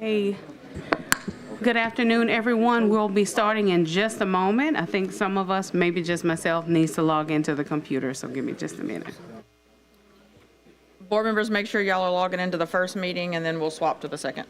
Hey, good afternoon, everyone. We'll be starting in just a moment. I think some of us, maybe just myself, needs to log into the computer, so give me just a minute. Board members, make sure y'all are logging into the first meeting, and then we'll swap to the second.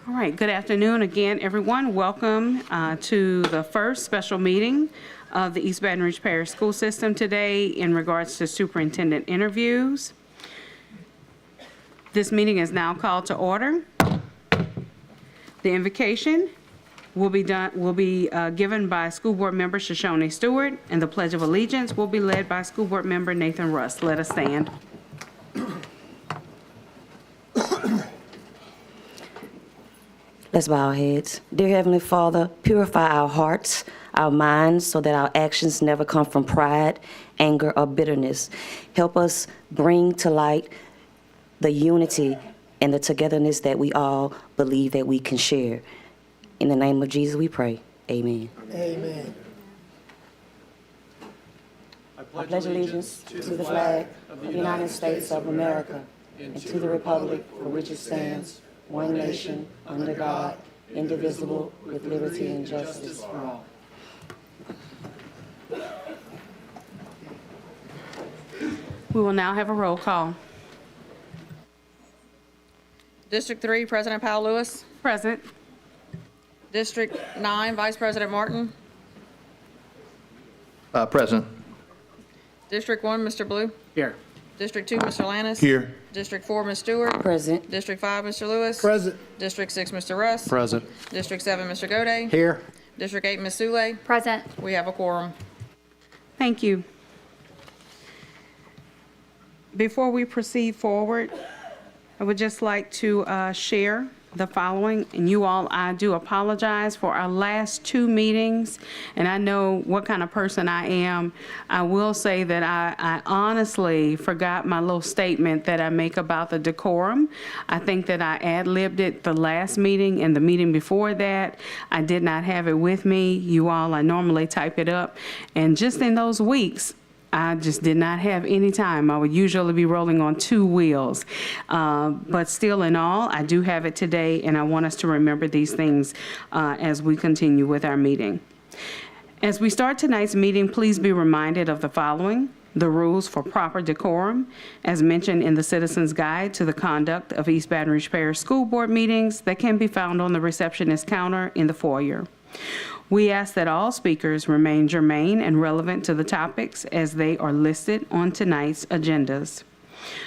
All right, good afternoon again, everyone. Welcome to the first special meeting of the East Baton Rouge Parish School System today in regards to superintendent interviews. This meeting is now called to order. The invocation will be given by School Board Member Shoshone Stewart, and the Pledge of Allegiance will be led by School Board Member Nathan Russ. Let us stand. Let's bow our heads. Dear Heavenly Father, purify our hearts, our minds, so that our actions never come from pride, anger, or bitterness. Help us bring to light the unity and the togetherness that we all believe that we can share. In the name of Jesus we pray. Amen. Amen. I pledge allegiance to the flag of the United States of America and to the republic for which it stands, one nation, under God, indivisible, with liberty and justice for all. We will now have a roll call. District 3, President Powell Lewis. Present. District 9, Vice President Martin. Present. District 1, Mr. Blue. Here. District 2, Mr. Lannis. Here. District 4, Ms. Stewart. Present. District 5, Mr. Lewis. Present. District 6, Mr. Russ. Present. District 7, Mr. Gode. Here. District 8, Ms. Sule. Present. We have a quorum. Thank you. Before we proceed forward, I would just like to share the following. And you all, I do apologize for our last two meetings, and I know what kind of person I am. I will say that I honestly forgot my little statement that I make about the decorum. I think that I ad-libbed it the last meeting and the meeting before that. I did not have it with me. You all, I normally type it up. And just in those weeks, I just did not have any time. I would usually be rolling on two wheels. But still in all, I do have it today, and I want us to remember these things as we continue with our meeting. As we start tonight's meeting, please be reminded of the following: the rules for proper decorum, as mentioned in the Citizen's Guide to the Conduct of East Baton Rouge Parish School Board Meetings that can be found on the receptionist counter in the foyer. We ask that all speakers remain germane and relevant to the topics as they are listed on tonight's agendas.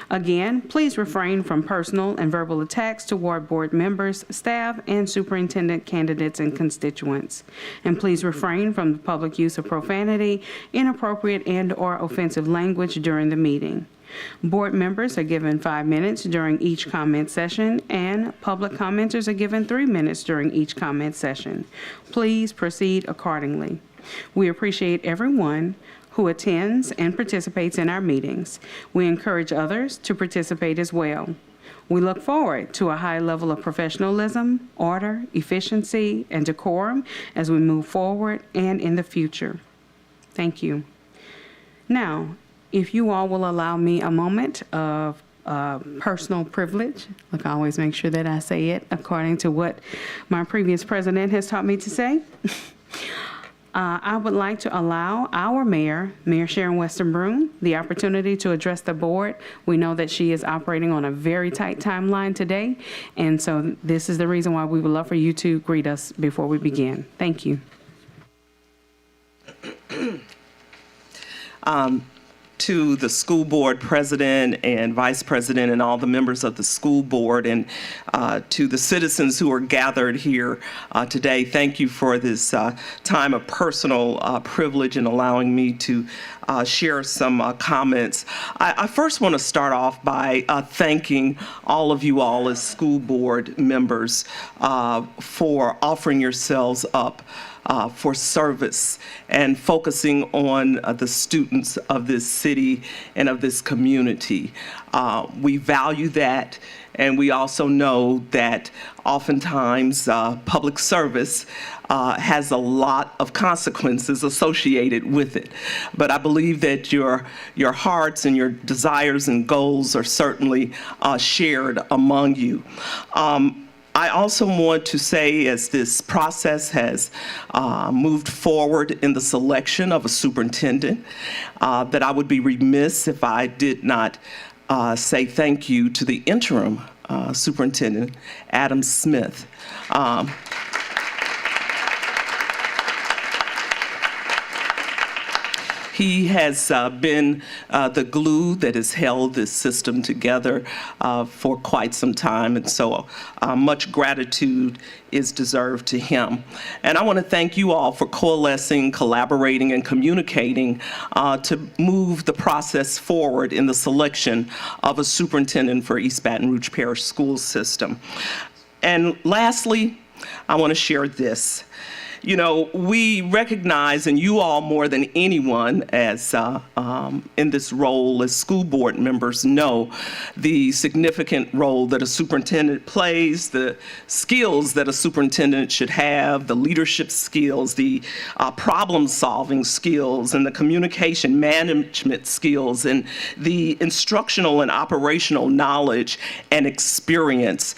Again, please refrain from personal and verbal attacks toward board members, staff, and superintendent candidates and constituents. And please refrain from the public use of profanity, inappropriate and/or offensive language during the meeting. Board members are given 5 minutes during each comment session, and public commenters are given 3 minutes during each comment session. Please proceed accordingly. We appreciate everyone who attends and participates in our meetings. We encourage others to participate as well. We look forward to a high level of professionalism, order, efficiency, and decorum as we move forward and in the future. Thank you. Now, if you all will allow me a moment of personal privilege, look, I always make sure that I say it according to what my previous president has taught me to say. I would like to allow our mayor, Mayor Sharon Weston Broome, the opportunity to address the board. We know that she is operating on a very tight timeline today, and so this is the reason why we would love for you to greet us before we begin. Thank you. To the school board president and vice president and all the members of the school board, and to the citizens who are gathered here today, thank you for this time of personal privilege and allowing me to share some comments. I first want to start off by thanking all of you all as school board members for offering yourselves up for service and focusing on the students of this city and of this community. We value that, and we also know that oftentimes public service has a lot of consequences associated with it. But I believe that your hearts and your desires and goals are certainly shared among you. I also want to say, as this process has moved forward in the selection of a superintendent, that I would be remiss if I did not say thank you to the interim superintendent, Adam Smith. He has been the glue that has held this system together for quite some time, and so much gratitude is deserved to him. And I want to thank you all for coalescing, collaborating, and communicating to move the process forward in the selection of a superintendent for East Baton Rouge Parish School System. And lastly, I want to share this. You know, we recognize, and you all more than anyone as in this role as school board members know, the significant role that a superintendent plays, the skills that a superintendent should have, the leadership skills, the problem-solving skills, and the communication management skills, and the instructional and operational knowledge and experience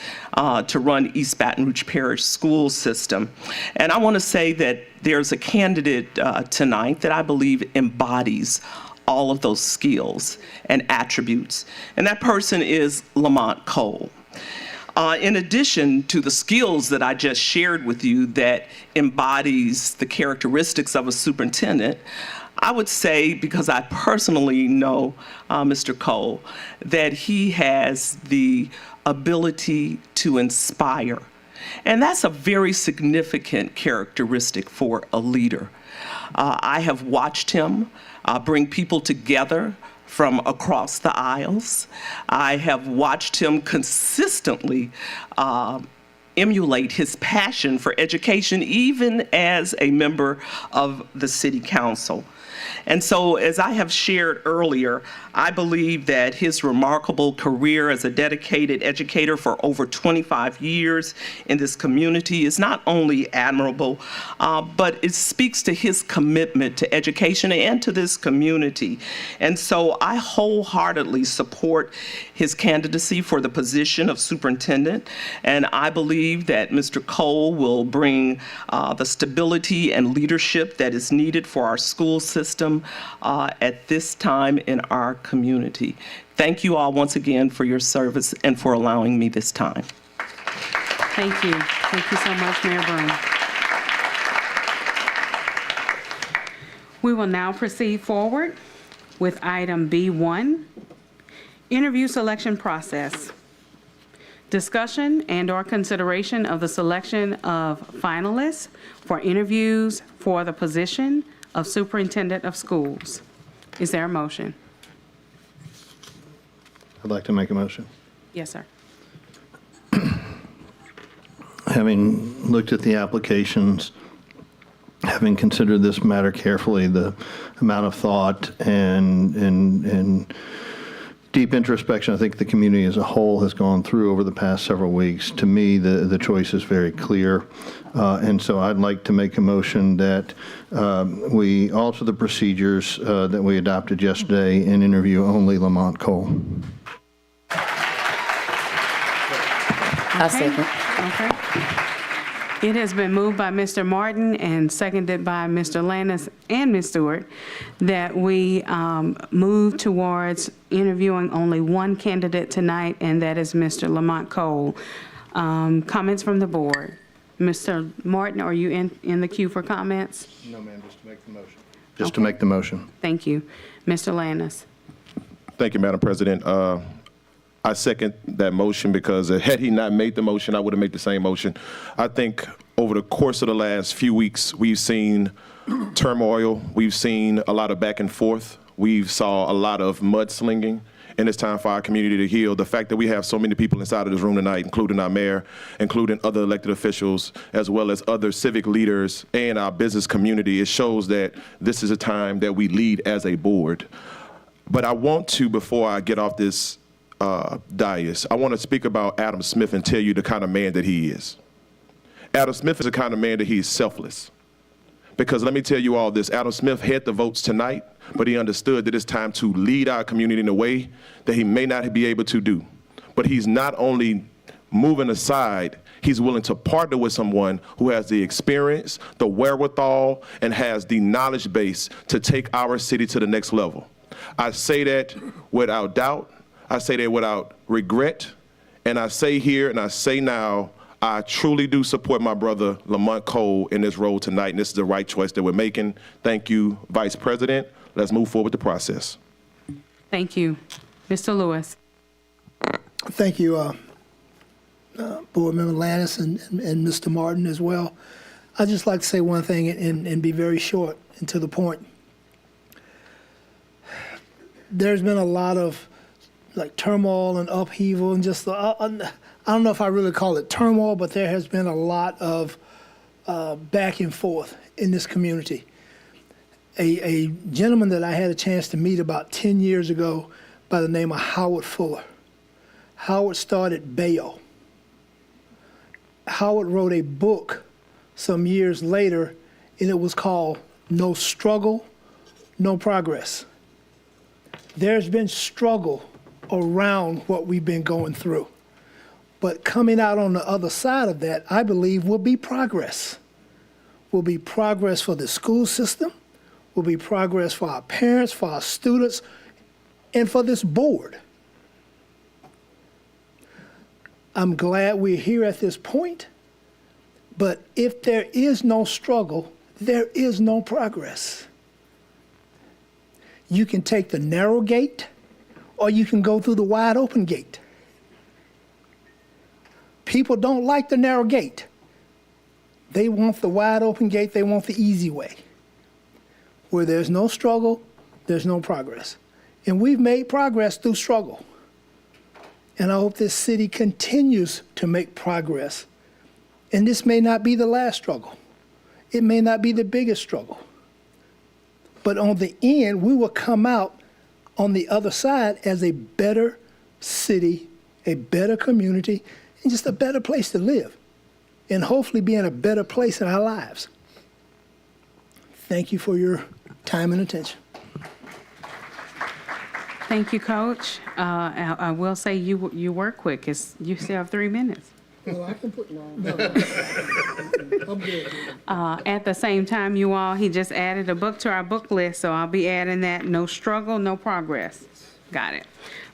to run East Baton Rouge Parish School System. And I want to say that there's a candidate tonight that I believe embodies all of those skills and attributes, and that person is Lamont Cole. In addition to the skills that I just shared with you that embodies the characteristics of a superintendent, I would say, because I personally know Mr. Cole, that he has the ability to inspire. And that's a very significant characteristic for a leader. I have watched him bring people together from across the aisles. I have watched him consistently emulate his passion for education, even as a member of the City Council. And so, as I have shared earlier, I believe that his remarkable career as a dedicated educator for over 25 years in this community is not only admirable, but it speaks to his commitment to education and to this community. And so I wholeheartedly support his candidacy for the position of superintendent, and I believe that Mr. Cole will bring the stability and leadership that is needed for our school system at this time in our community. Thank you all once again for your service and for allowing me this time. Thank you. Thank you so much, Mayor Broome. We will now proceed forward with item B1, interview selection process. Discussion and/or consideration of the selection of finalists for interviews for the position of Superintendent of Schools. Is there a motion? I'd like to make a motion. Yes, sir. Having looked at the applications, having considered this matter carefully, the amount of thought and deep introspection I think the community as a whole has gone through over the past several weeks, to me, the choice is very clear. And so I'd like to make a motion that we alter the procedures that we adopted yesterday and interview only Lamont Cole. I second. Okay. It has been moved by Mr. Martin and seconded by Mr. Landis and Ms. Stewart that we move towards interviewing only one candidate tonight, and that is Mr. Lamont Cole. Comments from the board? Mr. Martin, are you in the queue for comments? No, ma'am, just to make the motion. Just to make the motion. Thank you. Mr. Landis? Thank you, Madam President. I second that motion because had he not made the motion, I would have made the same motion. I think over the course of the last few weeks, we've seen turmoil. We've seen a lot of back and forth. We've saw a lot of mudslinging, and it's time for our community to heal. The fact that we have so many people inside of this room tonight, including our mayor, including other elected officials, as well as other civic leaders and our business community, it shows that this is a time that we lead as a board. But I want to, before I get off this dais, I want to speak about Adam Smith and tell you the kind of man that he is. Adam Smith is the kind of man that he is selfless. Because let me tell you all this, Adam Smith had the votes tonight, but he understood that it's time to lead our community in a way that he may not be able to do. But he's not only moving aside, he's willing to partner with someone who has the experience, the wherewithal, and has the knowledge base to take our city to the next level. I say that without doubt. I say that without regret, and I say here and I say now, I truly do support my brother Lamont Cole in this role tonight, and this is the right choice that we're making. Thank you, Vice President. Let's move forward with the process. Thank you. Mr. Lewis? Thank you, Board Member Landis and Mr. Martin as well. I'd just like to say one thing and be very short and to the point. There's been a lot of turmoil and upheaval and just, I don't know if I really call it turmoil, but there has been a lot of back and forth in this community. A gentleman that I had a chance to meet about 10 years ago by the name of Howard Fuller. Howard started Bayo. Howard wrote a book some years later, and it was called No Struggle, No Progress. There's been struggle around what we've been going through. But coming out on the other side of that, I believe, will be progress. Will be progress for the school system, will be progress for our parents, for our students, and for this board. I'm glad we're here at this point, but if there is no struggle, there is no progress. You can take the narrow gate, or you can go through the wide open gate. People don't like the narrow gate. They want the wide open gate, they want the easy way. Where there's no struggle, there's no progress. And we've made progress through struggle. And I hope this city continues to make progress. And this may not be the last struggle. It may not be the biggest struggle. But on the end, we will come out on the other side as a better city, a better community, and just a better place to live. And hopefully be in a better place in our lives. Thank you for your time and attention. Thank you, Coach. I will say you were quick. You still have 3 minutes. Well, I can put no. I'm good. At the same time, you all, he just added a book to our book list, so I'll be adding that. No struggle, no progress. Got it.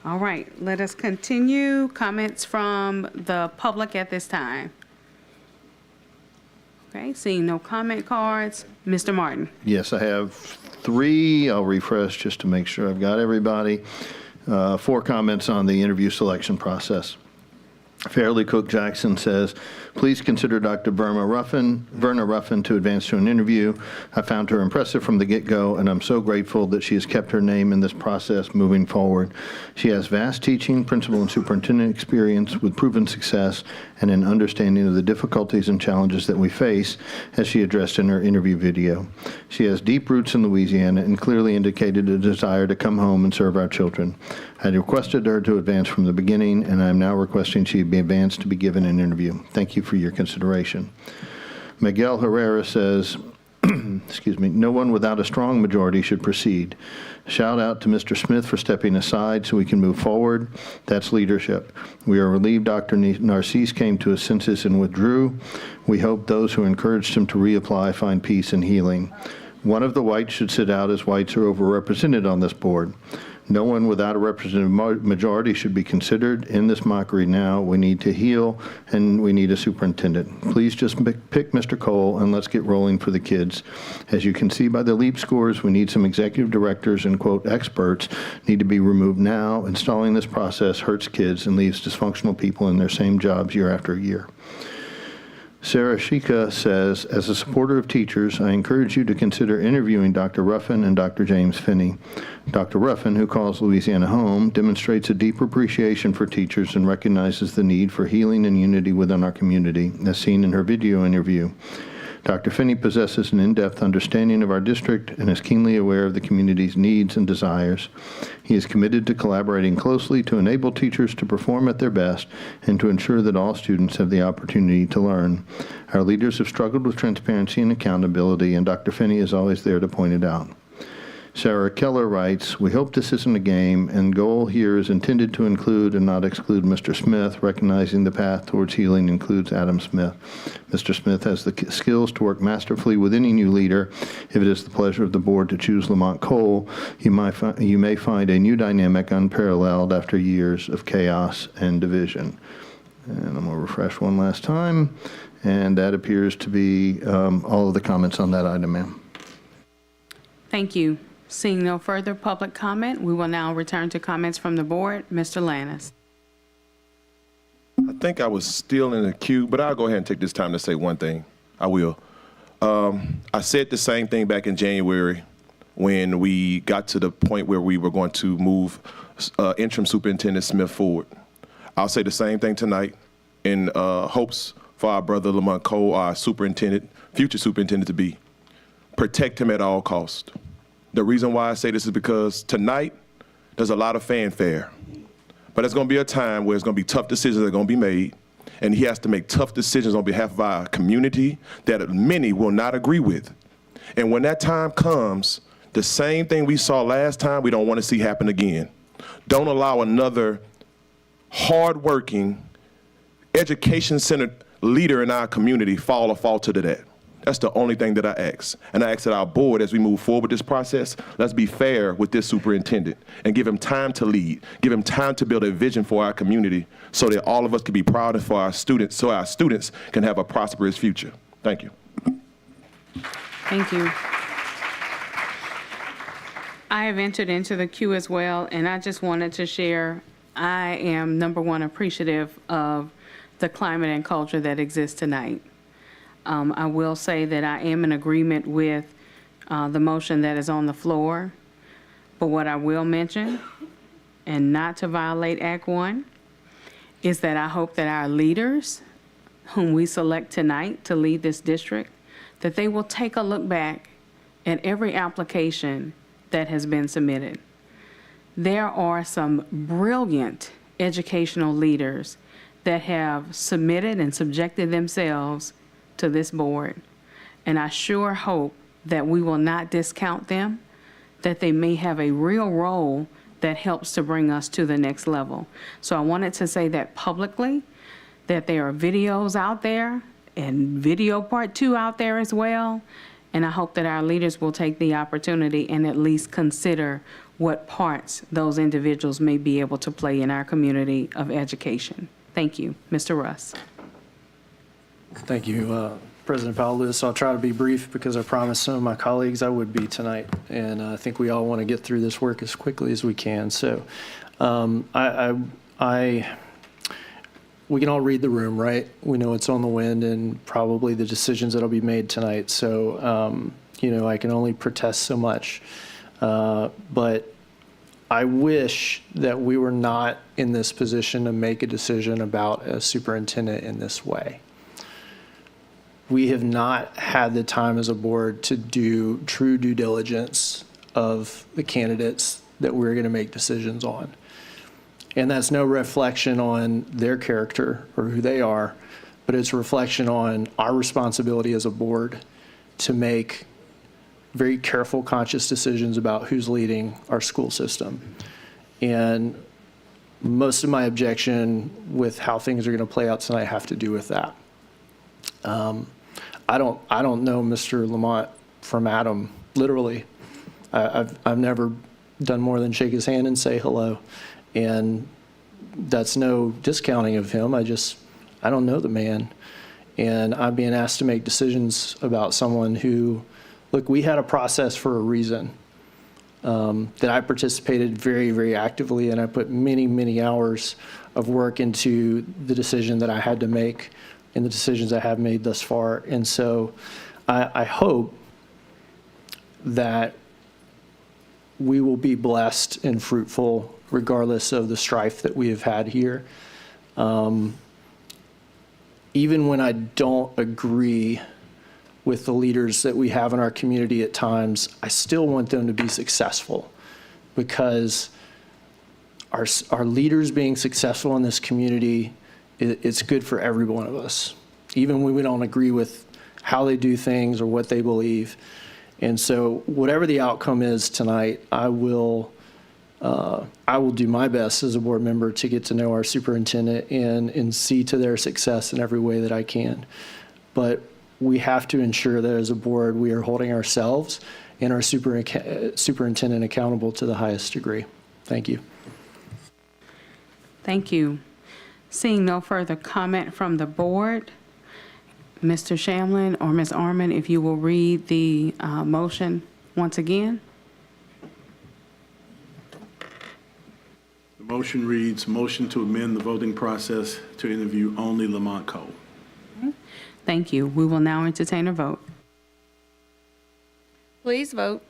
All right, let us continue. Comments from the public at this time. Okay, seeing no comment cards. Mr. Martin. Yes, I have 3. I'll refresh just to make sure I've got everybody. 4 comments on the interview selection process. Fairly Cook Jackson says, please consider Dr. Verna Ruffin to advance to an interview. I found her impressive from the get-go, and I'm so grateful that she has kept her name in this process moving forward. She has vast teaching, principal, and superintendent experience with proven success and an understanding of the difficulties and challenges that we face, as she addressed in her interview video. She has deep roots in Louisiana and clearly indicated a desire to come home and serve our children. I requested her to advance from the beginning, and I am now requesting she be advanced to be given an interview. Thank you for your consideration. Miguel Herrera says, excuse me, no one without a strong majority should proceed. Shout out to Mr. Smith for stepping aside so we can move forward. That's leadership. We are relieved Dr. Narcisse came to his senses and withdrew. We hope those who encouraged him to reapply find peace and healing. One of the whites should sit out, as whites are overrepresented on this board. No one without a representative majority should be considered in this mockery now. We need to heal, and we need a superintendent. Please just pick Mr. Cole, and let's get rolling for the kids. As you can see by the LEAP scores, we need some executive directors and, quote, experts need to be removed now. Installing this process hurts kids and leaves dysfunctional people in their same jobs year after year. Sarah Shika says, as a supporter of teachers, I encourage you to consider interviewing Dr. Ruffin and Dr. James Finney. Dr. Ruffin, who calls Louisiana home, demonstrates a deep appreciation for teachers and recognizes the need for healing and unity within our community, as seen in her video interview. Dr. Finney possesses an in-depth understanding of our district and is keenly aware of the community's needs and desires. He is committed to collaborating closely to enable teachers to perform at their best and to ensure that all students have the opportunity to learn. Our leaders have struggled with transparency and accountability, and Dr. Finney is always there to point it out. Sarah Keller writes, we hope this isn't a game, and goal here is intended to include and not exclude Mr. Smith, recognizing the path towards healing includes Adam Smith. Mr. Smith has the skills to work masterfully with any new leader. If it is the pleasure of the board to choose Lamont Cole, you may find a new dynamic unparalleled after years of chaos and division. And I'm going to refresh one last time, and that appears to be all of the comments on that item, ma'am. Thank you. Seeing no further public comment, we will now return to comments from the board. Mr. Lannis. I think I was still in the queue, but I'll go ahead and take this time to say one thing. I will. I said the same thing back in January when we got to the point where we were going to move interim Superintendent Smith forward. I'll say the same thing tonight in hopes for our brother Lamont Cole, our superintendent, future superintendent to be. Protect him at all costs. The reason why I say this is because tonight there's a lot of fanfare, but there's going to be a time where it's going to be tough decisions that are going to be made, and he has to make tough decisions on behalf of our community that many will not agree with. And when that time comes, the same thing we saw last time, we don't want to see happen again. Don't allow another hardworking, education-centered leader in our community fall to that. That's the only thing that I ask. And I ask that our board, as we move forward with this process, let's be fair with this superintendent and give him time to lead, give him time to build a vision for our community so that all of us can be proud of for our students, so our students can have a prosperous future. Thank you. Thank you. I have entered into the queue as well, and I just wanted to share, I am, number one, appreciative of the climate and culture that exists tonight. I will say that I am in agreement with the motion that is on the floor, but what I will mention, and not to violate Act 1, is that I hope that our leaders, whom we select tonight to lead this district, that they will take a look back at every application that has been submitted. There are some brilliant educational leaders that have submitted and subjected themselves to this board, and I sure hope that we will not discount them, that they may have a real role that helps to bring us to the next level. So I wanted to say that publicly, that there are videos out there and video part 2 out there as well, and I hope that our leaders will take the opportunity and at least consider what parts those individuals may be able to play in our community of education. Thank you. Mr. Russ. Thank you, President Powell-Lewis. I'll try to be brief because I promised some of my colleagues I would be tonight, and I think we all want to get through this work as quickly as we can. So I we can all read the room, right? We know it's on the wind and probably the decisions that'll be made tonight. So, I can only protest so much. But I wish that we were not in this position to make a decision about a superintendent in this way. We have not had the time as a board to do true due diligence of the candidates that we're going to make decisions on. And that's no reflection on their character or who they are, but it's a reflection on our responsibility as a board to make very careful, conscious decisions about who's leading our school system. And most of my objection with how things are going to play out tonight have to do with that. I don't know Mr. Lamont from Adam, literally. I've never done more than shake his hand and say hello. And that's no discounting of him. I don't know the man. And I'm being asked to make decisions about someone who, look, we had a process for a reason that I participated very, very actively, and I put many, many hours of work into the decision that I had to make and the decisions I have made thus far. And so I hope that we will be blessed and fruitful regardless of the strife that we have had here. Even when I don't agree with the leaders that we have in our community at times, I still want them to be successful, because our leaders being successful in this community, it's good for every one of us, even when we don't agree with how they do things or what they believe. And so whatever the outcome is tonight, I will do my best as a board member to get to know our superintendent and see to their success in every way that I can. But we have to ensure that as a board, we are holding ourselves and our superintendent accountable to the highest degree. Thank you. Thank you. Seeing no further comment from the board, Mr. Shamlin or Ms. Arman, if you will read the motion once again. The motion reads, motion to amend the voting process to interview only Lamont Cole. Thank you. We will now entertain a vote. Please vote.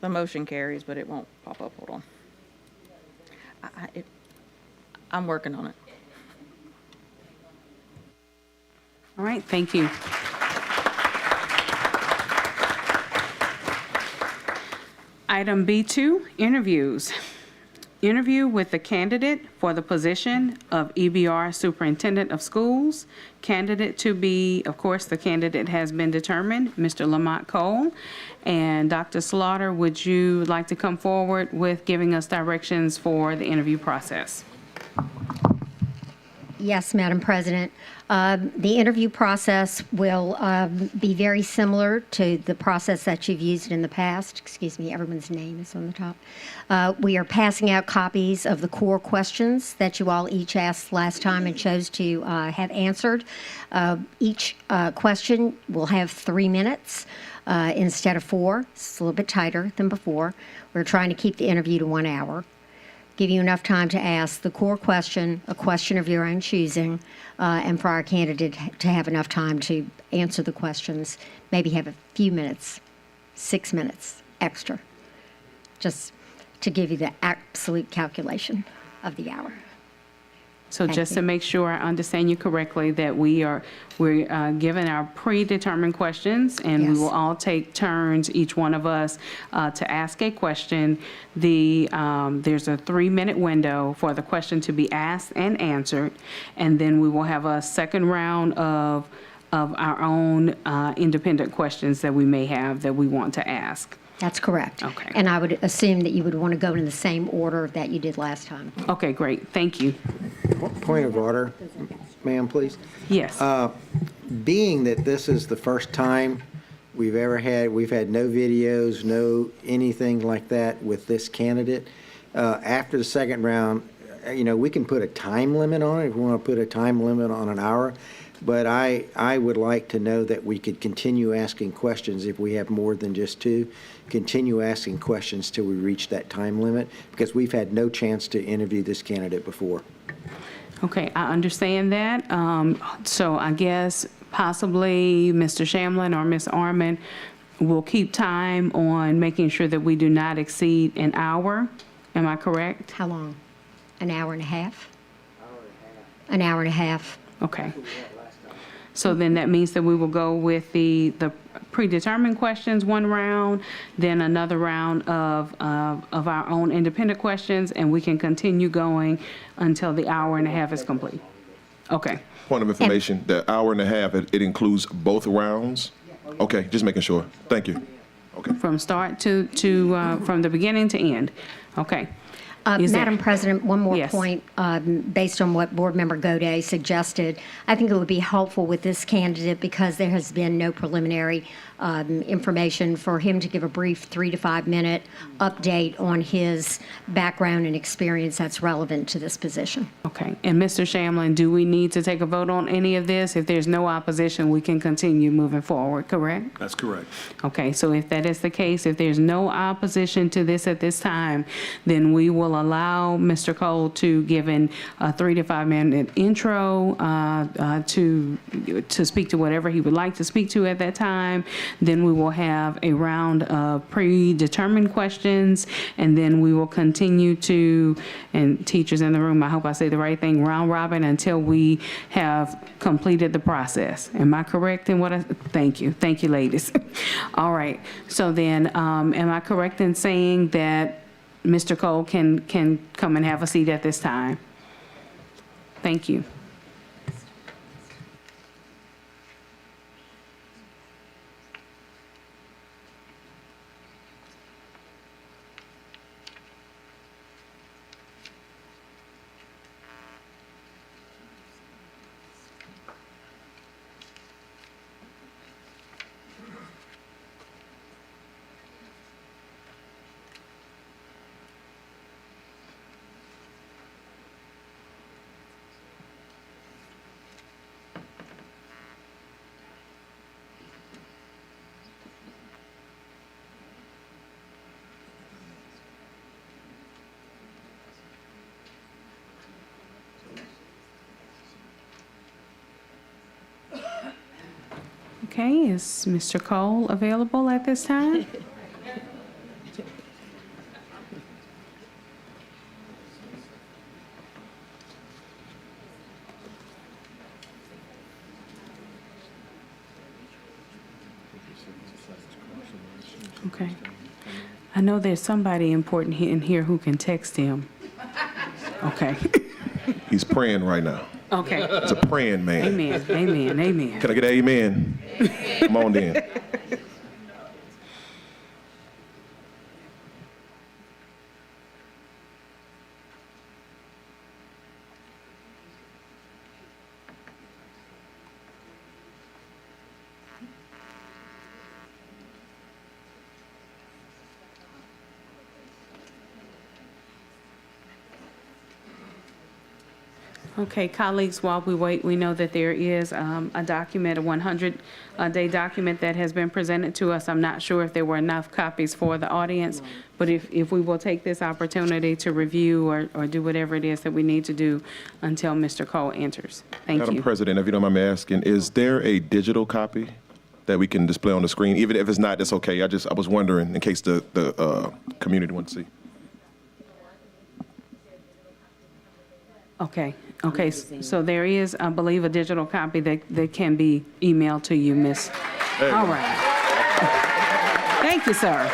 The motion carries, but it won't pop up. Hold on. I'm working on it. All right, thank you. Item B2, interviews. Interview with the candidate for the position of EBR Superintendent of Schools. Candidate to be, of course, the candidate has been determined, Mr. Lamont Cole. And Dr. Slaughter, would you like to come forward with giving us directions for the interview process? Yes, Madam President. The interview process will be very similar to the process that you've used in the past. Excuse me, everyone's name is on the top. We are passing out copies of the core questions that you all each asked last time and chose to have answered. Each question will have 3 minutes instead of 4. It's a little bit tighter than before. We're trying to keep the interview to 1 hour. Give you enough time to ask the core question, a question of your own choosing, and for our candidate to have enough time to answer the questions, maybe have a few minutes, 6 minutes extra, just to give you the absolute calculation of the hour. So Thank just you. to make sure I understand you correctly, that we're given our predetermined questions, and we Yes. will all take turns, each one of us, to ask a question. There's a 3-minute window for the question to be asked and answered, and then we will have a second round of our own independent questions that we may have that we want to ask. That's correct. Okay. And I would assume that you would want to go in the same order that you did last time. Okay, great. Thank you. Point of order, ma'am, please. Yes. Being that this is the first time we've had no videos, no anything like that with this candidate, after the second round, we can put a time limit on it if we want to put a time limit on an hour. But I would like to know that we could continue asking questions if we have more than just two, continue asking questions till we reach that time limit, because we've had no chance to interview this candidate before. Okay, I understand that. So I guess possibly Mr. Shamlin or Ms. Arman will keep time on making sure that we do not exceed an hour. Am I correct? How long? An hour and a half? An hour and a half. Okay. So then that means that we will go with the predetermined questions, one round, then another round of our own independent questions, and we can continue going until the hour and a half is complete. Okay. Point of information, the hour and a half, it includes both rounds? Okay, just making sure. Thank you. Okay. From start to from the beginning to end. Okay. Madam President, one more Yes. point, based on what Board Member Gaudet suggested. I think it would be helpful with this candidate, because there has been no preliminary information, for him to give a brief 3 to 5 minute update on his background and experience that's relevant to this position. Okay. And Mr. Shamlin, do we need to take a vote on any of this? If there's no opposition, we can continue moving forward, correct? That's correct. Okay, so if that is the case, if there's no opposition to this at this time, then we will allow Mr. Cole to give a 3 to 5 minute intro to speak to whatever he would like to speak to at that time. Then we will have a round of predetermined questions, and then we will continue to, and teachers in the room, I hope I say the right thing, round robin until we have completed the process. Am I correct in what thank you, ladies. All right, so then, am I correct in saying that Mr. Cole can come and have a seat at this time? Thank you. Okay, is Mr. Cole available at this time? Okay. I know there's somebody important in here who can text him. Okay. He's praying right now. Okay. He's a praying man. Amen, amen, amen. Can I get an amen? Come on then. Okay, colleagues, while we wait, we know that there is a document, a 100-day document that has been presented to us. I'm not sure if there were enough copies for the audience, but if we will take this opportunity to review or do whatever it is that we need to do until Mr. Cole enters. Thank Madam you. President, if you don't mind me asking, is there a digital copy that we can display on the screen? Even if it's not, that's okay. I was wondering in case the community wants to see. Okay, so there is, I believe, a digital copy that can be emailed to you, Miss. All right. Thank you, sir.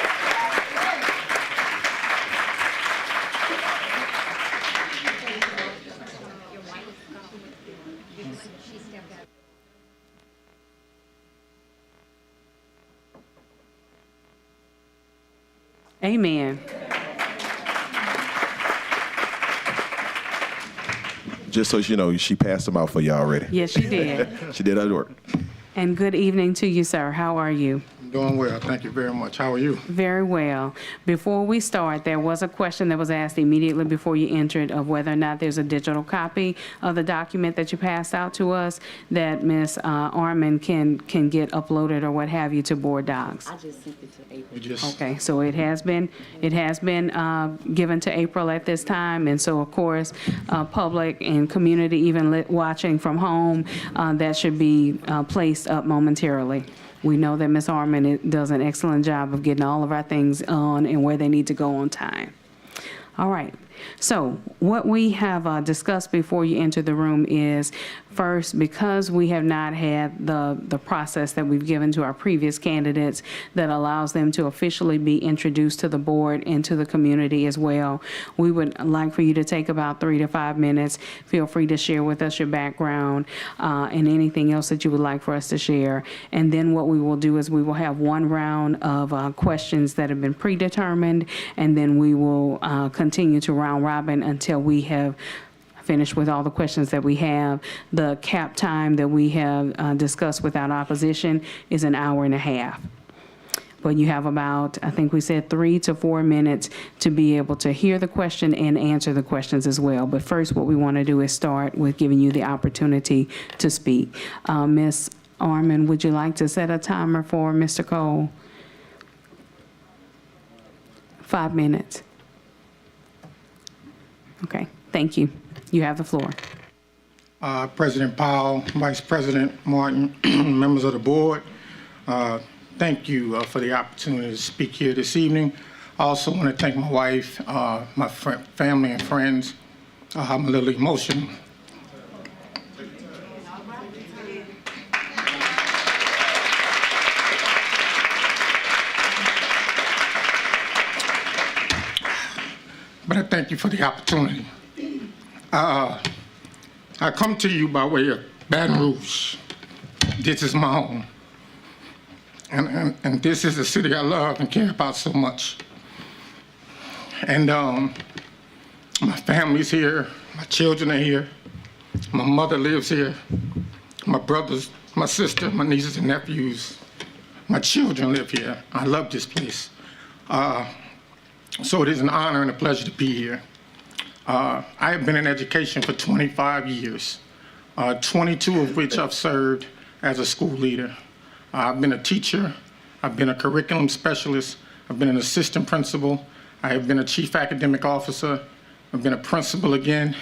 Amen. Just so you know, she passed them out for you already. Yes, she did. She did her work. And good evening to you, sir. How are you? Doing well, thank you very much. How are you? Very well. Before we start, there was a question that was asked immediately before you entered of whether or not there's a digital copy of the document that you passed out to us that Ms. Arman can get uploaded or what have you to Board Docs. I just sent it to April. We just, Okay, so it has been given to April at this time, and so, of course, public and community even watching from home, that should be placed up momentarily. We know that Ms. Harmon does an excellent job of getting all of our things on and where they need to go on time. All right. So what we have discussed before you enter the room is, first, because we have not had the process that we've given to our previous candidates that allows them to officially be introduced to the board and to the community as well, we would like for you to take about 3 to 5 minutes. Feel free to share with us your background and anything else that you would like for us to share. And then what we will do is we will have one round of questions that have been predetermined, and then we will continue to round robin until we have finished with all the questions that we have. The cap time that we have discussed without opposition is an hour and a half. But you have about, I think we said 3 to 4 minutes to be able to hear the question and answer the questions as well. But first, what we want to do is start with giving you the opportunity to speak. Ms. Arman, would you like to set a timer for Mr. Cole? 5 minutes. Okay, thank you. You have the floor. President Powell, Vice President Martin, members of the board, thank you for the opportunity to speak here this evening. I also want to thank my wife, my family and friends. I'm a little emotional. But I thank you for the opportunity. I come to you by way of Baton Rouge. This is my home. And this is the city I love and care about so much. And my family's here, my children are here, my mother lives here, my brothers, my sister, my nieces and nephews, my children live here. I love this place. So it is an honor and a pleasure to be here. I have been in education for 25 years, 22 of which I've served as a school leader. I've been a teacher, I've been a curriculum specialist, I've been an assistant principal, I have been a chief academic officer, I've been a principal again.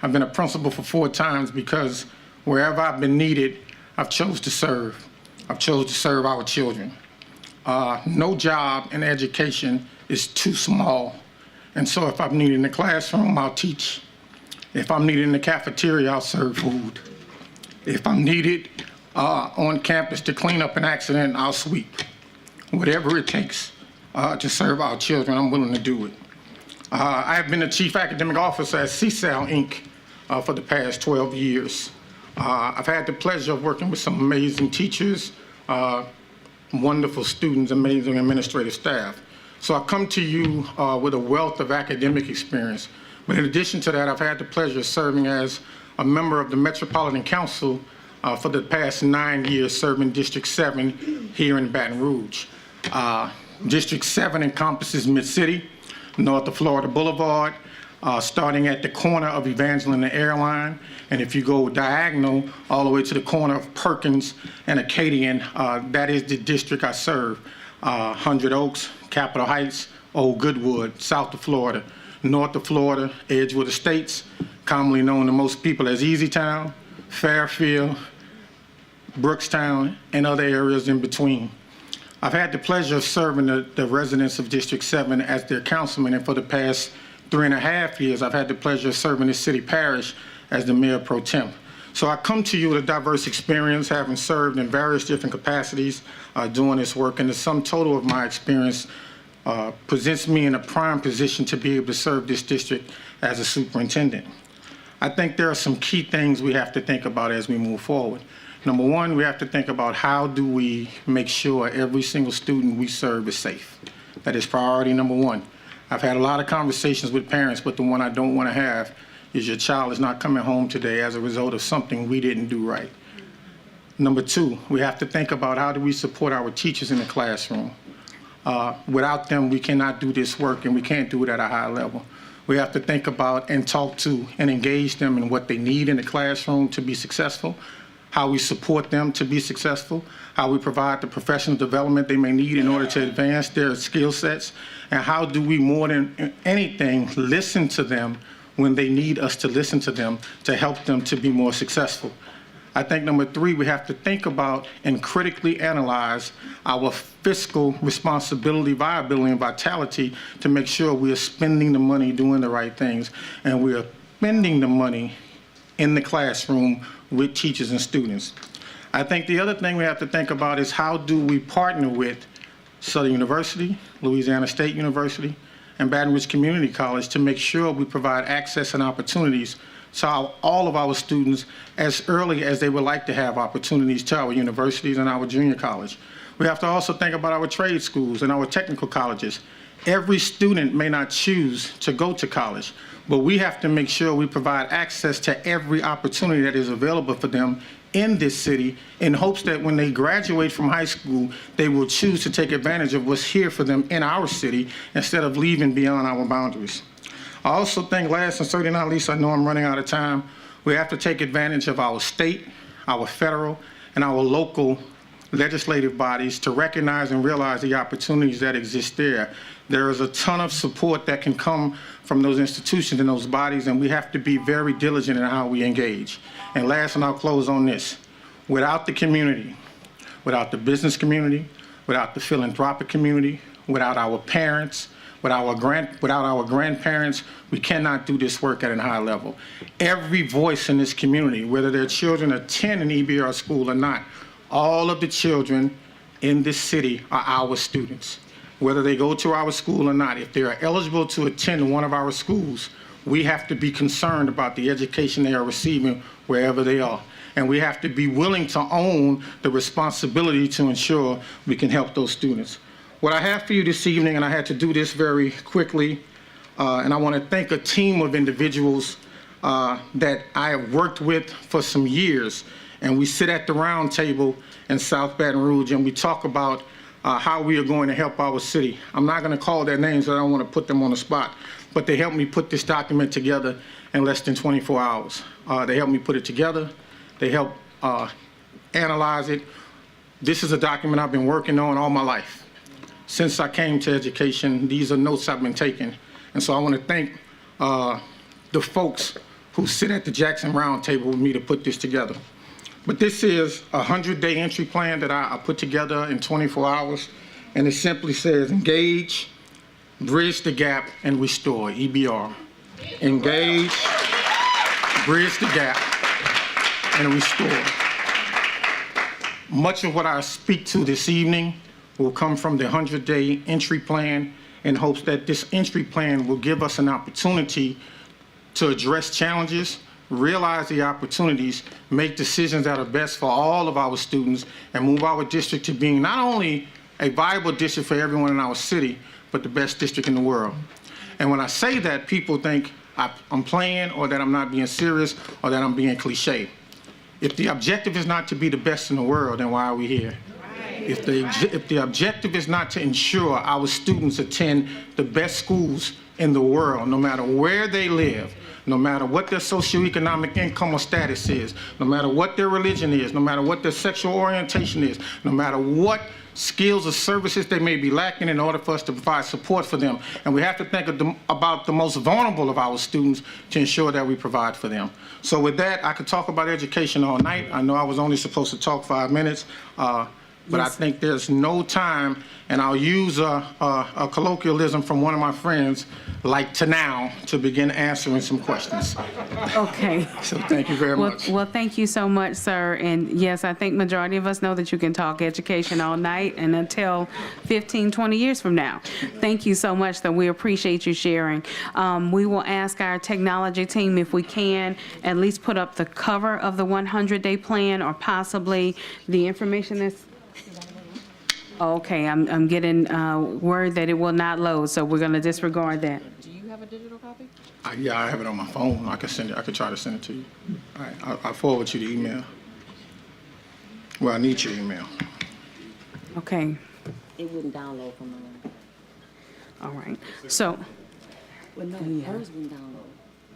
I've been a principal for 4 times because wherever I've been needed, I've chose to serve. I've chose to serve our children. No job in education is too small. And so if I'm needed in the classroom, I'll teach. If I'm needed in the cafeteria, I'll serve food. If I'm needed on campus to clean up an accident, I'll sweep. Whatever it takes to serve our children, I'm willing to do it. I have been the chief academic officer at CSAL, Inc. For the past 12 years. I've had the pleasure of working with some amazing teachers, wonderful students, amazing administrative staff. So I come to you with a wealth of academic experience. But in addition to that, I've had the pleasure of serving as a member of the Metropolitan Council for the past 9 years, serving District 7 here in Baton Rouge. District 7 encompasses Mid-City, north of Florida Boulevard, starting at the corner of Evangeline and Airline. And if you go diagonal all the way to the corner of Perkins and Acadian, that is the district I serve. 100 Oaks, Capitol Heights, Old Goodwood, south of Florida. North of Florida, Edgewood Estates, commonly known to most people as Easytown, Fairfield, Brookstown, and other areas in between. I've had the pleasure of serving the residents of District 7 as their councilman, and for the past 3.5 years, I've had the pleasure of serving this city parish as the mayor pro tem. So I come to you with a diverse experience, having served in various different capacities doing this work, and the sum total of my experience presents me in a prime position to be able to serve this district as a superintendent. I think there are some key things we have to think about as we move forward. Number one, we have to think about how do we make sure every single student we serve is safe. That is priority number one. I've had a lot of conversations with parents, but the one I don't want to have is your child is not coming home today as a result of something we didn't do right. Number two, we have to think about how do we support our teachers in the classroom. Without them, we cannot do this work, and we can't do it at a high level. We have to think about and talk to and engage them in what they need in the classroom to be successful, how we support them to be successful, how we provide the professional development they may need in order to advance their skill sets, and how do we more than anything listen to them when they need us to listen to them to help them to be more successful. I think number three, we have to think about and critically analyze our fiscal responsibility, viability, and vitality to make sure we are spending the money doing the right things, and we are spending the money in the classroom with teachers and students. I think the other thing we have to think about is how do we partner with Southern University, Louisiana State University, and Baton Rouge Community College to make sure we provide access and opportunities to all of our students as early as they would like to have opportunities to our universities and our junior college. We have to also think about our trade schools and our technical colleges. Every student may not choose to go to college, but we have to make sure we provide access to every opportunity that is available for them in this city in hopes that when they graduate from high school, they will choose to take advantage of what's here for them in our city instead of leaving beyond our boundaries. I also think, last and certainly not least, I know I'm running out of time, we have to take advantage of our state, our federal, and our local legislative bodies to recognize and realize the opportunities that exist there. There is a ton of support that can come from those institutions and those bodies, and we have to be very diligent in how we engage. And last, and I'll close on this, without the community, without the business community, without the philanthropic community, without our parents, without our grandparents, we cannot do this work at a high level. Every voice in this community, whether their children attend an EBR school or not, all of the children in this city are our students. Whether they go to our school or not, if they are eligible to attend one of our schools, we have to be concerned about the education they are receiving wherever they are. And we have to be willing to own the responsibility to ensure we can help those students. What I have for you this evening, and I had to do this very quickly, and I want to thank a team of individuals that I have worked with for some years. And we sit at the round table in South Baton Rouge and we talk about how we are going to help our city. I'm not going to call their names, I don't want to put them on the spot, but they helped me put this document together in less than 24 hours. They helped me put it together. They helped analyze it. This is a document I've been working on all my life. Since I came to education, these are notes I've been taking. And so I want to thank the folks who sit at the Jackson Round Table with me to put this together. But this is a 100-day entry plan that I put together in 24 hours. And it simply says engage, bridge the gap, and restore, EBR. Engage, bridge the gap, and restore. Much of what I speak to this evening will come from the 100-day entry plan in hopes that this entry plan will give us an opportunity to address challenges, realize the opportunities, make decisions that are best for all of our students, and move our district to being not only a viable district for everyone in our city, but the best district in the world. And when I say that, people think I'm playing or that I'm not being serious or that I'm being cliche. If the objective is not to be the best in the world, then why are we here? If the objective is not to ensure our students attend the best schools in the world, no matter where they live, no matter what their socioeconomic income or status is, no matter what their religion is, no matter what their sexual orientation is, no matter what skills or services they may be lacking in order for us to provide support for them. And we have to think about the most vulnerable of our students to ensure that we provide for them. So with that, I could talk about education all night. I know I was only supposed to talk 5 minutes. But yes. I think there's no time, and I'll use a colloquialism from one of my friends, like to now, to begin answering some questions. Okay. So thank you very much. Well, thank you so much, sir. And yes, I think majority of us know that you can talk education all night and until 15, 20 years from now. Thank you so much, though. We appreciate you sharing. We will ask our technology team if we can at least put up the cover of the 100-day plan or possibly the information that's okay, I'm getting word that it will not load, so we're going to disregard that. Do you have have a digital copy? Yeah, I have it on my phone. I could send it. I could try to send it to you. All right, I'll forward you the email. Well, I need your email. Okay, It wouldn't download from mine. all right. So, Well, no, hers wouldn't download.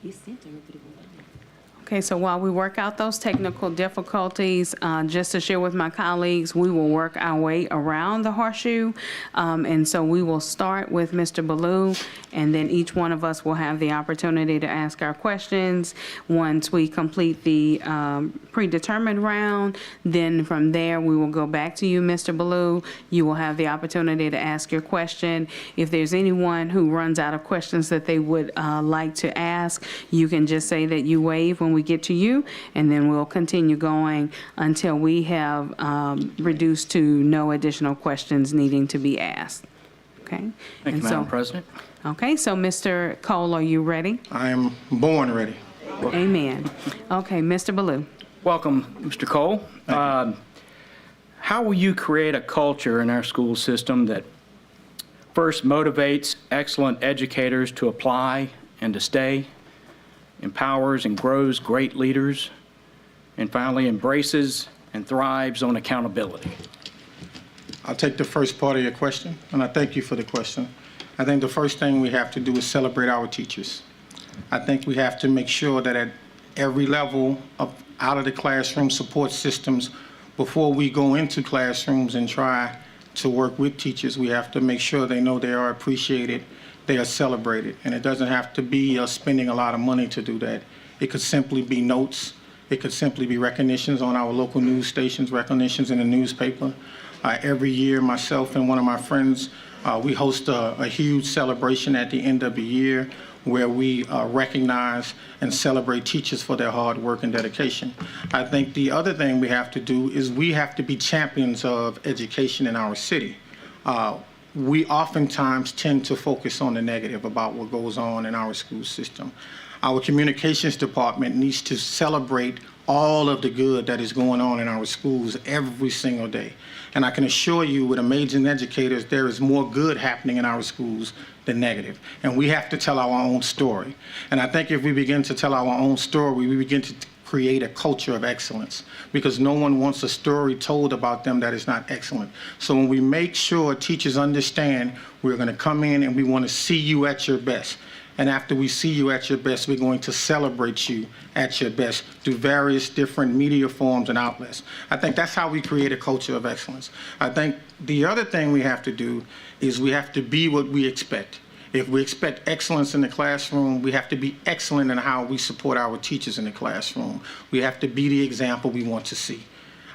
He sent to her, but it wouldn't download. okay, so while we work out those technical difficulties, just to share with my colleagues, we will work our way around the horseshoe. And so we will start with Mr. Ballou, and then each one of us will have the opportunity to ask our questions. Once we complete the predetermined round, then from there, we will go back to you, Mr. Ballou. You will have the opportunity to ask your question. If there's anyone who runs out of questions that they would like to ask, you can just say that you waive when we get to you, and then we'll continue going until we have reduced to no additional questions needing to be asked. Okay? Thank you, Madam President. Okay, so Mr. Cole, are you ready? I am born ready. Amen. Okay, Mr. Ballou. Welcome, Mr. Cole. How will you create a culture in our school system that first motivates excellent educators to apply and to stay, empowers and grows great leaders, and finally embraces and thrives on accountability? I'll take the first part of your question, and I thank you for the question. I think the first thing we have to do is celebrate our teachers. I think we have to make sure that at every level of out of the classroom support systems, before we go into classrooms and try to work with teachers, we have to make sure they know they are appreciated, they are celebrated. And it doesn't have to be us spending a lot of money to do that. It could simply be notes. It could simply be recognitions on our local news stations, recognitions in the newspaper. Every year, myself and one of my friends, we host a huge celebration at the end of the year where we recognize and celebrate teachers for their hard work and dedication. I think the other thing we have to do is we have to be champions of education in our city. We oftentimes tend to focus on the negative about what goes on in our school system. Our communications department needs to celebrate all of the good that is going on in our schools every single day. And I can assure you, with amazing educators, there is more good happening in our schools than negative. And we have to tell our own story. And I think if we begin to tell our own story, we begin to create a culture of excellence, because no one wants a story told about them that is not excellent. So when we make sure teachers understand we're going to come in and we want to see you at your best, and after we see you at your best, we're going to celebrate you at your best through various different media forms and outlets. I think that's how we create a culture of excellence. I think the other thing we have to do is we have to be what we expect. If we expect excellence in the classroom, we have to be excellent in how we support our teachers in the classroom. We have to be the example we want to see.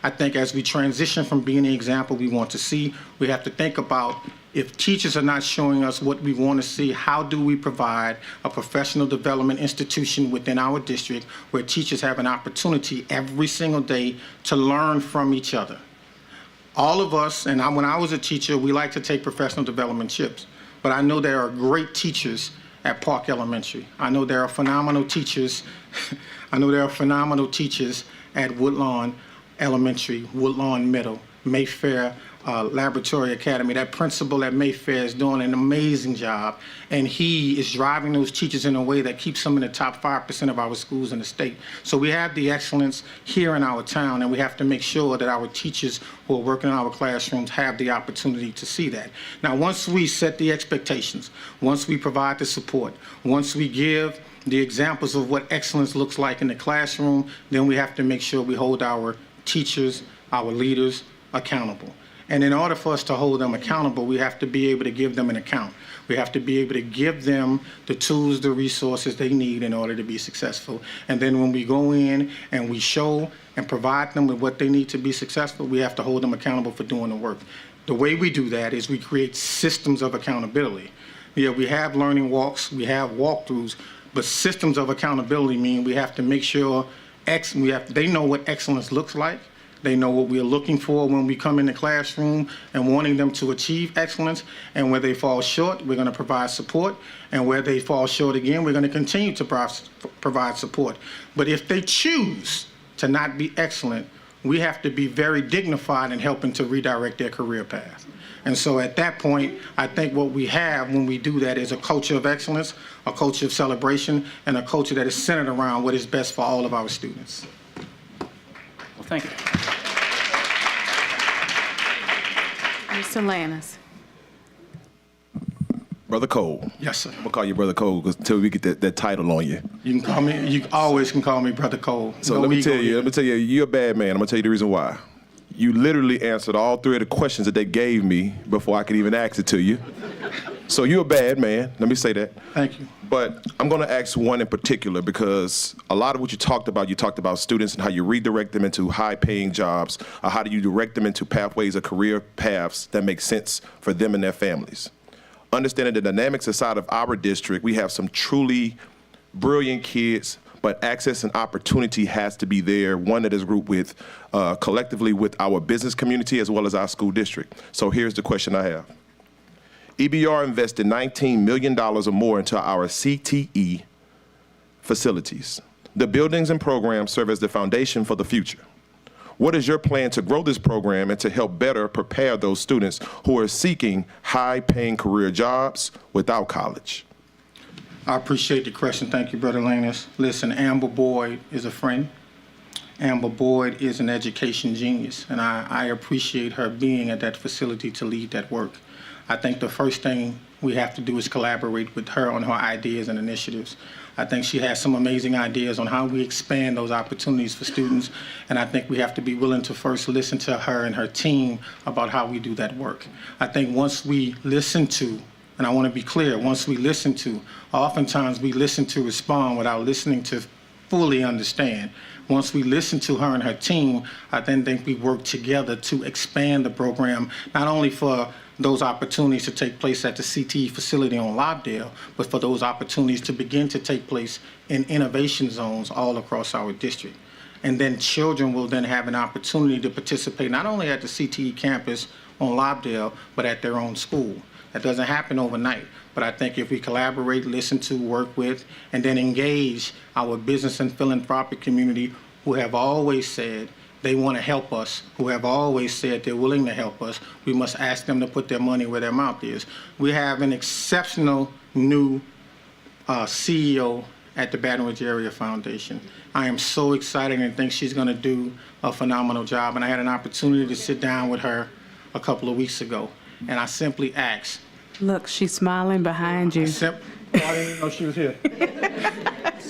I think as we transition from being the example we want to see, we have to think about, if teachers are not showing us what we want to see, how do we provide a professional development institution within our district where teachers have an opportunity every single day to learn from each other? All of us, and when I was a teacher, we like to take professional development chips. But I know there are great teachers at Park Elementary. I know there are phenomenal teachers. I know there are phenomenal teachers at Woodlawn Elementary, Woodlawn Middle, Mayfair Laboratory Academy. That principal at Mayfair is doing an amazing job, and he is driving those teachers in a way that keeps them in the top 5% of our schools in the state. So we have the excellence here in our town, and we have to make sure that our teachers who are working in our classrooms have the opportunity to see that. Now, once we set the expectations, once we provide the support, once we give the examples of what excellence looks like in the classroom, then we have to make sure we hold our teachers, our leaders accountable. And in order for us to hold them accountable, we have to be able to give them an account. We have to be able to give them the tools, the resources they need in order to be successful. And then when we go in and we show and provide them with what they need to be successful, we have to hold them accountable for doing the work. The way we do that is we create systems of accountability. Yeah, we have learning walks, we have walkthroughs, but systems of accountability mean we have to make sure they know what excellence looks like. They know what we are looking for when we come in the classroom and wanting them to achieve excellence. And where they fall short, we're going to provide support. And where they fall short again, we're going to continue to provide support. But if they choose to not be excellent, we have to be very dignified in helping to redirect their career path. And so at that point, I think what we have when we do that is a culture of excellence, a culture of celebration, and a culture that is centered around what is best for all of our students. Well, thank you. Mr. Lannis. Brother Cole. Yes, sir. I'm gonna call you Brother Cole until we get that title on you. You can call me, you always can call me Brother Cole. So No let me ego tell you, here. you're a bad man. I'm gonna tell you the reason why. You literally answered all three of the questions that they gave me before I could even ask it to you. So you're a bad man. Let me say that. Thank you. But I'm going to ask one in particular because a lot of what you talked about students and how you redirect them into high-paying jobs, or how do you direct them into pathways or career paths that make sense for them and their families. Understanding the dynamics inside of our district, we have some truly brilliant kids, but access and opportunity has to be there, one that is grouped with, collectively with our business community as well as our school district. So here's the question I have. EBR invested $19 million or more into our CTE facilities. The buildings and programs serve as the foundation for the future. What is your plan to grow this program and to help better prepare those students who are seeking high-paying career jobs without college? I appreciate the question. Thank you, Brother Lannis. Listen, Amber Boyd is a friend. Amber Boyd is an education genius, and I appreciate her being at that facility to lead that work. I think the first thing we have to do is collaborate with her on her ideas and initiatives. I think she has some amazing ideas on how we expand those opportunities for students, and I think we have to be willing to first listen to her and her team about how we do that work. I think once we listen to, and I want to be clear, once we listen to, oftentimes we listen to respond without listening to fully understand. Once we listen to her and her team, I then think we work together to expand the program, not only for those opportunities to take place at the CTE facility on Lobdell, but for those opportunities to begin to take place in innovation zones all across our district. And then children will then have an opportunity to participate not only at the CTE campus on Lobdell, but at their own school. That doesn't happen overnight, but I think if we collaborate, listen to, work with, and then engage our business and philanthropic community who have always said they want to help us, who have always said they're willing to help us, we must ask them to put their money where their mouth is. We have an exceptional new CEO at the Baton Rouge Area Foundation. I am so excited and think she's going to do a phenomenal job, and I had an opportunity to sit down with her a couple of weeks ago. And I simply asked. Look, she's smiling behind you. I didn't know she was here.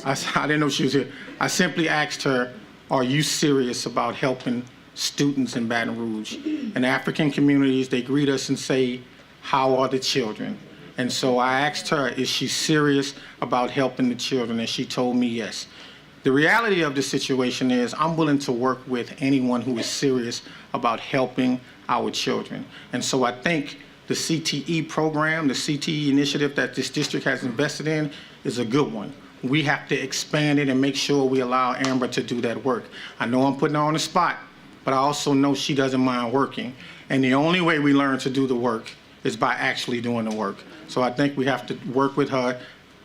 I didn't know she was here. I simply asked her, are you serious about helping students in Baton Rouge? In African communities, they greet us and say, how are the children? And so I asked her, is she serious about helping the children? And she told me yes. The reality of the situation is I'm willing to work with anyone who is serious about helping our children. And so I think the CTE program, the CTE initiative that this district has invested in is a good one. We have to expand it and make sure we allow Amber to do that work. I know I'm putting her on the spot, but I also know she doesn't mind working. And the only way we learn to do the work is by actually doing the work. So I think we have to work with her,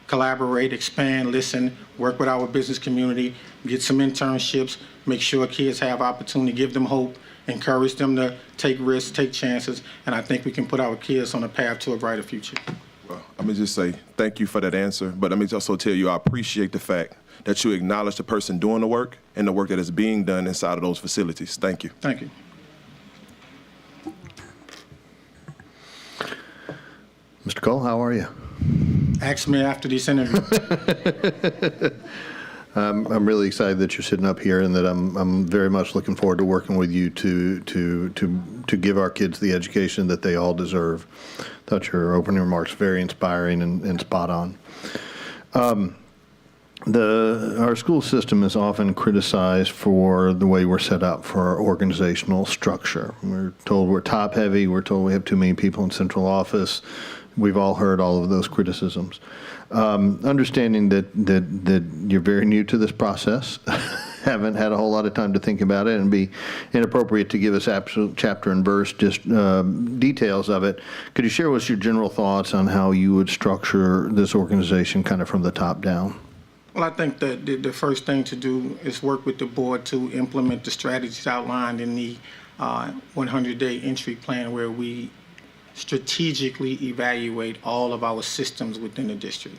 collaborate, expand, listen, work with our business community, get some internships, make sure kids have opportunity, give them hope, encourage them to take risks, take chances, and I think we can put our kids on a path to a brighter future. Well, let me just say thank you for that answer, but let me also tell you I appreciate the fact that you acknowledge the person doing the work and the work that is being done inside of those facilities. Thank you. Thank you. Mr. Cole, how are you? Ask me after this interview. I'm really excited that you're sitting up here, and that I'm very much looking forward to working with you to give our kids the education that they all deserve. Thought your opening remarks very inspiring and spot on. Our school system is often criticized for the way we're set up for our organizational structure. We're told we're top heavy. We're told we have too many people in central office. We've all heard all of those criticisms. Understanding that you're very new to this process, haven't had a whole lot of time to think about it, and be inappropriate to give us absolute chapter and verse just details of it. Could you share with us your general thoughts on how you would structure this organization kind of from the top down? Well, I think that the first thing to do is work with the board to implement the strategies outlined in the 100-day entry plan, where we strategically evaluate all of our systems within the district.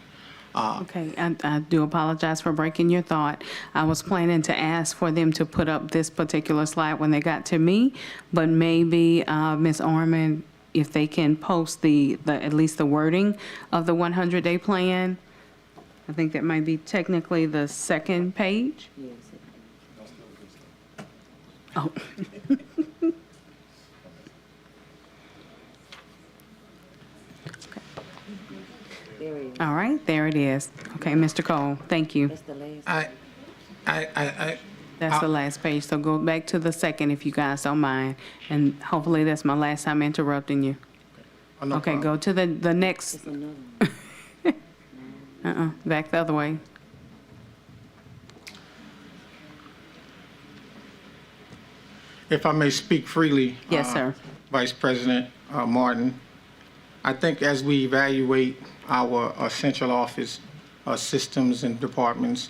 Okay, I do apologize for breaking your thought. I was planning to ask for them to put up this particular slide when they got to me, but maybe Ms. Orman, if they can post the at least the wording of the 100-day plan. I think that might be technically the second page. Oh. All right, there it is. Okay, Mr. Cole, thank you. That's the last page, so go back to the second if you guys don't mind. And hopefully that's my last time interrupting you. No Okay, problem. go to the next. Back the other way. If I may speak freely. Yes, sir. Vice President Martin, I think as we evaluate our central office systems and departments,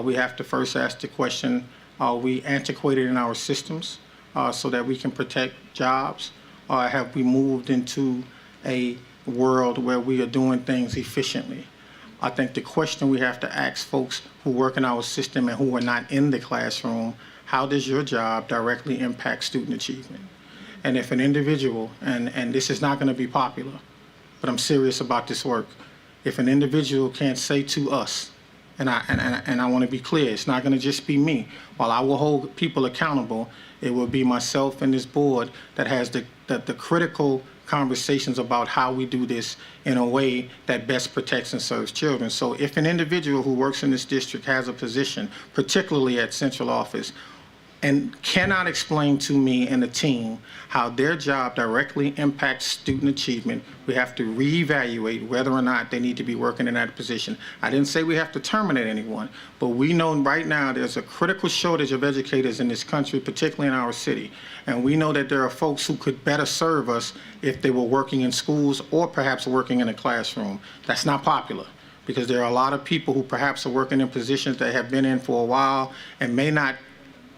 we have to first ask the question, are we antiquated in our systems so that we can protect jobs? Or have we moved into a world where we are doing things efficiently? I think the question we have to ask folks who work in our system and who are not in the classroom, how does your job directly impact student achievement? And if an individual, and this is not going to be popular, but I'm serious about this work, if an individual can't say to us, and I want to be clear, it's not going to just be me. While I will hold people accountable, it will be myself and this board that has the critical conversations about how we do this in a way that best protects and serves children. So if an individual who works in this district has a position, particularly at central office, and cannot explain to me and the team how their job directly impacts student achievement, we have to reevaluate whether or not they need to be working in that position. I didn't say we have to terminate anyone, but we know right now there's a critical shortage of educators in this country, particularly in our city. And we know that there are folks who could better serve us if they were working in schools or perhaps working in a classroom. That's not popular, because there are a lot of people who perhaps are working in positions they have been in for a while and may not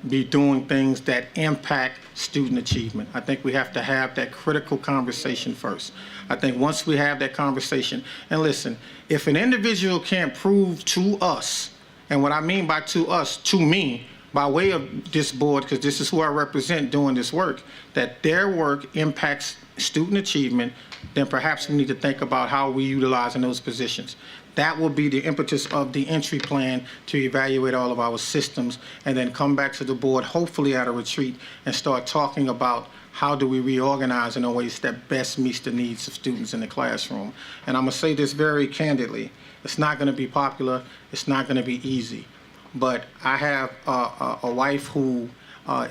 be doing things that impact student achievement. I think we have to have that critical conversation first. I think once we have that conversation, and listen, if an individual can't prove to us, and what I mean by to us, to me, by way of this board, because this is who I represent doing this work, that their work impacts student achievement, then perhaps we need to think about how we utilize in those positions. That will be the impetus of the entry plan to evaluate all of our systems and then come back to the board, hopefully at a retreat, and start talking about how do we reorganize in a way that best meets the needs of students in the classroom. And I'm gonna say this very candidly. It's not gonna be popular, it's not gonna be easy. But I have a wife who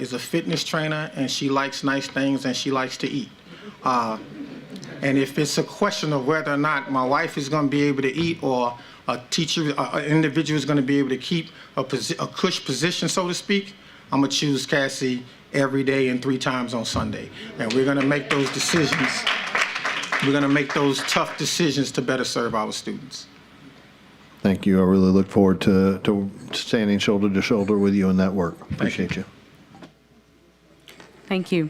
is a fitness trainer, and she likes nice things and she likes to eat. And if it's a question of whether or not my wife is going to be able to eat, or a teacher, an individual is going to be able to keep a cush position, so to speak, I'm going to choose Cassie every day and 3 times on Sunday. And we're going to make those decisions. We're going to make those tough decisions to better serve our students. Thank you. I really look forward to standing shoulder to shoulder with you in that work. Appreciate you. Thank you.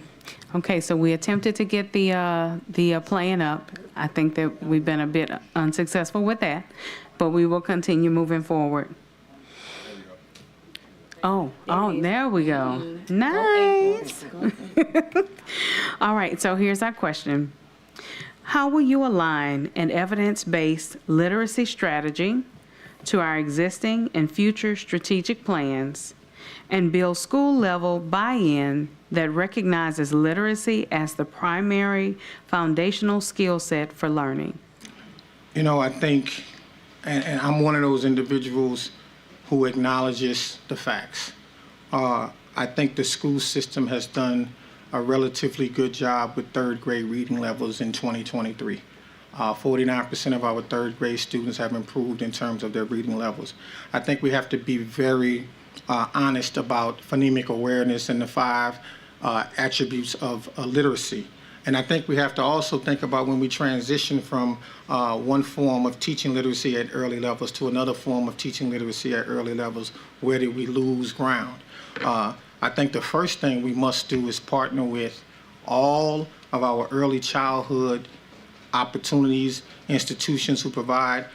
Okay, so we attempted to get the plan up. I think that we've been a bit unsuccessful with that, but we will continue moving forward. Oh, there we go. Nice. All right, so here's our question. How will you align an evidence-based literacy strategy to our existing and future strategic plans and build school-level buy-in that recognizes literacy as the primary foundational skill set for learning? You know, I think, and I'm one of those individuals who acknowledges the facts. I think the school system has done a relatively good job with 3rd grade reading levels in 2023. 49% of our 3rd grade students have improved in terms of their reading levels. I think we have to be very honest about phonemic awareness and the 5 attributes of literacy. And I think we have to also think about when we transition from one form of teaching literacy at early levels to another form of teaching literacy at early levels, where did we lose ground? I think the first thing we must do is partner with all of our early childhood opportunities, institutions who provide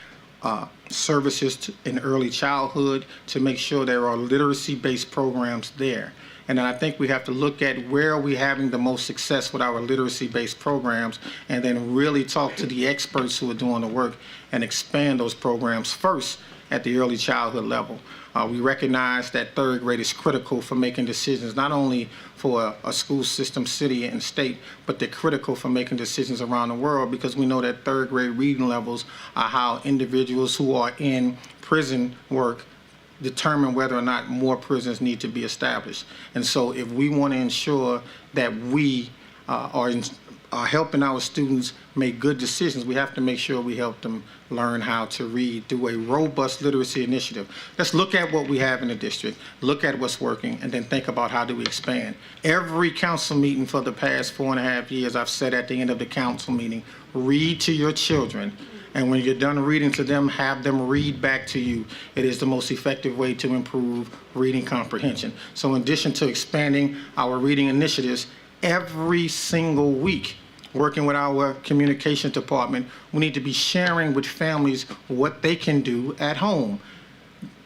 services in early childhood to make sure there are literacy-based programs there. And then I think we have to look at where are we having the most success with our literacy-based programs, and then really talk to the experts who are doing the work and expand those programs first at the early childhood level. We recognize that third grade is critical for making decisions, not only for a school system, city, and state, but they're critical for making decisions around the world, because we know that third grade reading levels are how individuals who are in prison work determine whether or not more prisons need to be established. And so if we want to ensure that we are helping our students make good decisions, we have to make sure we help them learn how to read through a robust literacy initiative. Let's look at what we have in the district, look at what's working, and then think about how do we expand. Every council meeting for the past 4.5 years, I've said at the end of the council meeting, read to your children. And when you're done reading to them, have them read back to you. It is the most effective way to improve reading comprehension. So in addition to expanding our reading initiatives, every single week, working with our communication department, we need to be sharing with families what they can do at home.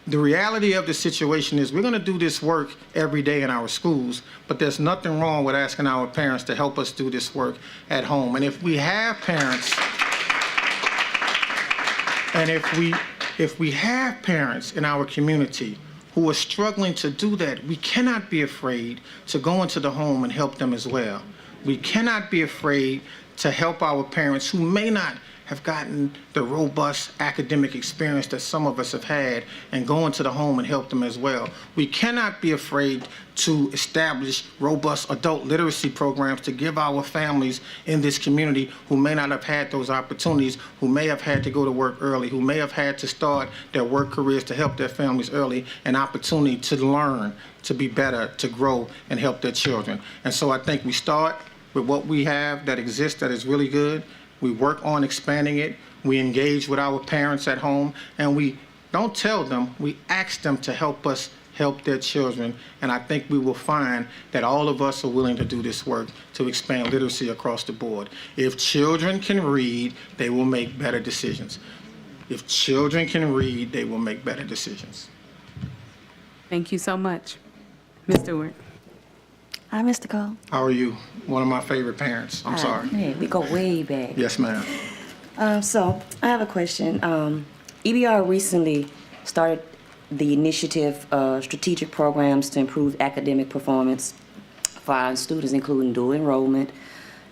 The reality of the situation is we're going to do this work every day in our schools, but there's nothing wrong with asking our parents to help us do this work at home. And if we have parents, and if we have parents in our community who are struggling to do that, we cannot be afraid to go into the home and help them as well. We cannot be afraid to help our parents who may not have gotten the robust academic experience that some of us have had, and go into the home and help them as well. We cannot be afraid to establish robust adult literacy programs to give our families in this community who may not have had those opportunities, who may have had to go to work early, who may have had to start their work careers to help their families early, an opportunity to learn, to be better, to grow, and help their children. And so I think we start with what we have that exists that is really good. We work on expanding it. We engage with our parents at home, and we don't tell them, we ask them to help us help their children. And I think we will find that all of us are willing to do this work to expand literacy across the board. If children can read, they will make better decisions. If children can read, they will make better decisions. Thank you so much. Ms. Stewart. Hi, Mr. Cole. How are you? One of my favorite parents. I'm sorry. Yeah, we go way back. Yes, ma'am. So I have a question. EBR recently started the initiative, strategic programs to improve academic performance for our students, including dual enrollment,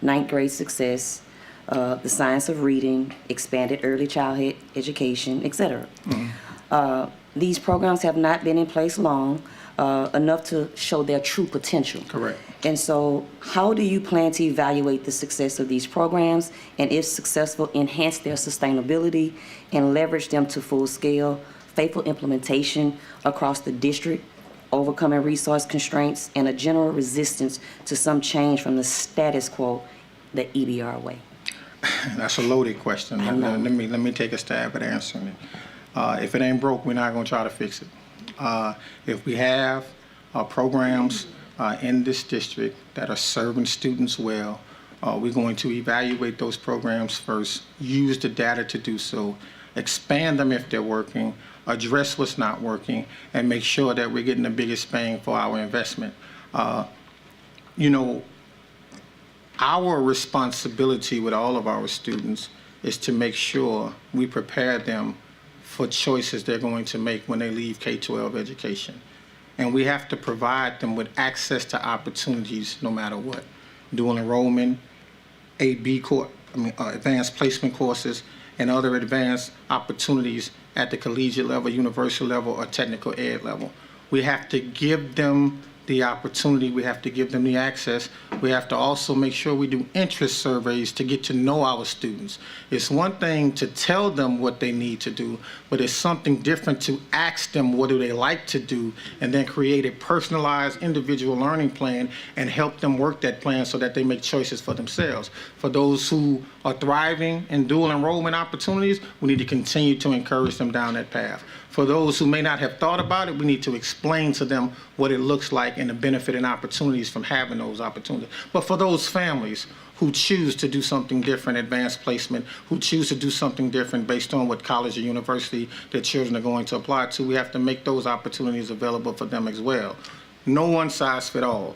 ninth grade success, the science of reading, expanded early childhood education, etc. These programs have not been in place long, enough to show their true potential. Correct. And so how do you plan to evaluate the success of these programs, and if successful, enhance their sustainability and leverage them to full scale, faithful implementation across the district, overcoming resource constraints, and a general resistance to some change from the status quo, the EBR way? That's a loaded question. Let me take a stab at answering it. If it ain't broke, we're not going to try to fix it. If we have programs in this district that are serving students well, we're going to evaluate those programs first, use the data to do so, expand them if they're working, address what's not working, and make sure that we're getting the biggest bang for our investment. You know, our responsibility with all of our students is to make sure we prepare them for choices they're going to make when they leave K-12 education. And we have to provide them with access to opportunities no matter what. Dual enrollment, advanced placement courses, and other advanced opportunities at the collegiate level, university level, or technical ed level. We have to give them the opportunity, we have to give them the access. We have to also make sure we do interest surveys to get to know our students. It's one thing to tell them what they need to do, but it's something different to ask them what do they like to do, and then create a personalized individual learning plan and help them work that plan so that they make choices for themselves. For those who are thriving in dual enrollment opportunities, we need to continue to encourage them down that path. For those who may not have thought about it, we need to explain to them what it looks like and the benefit and opportunities from having those opportunities. But for those families who choose to do something different, advanced placement, who choose to do something different based on what college or university their children are going to apply to, we have to make those opportunities available for them as well. No one size fit all.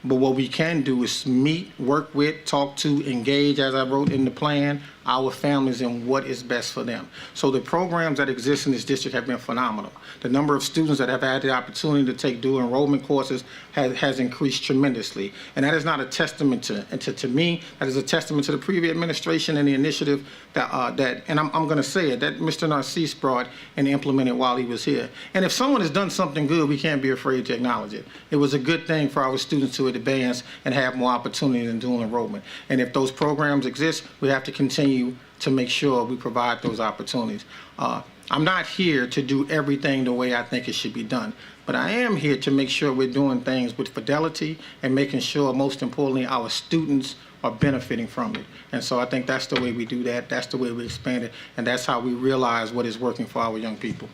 But what we can do is meet, work with, talk to, engage, as I wrote in the plan, our families and what is best for them. So the programs that exist in this district have been phenomenal. The number of students that have had the opportunity to take dual enrollment courses has increased tremendously. And that is not a testament to me, that is a testament to the previous administration and the initiative that and I'm going to say it, that Mr. Narcisse brought and implemented while he was here. And if someone has done something good, we can't be afraid to acknowledge it. It was a good thing for our students to advance and have more opportunity in dual enrollment. And if those programs exist, we have to continue to make sure we provide those opportunities. I'm not here to do everything the way I think it should be done, but I am here to make sure we're doing things with fidelity and making sure, most importantly, our students are benefiting from it. And so I think that's the way we do that, that's the way we expand it, and that's how we realize what is working for our young people.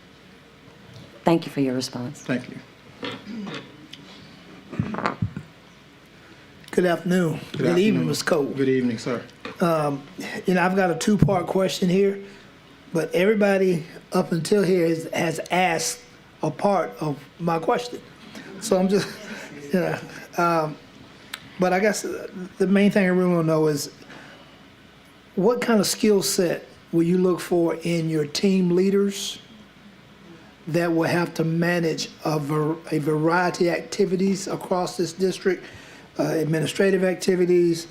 Thank you for your response. Thank you. Good afternoon. Good evening, Ms. Cole. Good evening, sir. I've got a two-part question here, but everybody up until here has asked a part of my question. So I'm just, but I guess the main thing I really want to know is what kind of skill set will you look for in your team leaders that will have to manage a variety of activities across this district, administrative activities,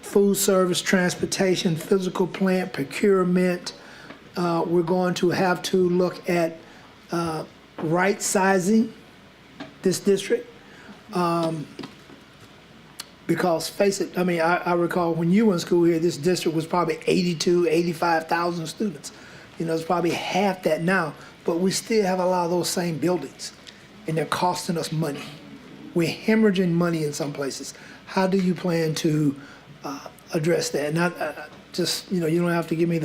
food service, transportation, physical plant, procurement. We're going to have to look at right sizing this district. Because face it, I recall when you were in school here, this district was probably 85,000 students. It's probably half that now, but we still have a lot of those same buildings, and they're costing us money. We're hemorrhaging money in some places. How do you plan to address that? Not just, you don't have to give me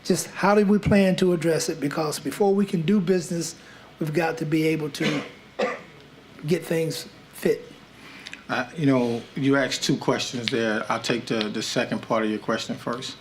just how do we plan to address it? Because before we can do business, we've got to be able to get things fit. You asked two questions there. I'll take the second part of your question first.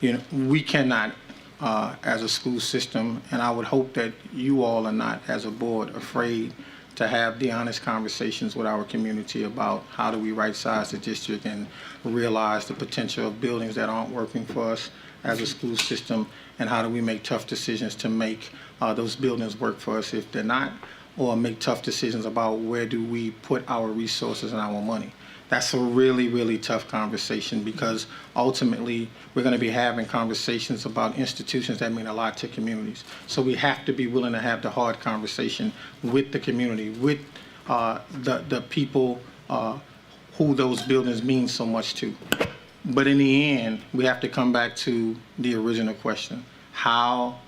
We cannot, as a school system, and I would hope that you all are not, as a board, afraid to have the honest conversations with our community about how do we right-size the district and realize the potential of buildings that aren't working for us as a school system, and how do we make tough decisions to make those buildings work for us if they're not, or make tough decisions about where do we put our resources and our money. That's a really, really tough conversation, because ultimately we're going to be having conversations about institutions that mean a lot to communities. So we have to be willing to have the hard conversation with the community, with the people who those buildings mean so much to. But in the end, we have to come back to the original question. How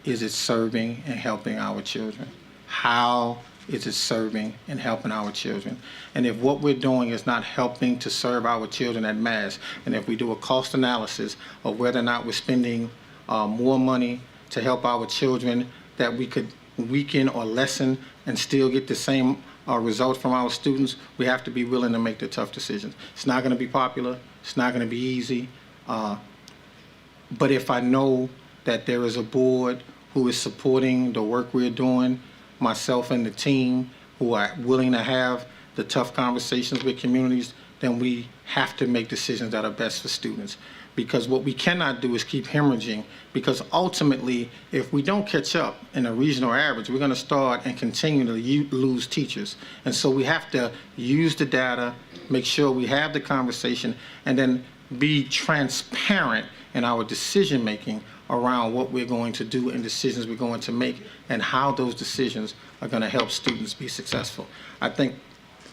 is it serving and helping our children? How is it serving and helping our children? And if what we're doing is not helping to serve our children at mass, and if we do a cost analysis of whether or not we're spending more money to help our children that we could weaken or lessen and still get the same results from our students, we have to be willing to make the tough decisions. It's not going to be popular. It's not going to be easy. But if I know that there is a board who is supporting the work we're doing, myself and the team who are willing to have the tough conversations with communities, then we have to make decisions that are best for students. Because what we cannot do is keep hemorrhaging, because ultimately, if we don't catch up in a regional average, we're going to start and continue to lose teachers. And so we have to use the data, make sure we have the conversation, and then be transparent in our decision making around what we're going to do and decisions we're going to make and how those decisions are going to help students be successful. I think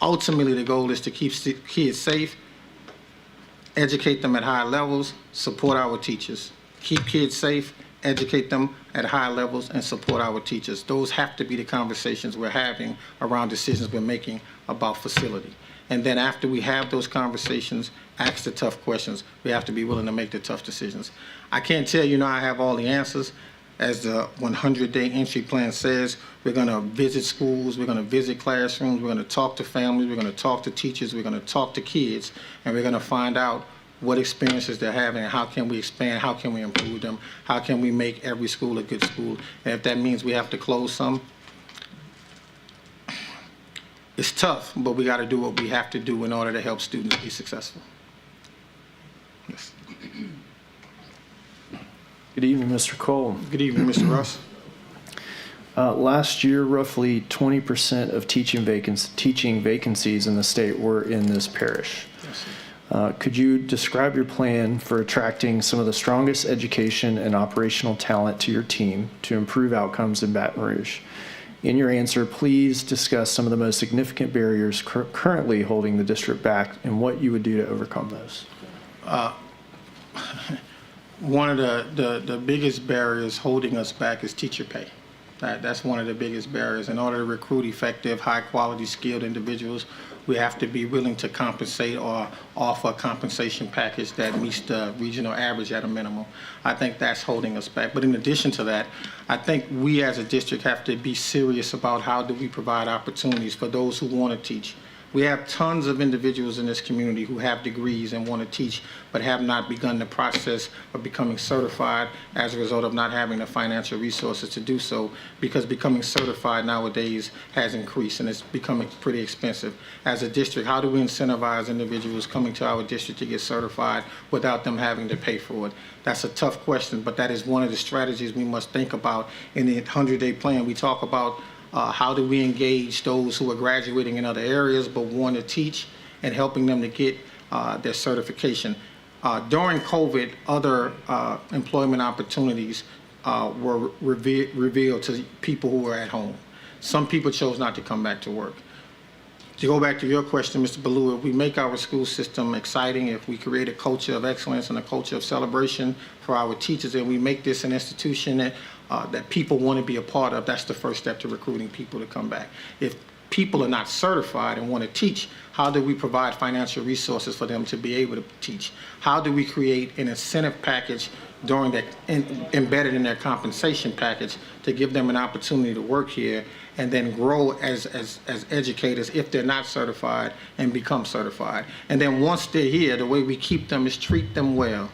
ultimately the goal is to keep kids safe, educate them at high levels, support our teachers. Keep kids safe, educate them at high levels, and support our teachers. Those have to be the conversations we're having around decisions we're making about facility. And then after we have those conversations, ask the tough questions. We have to be willing to make the tough decisions. I can't tell you now I have all the answers. As the 100-day entry plan says, we're going to visit schools, we're going to visit classrooms, we're going to talk to families, we're going to talk to teachers, we're going to talk to kids, and we're going to find out what experiences they're having and how can we expand, how can we improve them, how can we make every school a good school. And if that means we have to close some, it's tough, but we got to do what we have to do in order to help students be successful. Yes. Good evening, Mr. Cole. Good evening, Mr. Russ. Last year, roughly 20% of teaching vacancies in the state were in this parish. Could you describe your plan for attracting some of the strongest education and operational talent to your team to improve outcomes in Baton Rouge? In your answer, please discuss some of the most significant barriers currently holding the district back and what you would do to overcome those. One of the biggest barriers holding us back is teacher pay. That's one of the biggest barriers. In order to recruit effective, high-quality, skilled individuals, we have to be willing to compensate or offer a compensation package that meets the regional average at a minimum. I think that's holding us back. But in addition to that, I think we as a district have to be serious about how do we provide opportunities for those who want to teach. We have tons of individuals in this community who have degrees and want to teach, but have not begun the process of becoming certified as a result of not having the financial resources to do so, because becoming certified nowadays has increased and it's becoming pretty expensive. As a district, how do we incentivize individuals coming to our district to get certified without them having to pay for it? That's a tough question, but that is one of the strategies we must think about. In the 100-day plan, we talk about how do we engage those who are graduating in other areas but want to teach and helping them to get their certification. During COVID, other employment opportunities were revealed to people who were at home. Some people chose not to come back to work. To go back to your question, Mr. Ballou, if we make our school system exciting, if we create a culture of excellence and a culture of celebration for our teachers, and we make this an institution that people want to be a part of, that's the first step to recruiting people to come back. If people are not certified and want to teach, how do we provide financial resources for them to be able to teach? How do we create an incentive package during that, embedded in their compensation package, to give them an opportunity to work here and then grow as educators if they're not certified and become certified? And then once they're here, the way we keep them is treat them well.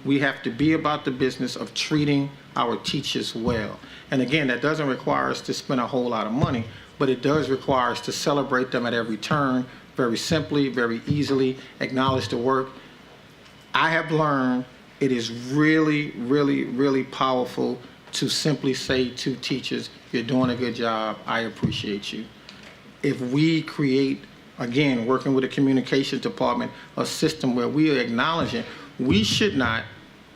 We have to be about the business of treating our teachers well. And again, that doesn't require us to spend a whole lot of money, but it does require us to celebrate them at every turn, very simply, very easily, acknowledge the work. I have learned it is really, really, really powerful to simply say to teachers, you're doing a good job, I appreciate you. If we create, again, working with the communications department, a system where we are acknowledging, we should not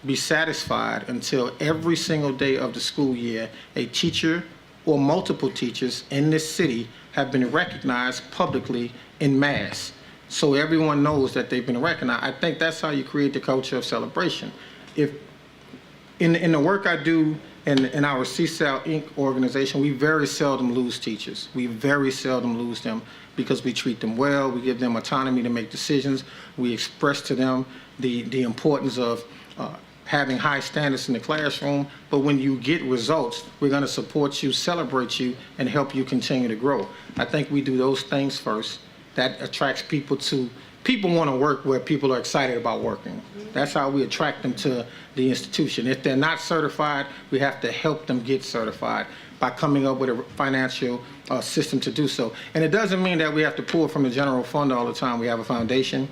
be satisfied until every single day of the school year, a teacher or multiple teachers in this city have been recognized publicly in mass, so everyone knows that they've been recognized. I think that's how you create the culture of celebration. If in the work I do in our CSAL Inc. organization, we very seldom lose teachers. We very seldom lose them because we treat them well, we give them autonomy to make decisions, we express to them the importance of having high standards in the classroom, but when you get results, we're going to support you, celebrate you, and help you continue to grow. I think we do those things first. That attracts people to, people want to work where people are excited about working. That's how we attract them to the institution. If they're not certified, we have to help them get certified. by coming up with a financial system to do so. And it doesn't mean that we have to pull from the general fund all the time. We have a foundation.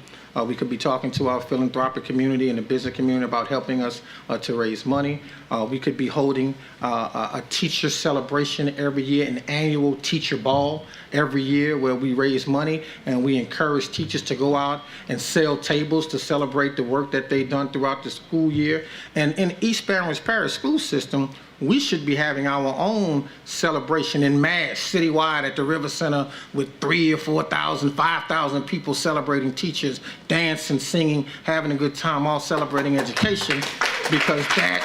We could be talking to our philanthropic community and the business community about helping us to raise money. We could be holding a teacher celebration every year, an annual teacher ball every year where we raise money and we encourage teachers to go out and sell tables to celebrate the work that they've done throughout the school year. And in East Barron's Parish school system, we should be having our own celebration in mass citywide at the River Center with 3,000 or 4,000, 5,000 people celebrating teachers, dancing, singing, having a good time, all celebrating education, because that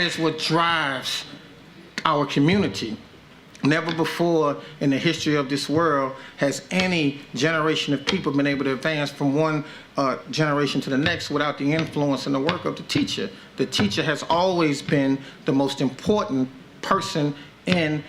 is what drives our community. Never before in the history of this world has any generation of people been able to advance from one generation to the next without the influence and the work of the teacher. The teacher has always been the most important person in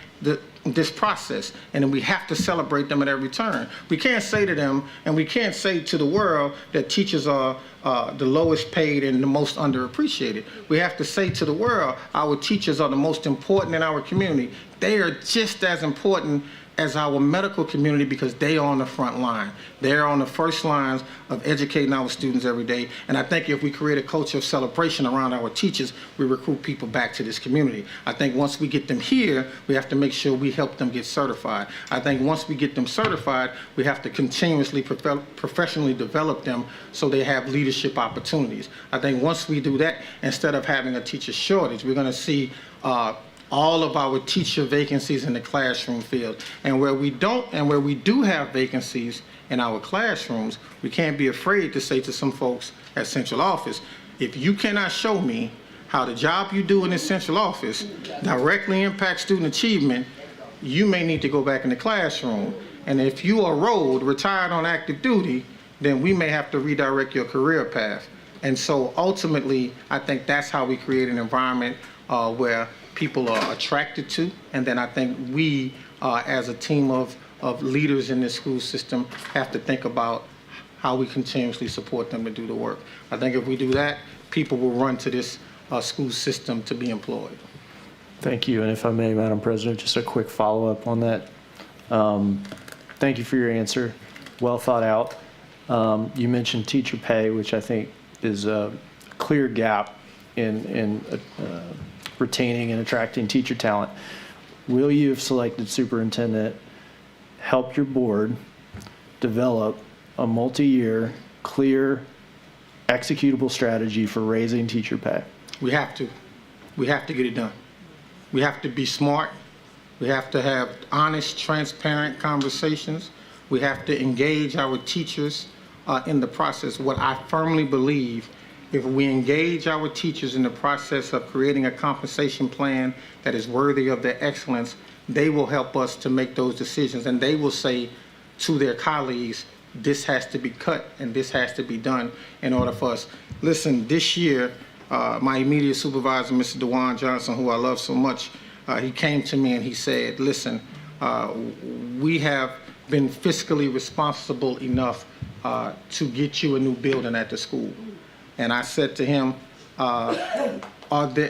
this process, and we have to celebrate them at every turn. We can't say to them, and we can't say to the world that teachers are the lowest paid and the most underappreciated. We have to say to the world, our teachers are the most important in our community. They are just as important as our medical community because they are on the front line. They're on the first lines of educating our students every day. And I think if we create a culture of celebration around our teachers, we recruit people back to this community. I think once we get them here, we have to make sure we help them get certified. I think once we get them certified, we have to continuously professionally develop them so they have leadership opportunities. I think once we do that, instead of having a teacher shortage, we're gonna see all of our teacher vacancies in the classroom field. And where we do have vacancies in our classrooms, we can't be afraid to say to some folks at central office, if you cannot show me how the job you do in the central office directly impacts student achievement, you may need to go back in the classroom. And if you are retired on active duty, then we may have to redirect your career path. And so ultimately, I think that's how we create an environment where people are attracted to, and then I think we, as a team of leaders in this school system, have to think about how we continuously support them to do the work. I think if we do that, people will run to this school system to be employed. Thank you, and if I may, Madam President, just a quick follow-up on that. Thank you for your answer, well thought out. You mentioned teacher pay, which I think is a clear gap in retaining and attracting teacher talent. Will you, if selected superintendent, help your board develop a multi-year, clear, executable strategy for raising teacher pay? We have to. We have to get it done. We have to be smart. We have to have honest, transparent conversations. We have to engage our teachers in the process. What I firmly believe, if we engage our teachers in the process of creating a compensation plan that is worthy of their excellence, they will help us to make those decisions, and they will say to their colleagues, this has to be cut and this has to be done in order for us. Listen, this year, my immediate supervisor, Mr. DeJuan Johnson, who I love so much, he came to me and he said, listen, we have been fiscally responsible enough to get you a new building at the school. And I said to him,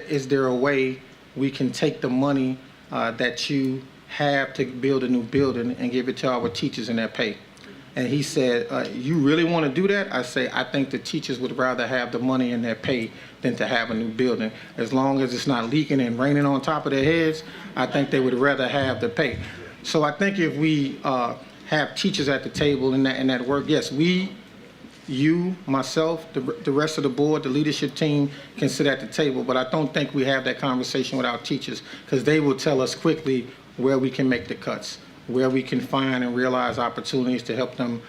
is there a way we can take the money that you have to build a new building and give it to our teachers in their pay? And he said, you really want to do that? I say, I think the teachers would rather have the money in their pay than to have a new building. As long as it's not leaking and raining on top of their heads, I think they would rather have the pay. So I think if we have teachers at the table in that work, yes, you, myself, the rest of the board, the leadership team can sit at the table, but I don't think we have that conversation with our teachers because they will tell us quickly where we can make the cuts, where we can find and realize opportunities to help them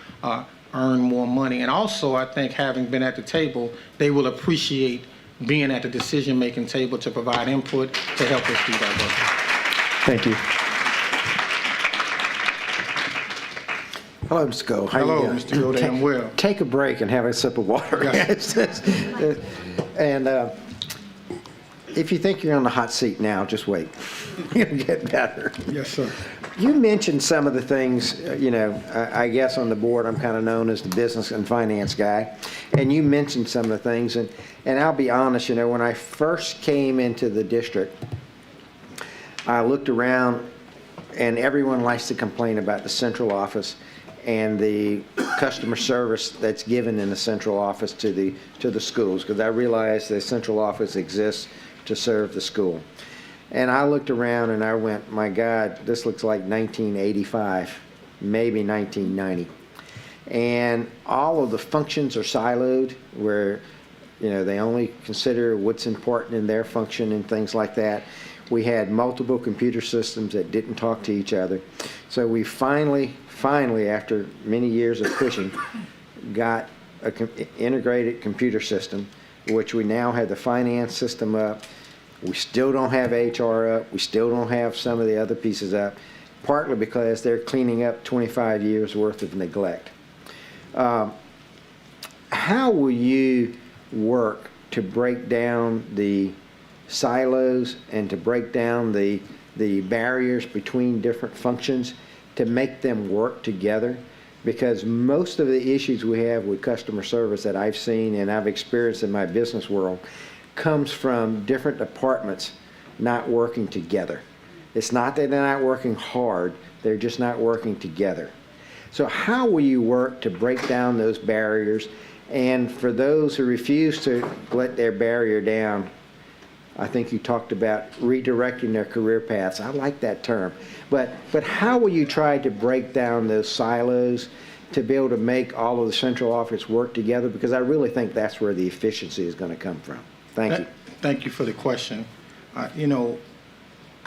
earn more money. And also, I think having been at the table, they will appreciate being at the decision-making table to provide input to help us do that work. Thank you. Hello, Mr. Cole. How Hello, you doing? Mr. Cole. I'm well. Take a break and have a sip of water. Yes. And if you think you're on the hot seat now, just wait. It'll get better. Yes, sir. You mentioned some of the things, I guess on the board, I'm kind of known as the business and finance guy. And you mentioned some of the things, and I'll be honest, when I first came into the district, I looked around, and everyone likes to complain about the central office and the customer service that's given in the central office to the schools, because I realize the central office exists to serve the school. And I looked around and I went, my God, this looks like 1985, maybe 1990. And all of the functions are siloed where, they only consider what's important in their function and things like that. We had multiple computer systems that didn't talk to each other. So we finally, after many years of pushing, got an integrated computer system, which we now have the finance system up. We still don't have HR up. We still don't have some of the other pieces up, partly because they're cleaning up 25 years worth of neglect. How will you work to break down the silos and to break down the barriers between different functions to make them work together? Because most of the issues we have with customer service that I've seen and I've experienced in my business world comes from different departments not working together. It's not that they're not working hard, they're just not working together. So how will you work to break down those barriers? And for those who refuse to let their barrier down, I think you talked about redirecting their career paths. I like that term. But how will you try to break down those silos to be able to make all of the central office work together? Because I really think that's where the efficiency is going to come from. Thank you. Thank you for the question. I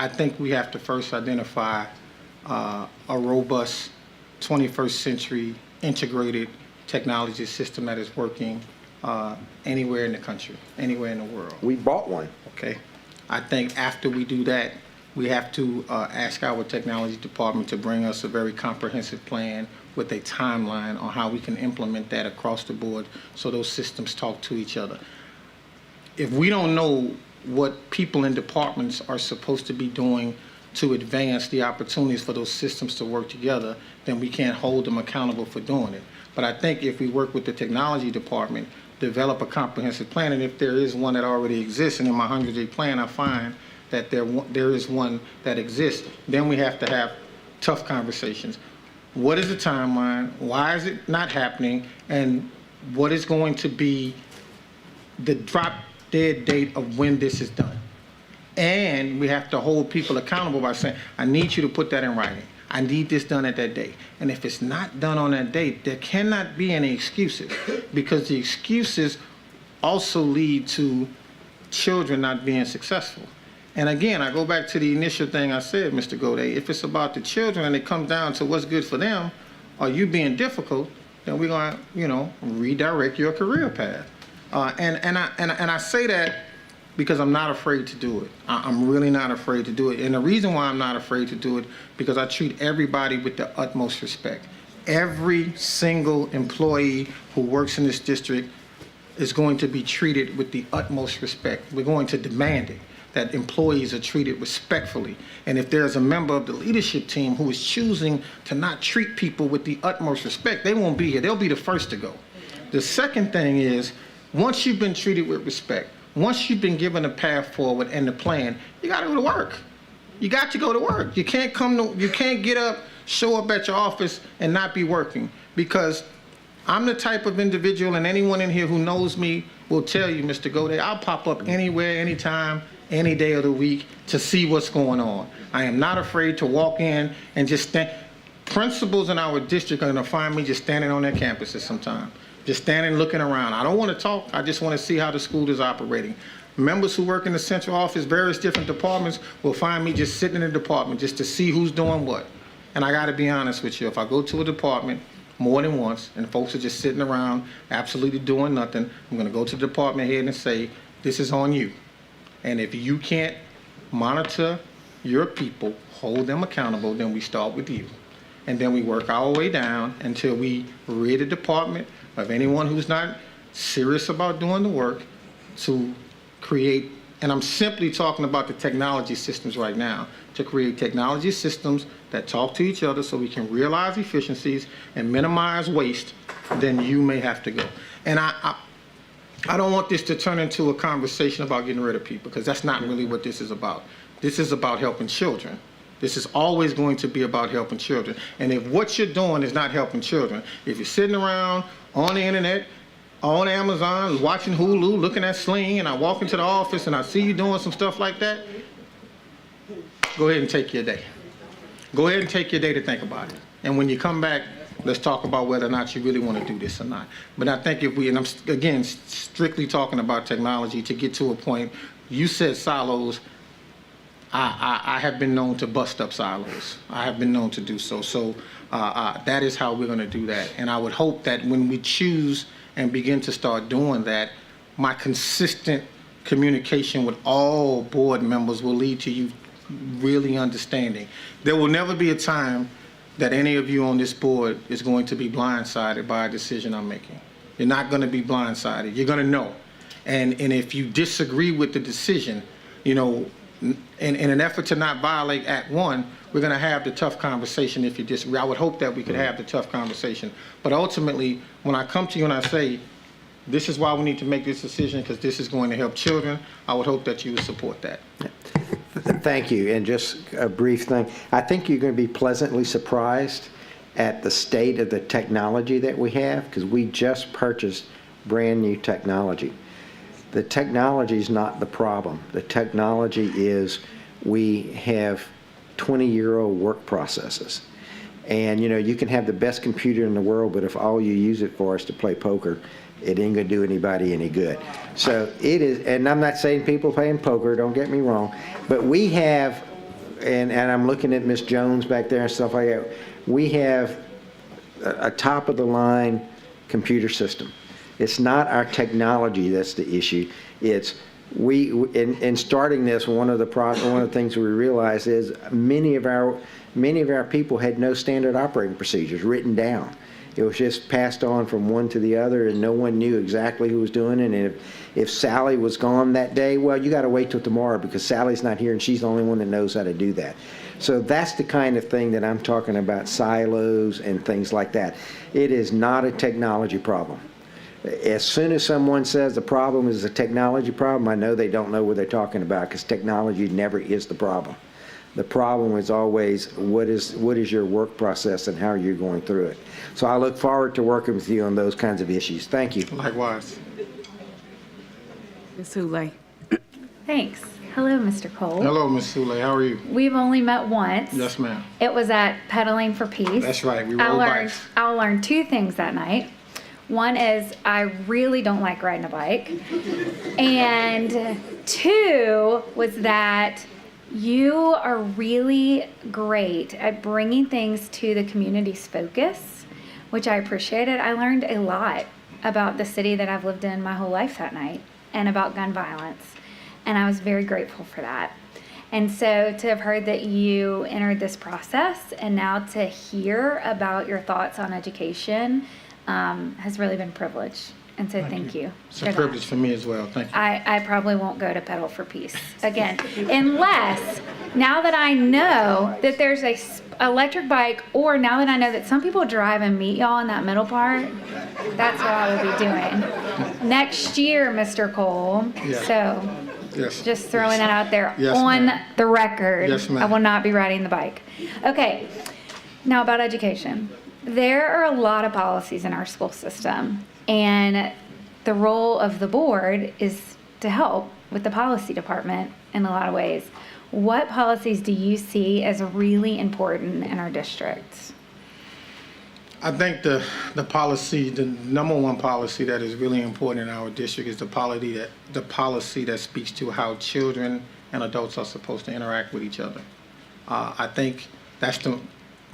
think we have to first identify a robust 21st century integrated technology system that is working anywhere in the country, anywhere in the world. We bought one. Okay. I think after we do that, we have to ask our technology department to bring us a very comprehensive plan with a timeline on how we can implement that across the board so those systems talk to each other. If we don't know what people in departments are supposed to be doing to advance the opportunities for those systems to work together, then we can't hold them accountable for doing it. But I think if we work with the technology department, develop a comprehensive plan, and if there is one that already exists, and in my 100-day plan I find that there is one that exists, then we have to have tough conversations. What is the timeline? Why is it not happening? And what is going to be the drop-dead date of when this is done? And we have to hold people accountable by saying, I need you to put that in writing. I need this done at that date. And if it's not done on that date, there cannot be any excuses, because the excuses also lead to children not being successful. And again, I go back to the initial thing I said, Mr. Godet, if it's about the children and it comes down to what's good for them, or you being difficult, then we're going to, redirect your career path. And I say that because I'm not afraid to do it. I'm really not afraid to do it. And the reason why I'm not afraid to do it, because I treat everybody with the utmost respect. Every single employee who works in this district is going to be treated with the utmost respect. We're going to demand it, that employees are treated respectfully. And if there's a member of the leadership team who is choosing to not treat people with the utmost respect, they won't be here. They'll be the first to go. The second thing is, once you've been treated with respect, once you've been given a path forward and the plan, you got to go to work. You got to go to work. You can't get up, show up at your office and not be working, because I'm the type of individual, and anyone in here who knows me will tell you, Mr. Godet, I'll pop up anywhere, anytime, any day of the week to see what's going on. I am not afraid to walk in and just stand. Principals in our district are going to find me just standing on their campuses sometime. Just standing looking around. I don't want to talk. I just want to see how the school is operating. Members who work in the central office, various different departments, will find me just sitting in the department just to see who's doing what. And I got to be honest with you. If I go to a department more than once and folks are just sitting around absolutely doing nothing, I'm going to go to the department head and say, this is on you. And if you can't monitor your people, hold them accountable, then we start with you. And then we work our way down until we rid the department of anyone who's not serious about doing the work, to create And I'm simply talking about the technology systems right now, to create technology systems that talk to each other so we can realize efficiencies and minimize waste, then you may have to go. And I don't want this to turn into a conversation about getting rid of people, because that's not really what this is about. This is about helping children. This is always going to be about helping children. And if what you're doing is not helping children, if you're sitting around on the internet, on Amazon, watching Hulu, looking at Sling, and I walk into the office and I see you doing some stuff like that, go ahead and take your day. Go ahead and take your day to think about it. And when you come back, let's talk about whether or not you really want to do this or not. But I think if we, and I'm again strictly talking about technology, to get to a point, you said silos, I have been known to bust up silos. I have been known to do so. So that is how we're going to do that. And I would hope that when we choose and begin to start doing that, my consistent communication with all board members will lead to you really understanding. There will never be a time that any of you on this board is going to be blindsided by a decision I'm making. You're not going to be blindsided. You're going to know. And if you disagree with the decision, you know, in an effort to not violate Act 1, we're going to have the tough conversation if you disagree. I would hope that we could have the tough conversation. But ultimately, when I come to you and I say, this is why we need to make this decision because this is going to help children, I would hope that you would support that. Thank you. And just a brief thing. I think you're going to be pleasantly surprised at the state of the technology that we have, because we just purchased brand new technology. The technology is not the problem. The technology is we have 20-year-old work processes. And, you know, you can have the best computer in the world, but if all you use it for is to play poker, it ain't going to do anybody any good. So it is, and I'm not saying people playing poker, don't get me wrong, but we have, and I'm looking at Miss Jones back there and stuff like that, we have a top-of-the-line computer system. It's not our technology that's the issue. It's in starting this, one of the things we realized is many of our people had no standard operating procedures written down. It was just passed on from one to the other, and no one knew exactly who was doing it. And if Sally was gone that day, well, you got to wait till tomorrow because Sally's not here, and she's the only one that knows how to do that. So that's the kind of thing that I'm talking about, silos and things like that. It is not a technology problem. As soon as someone says the problem is a technology problem, I know they don't know what they're talking about because technology never is the problem. The problem is always what is your work process and how are you going through it. So I look forward to working with you on those kinds of issues. Thank you. Likewise. Ms. Hoolay. Thanks. Hello, Mr. Cole. Hello, Ms. Sule. How are you? We've only met once. Yes, ma'am. It was at Pedaling for Peace. That's right. We rode bikes. I learned two things that night. One is I really don't like riding a bike. And two was that you are really great at bringing things to the community's focus, which I appreciated. I learned a lot about the city that I've lived in my whole life that night and about gun violence. And I was very grateful for that. And so to have heard that you entered this process and now to hear about your thoughts on education has really been a privilege. And so thank you. It's a privilege for me as well. Thank you. I probably won't go to Pedal for Peace again, unless now that I know that there's a electric bike, or now that I know that some people drive and meet y'all in that middle part, that's what I will be doing next year, Mr. Cole. Yeah. So Yes. just throwing that out there Yes, on ma'am. the record. Yes, ma'am. I will not be riding the bike. Okay, now about education. There are a lot of policies in our school system, and the role of the board is to help with the policy department in a lot of ways. What policies do you see as really important in our districts? I think the number one policy that is really important in our district is the policy that speaks to how children and adults are supposed to interact with each other. I think that's the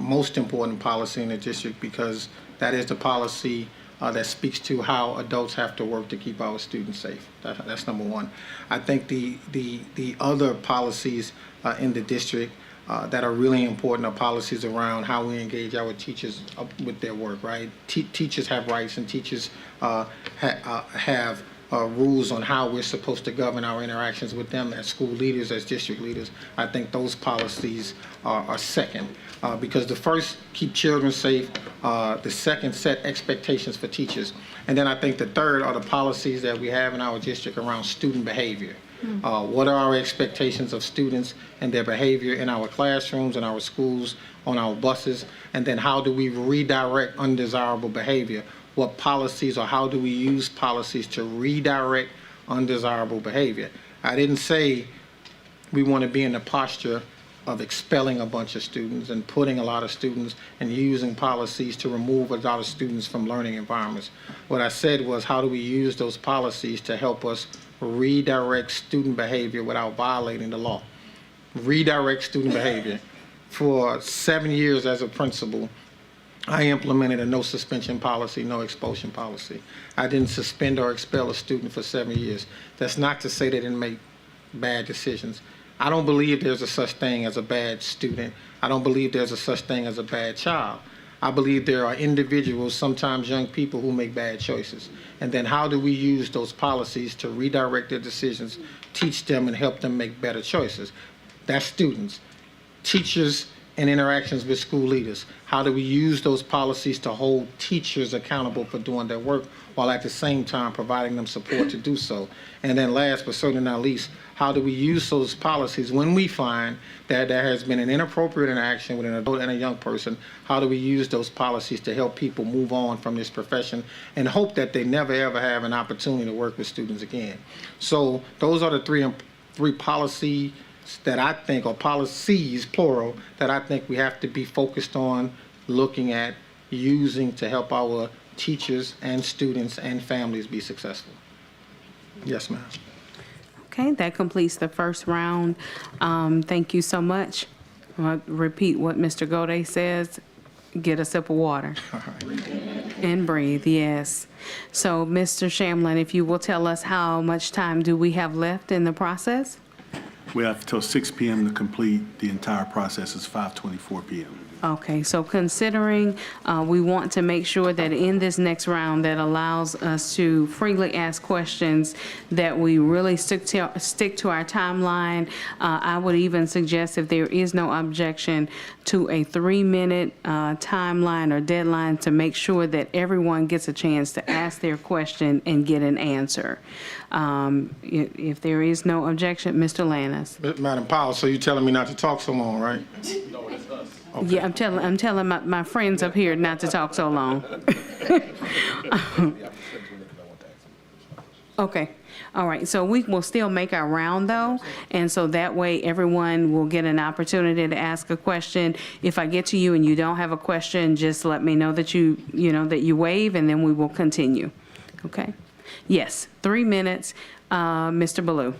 most important policy in the district because that is the policy that speaks to how adults have to work to keep our students safe. That's number one. I think the other policies in the district that are really important are policies around how we engage our teachers with their work, right? Teachers have rights and teachers have rules on how we're supposed to govern our interactions with them as school leaders, as district leaders. I think those policies are second. Because the first, keep children safe. The second, set expectations for teachers. And then I think the third are the policies that we have in our district around student behavior. What are our expectations of students and their behavior in our classrooms, in our schools, on our buses? And then how do we redirect undesirable behavior? What policies or how do we use policies to redirect undesirable behavior? I didn't say we want to be in the posture of expelling a bunch of students and putting a lot of students and using policies to remove a lot of students from learning environments. What I said was, how do we use those policies to help us redirect student behavior without violating the law? Redirect student behavior. For 7 years as a principal, I implemented a no suspension policy, no expulsion policy. I didn't suspend or expel a student for 7 years. That's not to say they didn't make bad decisions. I don't believe there's a such thing as a bad student. I don't believe there's a such thing as a bad child. I believe there are individuals, sometimes young people, who make bad choices. And then how do we use those policies to redirect their decisions, teach them, and help them make better choices? That's students. Teachers and interactions with school leaders. How do we use those policies to hold teachers accountable for doing their work while at the same time providing them support to do so? And then last but certainly not least, how do we use those policies when we find that there has been an inappropriate interaction with an adult and a young person? How do we use those policies to help people move on from this profession and hope that they never ever have an opportunity to work with students again? So those are the three policies that I think, or policies, plural, that I think we have to be focused on looking at using to help our teachers and students and families be successful. Yes, ma'am. Okay, that completes the first round. Thank you so much. I'll repeat what Mr. Gode says. Get a sip of water. And breathe, yes. So, Mr. Shamlin, if you will tell us how much time do we have left in the process? We have till 6 p.m. to complete the entire process. It's 5:24 p.m. Okay, so considering we want to make sure that in this next round that allows us to freely ask questions, that we really stick to our timeline, I would even suggest, if there is no objection, to a 3-minute timeline or deadline to make sure that everyone gets a chance to ask their question and get an answer. If there is no objection, Mr. Lannis. Madam Powell, so you're telling me not to talk so long, right? No, it's us. Okay. Yeah, I'm telling my friends up here not to talk so long. Okay, all right, so we will still make our round though, and so that way everyone will get an opportunity to ask a question. If I get to you and you don't have a question, just let me know that you wave, and then we will continue. Okay? Yes, 3 minutes. Mr. Ballou.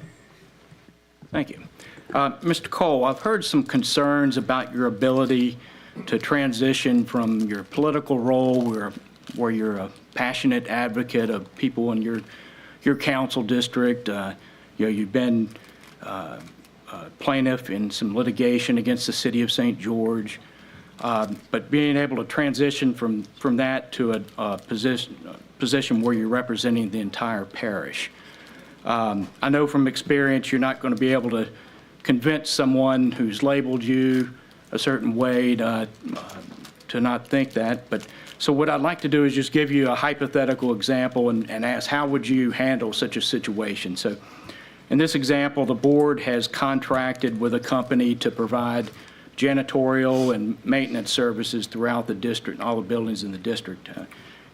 Thank you. Mr. Cole, I've heard some concerns about your ability to transition from your political role where you're a passionate advocate of people in your council district. You've been a plaintiff in some litigation against the city of St. George, but being able to transition from that to a position where you're representing the entire parish. I know from experience you're not going to be able to convince someone who's labeled you a certain way to not think that. But so what I'd like to do is just give you a hypothetical example and ask, how would you handle such a situation? So in this example, the board has contracted with a company to provide janitorial and maintenance services throughout the district, all the buildings in the district.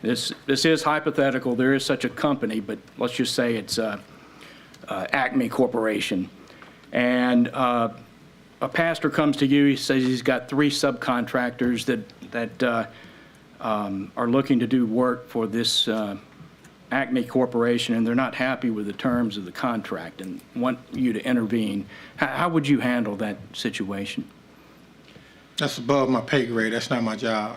This is hypothetical. There is such a company, but let's just say it's Acme Corporation. And a pastor comes to you, he says he's got 3 subcontractors that are looking to do work for this Acme Corporation, and they're not happy with the terms of the contract and want you to intervene. How would you handle that situation? That's above my pay grade. That's not my job.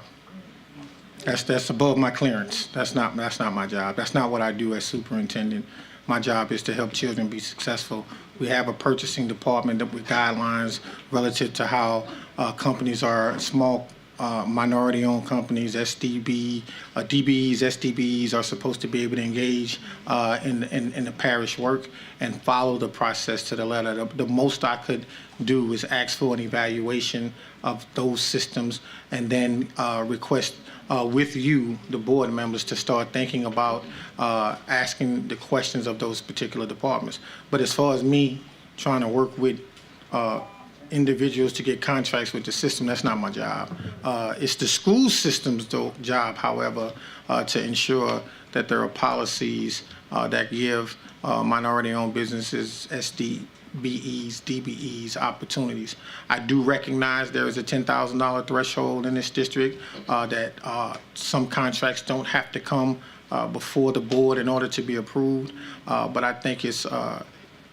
That's above my clearance. That's not my job. That's not what I do as superintendent. My job is to help children be successful. We have a purchasing department with guidelines relative to how companies are, small minority-owned companies, DBEs, SDBEs are supposed to be able to engage in the parish work and follow the process to the letter. The most I could do is ask for an evaluation of those systems and then request with you, the board members, to start thinking about asking the questions of those particular departments. But as far as me trying to work with individuals to get contracts with the system, that's not my job. It's the school system's job, however, to ensure that there are policies that give minority-owned businesses, SDBEs, DBEs, opportunities. I do recognize there is a $10,000 threshold in this district, that some contracts don't have to come before the board in order to be approved, but I think it's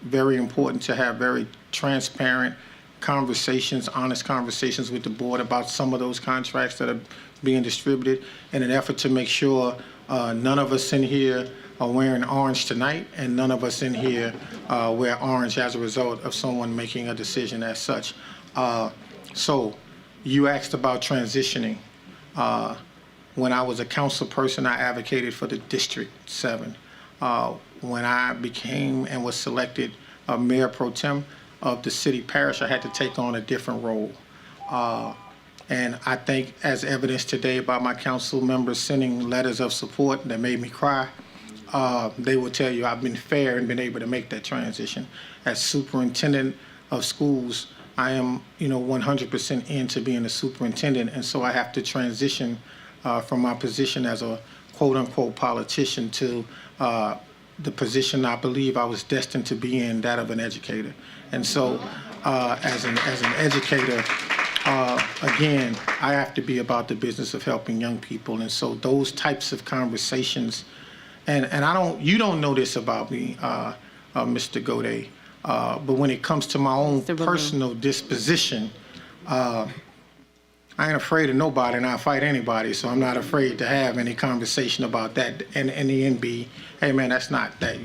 very important to have very transparent conversations, honest conversations with the board about some of those contracts that are being distributed in an effort to make sure none of us in here are wearing orange tonight and none of us in here wear orange as a result of someone making a decision as such. So you asked about transitioning. When I was a council person, I advocated for the District 7. When I became and was selected Mayor Pro Tem of the city parish, I had to take on a different role. And I think, as evidenced today by my council members sending letters of support that made me cry, they will tell you I've been fair and been able to make that transition. As superintendent of schools, I am, 100% into being a superintendent, and so I have to transition from my position as a quote-unquote politician to the position I believe I was destined to be in, that of an educator. And so, as an educator, again, I have to be about the business of helping young people. And so those types of conversations, and you don't know this about me, Mr. Gode, but when it comes to my own personal disposition, I ain't afraid of nobody and I fight anybody, so I'm not afraid to have any conversation about that. And the NB, hey man, that's not that.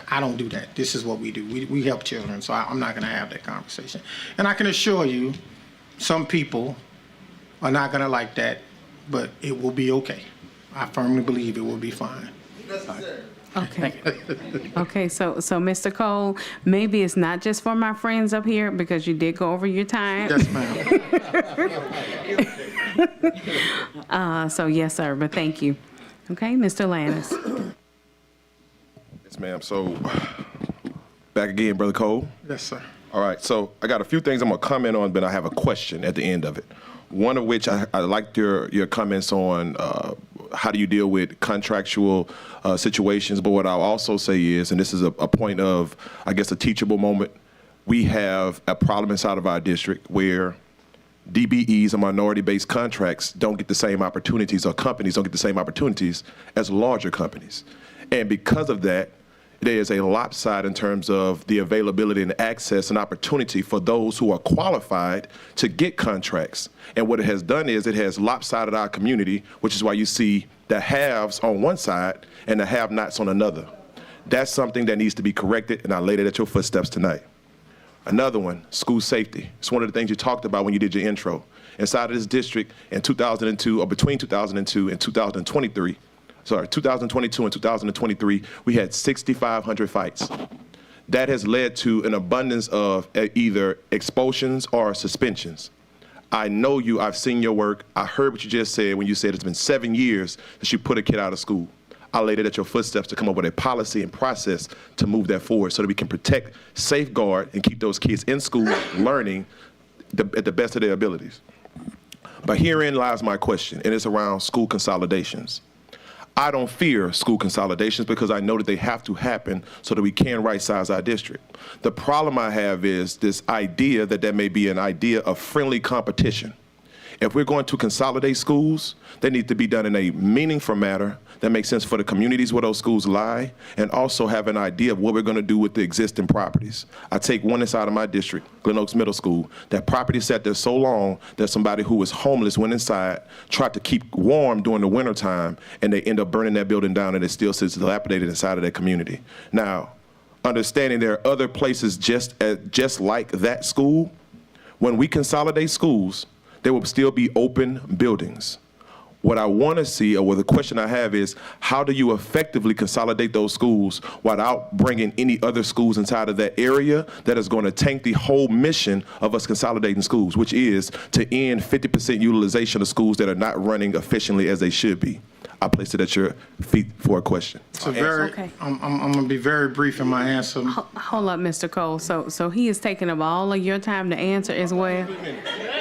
I don't do that. This is what we do. We help children, so I'm not going to have that conversation. And I can assure you, some people are not going to like that, but it will be okay. I firmly believe it will be fine. Okay. Okay, so Mr. Cole, maybe it's not just for my friends up here because you did go over your time. Yes, ma'am. So yes, sir, but thank you. Okay, Mr. Lannis. Yes, ma'am. So, back again, Brother Cole. Yes, sir. All right, so I got a few things I'm going to comment on, but I have a question at the end of it. One of which I liked your comments on how do you deal with contractual situations, but what I'll also say is, and this is a point of, I guess, a teachable moment, we have a problem inside of our district where DBEs and minority-based contracts don't get the same opportunities, or companies don't get the same opportunities as larger companies. And because of that, there's a lopsided in terms of the availability and access and opportunity for those who are qualified to get contracts. And what it has done is it has lopsided our community, which is why you see the haves on one side and the have-nots on another. That's something that needs to be corrected, and I laid it at your footsteps tonight. Another one, school safety. It's one of the things you talked about when you did your intro. Inside of this district in 2002, or between 2002 and 2022 and 2023, we had 6,500 fights. That has led to an abundance of either expulsions or suspensions. I know you, I've seen your work. I heard what you just said when you said it's been 7 years that you put a kid out of school. I laid it at your footsteps to come up with a policy and process to move that forward so that we can protect, safeguard, and keep those kids in school learning at the best of their abilities. But herein lies my question, and it's around school consolidations. I don't fear school consolidations because I know that they have to happen so that we can right-size our district. The problem I have is this idea that there may be an idea of friendly competition. If we're going to consolidate schools, they need to be done in a meaningful manner that makes sense for the communities where those schools lie, and also have an idea of what we're going to do with the existing properties. I take one inside of my district, Glen Oaks Middle School. That property sat there so long that somebody who was homeless went inside, tried to keep warm during the wintertime, and they end up burning that building down, and it still sits dilapidated inside of that community. Now, understanding there are other places just like that school, when we consolidate schools, There will still be open buildings. What I want to see, or the question I have is, how do you effectively consolidate those schools without bringing any other schools inside of that area that is going to tank the whole mission of us consolidating schools, which is to end 50% utilization of schools that are not running efficiently as they should be? I place it at your feet for a question. So very, Okay. I'm going to be very brief in my answer. Hold up, Mr. Cole. So he is taking up all of your time to answer as well?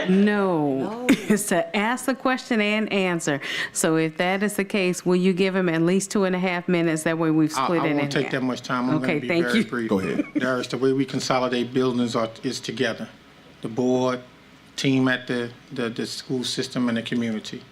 No. It's to ask the question and answer. So if that is the case, will you give him at least 2.5 minutes? That way we've split it in I won't take half. that much time. I'm Okay, going to be thank very you. brief. Go ahead. Darius, the way we consolidate buildings is together. The board, team at the school system, and the community.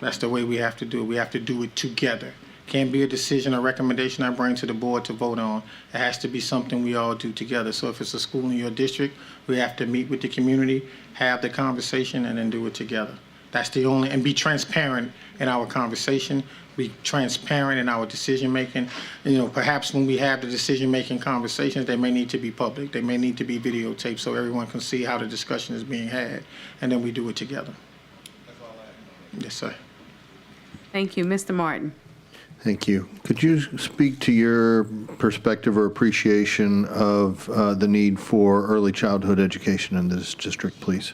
That's the way we have to do it. We have to do it together. Can't be a decision or recommendation I bring to the board to vote on. It has to be something we all do together. So if it's a school in your district, we have to meet with the community, have the conversation, and then do it together. That's the only, and be transparent in our conversation, be transparent in our decision-making. You know, perhaps when we have the decision-making conversations, they may need to be public. They may need to be videotaped so everyone can see how the discussion is being had, and then we do it together. That's all I have. Yes, sir. Thank you. Mr. Martin. Thank you. Could you speak to your perspective or appreciation of the need for early childhood education in this district, please?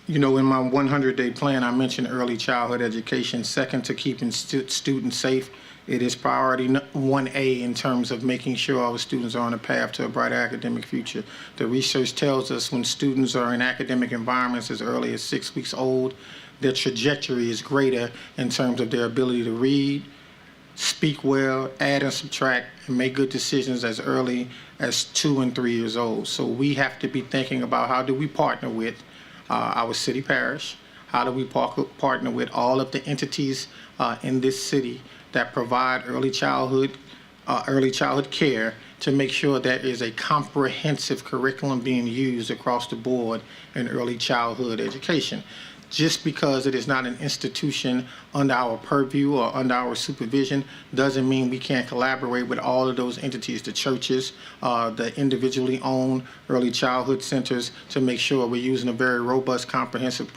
You know, in my 100-day plan, I mentioned early childhood education. Second to keeping students safe, it is priority 1A in terms of making sure our students are on a path to a brighter academic future. The research tells us when students are in academic environments as early as 6 weeks old, their trajectory is greater in terms of their ability to read, speak well, add and subtract, and make good decisions as early as 2 and 3 years old. So we have to be thinking about how do we partner with our city parish, how do we partner with all of the entities in this city that provide early childhood care to make sure there is a comprehensive curriculum being used across the board in early childhood education. Just because it is not an institution under our purview or under our supervision doesn't mean we can't collaborate with all of those entities, the churches, the individually owned early childhood centers, to make sure we're using a very robust, comprehensive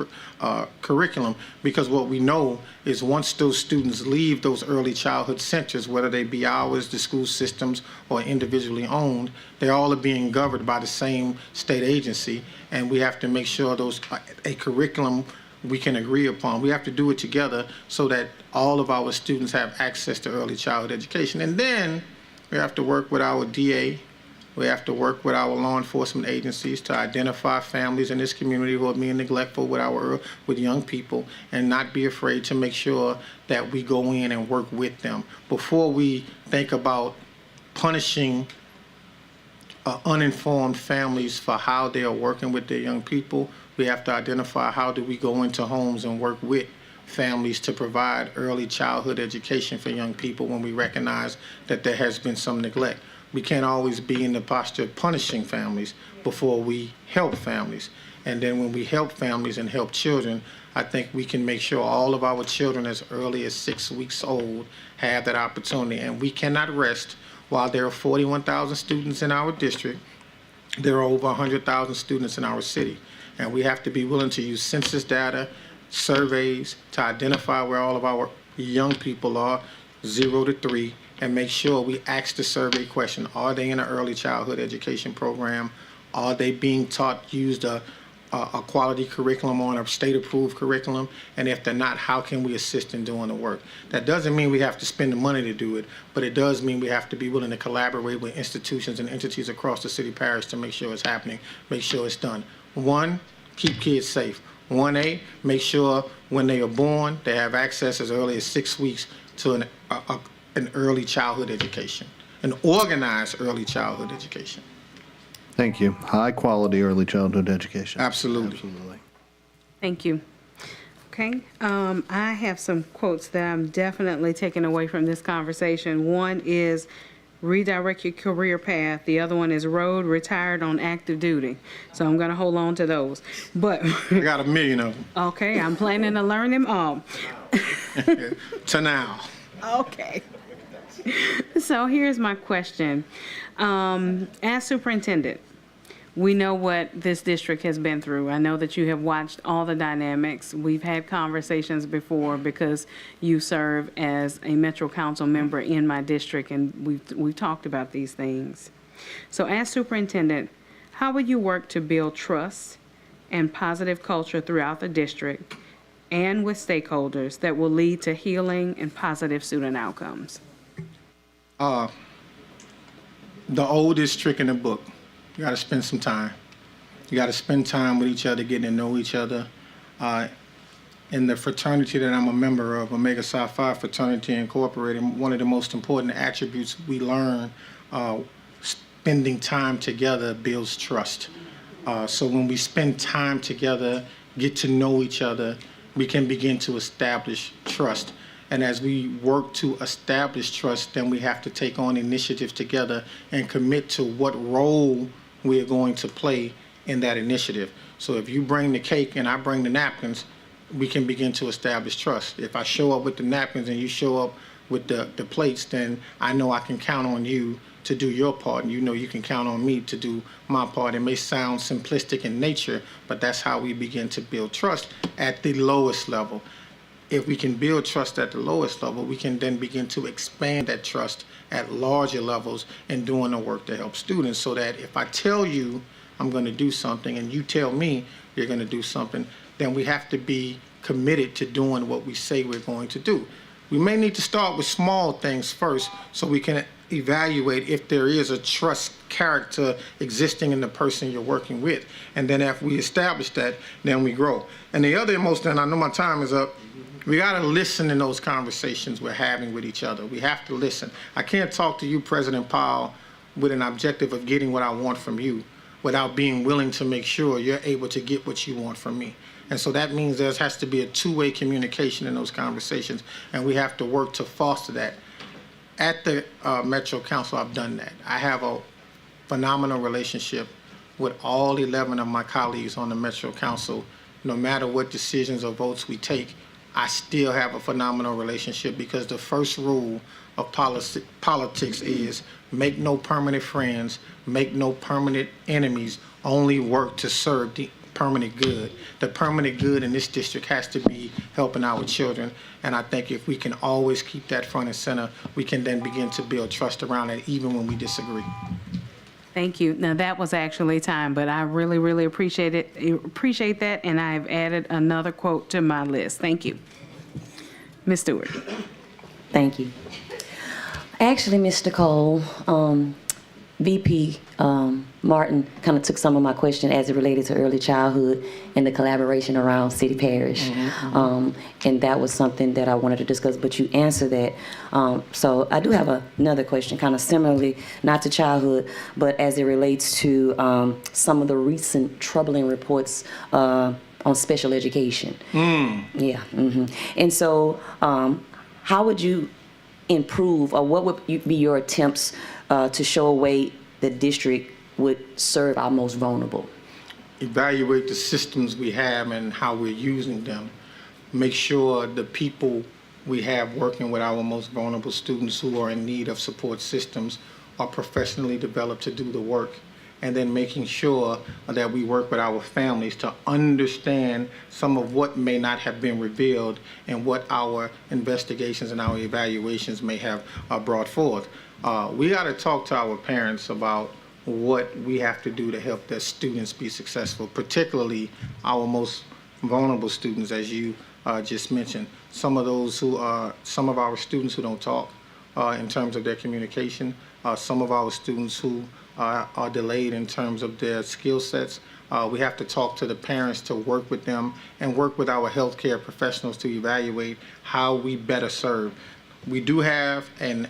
curriculum. Because what we know is once those students leave those early childhood centers, whether they be ours, the school systems, or individually owned, they all are being governed by the same state agency, and we have to make sure those a curriculum we can agree upon. We have to do it together so that all of our students have access to early childhood education. And then we have to work with our DA, we have to work with our law enforcement agencies to identify families in this community who are being neglectful with young people, and not be afraid to make sure that we go in and work with them. Before we think about punishing uninformed families for how they are working with their young people, we have to identify how do we go into homes and work with families to provide early childhood education for young people when we recognize that there has been some neglect. We can't always be in the posture of punishing families before we help families. And then when we help families and help children, I think we can make sure all of our children as early as 6 weeks old have that opportunity. And we cannot rest while there are 41,000 students in our district. There are over 100,000 students in our city. And we have to be willing to use census data, surveys, to identify where all of our young people are, 0 to 3, and make sure we ask the survey question: are they in an early childhood education program? Are they being taught, used a quality curriculum on a state-approved curriculum? And if they're not, how can we assist in doing the work? That doesn't mean we have to spend the money to do it, but it does mean we have to be willing to collaborate with institutions and entities across the city parish to make sure it's happening, make sure it's done. 1, keep kids safe. 1A, make sure when they are born, they have access as early as 6 weeks to an early childhood education, an organized early childhood education. Thank you. High-quality early childhood education. Absolutely. Absolutely. Thank you. Okay, I have some quotes that I'm definitely taking away from this conversation. One is redirect your career path. The other one is road, retired, on active duty. So I'm going to hold on to those. But I got 1 million of them. okay, I'm planning to learn them all. To now. Okay. So here's my question. As superintendent, we know what this district has been through. I know that you have watched all the dynamics. We've had conversations before because you serve as a Metro Council member in my district, and we've talked about these things. So as superintendent, how will you work to build trust and positive culture throughout the district and with stakeholders that will lead to healing and positive student outcomes? The oldest trick in the book. You got to spend some time. You got to spend time with each other, getting to know each other. In the fraternity that I'm a member of, Omega Psi Phi Fraternity Incorporated, one of the most important attributes we learn, spending time together builds trust. So when we spend time together, get to know each other, we can begin to establish trust. And as we work to establish trust, then we have to take on initiative together and commit to what role we are going to play in that initiative. So if you bring the cake and I bring the napkins, we can begin to establish trust. If I show up with the napkins and you show up with the plates, then I know I can count on you to do your part, and you know you can count on me to do my part. It may sound simplistic in nature, but that's how we begin to build trust at the lowest level. If we can build trust at the lowest level, we can then begin to expand that trust at larger levels and doing the work to help students, so that if I tell you I'm going to do something and you tell me you're going to do something, then we have to be committed to doing what we say we're going to do. We may need to start with small things first so we can evaluate if there is a trust character existing in the person you're working with. And then after we establish that, then we grow. And the other most, and I know my time is up, we got to listen in those conversations we're having with each other. We have to listen. I can't talk to you, President Powell, with an objective of getting what I want from you without being willing to make sure you're able to get what you want from me. And so that means there has to be a two-way communication in those conversations, and we have to work to foster that. At the Metro Council, I've done that. I have a phenomenal relationship with all 11 of my colleagues on the Metro Council. No matter what decisions or votes we take, I still have a phenomenal relationship, because the first rule of politics is make no permanent friends, make no permanent enemies, only work to serve the permanent good. The permanent good in this district has to be helping our children, and I think if we can always keep that front and center, we can then begin to build trust around it even when we disagree. Thank you. Now, that was actually time, but I really, really appreciate it. Appreciate that, and I've added another quote to my list. Thank you. Ms. Stewart. Thank you. Actually, Mr. Cole, VP Martin kind of took some of my question as it related to early childhood and the collaboration around city parish. And that was something that I wanted to discuss, but you answered that. So I do have another question, kind of similarly, not to childhood, but as it relates to some of the recent troubling reports on special education. Yeah. And so how would you improve, or what would be your attempts to show a way the district would serve our most vulnerable? Evaluate the systems we have and how we're using them. Make sure the people we have working with our most vulnerable students who are in need of support systems are professionally developed to do the work. And then making sure that we work with our families to understand some of what may not have been revealed and what our investigations and our evaluations may have brought forth. We got to talk to our parents about what we have to do to help their students be successful, particularly our most vulnerable students, as you just mentioned. Some of our students who don't talk in terms of their communication, some of our students who are delayed in terms of their skill sets. We have to talk to the parents to work with them and work with our healthcare professionals to evaluate how we better serve. We do have an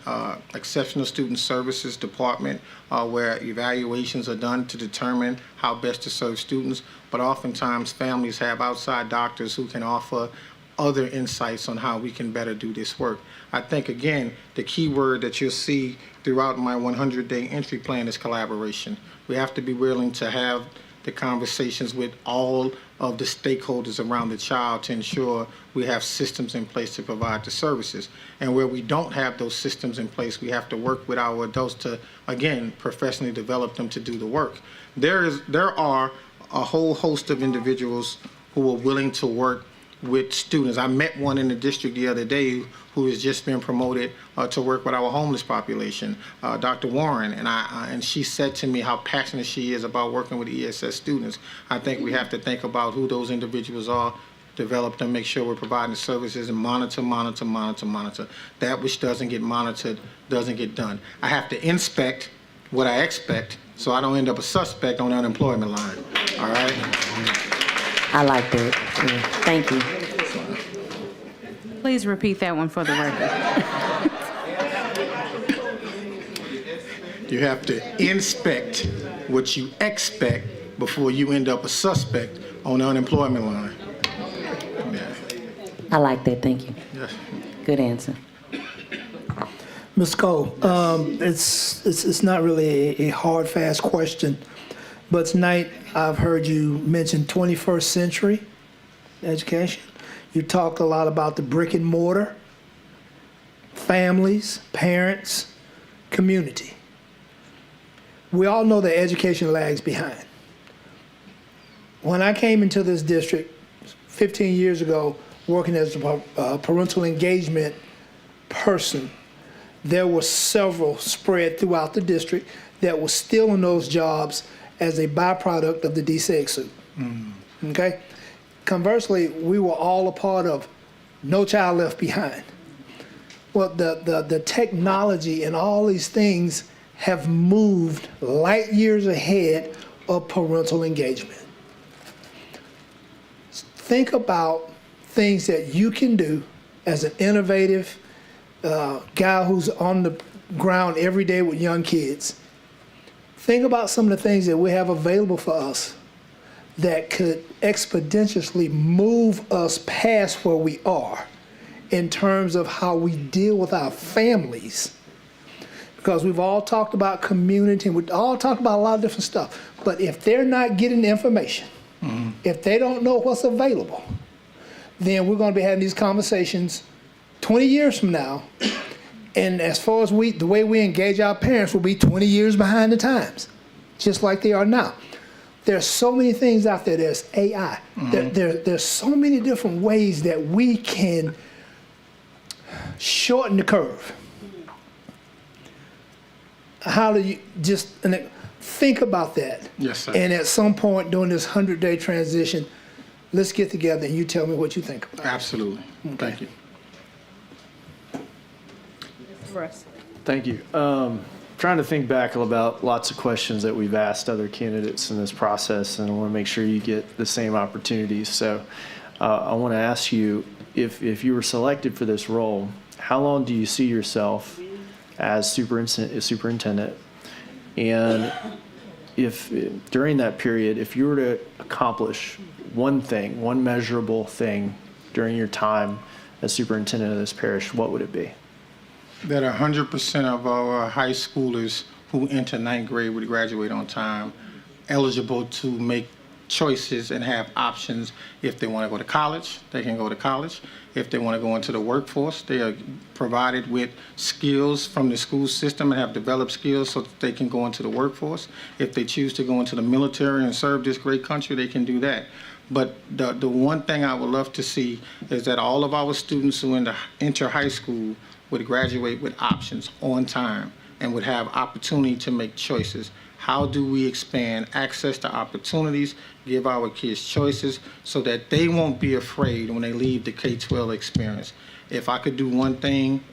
exceptional student services department where evaluations are done to determine how best to serve students, but oftentimes families have outside doctors who can offer other insights on how we can better do this work. I think, again, the key word that you'll see throughout my 100-day entry plan is collaboration. We have to be willing to have the conversations with all of the stakeholders around the child to ensure we have systems in place to provide the services. And where we don't have those systems in place, we have to work with our adults to, again, professionally develop them to do the work. There are a whole host of individuals who are willing to work with students. I met one in the district the other day who has just been promoted to work with our homeless population, Dr. Warren, and she said to me how passionate she is about working with ESS students. I think we have to think about who those individuals are, develop them, make sure we're providing the services, and monitor. That which doesn't get monitored doesn't get done. I have to inspect what I expect so I don't end up a suspect on the unemployment line, all right? I like that. Yeah. Thank you. Please repeat that one for the record. You have to inspect what you expect before you end up a suspect on the unemployment line. Yeah. I like that. Thank you. Yes. Good answer. Ms. Cole, it's not really a hard, fast question, but tonight I've heard you mention 21st century education. You talked a lot about the brick and mortar, families, parents, community. We all know that education lags behind. When I came into this district 15 years ago, working as a parental engagement person, there were several spread throughout the district that were still in those jobs as a byproduct of the DSEG suit. Okay? Conversely, we were all a part of No Child Left Behind. Well, the technology and all these things have moved light years ahead of parental engagement. Think about things that you can do as an innovative guy who's on the ground every day with young kids. Think about some of the things that we have available for us that could expeditiously move us past where we are in terms of how we deal with our families. Because we've all talked about community, we've all talked about a lot of different stuff. But if they're not getting the information, if they don't know what's available, then we're going to be having these conversations 20 years from now. And as far as the way we engage our parents will be 20 years behind the times, just like they are now. There's so many things out there. There's AI. There's so many different ways that we can shorten the curve. How do you just think about that? Yes, sir. And at some point during this 100-day transition, let's get together and you tell me what you think about it. Absolutely. Okay. Thank you. Russ. Thank you. Trying to think back about lots of questions that we've asked other candidates in this process, and I want to make sure you get the same opportunities. So I want to ask you, if you were selected for this role, how long do you see yourself as superintendent? And if during that period, if you were to accomplish one thing, one measurable thing during your time as superintendent of this parish, what would it be? That 100% of our high schoolers who enter ninth grade would graduate on time, eligible to make choices and have options. If they want to go to college, they can go to college. If they want to go into the workforce, they are provided with skills from the school system and have developed skills so that they can go into the workforce. If they choose to go into the military and serve this great country, they can do that. But the one thing I would love to see is that all of our students who enter high school would graduate with options on time and would have opportunity to make choices. How do we expand access to opportunities, give our kids choices so that they won't be afraid when they leave the K-12 experience? If I could do one thing,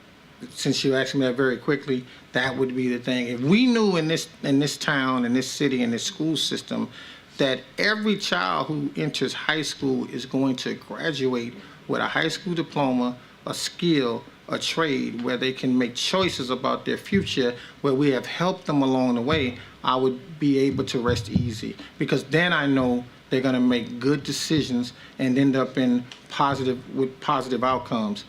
since you asked me that very quickly, that would be the thing. If we knew in this town, in this city, in this school system, that every child who enters high school is going to graduate with a high school diploma, a skill, a trade, where they can make choices about their future, where we have helped them along the way, I would be able to rest easy. Because then I know they're going to make good decisions and end up with positive outcomes.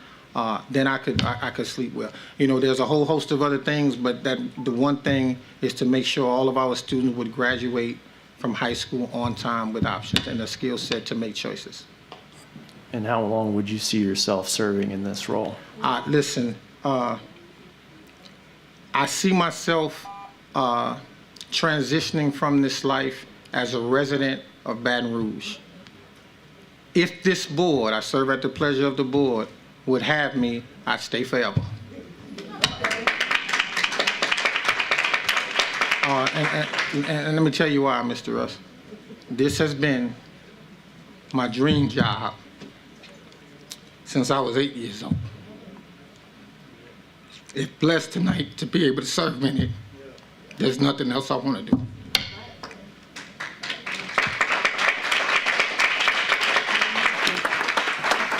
Then I could sleep well. You know, there's a whole host of other things, but the one thing is to make sure all of our students would graduate from high school on time with options and the skill set to make choices. And how long would you see yourself serving in this role? Listen, I see myself transitioning from this life as a resident of Baton Rouge. If this board, I serve at the pleasure of the board, would have me, I'd stay forever. And let me tell you why, Mr. Russ. This has been my dream job since I was 8 years old. If blessed tonight to be able to serve in it, there's nothing else I want to do.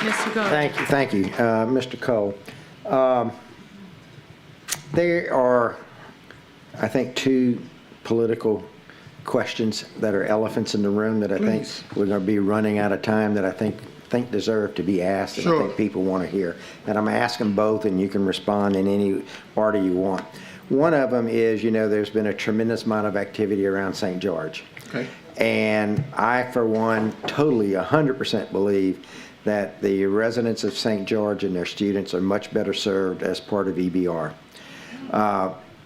Mr. Gold. Thank you, Mr. Cole. There are, I think, two political questions that are elephants in the room that I think we're going to be running out of time that I think deserve to be asked and I think people want to hear. And I'm asking both, and you can respond in any order you want. One of them is, there's been a tremendous amount of activity around St. George. Okay. And I, for one, totally 100% believe that the residents of St. George and their students are much better served as part of EBR.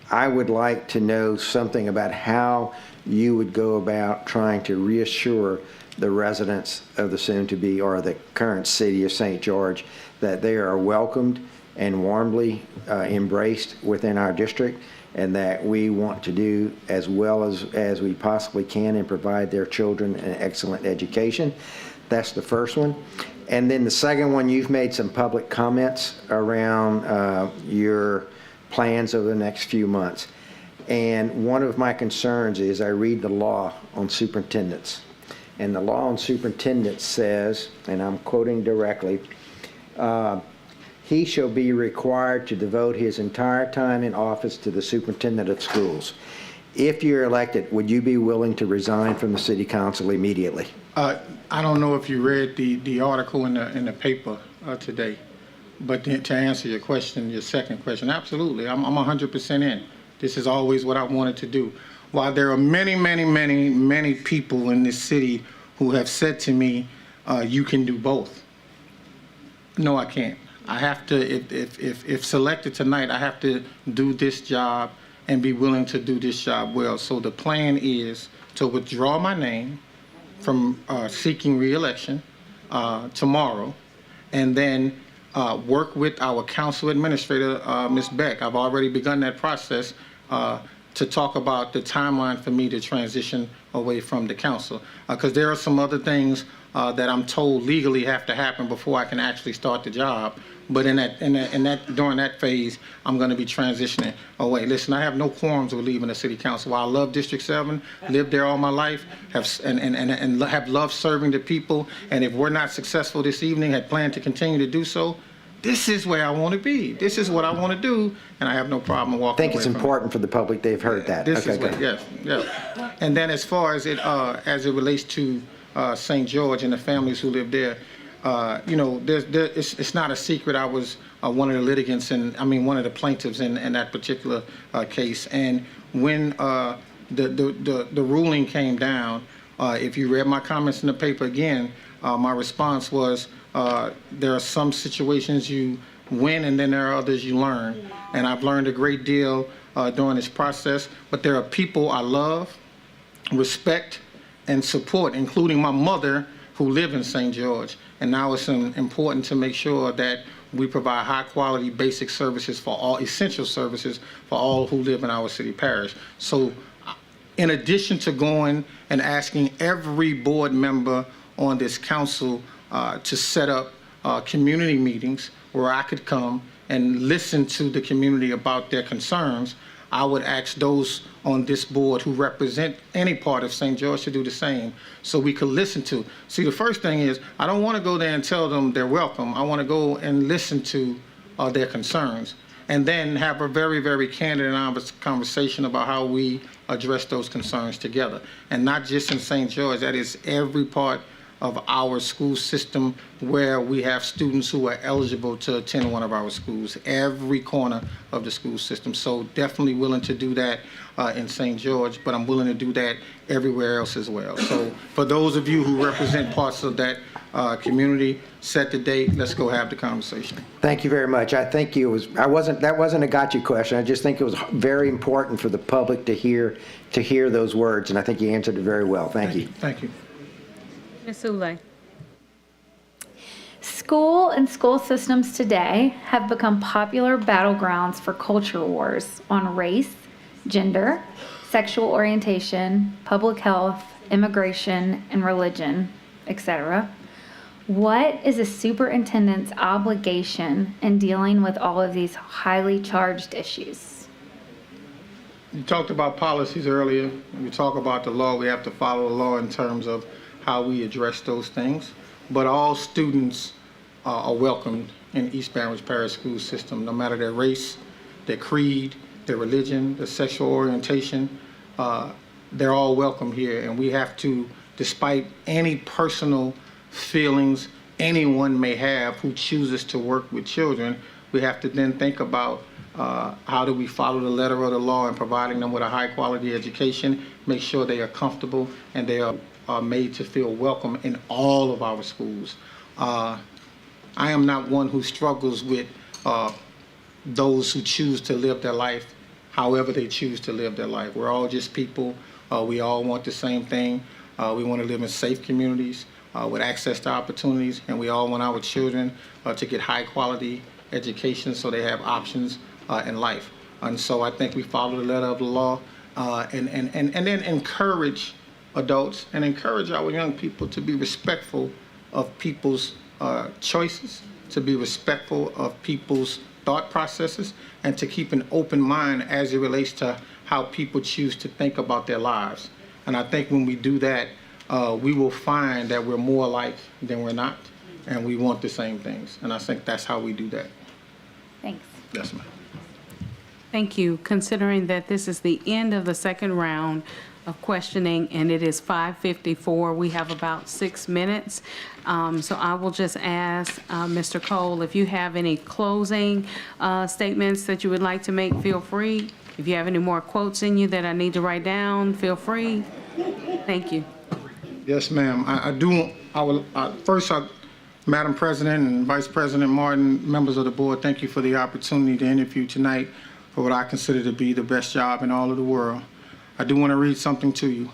I would like to know something about how you would go about trying to reassure the residents of the soon-to-be or the current city of St. George that they are welcomed and warmly embraced within our district, and that we want to do as well as we possibly can and provide their children an excellent education. That's the first one. And then the second one, you've made some public comments around your plans over the next few months. And one of my concerns is I read the law on superintendents. And the law on superintendents says, and I'm quoting directly, he shall be required to devote his entire time in office to the superintendent of schools. If you're elected, would you be willing to resign from the city council immediately? I don't know if you read the article in the paper today, but to answer your question, your second question, absolutely. I'm 100% in. This is always what I wanted to do. While there are many people in this city who have said to me, you can do both. No, I can't. I have to, if selected tonight, I have to do this job and be willing to do this job well. So the plan is to withdraw my name from seeking re-election tomorrow, and then work with our council administrator, Ms. Beck. I've already begun that process to talk about the timeline for me to transition away from the council, because there are some other things that I'm told legally have to happen before I can actually start the job. But during that phase, I'm going to be transitioning away. Listen, I have no qualms with leaving the city council. While I love District 7, lived there all my life, and have loved serving the people, and if we're not successful this evening, had planned to continue to do so, this is where I want to be. This is what I want to do, and I have no problem walking away. I think it's important for the public. They've heard that. This is what, yes. And then as far as it relates to St. George and the families who live there, it's not a secret. I was one of the litigants, one of the plaintiffs in that particular case. And when the ruling came down, if you read my comments in the paper again, my response was, there are some situations you win and then there are others you learn. And I've learned a great deal during this process, but there are people I love, respect, and support, including my mother, who live in St. George. And now it's important to make sure that we provide high quality basic services for all, essential services for all who live in our city parish. So in addition to going and asking every board member on this council to set up community meetings where I could come and listen to the community about their concerns, I would ask those on this board who represent any part of St. George to do the same, so we could listen to. See, the first thing is, I don't want to go there and tell them they're welcome. I want to go and listen to their concerns, and then have a very candid and honest conversation about how we address those concerns together. And not just in St. George, that is every part of our school system where we have students who are eligible to attend one of our schools, every corner of the school system. So definitely willing to do that in St. George, but I'm willing to do that everywhere else as well. So for those of you who represent parts of that community, set the date, let's go have the conversation. Thank you very much. I think that wasn't a gotcha question. I just think it was very important for the public to hear those words, and I think you answered it very well. Thank you. Thank you. Ms. Sule. School and school systems today have become popular battlegrounds for culture wars on race, gender, sexual orientation, public health, immigration, and religion, etc. What is a superintendent's obligation in dealing with all of these highly charged issues? You talked about policies earlier. When we talk about the law, we have to follow the law in terms of how we address those things. But all students are welcomed in East Baton Rouge Parish School System, no matter their race, their creed, their religion, their sexual orientation. They're all welcome here, and we have to, despite any personal feelings anyone may have who chooses to work with children, we have to then think about how do we follow the letter of the law in providing them with a high quality education, make sure they are comfortable and they are made to feel welcome in all of our schools. I am not one who struggles with those who choose to live their life however they choose to live their life. We're all just people. We all want the same thing. We want to live in safe communities with access to opportunities, and we all want our children to get high quality education so they have options in life. And so I think we follow the letter of the law and then encourage adults and encourage our young people to be respectful of people's choices, to be respectful of people's thought processes, and to keep an open mind as it relates to how people choose to think about their lives. And I think when we do that, we will find that we're more alike than we're not, and we want the same things. And I think that's how we do that. Thanks. Yes, ma'am. Thank you. Considering that this is the end of the second round of questioning and it is 5:54, we have about 6 minutes. So I will just ask Mr. Cole, if you have any closing statements that you would like to make, feel free. If you have any more quotes in you that I need to write down, feel free. Thank you. Yes, ma'am. First, Madam President and Vice President Martin, members of the board, thank you for the opportunity to interview tonight for what I consider to be the best job in all of the world. I do want to read something to you.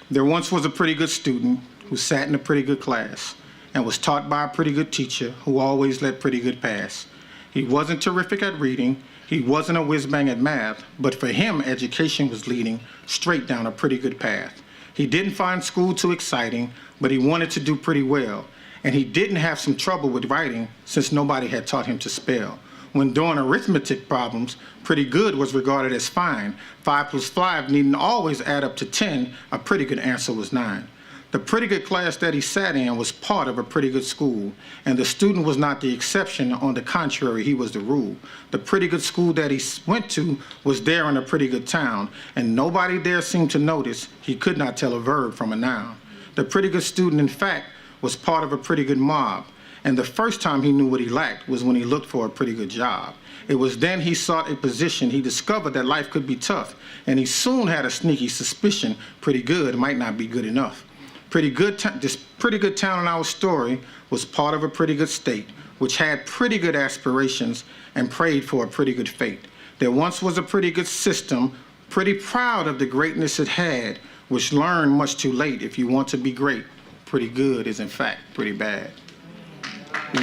There once was a pretty good student who sat in a pretty good class and was taught by a pretty good teacher who always let pretty good pass. He wasn't terrific at reading, he wasn't a whiz-bang at math, but for him, education was leading straight down a pretty good path. He didn't find school too exciting, but he wanted to do pretty well. And he didn't have some trouble with writing since nobody had taught him to spell. When doing arithmetic problems, pretty good was regarded as fine. 5 + 5 needn't always add up to 10. A pretty good answer was 9. The pretty good class that he sat in was part of a pretty good school, and the student was not the exception. On the contrary, he was the rule. The pretty good school that he went to was there in a pretty good town, and nobody there seemed to notice he could not tell a verb from a noun. The pretty good student, in fact, was part of a pretty good mob, and the first time he knew what he lacked was when he looked for a pretty good job. It was then he sought a position. He discovered that life could be tough, and he soon had a sneaky suspicion pretty good might not be good enough. This pretty good town in our story was part of a pretty good state, which had pretty good aspirations and prayed for a pretty good fate. There once was a pretty good system, pretty proud of the greatness it had, which learned much too late. If you want to be great, pretty good is in fact pretty bad.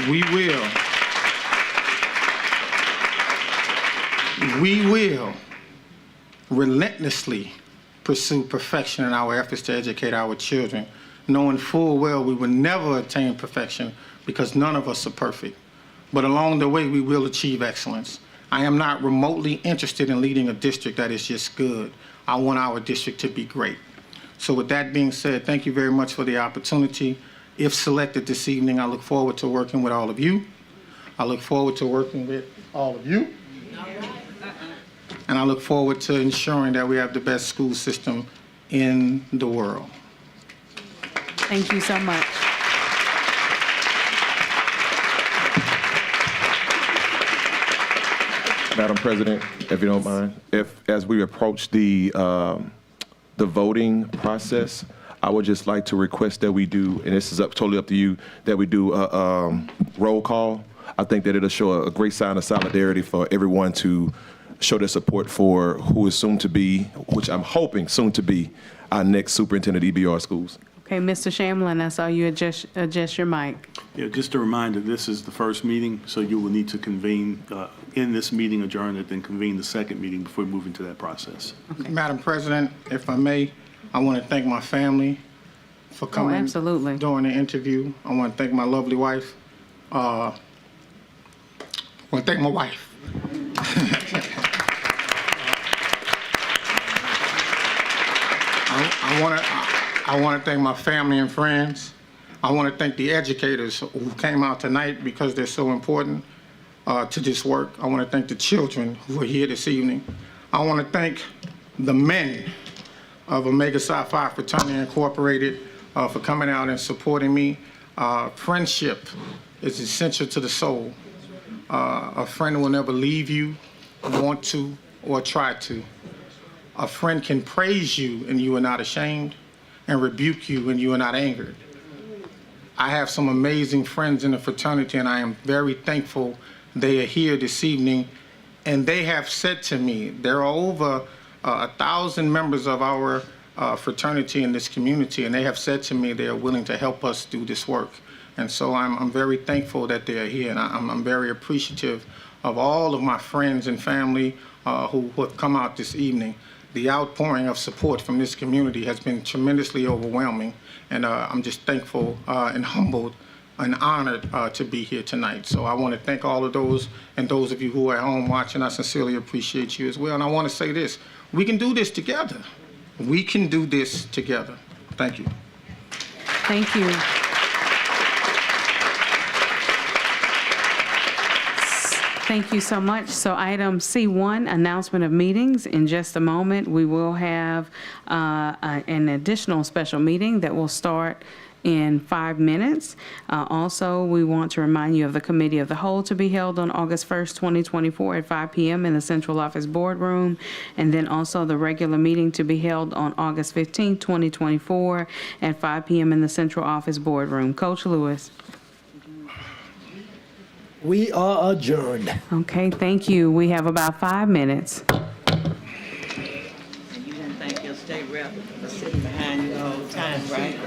We will relentlessly pursue perfection in our efforts to educate our children, knowing full well we will never attain perfection because none of us are perfect. But along the way, we will achieve excellence. I am not remotely interested in leading a district that is just good. I want our district to be great. So with that being said, thank you very much for the opportunity. If selected this evening, I look forward to working with all of you. I look forward to working with all of you. And I look forward to ensuring that we have the best school system in the world. Thank you so much. Madam President, if you don't mind, as we approach the voting process, I would just like to request that we do, and this is totally up to you, that we do a roll call. I think that it'll show a great sign of solidarity for everyone to show their support for who is soon to be, which I'm hoping soon to be, our next superintendent of EBR schools. Okay, Mr. Shamlin, I saw you adjust your mic. Yeah, just a reminder, this is the first meeting, so you will need to convene in this meeting, adjourn it, then convene the second meeting before moving to that process. Madam President, if I may, I want to thank my family for coming absolutely. during the interview. I want to thank my lovely wife. I want to thank my wife. I want to thank my family and friends. I want to thank the educators who came out tonight because they're so important to this work. I want to thank the children who are here this evening. I want to thank the men of Omega Psi Phi Fraternity Incorporated for coming out and supporting me. Friendship is essential to the soul. A friend will never leave you, want to, or try to. A friend can praise you and you are not ashamed, and rebuke you and you are not angered. I have some amazing friends in the fraternity, and I am very thankful they are here this evening. And they have said to me, there are over 1,000 members of our fraternity in this community, and they have said to me they are willing to help us do this work. And so I'm very thankful that they are here, and I'm very appreciative of all of my friends and family who have come out this evening. The outpouring of support from this community has been tremendously overwhelming, and I'm just thankful and humbled and honored to be here tonight. So I want to thank all of those, and those of you who are at home watching, I sincerely appreciate you as well. And I want to say this, we can do this together. We can do this together. Thank you. Thank you. Thank you so much. So item C1, announcement of meetings. In just a moment, we will have an additional special meeting that will start in 5 minutes. Also, we want to remind you of the Committee of the Whole to be held on August 1st, 2024 at 5 p.m. in the Central Office Boardroom, and then also the regular meeting to be held on August 15th, 2024 at 5 p.m. in the Central Office Boardroom. Coach Lewis. We are adjourned. Okay, thank you. We have about 5 minutes. And you didn't thank your state rep for sitting behind you the whole time, right?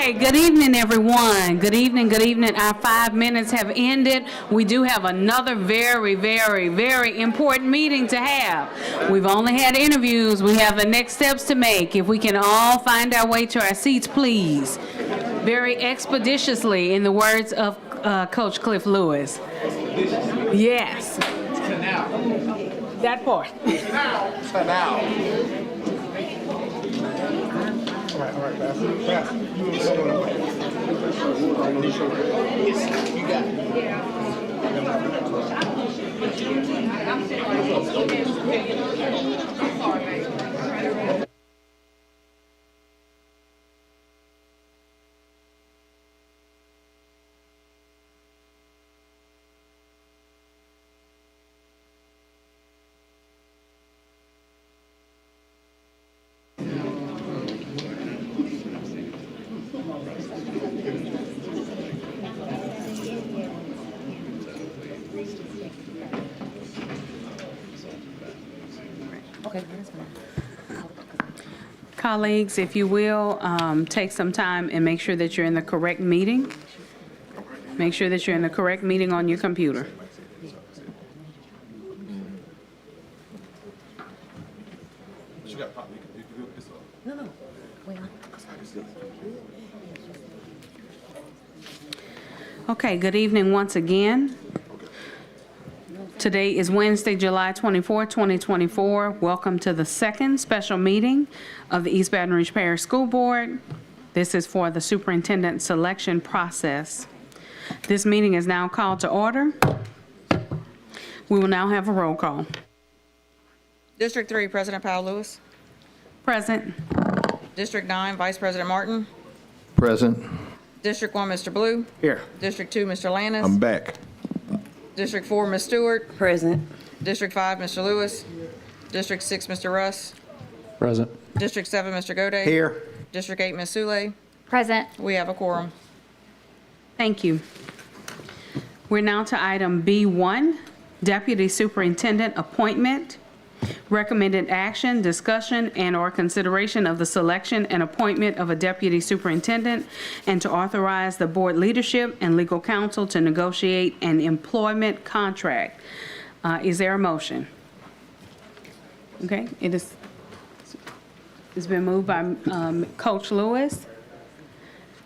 Okay, good evening, everyone. Good evening, good evening. Our 5 minutes have ended. We do have another very, very, very important meeting to have. We've only had interviews. We have the next steps to make. If we can all find our way to our seats, please. Very expeditiously, in the words of Coach Cliff Lewis. Yes. That part. Colleagues, if you will, take some time and make sure that you're in the correct meeting. Make sure that you're in the correct meeting on your computer. Okay, good evening once again. Today is Wednesday, July 24, 2024. Welcome to the second special meeting of the East Baton Rouge Parish School Board. This is for the superintendent selection process. This meeting is now called to order. We will now have a roll call. District 3, President Powell Lewis. Present. District 9, Vice President Martin. Present. District 1, Mr. Blue. Here. District 2, Mr. Lannis. I'm back. District 4, Ms. Stewart. Present. District 5, Mr. Lewis. District 6, Mr. Russ. Present. District 7, Mr. Gode. Here. District 8, Ms. Sule. Present. We have a quorum. Thank you. We're now to item B1, Deputy Superintendent Appointment. Recommended action, discussion, and/or consideration of the selection and appointment of a deputy superintendent, and to authorize the board leadership and legal counsel to negotiate an employment contract. Is there a motion? Okay, it's been moved by Coach Lewis.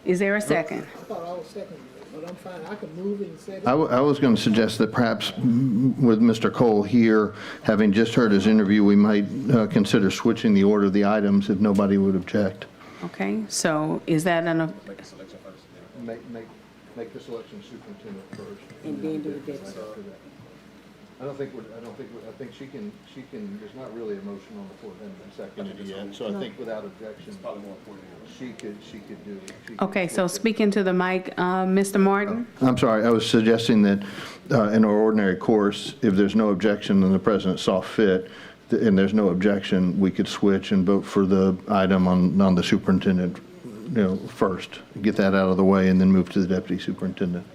Is there a second? I thought I was second, but I'm fine. I can move and second. I was going to suggest that perhaps with Mr. Cole here, having just heard his interview, we might consider switching the order of the items if nobody would object. Okay, so is that an, Make the selection superintendent first. And then do the deputy. I think she can, there's not really a motion on the floor then seconded yet, so I think without objection, she could do it. okay, so speak into the mic, Mr. Martin. I'm sorry, I was suggesting that in our ordinary course, if there's no objection and the president saw fit, and there's no objection, we could switch and vote for the item on the superintendent, first. Get that out of the way and then move to the deputy superintendent.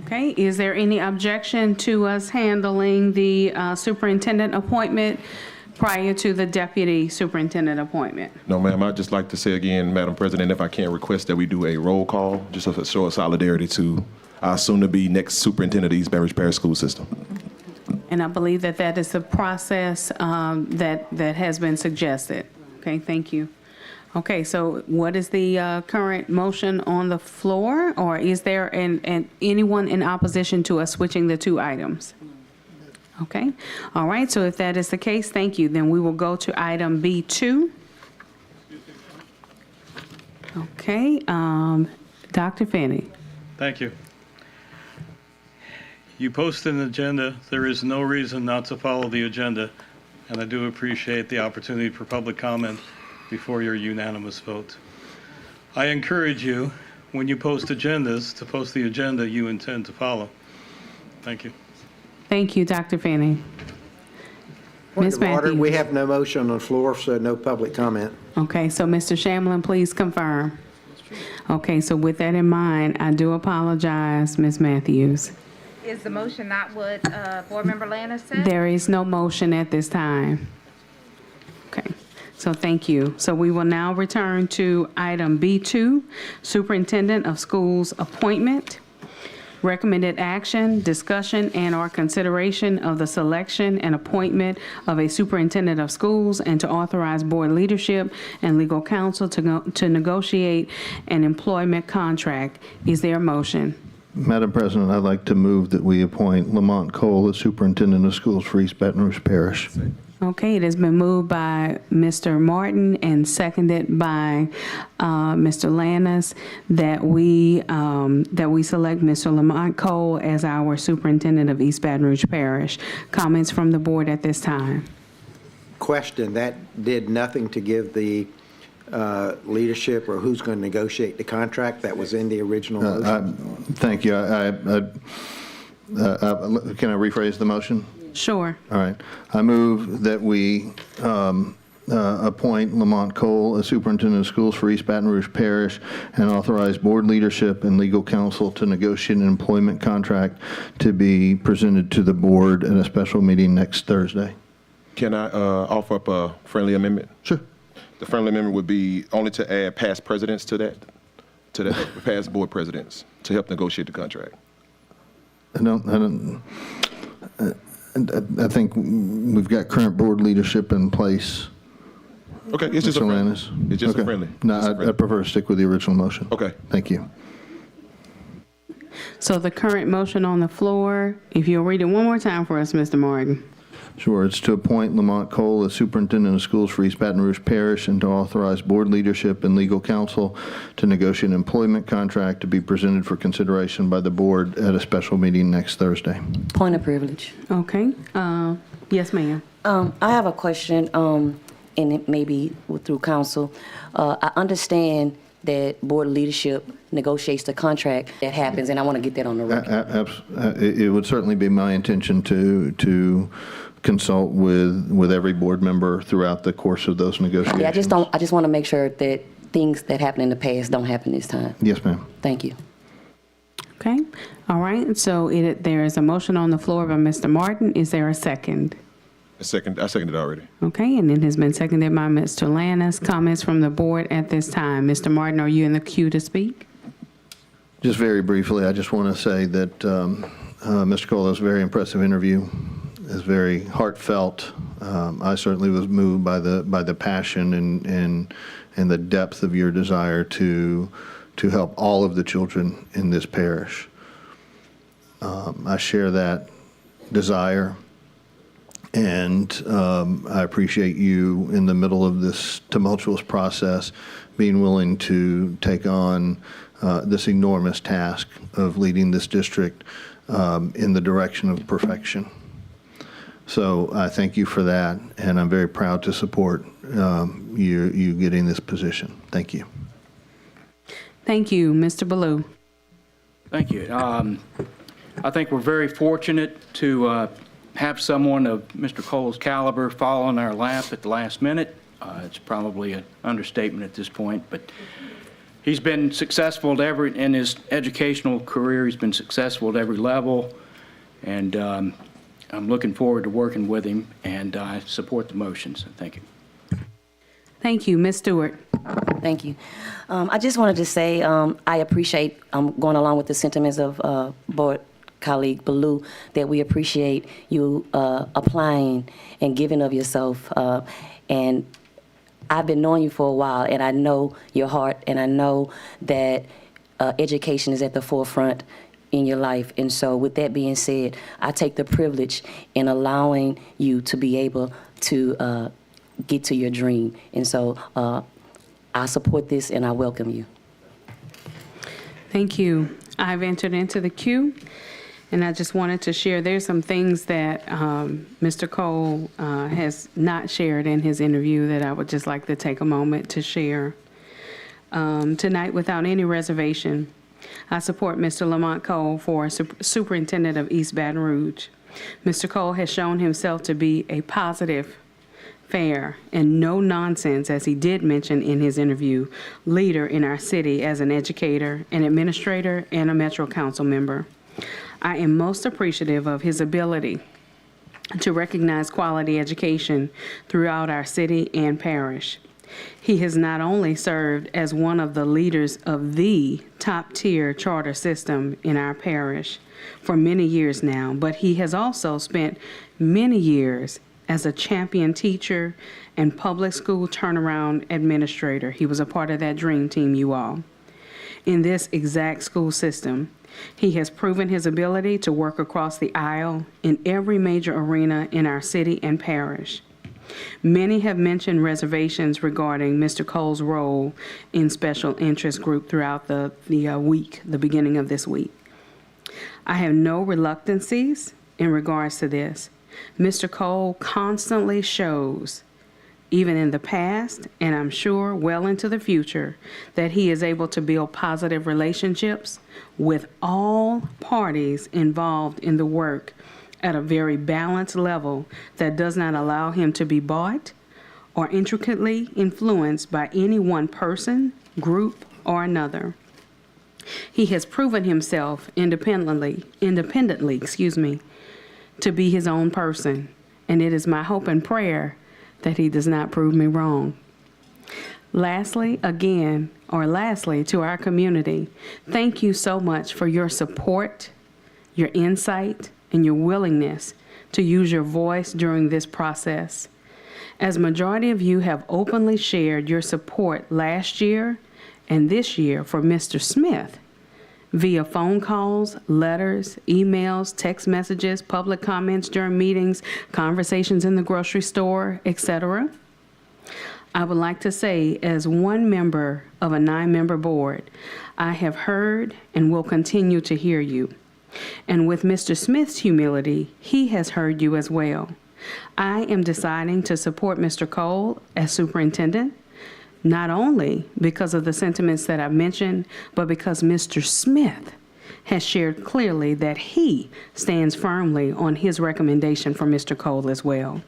Okay, is there any objection to us handling the superintendent appointment prior to the deputy superintendent appointment? No, ma'am, I'd just like to say again, Madam President, if I can request that we do a roll call, just as a show of solidarity to our soon-to-be next superintendent of the East Baton Rouge Parish School System. And I believe that that is the process that has been suggested. Okay, thank you. Okay, so what is the current motion on the floor? Or is there anyone in opposition to us switching the two items? Okay, all right, so if that is the case, thank you. Then we will go to item B2. Okay, Dr. Finney. Thank you. You posted an agenda. There is no reason not to follow the agenda, and I do appreciate the opportunity for public comment before your unanimous vote. I encourage you, when you post agendas, to post the agenda you intend to follow. Thank you. Thank you, Dr. Finney. Point Ms. of order, Matthews. we have no motion on the floor, so no public comment. Okay, so Mr. Shamlin, please confirm. Okay, so with that in mind, I do apologize, Ms. Matthews. Is the motion not what Board Member Lannis said? There is no motion at this time. Okay, So thank you. So we will now return to item B2, Superintendent of Schools appointment. Recommended action, discussion, and/or consideration of the selection and appointment of a superintendent of schools and to authorize board leadership and legal counsel to negotiate an employment contract. Is there a motion? Madam President, I'd like to move that we appoint Lamont Cole as Superintendent of Schools for East Baton Rouge Parish. Okay, it has been moved by Mr. Martin and seconded by Mr. Lannis that we select Mr. Lamont Cole as our superintendent of East Baton Rouge Parish. Comments from the board at this time? Question, that did nothing to give the leadership or who's going to negotiate the contract that was in the original motion? Thank you. Can I rephrase the motion? Sure. All right. I move that we appoint Lamont Cole as Superintendent of Schools for East Baton Rouge Parish and authorize board leadership and legal counsel to negotiate an employment contract to be presented to the board at a special meeting next Thursday. Can I offer up a friendly amendment? Sure. The friendly amendment would be only to add past presidents to that past board presidents to help negotiate the contract. I think we've got current board leadership in place. Okay, it's just a Mr. friendly. Lannis? It's just Okay. a friendly. No, Just a friendly. I prefer to stick with the original motion. Okay. Thank you. So the current motion on the floor, if you'll read it one more time for us, Mr. Martin. Sure. It's to appoint Lamont Cole as Superintendent of Schools for East Baton Rouge Parish and to authorize board leadership and legal counsel to negotiate an employment contract to be presented for consideration by the board at a special meeting next Thursday. Point of privilege. Okay. Yes, ma'am. I have a question, and it may be through council. I understand that board leadership negotiates the contract that happens, and I want to get that on the record. It would certainly be my intention to consult with every board member throughout the course of those negotiations. Yeah, I just want to make sure that things that happened in the past don't happen this time. Yes, ma'am. Thank you. Okay. All right. So there is a motion on the floor by Mr. Martin. Is there a second? I seconded already. Okay, and it has been seconded by Mr. Lannis. Comments from the board at this time. Mr. Martin, are you in the queue to speak? Just very briefly, I just want to say that Mr. Cole, that was a very impressive interview. It was very heartfelt. I certainly was moved by the passion and the depth of your desire to help all of the children in this parish. I share that desire, and I appreciate you in the middle of this tumultuous process being willing to take on this enormous task of leading this district in the direction of perfection. So I thank you for that, and I'm very proud to support you getting this position. Thank you. Thank you. Mr. Ballou. Thank you. I think we're very fortunate to have someone of Mr. Cole's caliber fall on our lap at the last minute. It's probably an understatement at this point, but he's been successful in his educational career. He's been successful at every level, and I'm looking forward to working with him, and I support the motion, so thank you. Thank you. Ms. Stewart. Thank you. I just wanted to say I appreciate, going along with the sentiments of board colleague Ballou, that we appreciate you applying and giving of yourself. And I've been knowing you for a while, and I know your heart, and I know that education is at the forefront in your life. And so with that being said, I take the privilege in allowing you to be able to get to your dream. And so I support this, and I welcome you. Thank you. I've entered into the queue, and I just wanted to share, there's some things that Mr. Cole has not shared in his interview that I would just like to take a moment to share. Tonight, without any reservation, I support Mr. Lamont Cole for Superintendent of East Baton Rouge. Mr. Cole has shown himself to be a positive, fair, and no nonsense, as he did mention in his interview, leader in our city as an educator, an administrator, and a Metro Council member. I am most appreciative of his ability to recognize quality education throughout our city and parish. He has not only served as one of the leaders of the top-tier charter system in our parish for many years now, but he has also spent many years as a champion teacher and public school turnaround administrator. He was a part of that dream team, you all. In this exact school system, he has proven his ability to work across the aisle in every major arena in our city and parish. Many have mentioned reservations regarding Mr. Cole's role in special interest group throughout the week, the beginning of this week. I have no reluctancies in regards to this. Mr. Cole constantly shows, even in the past, and I'm sure well into the future, that he is able to build positive relationships with all parties involved in the work at a very balanced level that does not allow him to be bought or intricately influenced by any one person, group, or another. He has proven himself independently, to be his own person, and it is my hope and prayer that he does not prove me wrong. Lastly, to our community, thank you so much for your support, your insight, and your willingness to use your voice during this process. As majority of you have openly shared your support last year and this year for Mr. Smith via phone calls, letters, emails, text messages, public comments during meetings, conversations in the grocery store, etc., I would like to say, as one member of a 9-member board, I have heard and will continue to hear you. And with Mr. Smith's humility, he has heard you as well. I am deciding to support Mr. Cole as superintendent, not only because of the sentiments that I've mentioned, but because Mr. Smith has shared clearly that he stands firmly on his recommendation for Mr. Cole as well.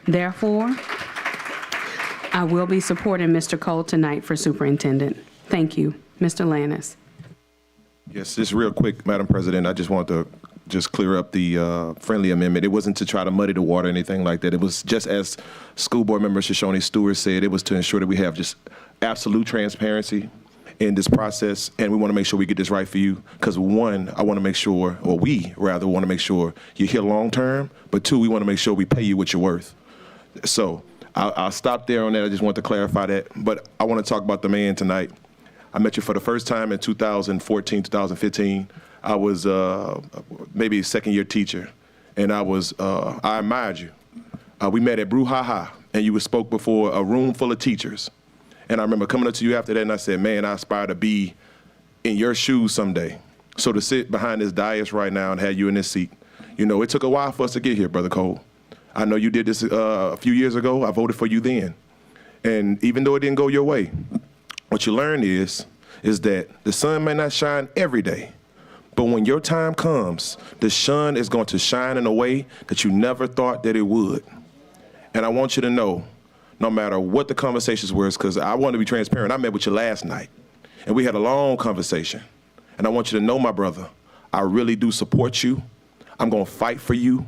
Therefore, I will be supporting Mr. Cole tonight for superintendent. Thank you. Mr. Lannis. Yes, just real quick, Madam President, I just want to just clear up the friendly amendment. It wasn't to try to muddy the water or anything like that. It was just as School Board Member Shoshone Stewart said, it was to ensure that we have just absolute transparency in this process, and we want to make sure we get this right for you. Because one, I want to make sure, or we rather want to make sure you're here long term, but two, we want to make sure we pay you what you're worth. So I'll stop there on that. I just want to clarify that. But I want to talk about the man tonight. I met you for the first time in 2014, 2015. I was maybe a second-year teacher, and I admired you. We met at Brouhaha, and you spoke before a room full of teachers. And I remember coming up to you after that, and I said, man, I aspire to be in your shoes someday. So to sit behind this dais right now and have you in this seat, you know, it took a while for us to get here, Brother Cole. I know you did this a few years ago. I voted for you then. And even though it didn't go your way, what you learn is that the sun may not shine every day, but when your time comes, the sun is going to shine in a way that you never thought that it would. And I want you to know, no matter what the conversations were, because I want to be transparent, I met with you last night, and we had a long conversation. And I want you to know, my brother, I really do support you. I'm going to fight for you.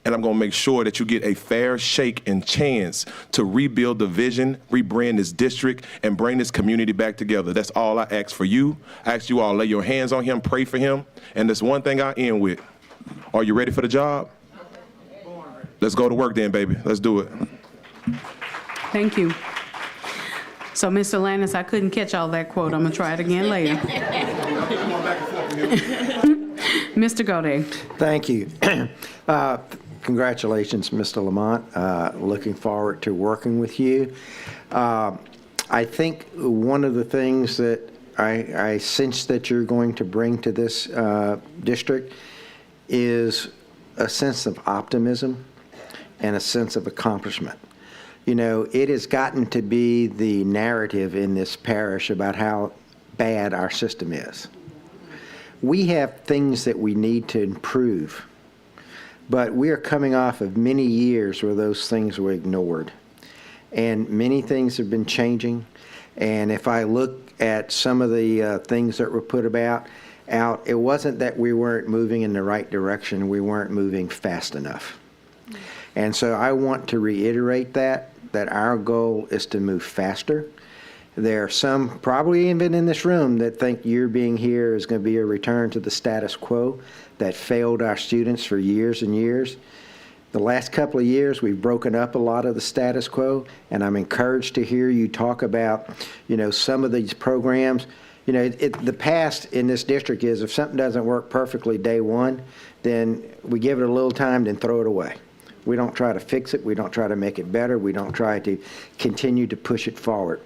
And I'm going to make sure that you get a fair shake and chance to rebuild the vision, rebrand this district, and bring this community back together. That's all I ask for you. I ask you all, lay your hands on him, pray for him. And there's one thing I end with. Are you ready for the job? Let's go to work then, baby. Let's do it. Thank you. So, Mr. Lannis, I couldn't catch all that quote. I'm going to try it again later. Mr. Gaudet. Thank you. Congratulations, Mr. Lamont. Looking forward to working with you. I think one of the things that I sense that you're going to bring to this district is a sense of optimism and a sense of accomplishment. You know, it has gotten to be the narrative in this parish about how bad our system is. We have things that we need to improve, but we are coming off of many years where those things were ignored. And many things have been changing. And if I look at some of the things that were put out, it wasn't that we weren't moving in the right direction, we weren't moving fast enough. And so I want to reiterate that our goal is to move faster. There are some, probably even in this room, that think your being here is going to be a return to the status quo that failed our students for years and years. The last couple of years, we've broken up a lot of the status quo, and I'm encouraged to hear you talk about, some of these programs. The past in this district is if something doesn't work perfectly day one, then we give it a little time, then throw it away. We don't try to fix it. We don't try to make it better. We don't try to continue to push it forward.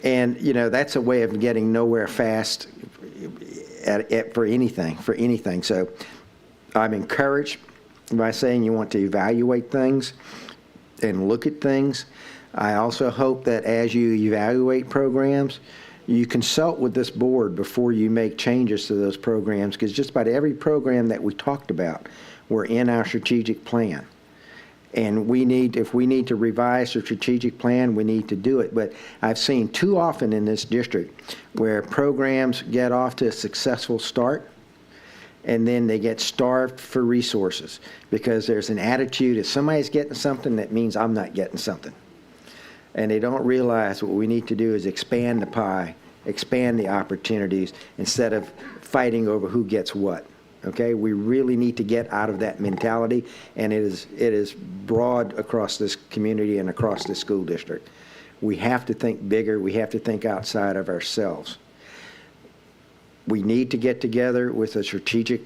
And, that's a way of getting nowhere fast for anything. So I'm encouraged by saying you want to evaluate things and look at things. I also hope that as you evaluate programs, you consult with this board before you make changes to those programs, because just about every program that we talked about were in our strategic plan. And if we need to revise the strategic plan, we need to do it. But I've seen too often in this district where programs get off to a successful start, and then they get starved for resources because there's an attitude, if somebody's getting something, that means I'm not getting something. And they don't realize what we need to do is expand the pie, expand the opportunities, instead of fighting over who gets what. Okay, we really need to get out of that mentality, and it is broad across this community and across this school district. We have to think bigger. We have to think outside of ourselves. We need to get together with a strategic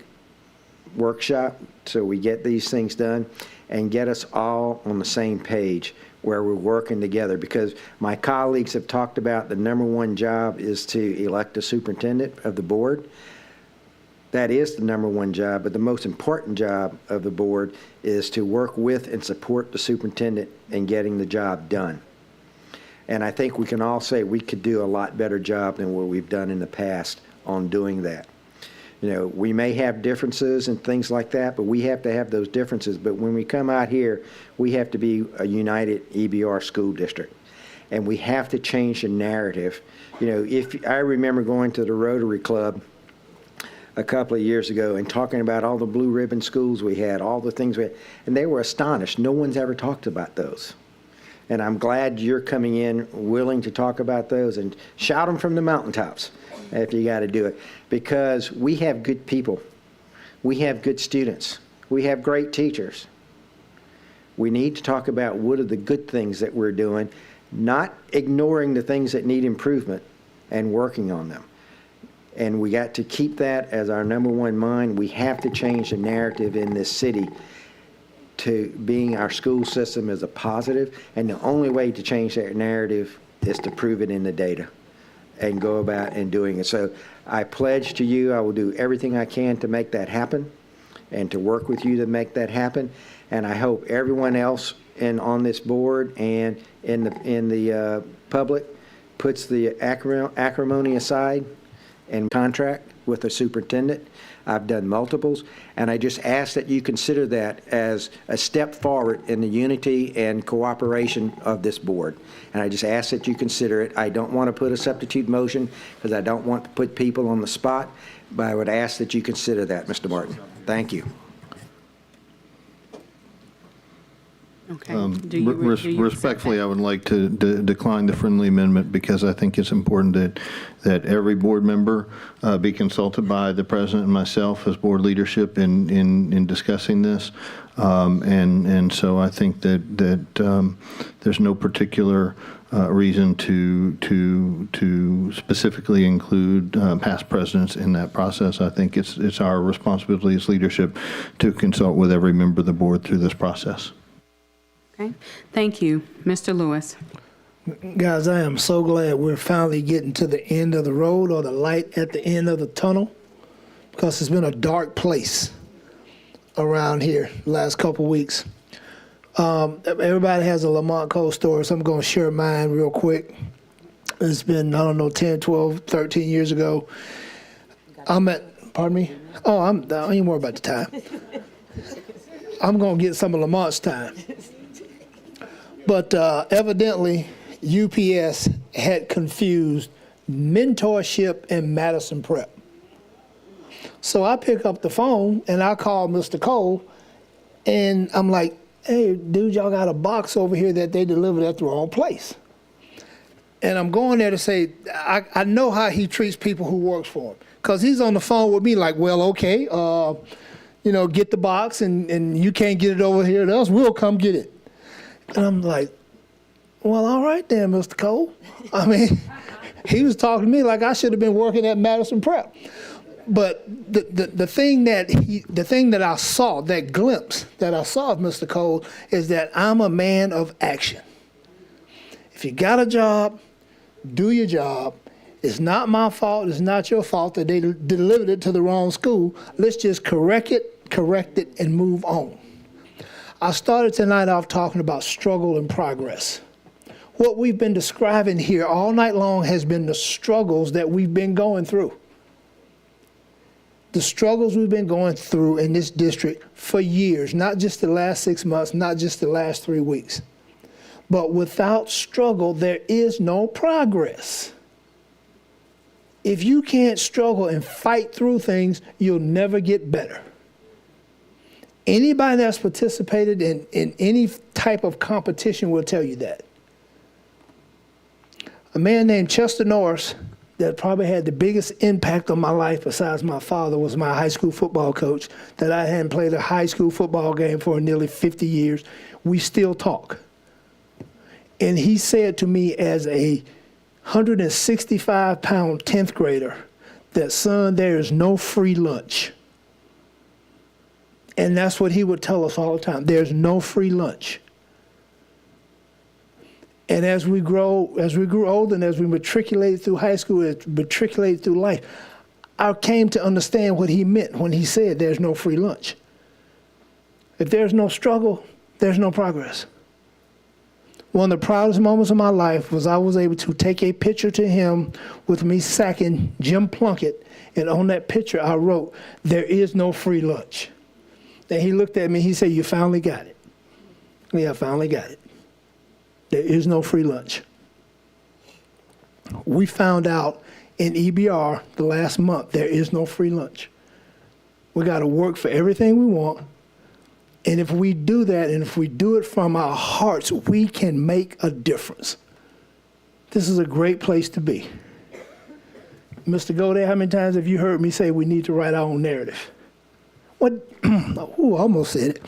workshop so we get these things done and get us all on the same page where we're working together, because my colleagues have talked about the number one job is to elect a superintendent of the board. That is the number one job, but the most important job of the board is to work with and support the superintendent in getting the job done. And I think we can all say we could do a lot better job than what we've done in the past on doing that. We may have differences and things like that, but we have to have those differences. But when we come out here, we have to be a united EBR school district. And we have to change the narrative. If I remember going to the Rotary Club a couple of years ago and talking about all the blue ribbon schools we had, all the things we had, and they were astonished. No one's ever talked about those. And I'm glad you're coming in willing to talk about those and shout them from the mountaintops if you got to do it. Because we have good people. We have good students. We have great teachers. We need to talk about what are the good things that we're doing, not ignoring the things that need improvement and working on them. And we got to keep that as our number one mind. We have to change the narrative in this city to being our school system as a positive. And the only way to change that narrative is to prove it in the data and go about and doing it. So I pledge to you, I will do everything I can to make that happen and to work with you to make that happen. And I hope everyone else on this board and in the public puts the acrimony aside and contract with the superintendent. I've done multiples, and I just ask that you consider that as a step forward in the unity and cooperation of this board. And I just ask that you consider it. I don't want to put a substitute motion because I don't want to put people on the spot, but I would ask that you consider that, Mr. Martin. Thank you. Okay. Respectfully, I would like to decline the friendly amendment because I think it's important that every board member be consulted by the president and myself as board leadership in discussing this. And so I think that there's no particular reason to specifically include past presidents in that process. I think it's our responsibility as leadership to consult with every member of the board through this process. Okay. Thank you. Mr. Lewis. Guys, I am so glad we're finally getting to the end of the road, or the light at the end of the tunnel, because it's been a dark place around here the last couple weeks. Everybody has a Lamont Cole story, so I'm going to share mine real quick. It's been, 10, 12, 13 years ago. Pardon me? Oh, I ain't worried about the time. I'm going to get some of Lamont's time. But evidently, UPS had confused mentorship and Madison Prep. So I pick up the phone and I call Mr. Cole, and I'm like, hey, dude, y'all got a box over here that they delivered at the wrong place. And I'm going there to say, I know how he treats people who works for him. Because he's on the phone with me like, well, okay, get the box and you can't get it over here to us, we'll come get it. And I'm like, well, all right then, Mr. Cole. I mean, he was talking to me like I should have been working at Madison Prep. But the thing that I saw, that glimpse that I saw of Mr. Cole, is that I'm a man of action. If you got a job, do your job. It's not my fault. It's not your fault that they delivered it to the wrong school. Let's just correct it, and move on. I started tonight off talking about struggle and progress. What we've been describing here all night long has been the struggles that we've been going through. The struggles we've been going through in this district for years, not just the last 6 months, not just the last 3 weeks. But without struggle, there is no progress. If you can't struggle and fight through things, you'll never get better. Anybody that's participated in any type of competition will tell you that. A man named Chester Norris that probably had the biggest impact on my life besides my father was my high school football coach that I hadn't played a high school football game for nearly 50 years. We still talk. And he said to me as a 165-pound 10th grader that, son, there is no free lunch. And that's what he would tell us all the time. There's no free lunch. And as we grew older and as we matriculated through high school, as we matriculated through life, I came to understand what he meant when he said there's no free lunch. If there's no struggle, there's no progress. One of the proudest moments of my life was I was able to take a picture to him with me sacking Jim Plunkett, and on that picture I wrote, "There is no free lunch." Then he looked at me, he said, "You finally got it." Yeah, I finally got it. There is no free lunch. We found out in EBR the last month, there is no free lunch. We got to work for everything we want. And if we do that, and if we do it from our hearts, we can make a difference. This is a great place to be. Mr. Godet, how many times have you heard me say we need to write our own narrative? What? Ooh, I almost said it.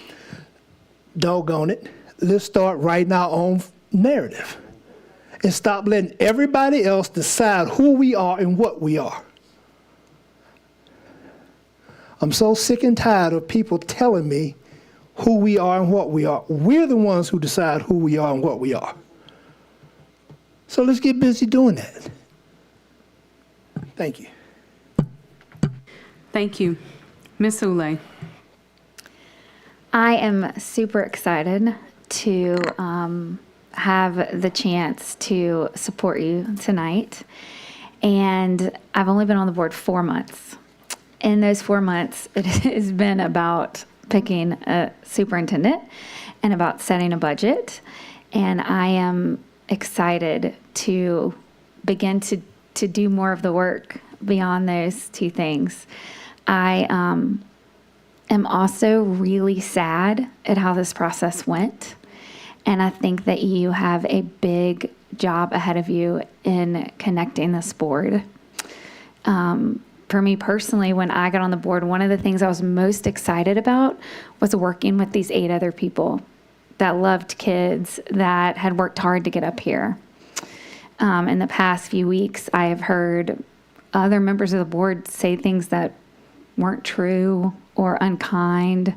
Doggone it. Let's start writing our own narrative and stop letting everybody else decide who we are and what we are. I'm so sick and tired of people telling me who we are and what we are. We're the ones who decide who we are and what we are. So let's get busy doing that. Thank you. Thank you. Ms. Ulay. I am super excited to have the chance to support you tonight. And I've only been on the board 4 months. In those 4 months, it has been about picking a superintendent and about setting a budget. And I am excited to begin to do more of the work beyond those two things. I am also really sad at how this process went. And I think that you have a big job ahead of you in connecting this board. For me personally, when I got on the board, one of the things I was most excited about was working with these 8 other people that loved kids, that had worked hard to get up here. In the past few weeks, I have heard other members of the board say things that weren't true or unkind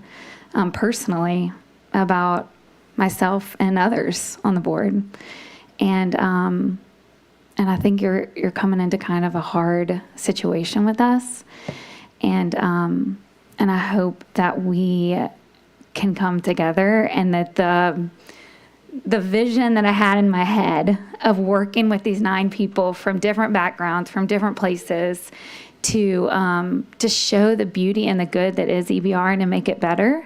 personally about myself and others on the board. And I think you're coming into kind of a hard situation with us. And I hope that we can come together, and that the vision that I had in my head of working with these 9 people from different backgrounds, from different places, to show the beauty and the good that is EBR and to make it better,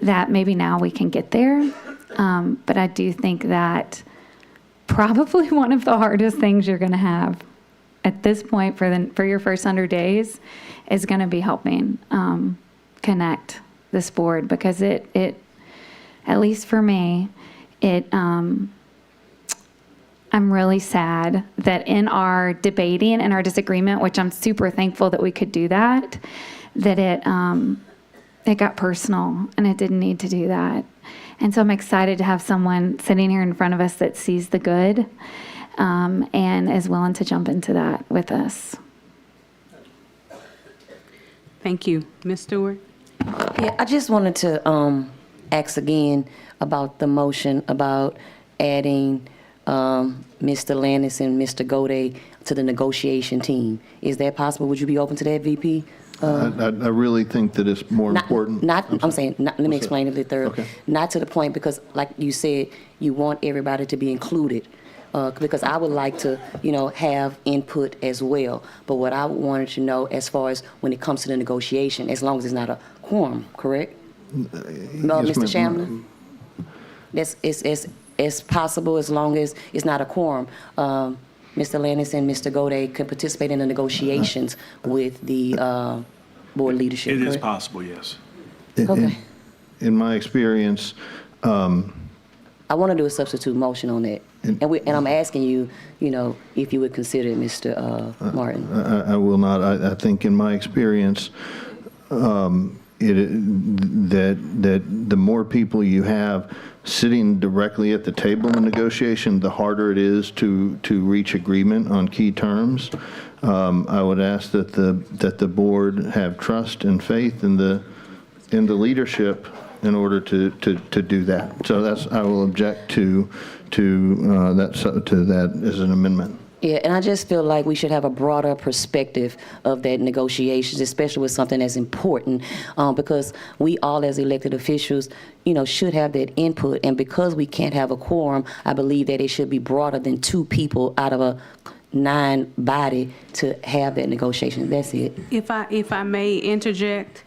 that maybe now we can get there. But I do think that probably one of the hardest things you're going to have at this point for your first 100 days is going to be helping connect this board, because it at least for me, I'm really sad that in our debating and our disagreement, which I'm super thankful that we could do that it got personal, and it didn't need to do that. And so I'm excited to have someone sitting here in front of us that sees the good and is willing to jump into that with us. Thank you. Ms. Stewart? Yeah, I just wanted to ask again about the motion about adding Mr. Landis and Mr. Gode to the negotiation team. Is that possible? Would you be open to that, VP? I really think that it's more important. Let me explain a bit thorough. Okay. Not to the point, because like you said, you want everybody to be included. Because I would like to, have input as well. But what I wanted to know as far as when it comes to the negotiation, as long as it's not a quorum, correct? No, Yes, Mr. ma'am. Shamlin? It's possible as long as it's not a quorum. Mr. Landis and Mr. Gode can participate in the negotiations with the board leadership, It is correct? possible, yes. Okay. In my experience, I want to do a substitute motion on that. And I'm asking you, if you would consider it, Mr. Martin. I will not. I think in my experience, that the more people you have sitting directly at the table in negotiation, the harder it is to reach agreement on key terms. I would ask that the board have trust and faith in the leadership in order to do that. So I will object to that as an amendment. Yeah, and I just feel like we should have a broader perspective of that negotiations, especially with something as important, because we all as elected officials, should have that input. And because we can't have a quorum, I believe that it should be broader than 2 people out of a 9 body to have that negotiation. That's it. If I may interject.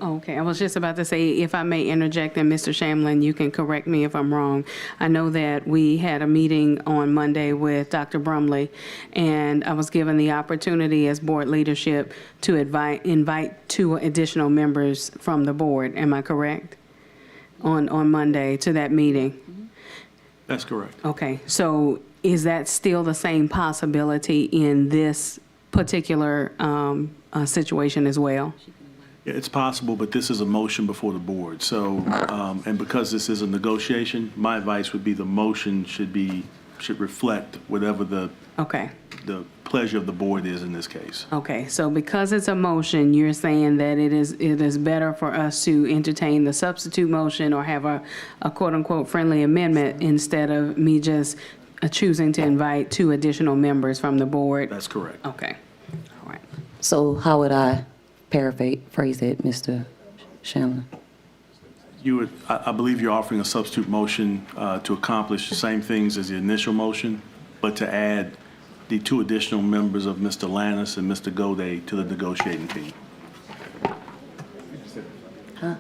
Okay, I was just about to say, if I may interject, and Mr. Shamlin, you can correct me if I'm wrong. I know that we had a meeting on Monday with Dr. Brumley, and I was given the opportunity as board leadership to invite 2 additional members from the board. Am I correct? On Monday to that meeting? That's correct. Okay, so is that still the same possibility in this particular situation as well? Yeah, it's possible, but this is a motion before the board. So, and because this is a negotiation, my advice would be the motion should reflect whatever the pleasure of the board is in this case. Okay, so because it's a motion, you're saying that it is better for us to entertain the substitute motion or have a quote-unquote friendly amendment instead of me just choosing to invite 2 additional members from the board? That's correct. Okay, all right. So how would I paraphrase it, Mr. Shamlin? I believe you're offering a substitute motion to accomplish the same things as the initial motion, but to add the 2 additional members of Mr. Lannis and Mr. Gode to the negotiating team. Huh?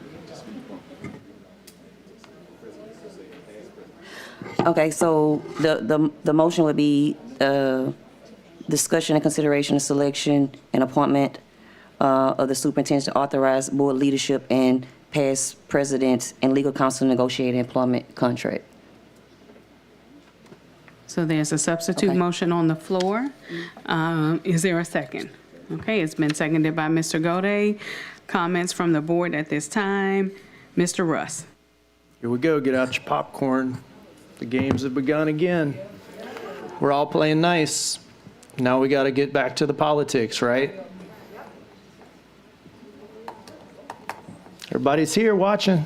Okay, so the motion would be discussion and consideration of selection and appointment of the superintendent to authorize board leadership and past presidents and legal counsel negotiate employment contract. So there's a substitute Okay. motion on the floor. Is there a second? Okay, it's been seconded by Mr. Gode. Comments from the board at this time. Mr. Russ. Here we go. Get out your popcorn. The games have begun again. We're all playing nice. Now we got to get back to the politics, right? Everybody's here watching.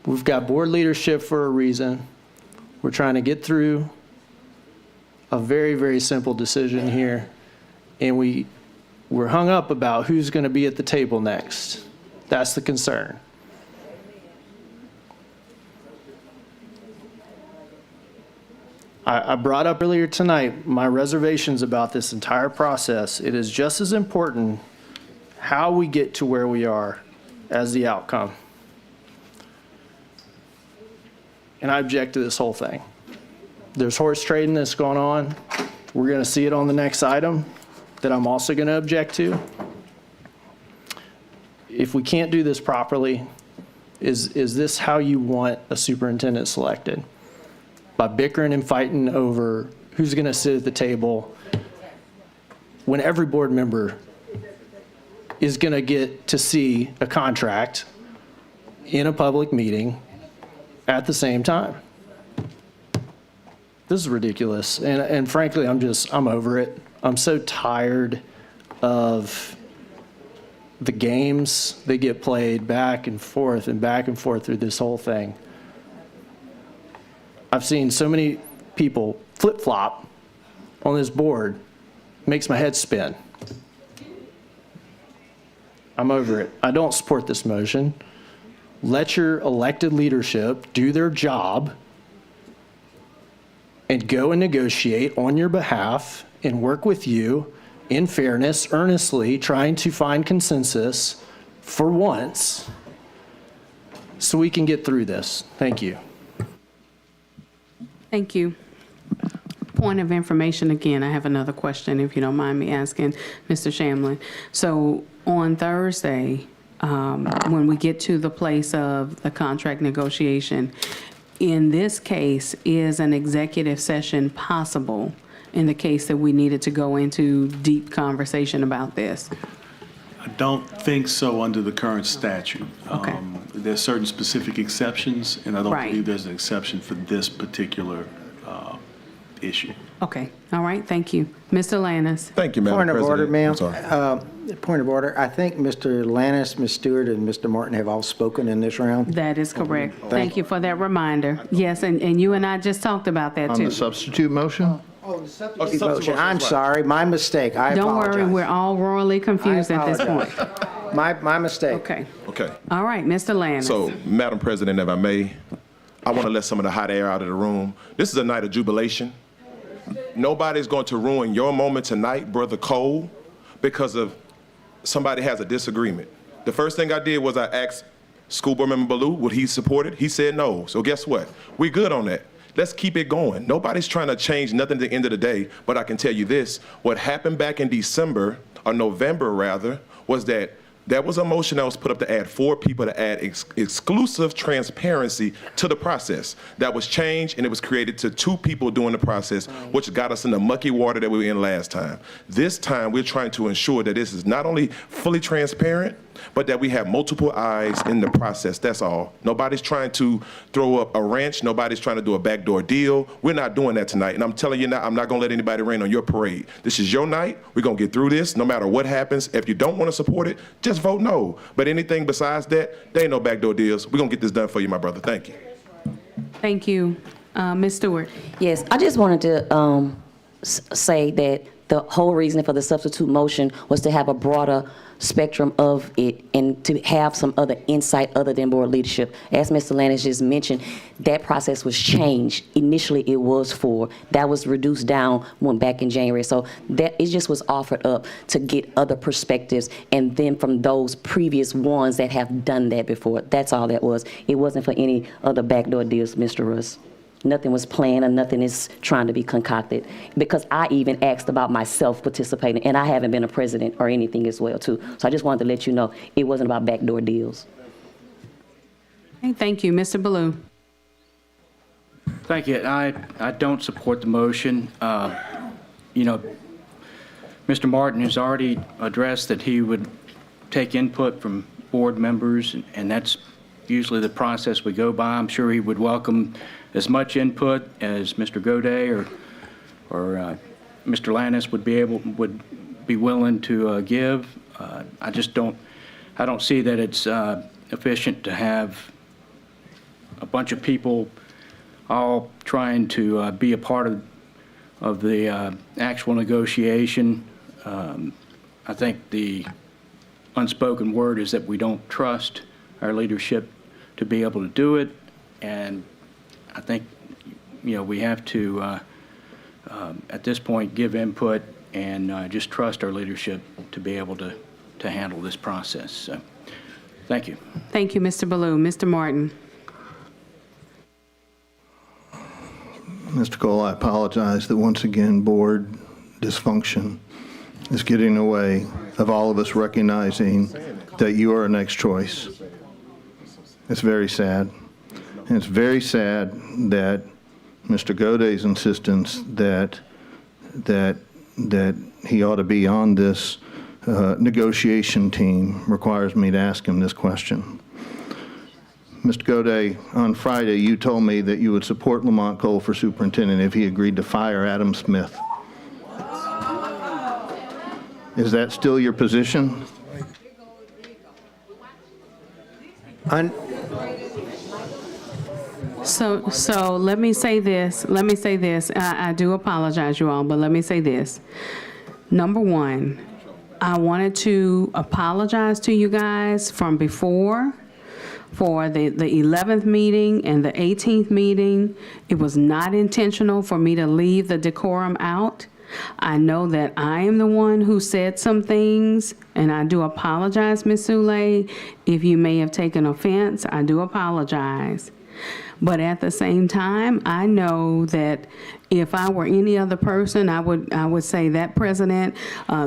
We've got board leadership for a reason. We're trying to get through a very, very simple decision here. And we're hung up about who's going to be at the table next. That's the concern. I brought up earlier tonight my reservations about this entire process. It is just as important how we get to where we are as the outcome. And I object to this whole thing. There's horse trading that's going on. We're going to see it on the next item that I'm also going to object to. if we can't do this properly, is this how you want a superintendent selected? By bickering and fighting over who's going to sit at the table when every board member is going to get to see a contract in a public meeting at the same time? This is ridiculous. And frankly, I'm over it. I'm so tired of the games that get played back and forth through this whole thing. I've seen so many people flip-flop on this board. Makes my head spin. I'm over it. I don't support this motion. Let your elected leadership do their job and go and negotiate on your behalf and work with you in fairness, earnestly, trying to find consensus for once so we can get through this. Thank you. Thank you. Point of information again, I have another question, if you don't mind me asking, Mr. Shamlin. So on Thursday, when we get to the place of the contract negotiation, in this case, is an executive session possible in the case that we needed to go into deep conversation about this? I don't think so under the current statute. Okay. There's certain specific exceptions, and I don't Right. believe there's an exception for this particular issue. Okay, all right, thank you. Mr. Lannis? Thank you, Madam Point of President. order, ma'am. I'm sorry. Point of order. I think Mr. Lannis, Ms. Stewart, and Mr. Martin have all spoken in this round. That is correct. Thank you for that reminder. Yes, and you and I just talked about that On too. the substitute motion? Motion. I'm sorry, my mistake. I Don't apologize. worry, we're all royally confused at this point. My mistake. Okay, Okay. all right, Mr. Lannis. So, Madam President, if I may, I want to let some of the hot air out of the room. This is a night of jubilation. Nobody's going to ruin your moment tonight, Brother Cole, because of somebody has a disagreement. The first thing I did was I asked School Board Member Ballou, would he support it? He said no. So guess what? We good on that. Let's keep it going. Nobody's trying to change nothing at the end of the day, but I can tell you this. What happened back in December, or November rather, was that there was a motion that was put up to add 4 people to add exclusive transparency to the process. That was changed, and it was created to 2 people doing the process, which got us in the mucky water that we were in last time. This time, we're trying to ensure that this is not only fully transparent, but that we have multiple eyes in the process. That's all. Nobody's trying to throw up a wrench. Nobody's trying to do a backdoor deal. We're not doing that tonight. And I'm telling you now, I'm not going to let anybody rain on your parade. This is your night. We're going to get through this no matter what happens. If you don't want to support it, just vote no. But anything besides that, there ain't no backdoor deals. We're going to get this done for you, my brother. Thank you. Thank you. Ms. Stewart? Yes, I just wanted to say that the whole reason for the substitute motion was to have a broader spectrum of it and to have some other insight other than board leadership. As Mr. Lannis just mentioned, that process was changed. Initially, it was 4. That was reduced down back in January. So that it just was offered up to get other perspectives, and then from those previous ones that have done that before. That's all that was. It wasn't for any other backdoor deals, Mr. Russ. Nothing was planned, and nothing is trying to be concocted. Because I even asked about myself participating, and I haven't been a president or anything as well, too. So I just wanted to let you know it wasn't about backdoor deals. Okay, thank you. Mr. Ballou? Thank you. I don't support the motion. You know, Mr. Martin has already addressed that he would take input from board members, and that's usually the process we go by. I'm sure he would welcome as much input as Mr. Godet or Mr. Lannis would be willing to give. I don't see that it's efficient to have a bunch of people all trying to be a part of the actual negotiation. I think the unspoken word is that we don't trust our leadership to be able to do it, and I think, you know, we have to, at this point, give input and just trust our leadership to be able to handle this process. So, thank you. Thank you, Mr. Ballou. Mr. Martin? Mr. Cole, I apologize that once again, board dysfunction is getting in the way of all of us recognizing that you are our next choice. It's very sad. And it's very sad that Mr. Goday's insistence that he ought to be on this negotiation team requires me to ask him this question. Mr. Goday, on Friday, you told me that you would support Lamont Cole for superintendent if he agreed to fire Adam Smith. Is that still your position? So let me say this. I do apologize, you all, but let me say this. Number one, I wanted to apologize to you guys from before for the 11th meeting and the 18th meeting. It was not intentional for me to leave the decorum out. I know that I am the one who said some things, and I do apologize, Ms. Sule. If you may have taken offense, I do apologize. But at the same time, I know that if I were any other person, I would say that president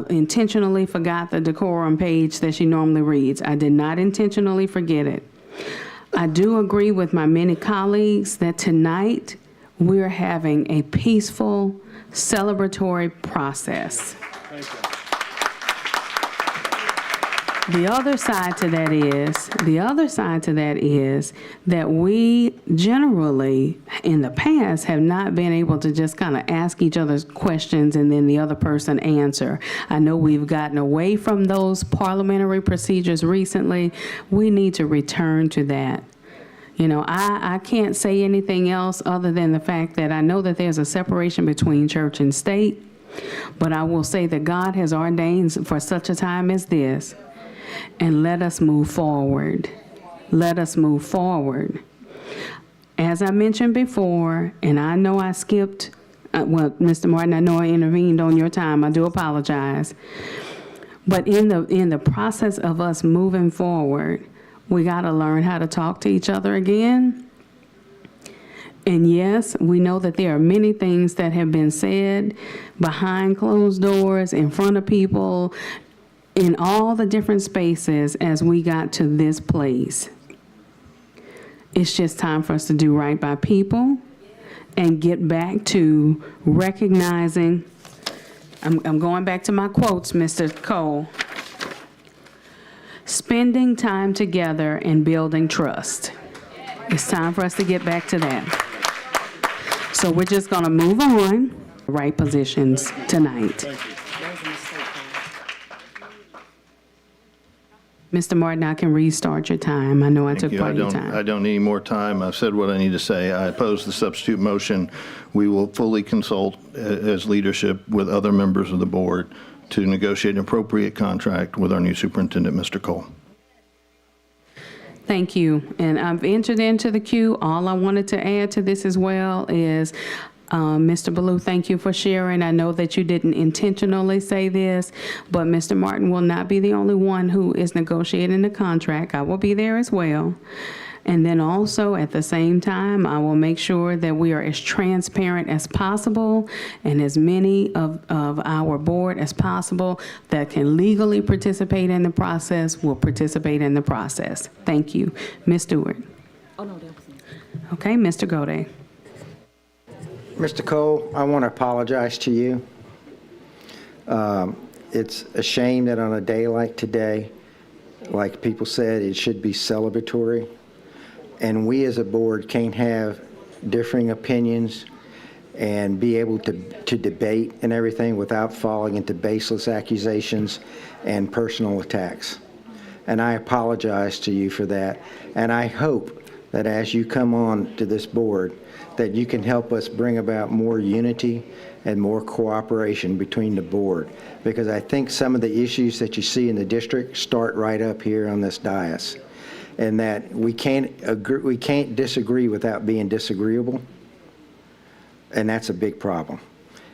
intentionally forgot the decorum page that she normally reads. I did not intentionally forget it. I do agree with my many colleagues that tonight we're having a peaceful, celebratory process. The other side to that is that we generally, in the past, have not been able to just kind of ask each other questions and then the other person answer. I know we've gotten away from those parliamentary procedures recently. We need to return to that. You know, I can't say anything else other than the fact that I know that there's a separation between church and state, but I will say that God has ordained for such a time as this. And let us move forward. Let us move forward. As I mentioned before, and I know I skipped, well, Mr. Martin, I know I intervened on your time. I do apologize. But in the process of us moving forward, we got to learn how to talk to each other again. And yes, we know that there are many things that have been said behind closed doors, in front of people, in all the different spaces as we got to this place. It's just time for us to do right by people and get back to recognizing, I'm going back to my quotes, Mr. Cole, spending time together and building trust. It's time for us to get back to that. So we're just gonna move on, right positions tonight. Mr. Martin, I can restart your time. I know I took part of your time. I don't need any more time. I've said what I need to say. I oppose the substitute motion. We will fully consult as leadership with other members of the board to negotiate an appropriate contract with our new superintendent, Mr. Cole. Thank you. And I've entered into the queue. All I wanted to add to this as well is, Mr. Ballou, thank you for sharing. I know that you didn't intentionally say this, but Mr. Martin will not be the only one who is negotiating the contract. I will be there as well. And then also, at the same time, I will make sure that we are as transparent as possible, and as many of our board as possible that can legally participate in the process will participate in the process. Thank you. Ms. Stewart. Okay, Mr. Goday. Mr. Cole, I want to apologize to you. It's a shame that on a day like today, like people said, it should be celebratory. And we as a board can't have differing opinions and be able to debate and everything without falling into baseless accusations and personal attacks. And I apologize to you for that. And I hope that as you come on to this board, that you can help us bring about more unity and more cooperation between the board. Because I think some of the issues that you see in the district start right up here on this dais. And that we can't disagree without being disagreeable. And that's a big problem.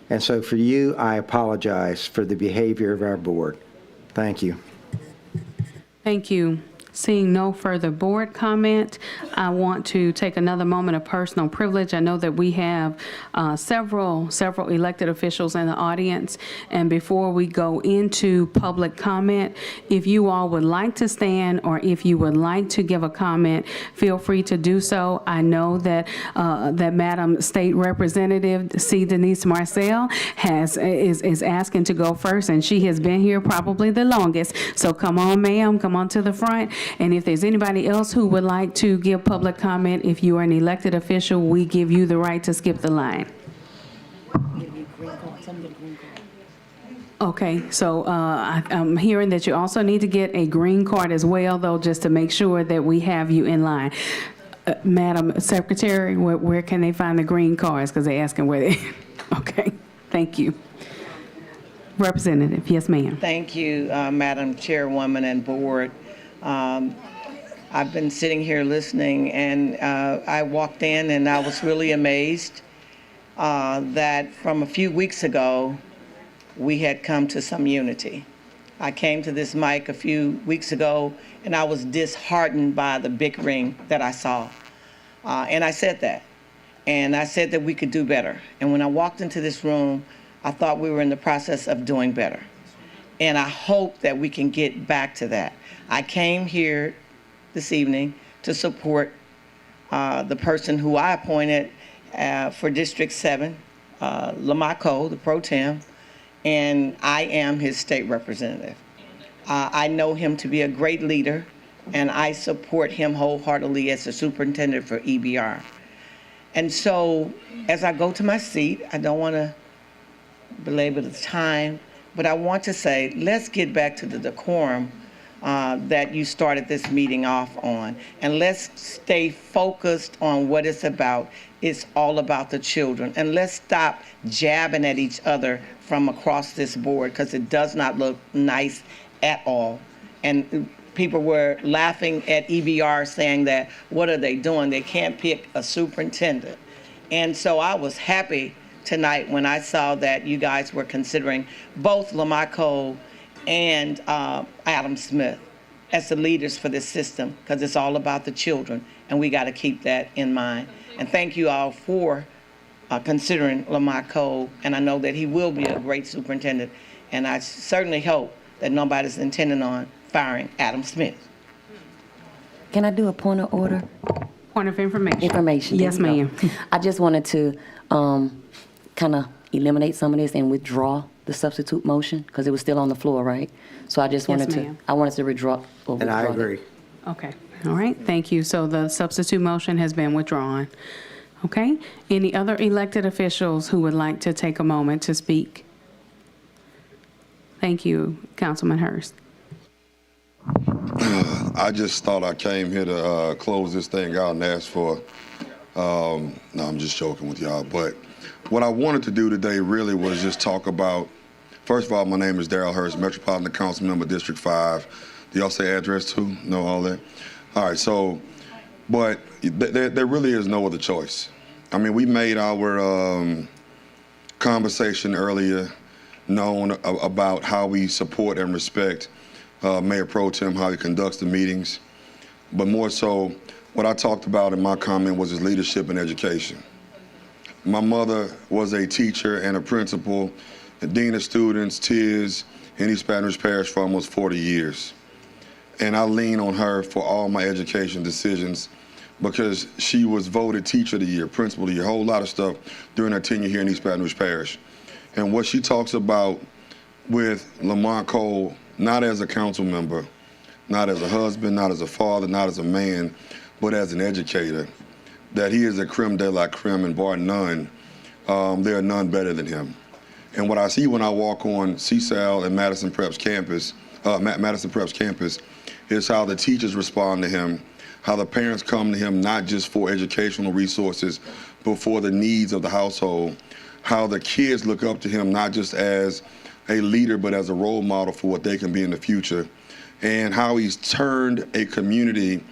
And so for you, I apologize for the behavior of our board. Thank you. Thank you. Seeing no further board comment, I want to take another moment of personal privilege. I know that we have several elected officials in the audience, and before we go into public comment, if you all would like to stand or if you would like to give a comment, feel free to do so. I know that that Madam State Representative C. Denise Marcel is asking to go first, and she has been here probably the longest. So come on, ma'am, come on to the front. And if there's anybody else who would like to give public comment, if you are an elected official, we give you the right to skip the line. Okay, so I'm hearing that you also need to get a green card as well, though, just to make sure that we have you in line. Madam Secretary, where can they find the green cards? Because they're asking where they, okay, thank you. Representative, yes, ma'am. Thank you, Madam Chairwoman and Board. I've been sitting here listening, and I walked in and I was really amazed that from a few weeks ago, we had come to some unity. I came to this mic a few weeks ago, and I was disheartened by the bickering that I saw. And I said that. And I said that we could do better. And when I walked into this room, I thought we were in the process of doing better. And I hope that we can get back to that. I came here this evening to support the person who I appointed for District 7, Lamont Cole, the pro tem, and I am his state representative. I know him to be a great leader, and I support him wholeheartedly as the superintendent for EBR. And so as I go to my seat, I don't want to belabor the time, but I want to say, let's get back to the decorum that you started this meeting off on. And let's stay focused on what it's about. It's all about the children. And let's stop jabbing at each other from across this board, because it does not look nice at all. And people were laughing at EBR saying that, what are they doing? They can't pick a superintendent. And so I was happy tonight when I saw that you guys were considering both Lamont Cole and Adam Smith as the leaders for this system, because it's all about the children, and we got to keep that in mind. And thank you all for considering Lamont Cole, and I know that he will be a great superintendent, and I certainly hope that nobody's intending on firing Adam Smith. Can I do a point of order? Point of information. Information. Yes, There you ma'am. go. I just wanted to kind of eliminate some of this and withdraw the substitute motion, because it was still on the floor, right? So I just Yes, wanted ma'am. I wanted to withdraw. And I agree. Okay, all right, thank you. So the substitute motion has been withdrawn. Okay, any other elected officials who would like to take a moment to speak? Thank you, Councilman Hurst. I just thought I came here to close this thing out and ask for, no, I'm just joking with y'all, but what I wanted to do today really was just talk about, first of all, my name is Darrell Hurst, Metropolitan Council Member, District 5. Do y'all say address too? Know all that? All right, so, but there really is no other choice. I mean, we made our conversation earlier known about how we support and respect Mayor Pro Tem, how he conducts the meetings. But more so, what I talked about in my comment was his leadership in education. My mother was a teacher and a principal, a dean of students, TIS, in East Baton Rouge Parish for almost 40 years. And I lean on her for all my education decisions because she was voted Teacher of the Year, Principal of the Year, a whole lot of stuff during her tenure here in East Baton Rouge Parish. And what she talks about with Lamont Cole, not as a council member, not as a husband, not as a father, not as a man, but as an educator, that he is a creme de la creme, and bar none, there are none better than him. And what I see when I walk on CSAL and Madison Prep's campus, is how the teachers respond to him, how the parents come to him not just for educational resources, but for the needs of the household, how the kids look up to him not just as a leader, but as a role model for what they can be in the future, and how he's turned a community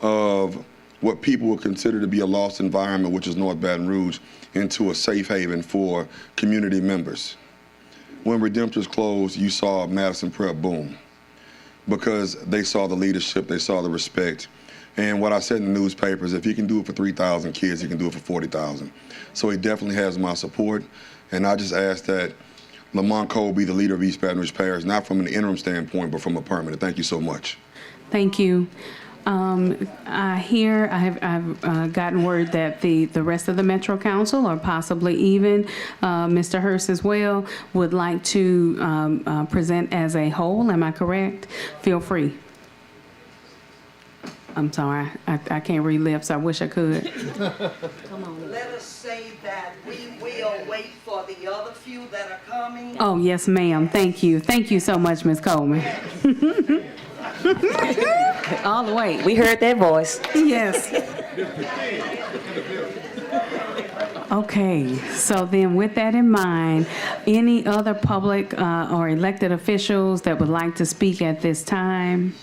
of what people would consider to be a lost environment, which is North Baton Rouge, into a safe haven for community members. When Redemptor's closed, you saw Madison Prep boom. because they saw the leadership, they saw the respect. And what I said in the newspapers, if he can do it for 3,000 kids, he can do it for 40,000. So he definitely has my support. And I just ask that Lamont Cole be the leader of East Baton Rouge Parish, not from an interim standpoint, but from a permanent. Thank you so much. Thank you. I've gotten word that the rest of the Metro Council, or possibly even Mr. Hurst as well, would like to present as a whole. Am I correct? Feel free. I'm sorry, I can't read lips. I wish I could. Let us say that we will wait for the other few that are coming. Oh, yes, ma'am. Thank you. Thank you so much, Ms. Coleman. All the way. We heard that voice. Yes. Okay, so then with that in mind, any other public or elected officials that would like to speak at this time?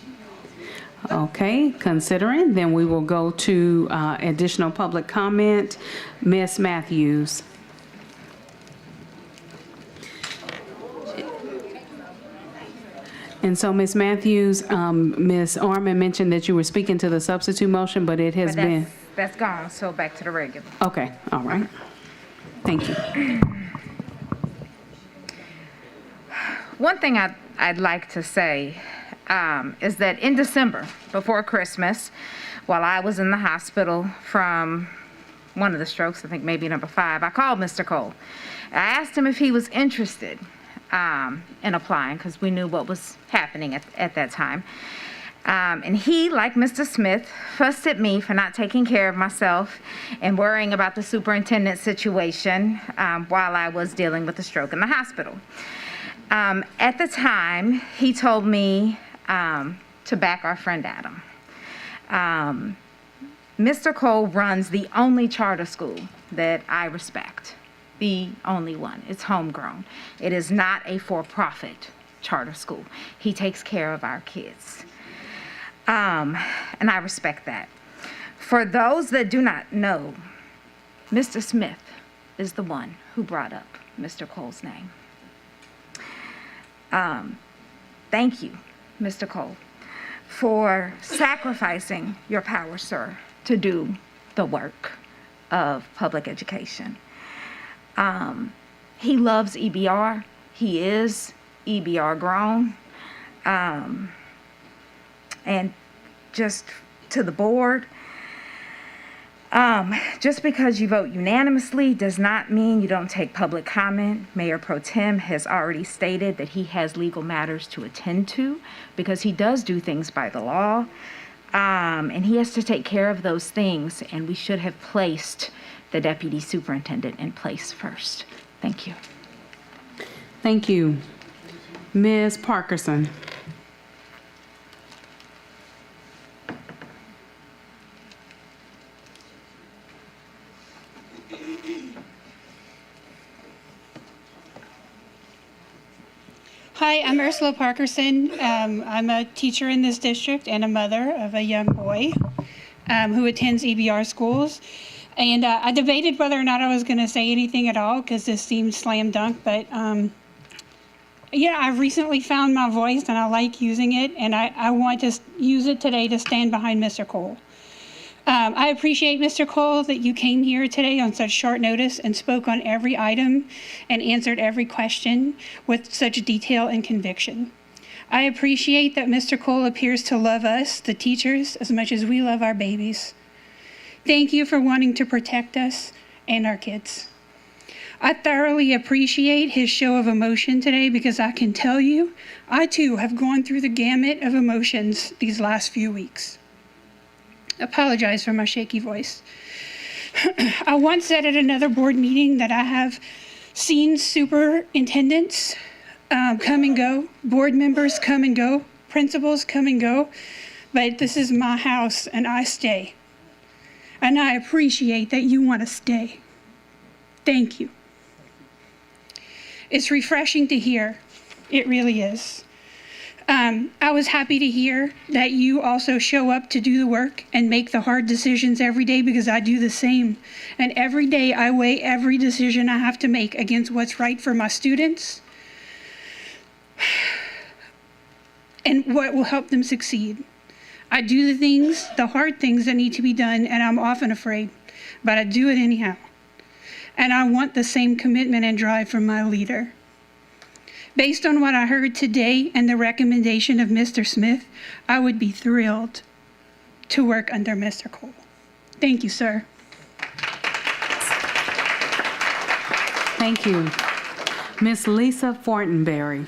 Okay, considering, then we will go to additional public comment. Ms. Matthews. And so, Ms. Matthews, Ms. Orman mentioned that you were speaking to the substitute motion, but it has been... That's gone, so back to the regular. Okay, all right. Thank you. One thing I'd like to say is that in December, before Christmas, while I was in the hospital from one of the strokes, I think maybe number 5, I called Mr. Cole. I asked him if he was interested in applying, because we knew what was happening at that time. And he, like Mr. Smith, fussed at me for not taking care of myself and worrying about the superintendent situation while I was dealing with the stroke in the hospital. At the time, he told me to back our friend Adam. Mr. Cole runs the only charter school that I respect. The only one. It's homegrown. It is not a for-profit charter school. He takes care of our kids. And I respect that. For those that do not know, Mr. Smith is the one who brought up Mr. Cole's name. Thank you, Mr. Cole, for sacrificing your power, sir, to do the work of public education. He loves EBR. He is EBR grown. And just to the board, just because you vote unanimously does not mean you don't take public comment. Mayor Pro Tem has already stated that he has legal matters to attend to because he does do things by the law. And he has to take care of those things, and we should have placed the deputy superintendent in place first. Thank you. Thank you. Ms. Parkerson. Hi, I'm Ursula Parkerson. I'm a teacher in this district and a mother of a young boy who attends EBR schools. And I debated whether or not I was going to say anything at all because this seemed slam dunk. But yeah, I've recently found my voice and I like using it. And I want to use it today to stand behind Mr. Cole. I appreciate, Mr. Cole, that you came here today on such short notice and spoke on every item and answered every question with such detail and conviction. I appreciate that Mr. Cole appears to love us, the teachers, as much as we love our babies. Thank you for wanting to protect us and our kids. I thoroughly appreciate his show of emotion today because I can tell you, I too have gone through the gamut of emotions these last few weeks. Apologize for my shaky voice. I once said at another board meeting that I have seen superintendents come and go, board members come and go, principals come and go, but this is my house and I stay. And I appreciate that you want to stay. Thank you. It's refreshing to hear. It really is. I was happy to hear that you also show up to do the work and make the hard decisions every day because I do the same. And every day I weigh every decision I have to make against what's right for my students and what will help them succeed. I do the things, the hard things that need to be done, and I'm often afraid, but I do it anyhow. And I want the same commitment and drive from my leader. Based on what I heard today and the recommendation of Mr. Smith, I would be thrilled to work under Mr. Cole. Thank you, sir. Thank you. Miss Lisa Fortenberry.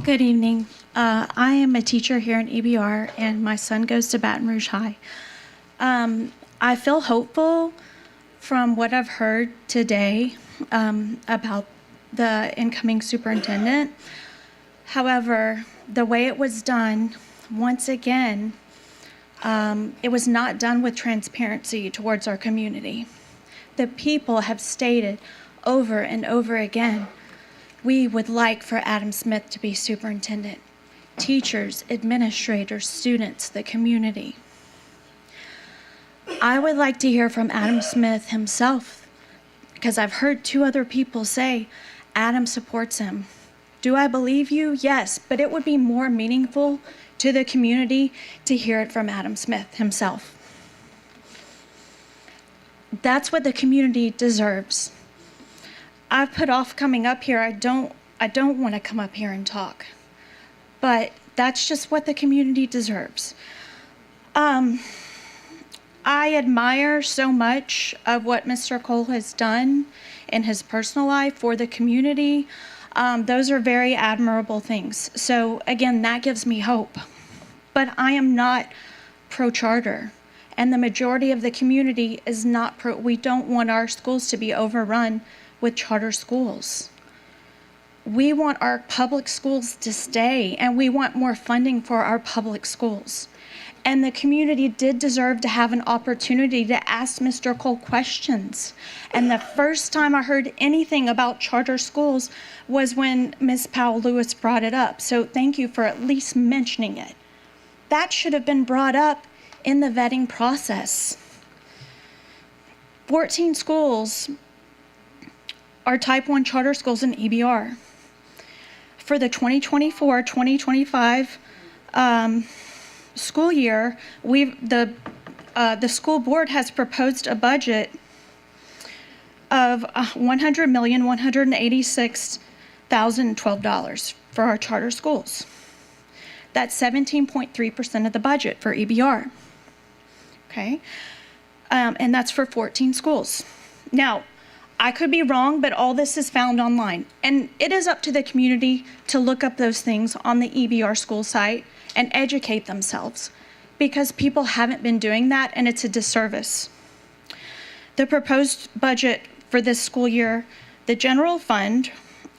Good evening. I am a teacher here in EBR, and my son goes to Baton Rouge High. I feel hopeful from what I've heard today about the incoming superintendent. However, the way it was done, once again, it was not done with transparency towards our community. The people have stated over and over again, we would like for Adam Smith to be superintendent. Teachers, administrators, students, the community. I would like to hear from Adam Smith himself, because I've heard 2 other people say Adam supports him. Do I believe you? Yes, but it would be more meaningful to the community to hear it from Adam Smith himself. That's what the community deserves. I've put off coming up here. I don't want to come up here and talk, but that's just what the community deserves. I admire so much of what Mr. Cole has done in his personal life for the community. Those are very admirable things. So again, that gives me hope. But I am not pro-charter, and the majority of the community is not pro. We don't want our schools to be overrun with charter schools. We want our public schools to stay, and we want more funding for our public schools. And the community did deserve to have an opportunity to ask Mr. Cole questions. And the first time I heard anything about charter schools was when Ms. Powell-Lewis brought it up. So thank you for at least mentioning it. That should have been brought up in the vetting process. 14 schools are type 1 charter schools in EBR. For the 2024-2025 school year, the school board has proposed a budget of $100,186,012 for our charter schools. That's 17.3% of the budget for EBR. Okay, and that's for 14 schools. Now, I could be wrong, but all this is found online. And it is up to the community to look up those things on the EBR school site and educate themselves, because people haven't been doing that, and it's a disservice. The proposed budget for this school year, the general fund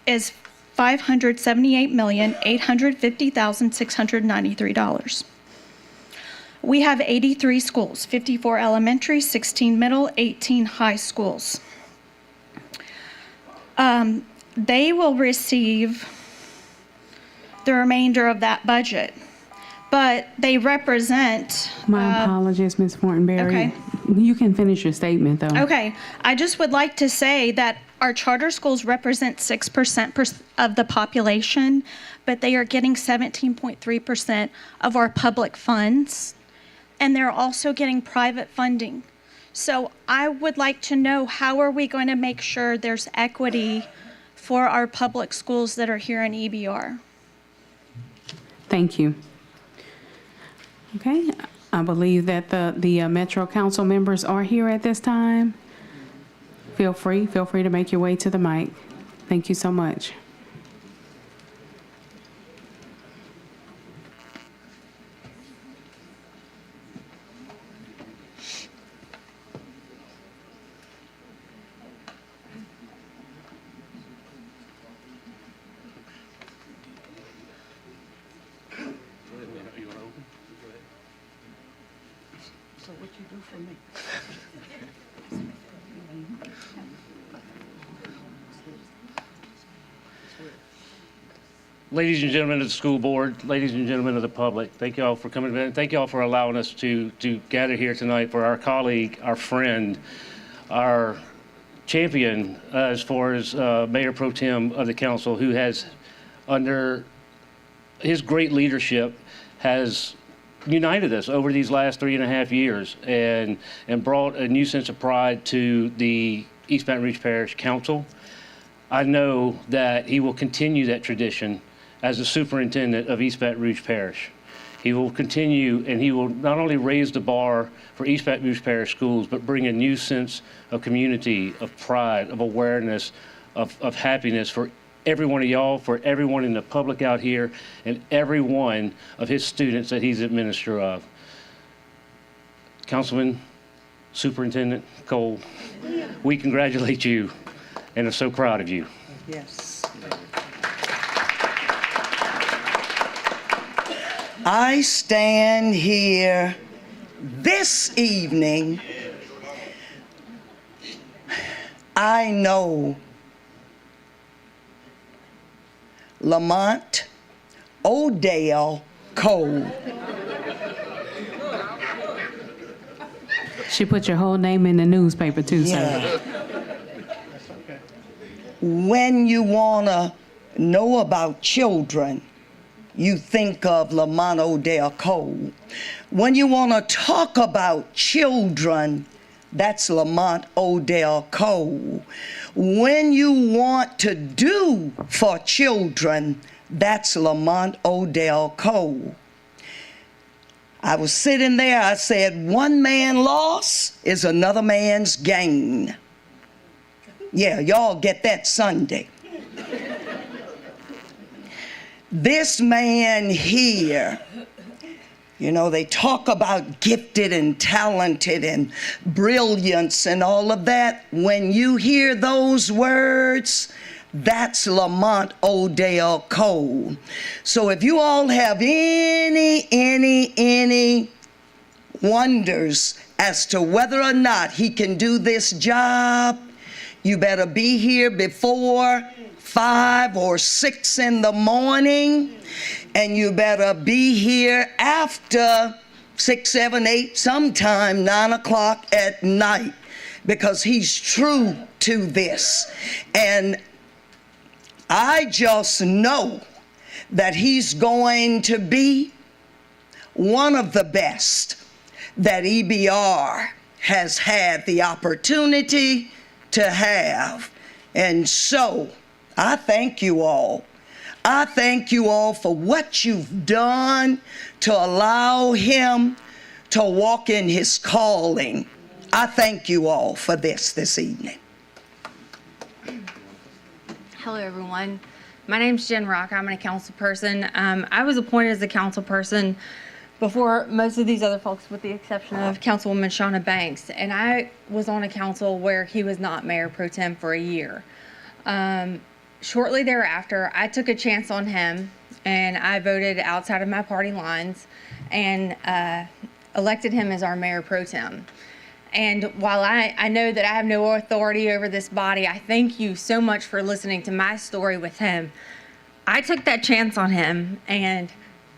is $578,850,693. We have 83 schools, 54 elementary, 16 middle, 18 high schools. They will receive the remainder of that budget, but they represent. My apologies, Ms. Fortenberry. Okay. You can finish your statement, though. Okay, I just would like to say that our charter schools represent 6% of the population, but they are getting 17.3% of our public funds, and they're also getting private funding. So I would like to know, how are we going to make sure there's equity for our public schools that are here in EBR? Thank you. Okay, I believe that the Metro Council members are here at this time. Feel free to make your way to the mic. Thank you so much. So what you do for me? Ladies and gentlemen of the school board, ladies and gentlemen of the public, thank you all for coming. Thank you all for allowing us to gather here tonight for our colleague, our friend, our champion as far as Mayor Pro Tem of the council, who has, under his great leadership, has united us over these last 3.5 years and brought a new sense of pride to the East Baton Rouge Parish Council. I know that he will continue that tradition as the superintendent of East Baton Rouge Parish. He will continue, and he will not only raise the bar for East Baton Rouge Parish schools, but bring a new sense of community, of pride, of awareness, of happiness for every one of y'all, for everyone in the public out here, and every one of his students that he's administrator of. Councilman, Superintendent Cole, we congratulate you and are so proud of you. Yes. I stand here this evening. I know Lamont Odell Cole. She put your whole name in the newspaper too, sir. When you want to know about children, you think of Lamont Odell Cole. When you want to talk about children, that's Lamont Odell Cole. When you want to do for children, that's Lamont Odell Cole. I was sitting there, I said, one man loss is another man's gain. Yeah, y'all get that Sunday. This man here, you know, they talk about gifted and talented and brilliance and all of that. When you hear those words, that's Lamont Odell Cole. So if you all have any wonders as to whether or not he can do this job, you better be here before 5 or 6 in the morning, and you better be here after 6, 7, 8, sometime 9 o'clock at night, because he's true to this. And I just know that he's going to be one of the best that EBR has had the opportunity to have. And so I thank you all. I thank you all for what you've done to allow him to walk in his calling. I thank you all for this evening. Hello, everyone. My name's Jen Rock. I'm a council person. I was appointed as a council person before most of these other folks, with the exception of Councilwoman Shauna Banks. And I was on a council where he was not mayor pro tem for a year. Shortly thereafter, I took a chance on him, and I voted outside of my party lines and elected him as our mayor pro tem. And while I know that I have no authority over this body, I thank you so much for listening to my story with him. I took that chance on him, and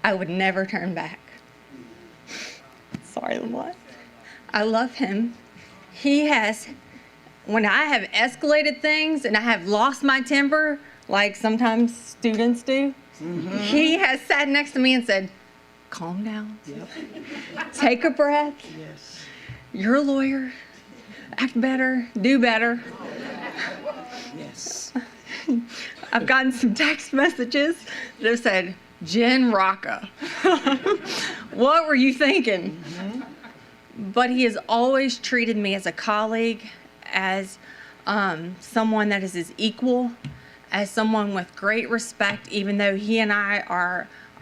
I would never turn back. Sorry, Lamont. I love him. He has, when I have escalated things and I have lost my temper, like sometimes students do, he has sat next to me and said, calm down. Yep. Take a breath. Yes. You're a lawyer. Act better. Do better. Yes. I've gotten some text messages that have said, Jen Rocca. What were you thinking? But he has always treated me as a colleague, as someone that is his equal, as someone with great respect, even though he and I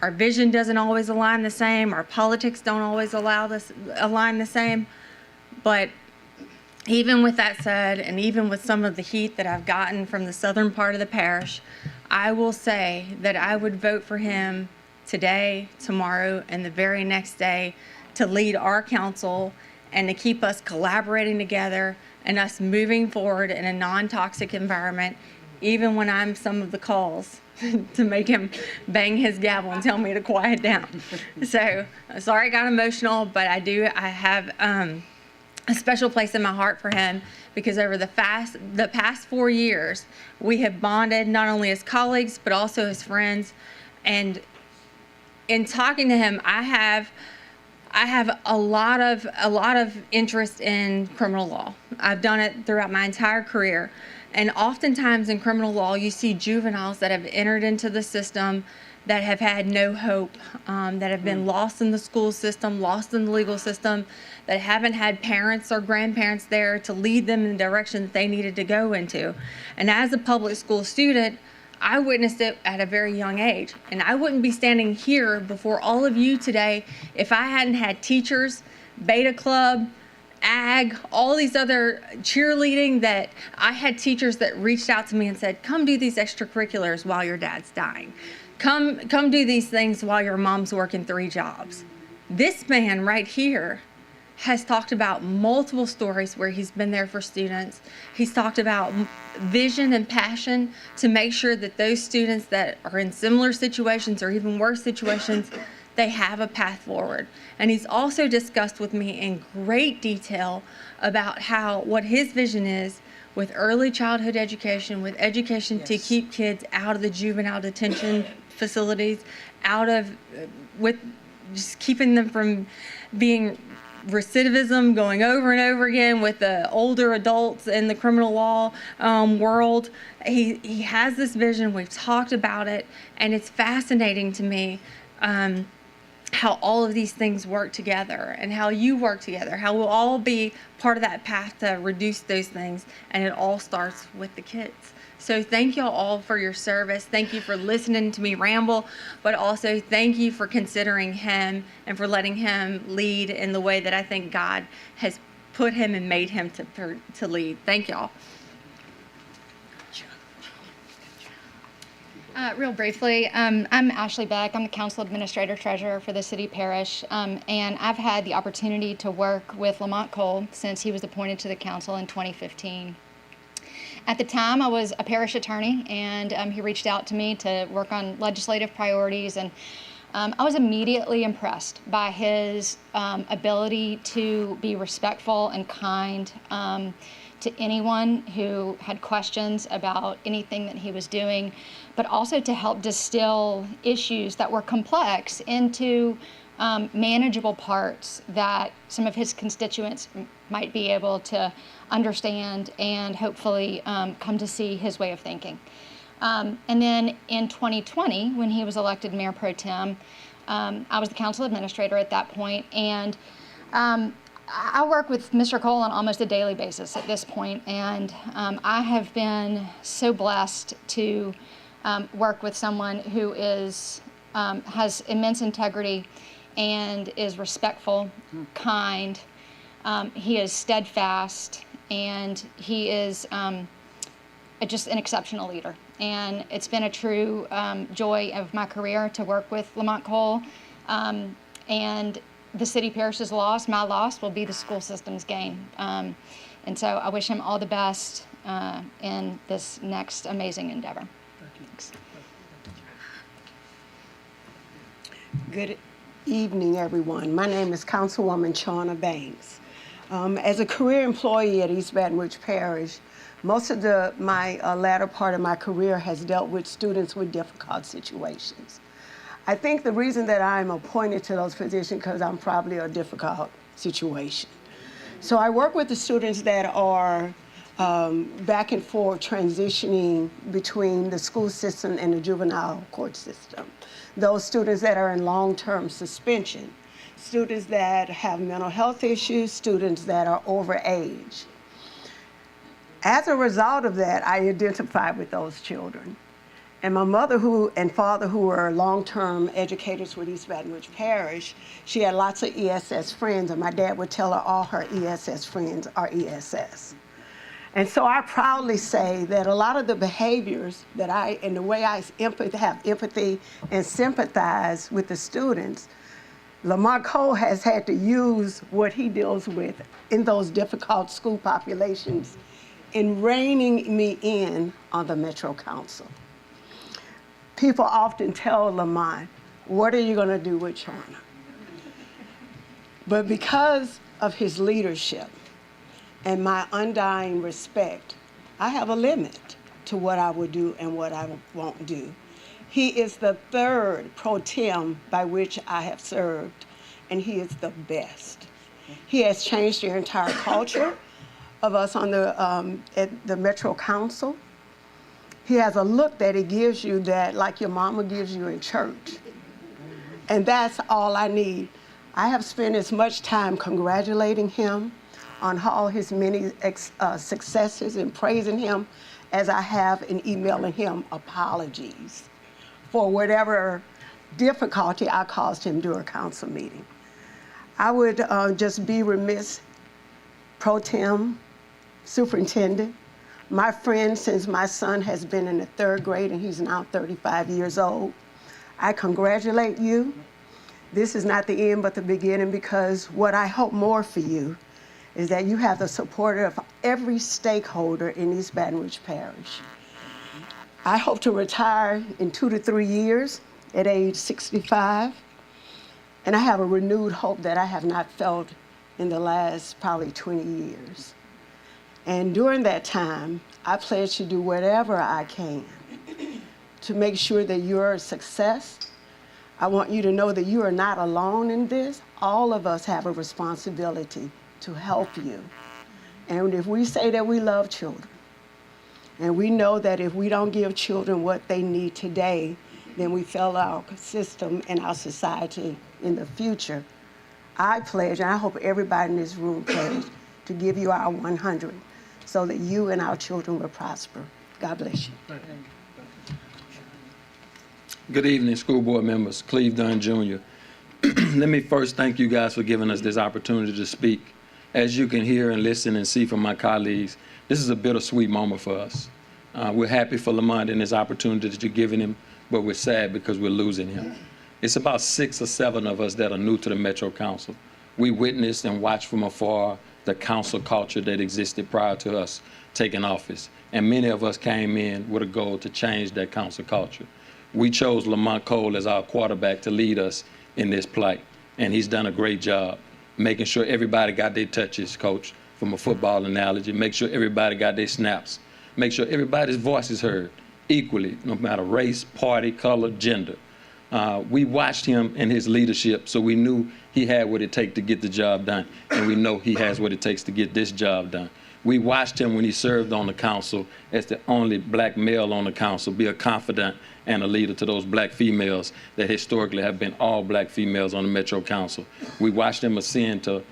our vision doesn't always align the same, our politics don't always align the same. But even with that said, and even with some of the heat that I've gotten from the southern part of the parish, I will say that I would vote for him today, tomorrow, and the very next day to lead our council and to keep us collaborating together and us moving forward in a non-toxic environment, even when I'm some of the calls to make him bang his gavel and tell me to quiet down. So sorry I got emotional, but I have a special place in my heart for him, because over the past 4 years, we have bonded not only as colleagues, but also as friends. And in talking to him, I have a lot of interest in criminal law. I've done it throughout my entire career. And oftentimes in criminal law, you see juveniles that have entered into the system that have had no hope, that have been lost in the school system, lost in the legal system, that haven't had parents or grandparents there to lead them in the direction that they needed to go into. And as a public school student, I witnessed it at a very young age. And I wouldn't be standing here before all of you today if I hadn't had teachers, Beta Club, ag, all these other cheerleading, that I had teachers that reached out to me and said, come do these extracurriculars while your dad's dying. Come do these things while your mom's working 3 jobs. This man right here has talked about multiple stories where he's been there for students. He's talked about vision and passion to make sure that those students that are in similar situations or even worse situations, they have a path forward. And he's also discussed with me in great detail about what his vision is with early childhood education, with education to keep kids out of the juvenile detention facilities, with just keeping them from being recidivism, going over and over again with the older adults in the criminal law world. He has this vision. We've talked about it, and it's fascinating to me how all of these things work together and how you work together, how we'll all be part of that path to reduce those things, and it all starts with the kids. So thank y'all all for your service. Thank you for listening to me ramble, but also thank you for considering him and for letting him lead in the way that I think God has put him and made him to lead. Thank y'all. Real briefly, I'm Ashley Beck. I'm the Council Administrator Treasurer for the City Parish, and I've had the opportunity to work with Lamont Cole since he was appointed to the council in 2015. At the time, I was a parish attorney, and he reached out to me to work on legislative priorities, and I was immediately impressed by his ability to be respectful and kind to anyone who had questions about anything that he was doing, but also to help distill issues that were complex into manageable parts that some of his constituents might be able to understand and hopefully come to see his way of thinking. And then in 2020, when he was elected Mayor Pro Tem, I was the council administrator at that point, and I work with Mr. Cole on almost a daily basis at this point, and I have been so blessed to work with someone who has immense integrity and is respectful, kind. He is steadfast, and he is just an exceptional leader. And it's been a true joy of my career to work with Lamont Cole. And the city parish's loss, my loss, will be the school system's gain. And so I wish him all the best in this next amazing endeavor. Thanks. Good evening, everyone. My name is Councilwoman Chawna Banks. As a career employee at East Baton Rouge Parish, most of my latter part of my career has dealt with students with difficult situations. I think the reason that I'm appointed to those positions because I'm probably a difficult situation. So I work with the students that are back and forth transitioning between the school system and the juvenile court system. Those students that are in long-term suspension, students that have mental health issues, students that are over age. As a result of that, I identify with those children. And my mother and father, who were long-term educators with East Baton Rouge Parish, she had lots of ESS friends, and my dad would tell her all her ESS friends are ESS. And so I proudly say that a lot of the behaviors that and the way I have empathy and sympathize with the students, Lamont Cole has had to use what he deals with in those difficult school populations in reining me in on the Metro Council. People often tell Lamont, what are you going to do with China? But because of his leadership and my undying respect, I have a limit to what I will do and what I won't do. He is the third pro tem by which I have served, and he is the best. He has changed the entire culture of us on at the Metro Council. He has a look that he gives you that like your mama gives you in church. And that's all I need. I have spent as much time congratulating him on all his many successes and praising him as I have in emailing him apologies for whatever difficulty I caused him during a council meeting. I would just be remiss, pro tem, superintendent, my friend since my son has been in the 3rd grade and he's now 35 years old. I congratulate you. This is not the end but the beginning, because what I hope more for you is that you have the support of every stakeholder in East Baton Rouge Parish. I hope to retire in 2 to 3 years at age 65, and I have a renewed hope that I have not felt in the last probably 20 years. And during that time, I pledge to do whatever I can to make sure that you're a success. I want you to know that you are not alone in this. All of us have a responsibility to help you. And if we say that we love children, and we know that if we don't give children what they need today, then we fail our system and our society in the future, I pledge, and I hope everybody in this room pledge, to give you our 100 so that you and our children will prosper. God bless you. Good evening, school board members. Cleve Dunn Jr. Let me first thank you guys for giving us this opportunity to speak. As you can hear and listen and see from my colleagues, this is a bittersweet moment for us. We're happy for Lamont and his opportunity that you're giving him, but we're sad because we're losing him. It's about 6 or 7 of us that are new to the Metro Council. We witnessed and watched from afar the council culture that existed prior to us taking office. And many of us came in with a goal to change that council culture. We chose Lamont Cole as our quarterback to lead us in this plight, and he's done a great job making sure everybody got their touches, coach, from a football analogy, make sure everybody got their snaps, make sure everybody's voice is heard equally, no matter race, party, color, gender. We watched him and his leadership, so we knew he had what it takes to get the job done, and we know he has what it takes to get this job done. We watched him when he served on the council as the only black male on the council be a confidant and a leader to those black females that historically have been all black females on the Metro Council. We watched him ascend to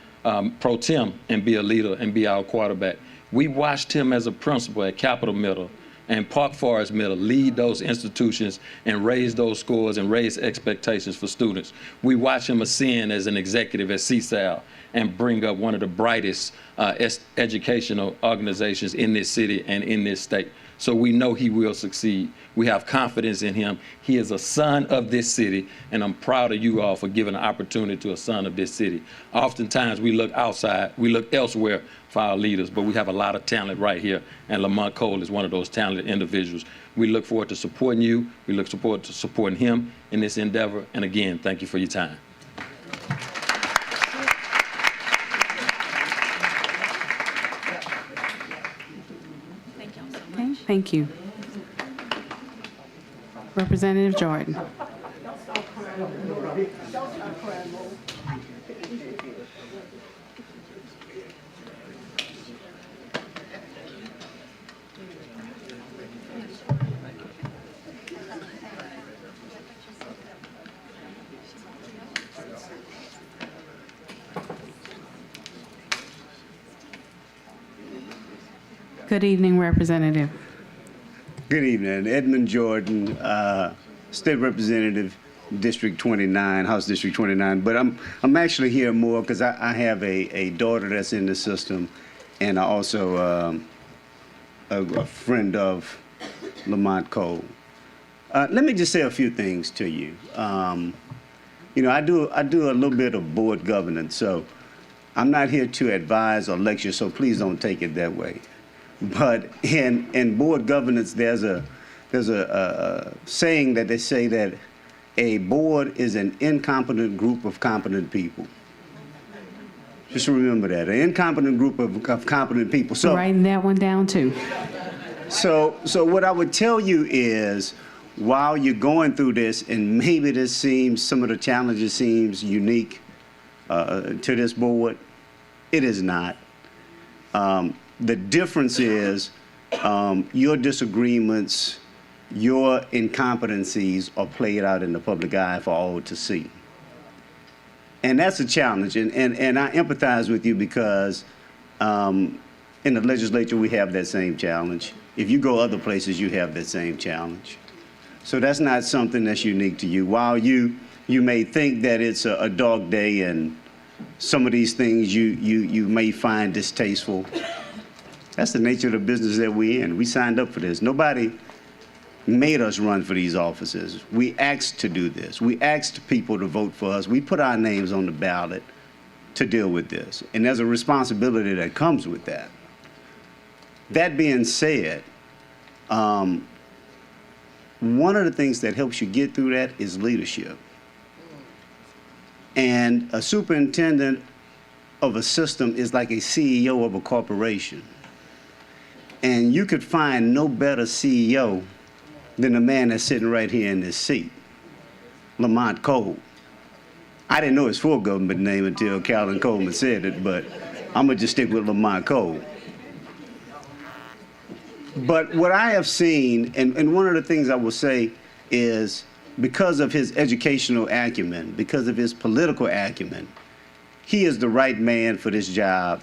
pro tem and be a leader and be our quarterback. We watched him as a principal at Capitol Middle and Park Forest Middle lead those institutions and raise those scores and raise expectations for students. We watched him ascend as an executive at CSAL and bring up one of the brightest educational organizations in this city and in this state. So we know he will succeed. We have confidence in him. He is a son of this city, and I'm proud of you all for giving an opportunity to a son of this city. Oftentimes we look outside, we look elsewhere for our leaders, but we have a lot of talent right here, and Lamont Cole is one of those talented individuals. We look forward to supporting you. We look forward to supporting him in this endeavor, and again, thank you for your time. Thank you. Representative Jordan. Good evening, Representative. Good evening. Edmund Jordan, State Representative, District 29, House District 29. But I'm actually here more because I have a daughter that's in the system, and I also a friend of Lamont Cole. Let me just say a few things to you. You know, I do a little bit of board governance, so I'm not here to advise or lecture, so please don't take it that way. But in board governance, there's a saying that they say that a board is an incompetent group of competent people. Just remember that, an incompetent group of competent people. So Writing that one down too. So what I would tell you is, while you're going through this, and maybe this seems, some of the challenges seems unique to this board, it is not. The difference is your disagreements, your incompetencies are played out in the public eye for all to see. And that's a challenge, and I empathize with you because in the legislature we have that same challenge. If you go other places, you have that same challenge. So that's not something that's unique to you. While you may think that it's a dog day and some of these things you may find distasteful, that's the nature of the business that we're in. We signed up for this. Nobody made us run for these offices. We asked to do this. We asked people to vote for us. We put our names on the ballot to deal with this. And there's a responsibility that comes with that. That being said, one of the things that helps you get through that is leadership. And a superintendent of a system is like a CEO of a corporation. And you could find no better CEO than the man that's sitting right here in this seat, Lamont Cole. I didn't know his full government name until Calvin Coleman said it, but I'm gonna just stick with Lamont Cole. But what I have seen, and one of the things I will say is, because of his educational acumen, because of his political acumen, he is the right man for this job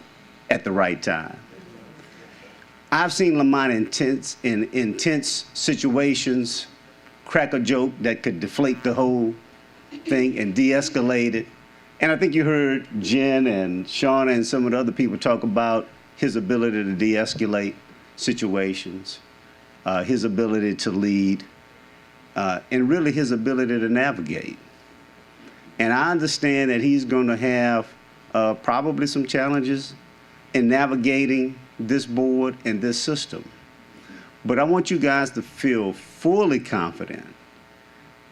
at the right time. I've seen Lamont in intense situations crack a joke that could deflate the whole thing and de-escalate it. And I think you heard Jen and Shauna and some of the other people talk about his ability to de-escalate situations, his ability to lead, and really his ability to navigate. And I understand that he's going to have probably some challenges in navigating this board and this system. But I want you guys to feel fully confident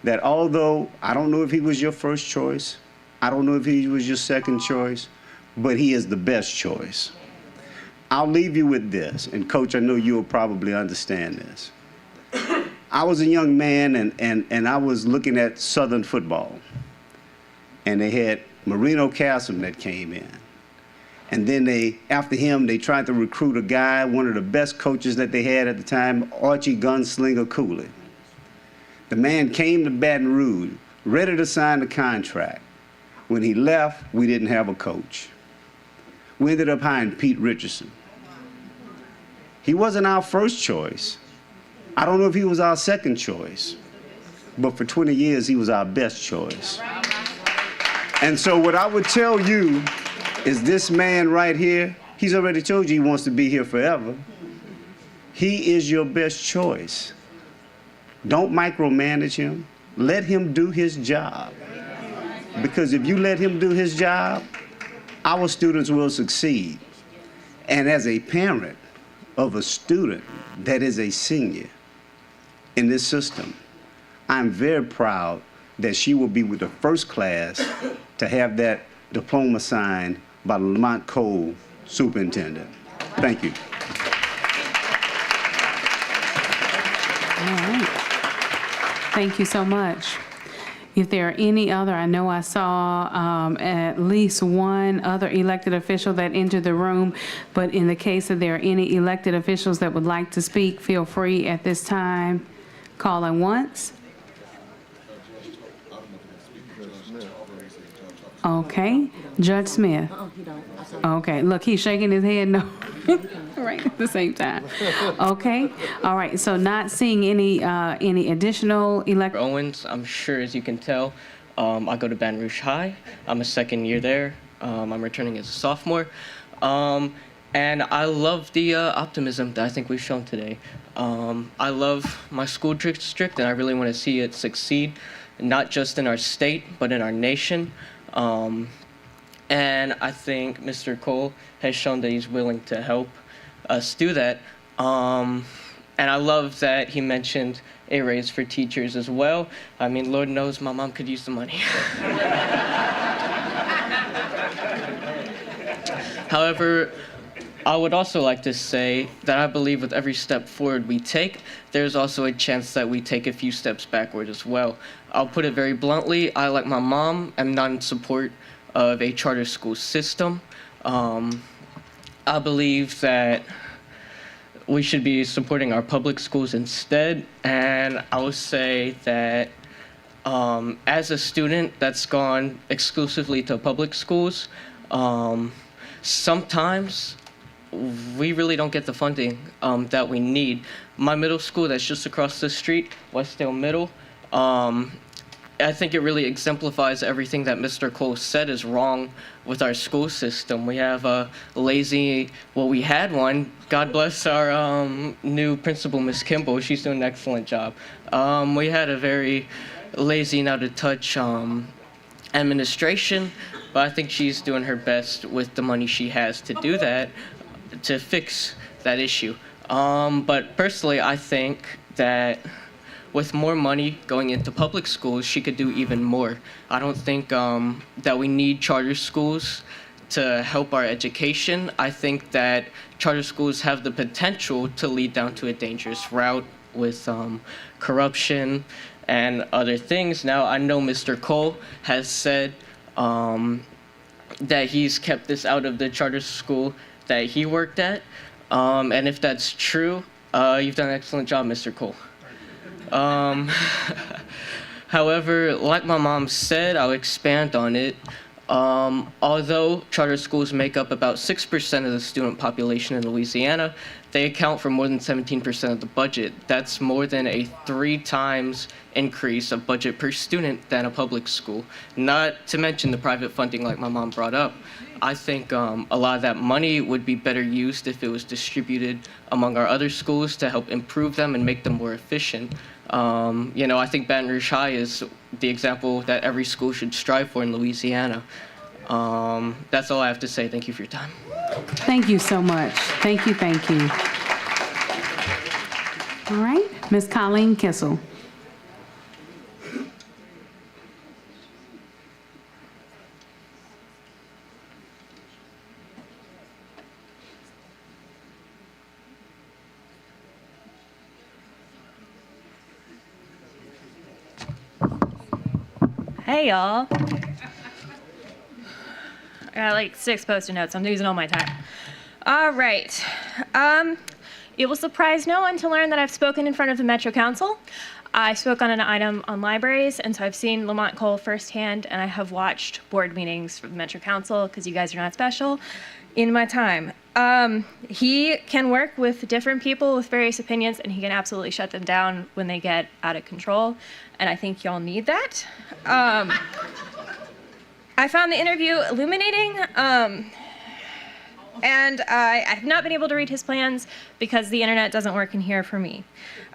that although I don't know if he was your first choice, I don't know if he was your second choice, but he is the best choice. I'll leave you with this, and Coach, I know you'll probably understand this. I was a young man, and I was looking at Southern football, and they had Marino Cassim that came in. And then after him, they tried to recruit a guy, one of the best coaches that they had at the time, Archie Gunslinger Cooley. The man came to Baton Rouge, ready to sign the contract. When he left, we didn't have a coach. We ended up hiring Pete Richardson. He wasn't our first choice. I don't know if he was our second choice, but for 20 years, he was our best choice. And so what I would tell you is this man right here, he's already told you he wants to be here forever. He is your best choice. Don't micromanage him. Let him do his job. Because if you let him do his job, our students will succeed. And as a parent of a student that is a senior in this system, I'm very proud that she will be with the first class to have that diploma signed by Lamont Cole, superintendent. Thank you. All right. Thank you so much. If there are any other, I know I saw at least one other elected official that entered the room, but in the case that there are any elected officials that would like to speak, feel free at this time. Calling once. Okay, Judge Smith. Okay, look, he's shaking his head no. Right, at the same time. Okay, all right, so not seeing any additional Owens, I'm sure as you can tell, I go to Baton Rouge High. I'm a second year there. I'm returning as a sophomore. And I love the optimism that I think we've shown today. I love my school district, and I really want to see it succeed, not just in our state, but in our nation. And I think Mr. Cole has shown that he's willing to help us do that. And I love that he mentioned a raise for teachers as well. I mean, Lord knows my mom could use the money. However, I would also like to say that I believe with every step forward we take, there's also a chance that we take a few steps backward as well. I'll put it very bluntly, I, like my mom, am not in support of a charter school system. I believe that we should be supporting our public schools instead, and I would say that as a student that's gone exclusively to public schools, sometimes we really don't get the funding that we need. My middle school that's just across the street, Westdale Middle, I think it really exemplifies everything that Mr. Cole said is wrong with our school system. We have a lazy, well, we had one. God bless our new principal, Miss Kimball. She's doing an excellent job. We had a very lazy and out of touch administration, but I think she's doing her best with the money she has to do that, to fix that issue. But personally, I think that with more money going into public schools, she could do even more. I don't think that we need charter schools to help our education. I think that charter schools have the potential to lead down to a dangerous route with corruption and other things. Now, I know Mr. Cole has said that he's kept this out of the charter school that he worked at. And if that's true, you've done an excellent job, Mr. Cole. However, like my mom said, I'll expand on it. Although charter schools make up about 6% of the student population in Louisiana, they account for more than 17% of the budget. That's more than a 3 times increase of budget per student than a public school. Not to mention the private funding like my mom brought up. I think a lot of that money would be better used if it was distributed among our other schools to help improve them and make them more efficient. You know, I think Baton Rouge High is the example that every school should strive for in Louisiana. That's all I have to say. Thank you for your time. Thank you so much. Thank you, thank you. All right, Ms. Colleen Kissel. Hey, y'all. I got like 6 Post-it notes. I'm using all my time. All right. It will surprise no one to learn that I've spoken in front of the Metro Council. I spoke on an item on libraries, and so I've seen Lamont Cole firsthand, and I have watched board meetings for the Metro Council, because you guys are not special, in my time. He can work with different people with various opinions, and he can absolutely shut them down when they get out of control, and I think y'all need that. I found the interview illuminating, and I have not been able to read his plans because the internet doesn't work in here for me.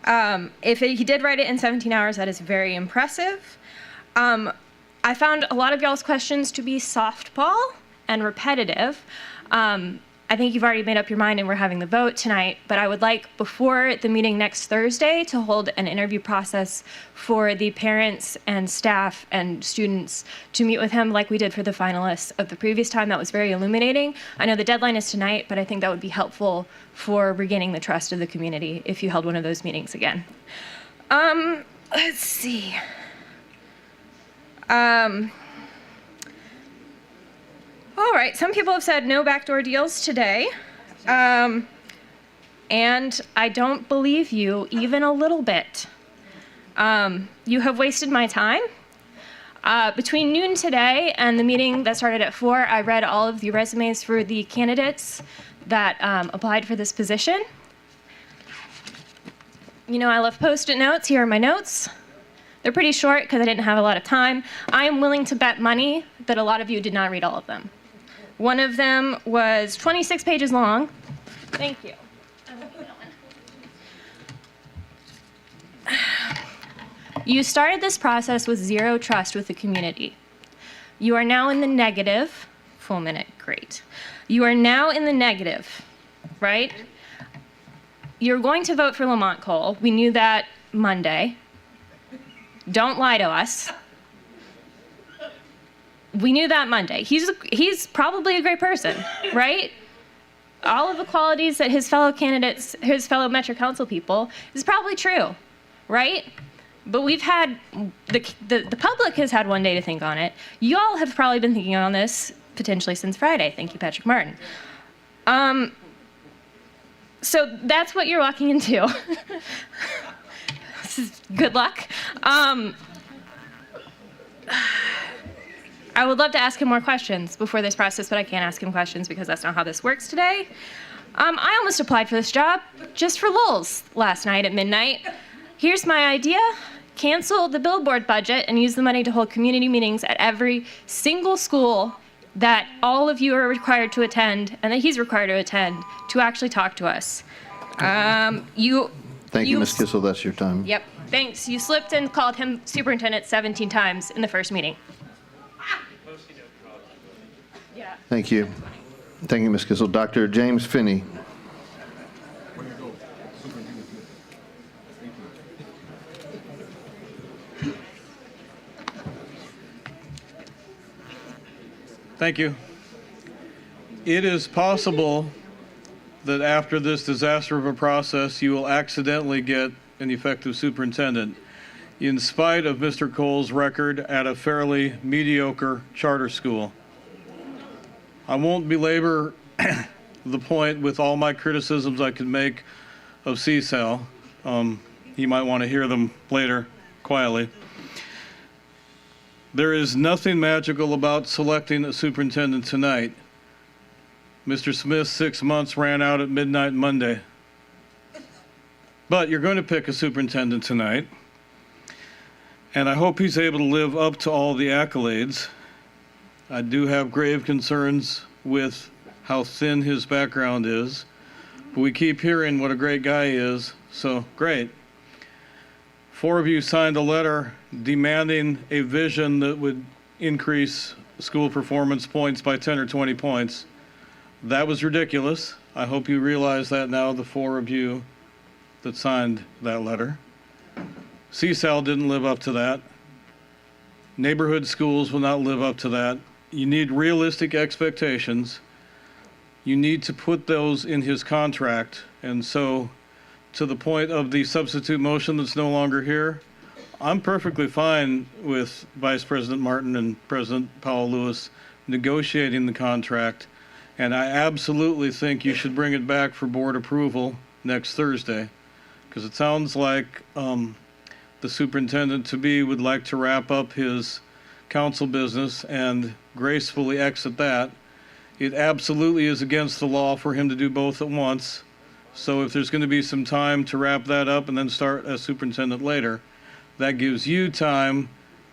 If he did write it in 17 hours, that is very impressive. I found a lot of y'all's questions to be softball and repetitive. I think you've already made up your mind and we're having the vote tonight, but I would like, before the meeting next Thursday, to hold an interview process for the parents and staff and students to meet with him like we did for the finalists of the previous time. That was very illuminating. I know the deadline is tonight, but I think that would be helpful for regaining the trust of the community if you held one of those meetings again. Let's see. All right, some people have said no backdoor deals today, and I don't believe you even a little bit. You have wasted my time. Between noon today and the meeting that started at 4, I read all of the resumes for the candidates that applied for this position. You know, I love Post-it notes. Here are my notes. They're pretty short because I didn't have a lot of time. I am willing to bet money that a lot of you did not read all of them. One of them was 26 pages long. Thank you. You started this process with 0 trust with the community. You are now in the negative. Full minute, great. You are now in the negative, right? you're going to vote for Lamont Cole. We knew that Monday. Don't lie to us. We knew that Monday. He's probably a great person, right? All of the qualities that his fellow candidates, his fellow Metro Council people, is probably true, right? But we've had, the public has had one day to think on it. Y'all have probably been thinking on this potentially since Friday. Thank you, Patrick Martin. So that's what you're walking into. Good luck. I would love to ask him more questions before this process, but I can't ask him questions because that's not how this works today. I almost applied for this job just for lulz last night at midnight. Here's my idea. Cancel the billboard budget and use the money to hold community meetings at every single school that all of you are required to attend and that he's required to attend to actually talk to us. Thank you, Ms. Kissel. That's your time. Yep, thanks. You slipped and called him superintendent 17 times in the first meeting. Thank you. Thank you, Ms. Kissel. Dr. James Finney. Thank you. It is possible that after this disaster of a process, you will accidentally get an effective superintendent, in spite of Mr. Cole's record at a fairly mediocre charter school. I won't belabor the point with all my criticisms I could make of CSAL. You might want to hear them later, quietly. There is nothing magical about selecting a superintendent tonight. Mr. Smith's 6 months ran out at midnight Monday. But you're going to pick a superintendent tonight, and I hope he's able to live up to all the accolades. I do have grave concerns with how thin his background is, but we keep hearing what a great guy he is, so great. 4 of you signed a letter demanding a vision that would increase school performance points by 10 or 20 points. That was ridiculous. I hope you realize that now, the 4 of you that signed that letter. CSAL didn't live up to that. Neighborhood schools will not live up to that. You need realistic expectations. You need to put those in his contract. And so, to the point of the substitute motion that's no longer here, I'm perfectly fine with Vice President Martin and President Powell Lewis negotiating the contract. And I absolutely think you should bring it back for board approval next Thursday, because it sounds like the superintendent-to-be would like to wrap up his council business and gracefully exit that. It absolutely is against the law for him to do both at once. So if there's going to be some time to wrap that up and then start as superintendent later, that gives you time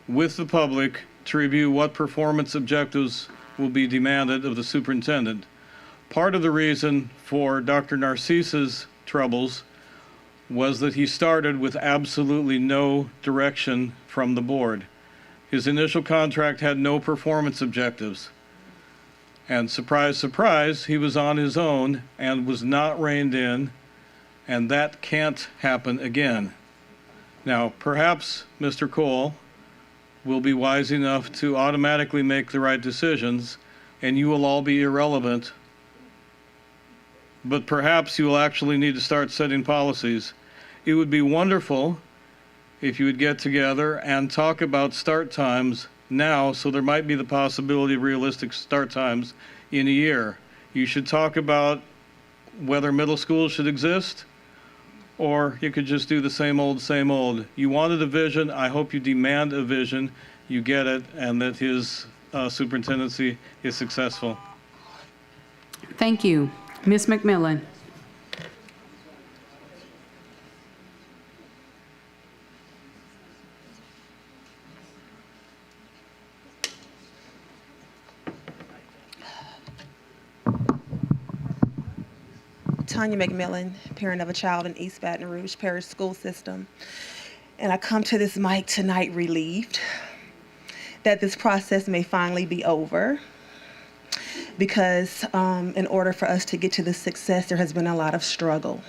with the public to review what performance objectives will be demanded of the superintendent. Part of the reason for Dr. Narcise's troubles was that he started with absolutely no direction from the board. His initial contract had no performance objectives. And surprise, surprise, he was on his own and was not reined in, and that can't happen again. Now, perhaps Mr. Cole will be wise enough to automatically make the right decisions, and you will all be irrelevant. But perhaps you will actually need to start setting policies. It would be wonderful if you would get together and talk about start times now, so there might be the possibility of realistic start times in a year. You should talk about whether middle schools should exist, or you could just do the same old, same old. You wanted a vision. I hope you demand a vision. You get it, and that his superintendency is successful. Thank you. Ms. McMillan. Tanya McMillan, parent of a child in East Baton Rouge Parish School System. And I come to this mic tonight relieved that this process may finally be over, because in order for us to get to this success, there has been a lot of struggle.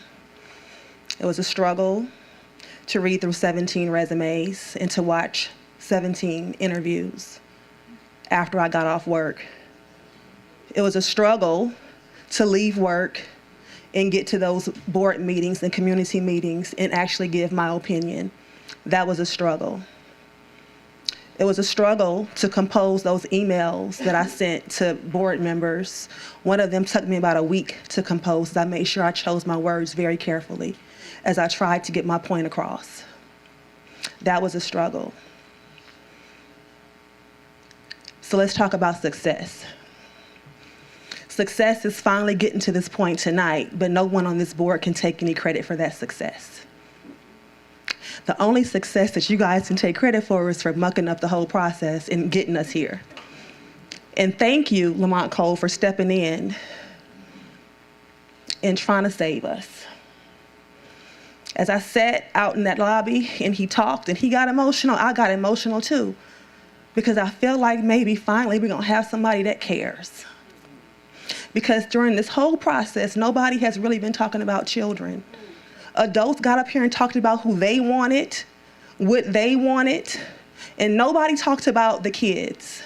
It was a struggle to read through 17 resumes and to watch 17 interviews after I got off work. It was a struggle to leave work and get to those board meetings and community meetings and actually give my opinion. That was a struggle. It was a struggle to compose those emails that I sent to board members. One of them took me about a week to compose. I made sure I chose my words very carefully as I tried to get my point across. That was a struggle. So let's talk about success. Success is finally getting to this point tonight, but no one on this board can take any credit for that success. The only success that you guys can take credit for is for mucking up the whole process and getting us here. And thank you, Lamont Cole, for stepping in and trying to save us. As I sat out in that lobby and he talked and he got emotional, I got emotional too, because I feel like maybe finally we're gonna have somebody that cares. Because during this whole process, nobody has really been talking about children. Adults got up here and talked about who they wanted, what they wanted, and nobody talked about the kids.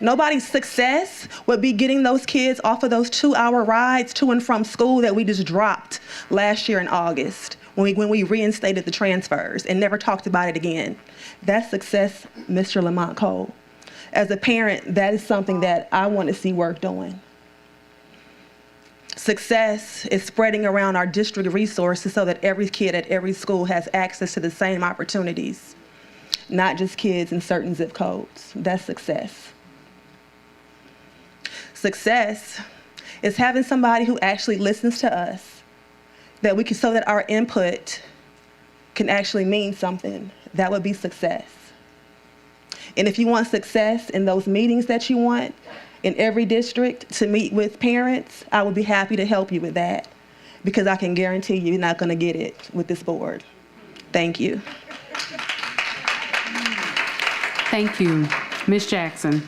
Nobody's success would be getting those kids off of those 2-hour rides to and from school that we just dropped last year in August when we reinstated the transfers and never talked about it again. That's success, Mr. Lamont Cole. As a parent, that is something that I want to see worked on. Success is spreading around our district resources so that every kid at every school has access to the same opportunities, not just kids in certain zip codes. That's success. Success is having somebody who actually listens to us, that we can, so that our input can actually mean something. That would be success. And if you want success in those meetings that you want in every district to meet with parents, I would be happy to help you with that, because I can guarantee you're not going to get it with this board. Thank you. Thank you. Ms. Jackson.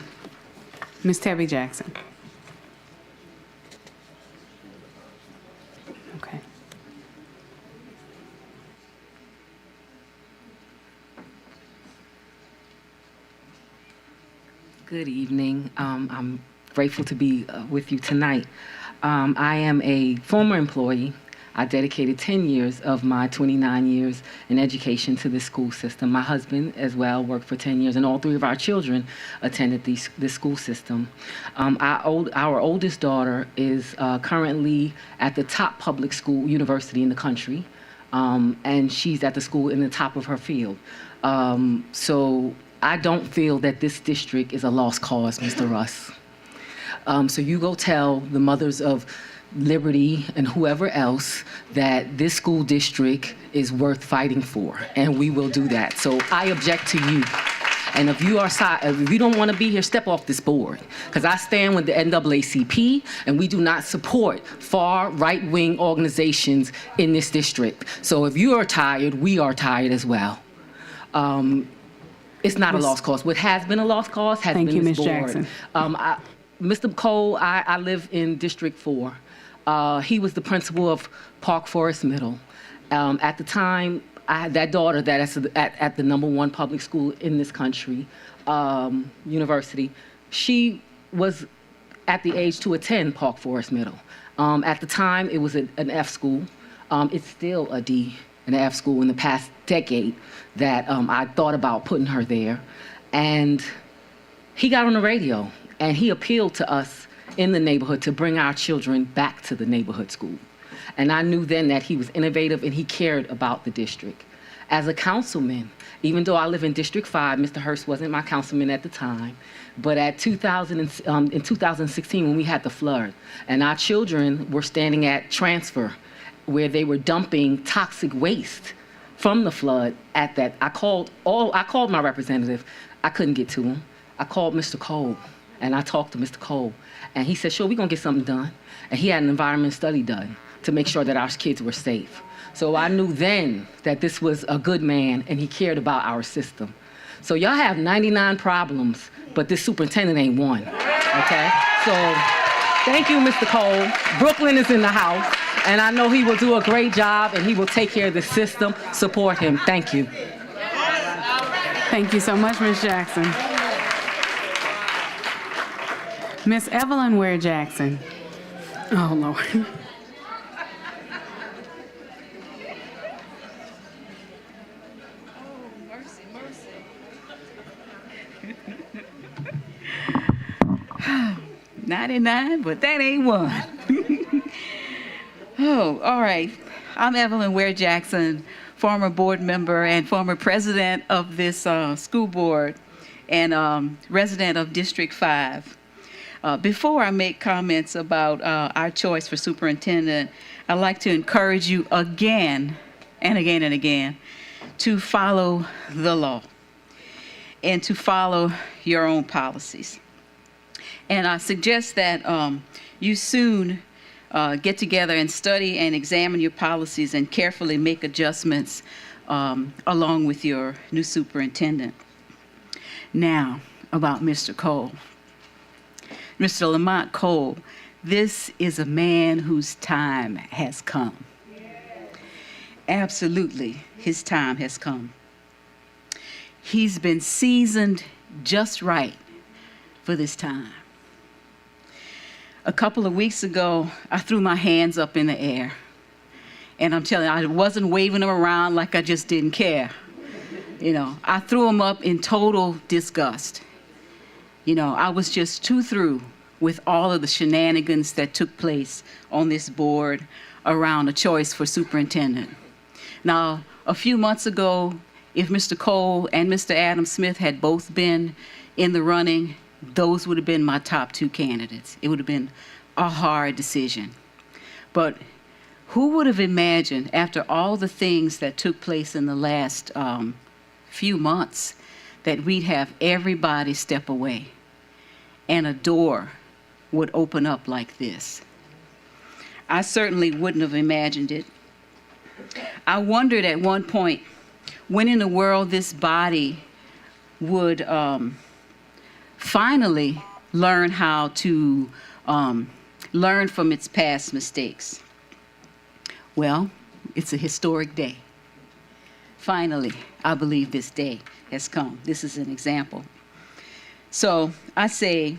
Ms. Tebby Jackson. Okay. Good evening. I'm grateful to be with you tonight. I am a former employee. I dedicated 10 years of my 29 years in education to the school system. My husband as well worked for 10 years, and all 3 of our children attended the school system. Our oldest daughter is currently at the top public school university in the country, and she's at the school in the top of her field. So I don't feel that this district is a lost cause, Mr. Russ. So you go tell the mothers of Liberty and whoever else that this school district is worth fighting for, and we will do that. So I object to you. And if you don't want to be here, step off this board, because I stand with the NAACP, and we do not support far right-wing organizations in this district. So if you are tired, we are tired as well. It's not a lost cause. What has been a lost cause has been this board. Thank you, Ms. Jackson. Mr. Cole, I live in District 4. He was the principal of Park Forest Middle. At the time, I had that daughter that's at the #1 public school in this country, university. She was at the age to attend Park Forest Middle. At the time, it was an F school. It's still a D and an F school in the past decade that I thought about putting her there. And he got on the radio and he appealed to us in the neighborhood to bring our children back to the neighborhood school. And I knew then that he was innovative and he cared about the district. As a councilman, even though I live in District 5, Mr. Hurst wasn't my councilman at the time, but in 2016 when we had the flood, and our children were standing at transfer where they were dumping toxic waste from the flood at that, I called my representative. I couldn't get to him. I called Mr. Cole, and I talked to Mr. Cole, and he said, sure, we're gonna get something done. And he had an environmental study done to make sure that our kids were safe. So I knew then that this was a good man and he cared about our system. So y'all have 99 problems, but this superintendent ain't one, okay? So thank you, Mr. Cole. Brooklyn is in the house. And I know he will do a great job, and he will take care of the system. Support him. Thank you. Thank you so much, Ms. Jackson. Miss Evelyn Ware Jackson. Oh, Lord. Oh, 99, but that ain't one. Oh, all right. I'm Evelyn Ware Jackson, former board member and former president of this school board and resident of District 5. Before I make comments about our choice for superintendent, I'd like to encourage you again and again and again to follow the law and to follow your own policies. And I suggest that you soon get together and study and examine your policies and carefully make adjustments along with your new superintendent. Now, about Mr. Cole. Mr. Lamont Cole, this is a man whose time has come. Absolutely, his time has come. He's been seasoned just right for this time. A couple of weeks ago, I threw my hands up in the air. And I'm telling you, I wasn't waving them around like I just didn't care. You know, I threw them up in total disgust. You know, I was just too through with all of the shenanigans that took place on this board around a choice for superintendent. Now, a few months ago, if Mr. Cole and Mr. Adam Smith had both been in the running, those would have been my top two candidates. It would have been a hard decision. But who would have imagined, after all the things that took place in the last few months, that we'd have everybody step away and a door would open up like this? I certainly wouldn't have imagined it. I wondered at one point when in the world this body would finally learn how to learn from its past mistakes. Well, it's a historic day. Finally, I believe this day has come. This is an example. So I say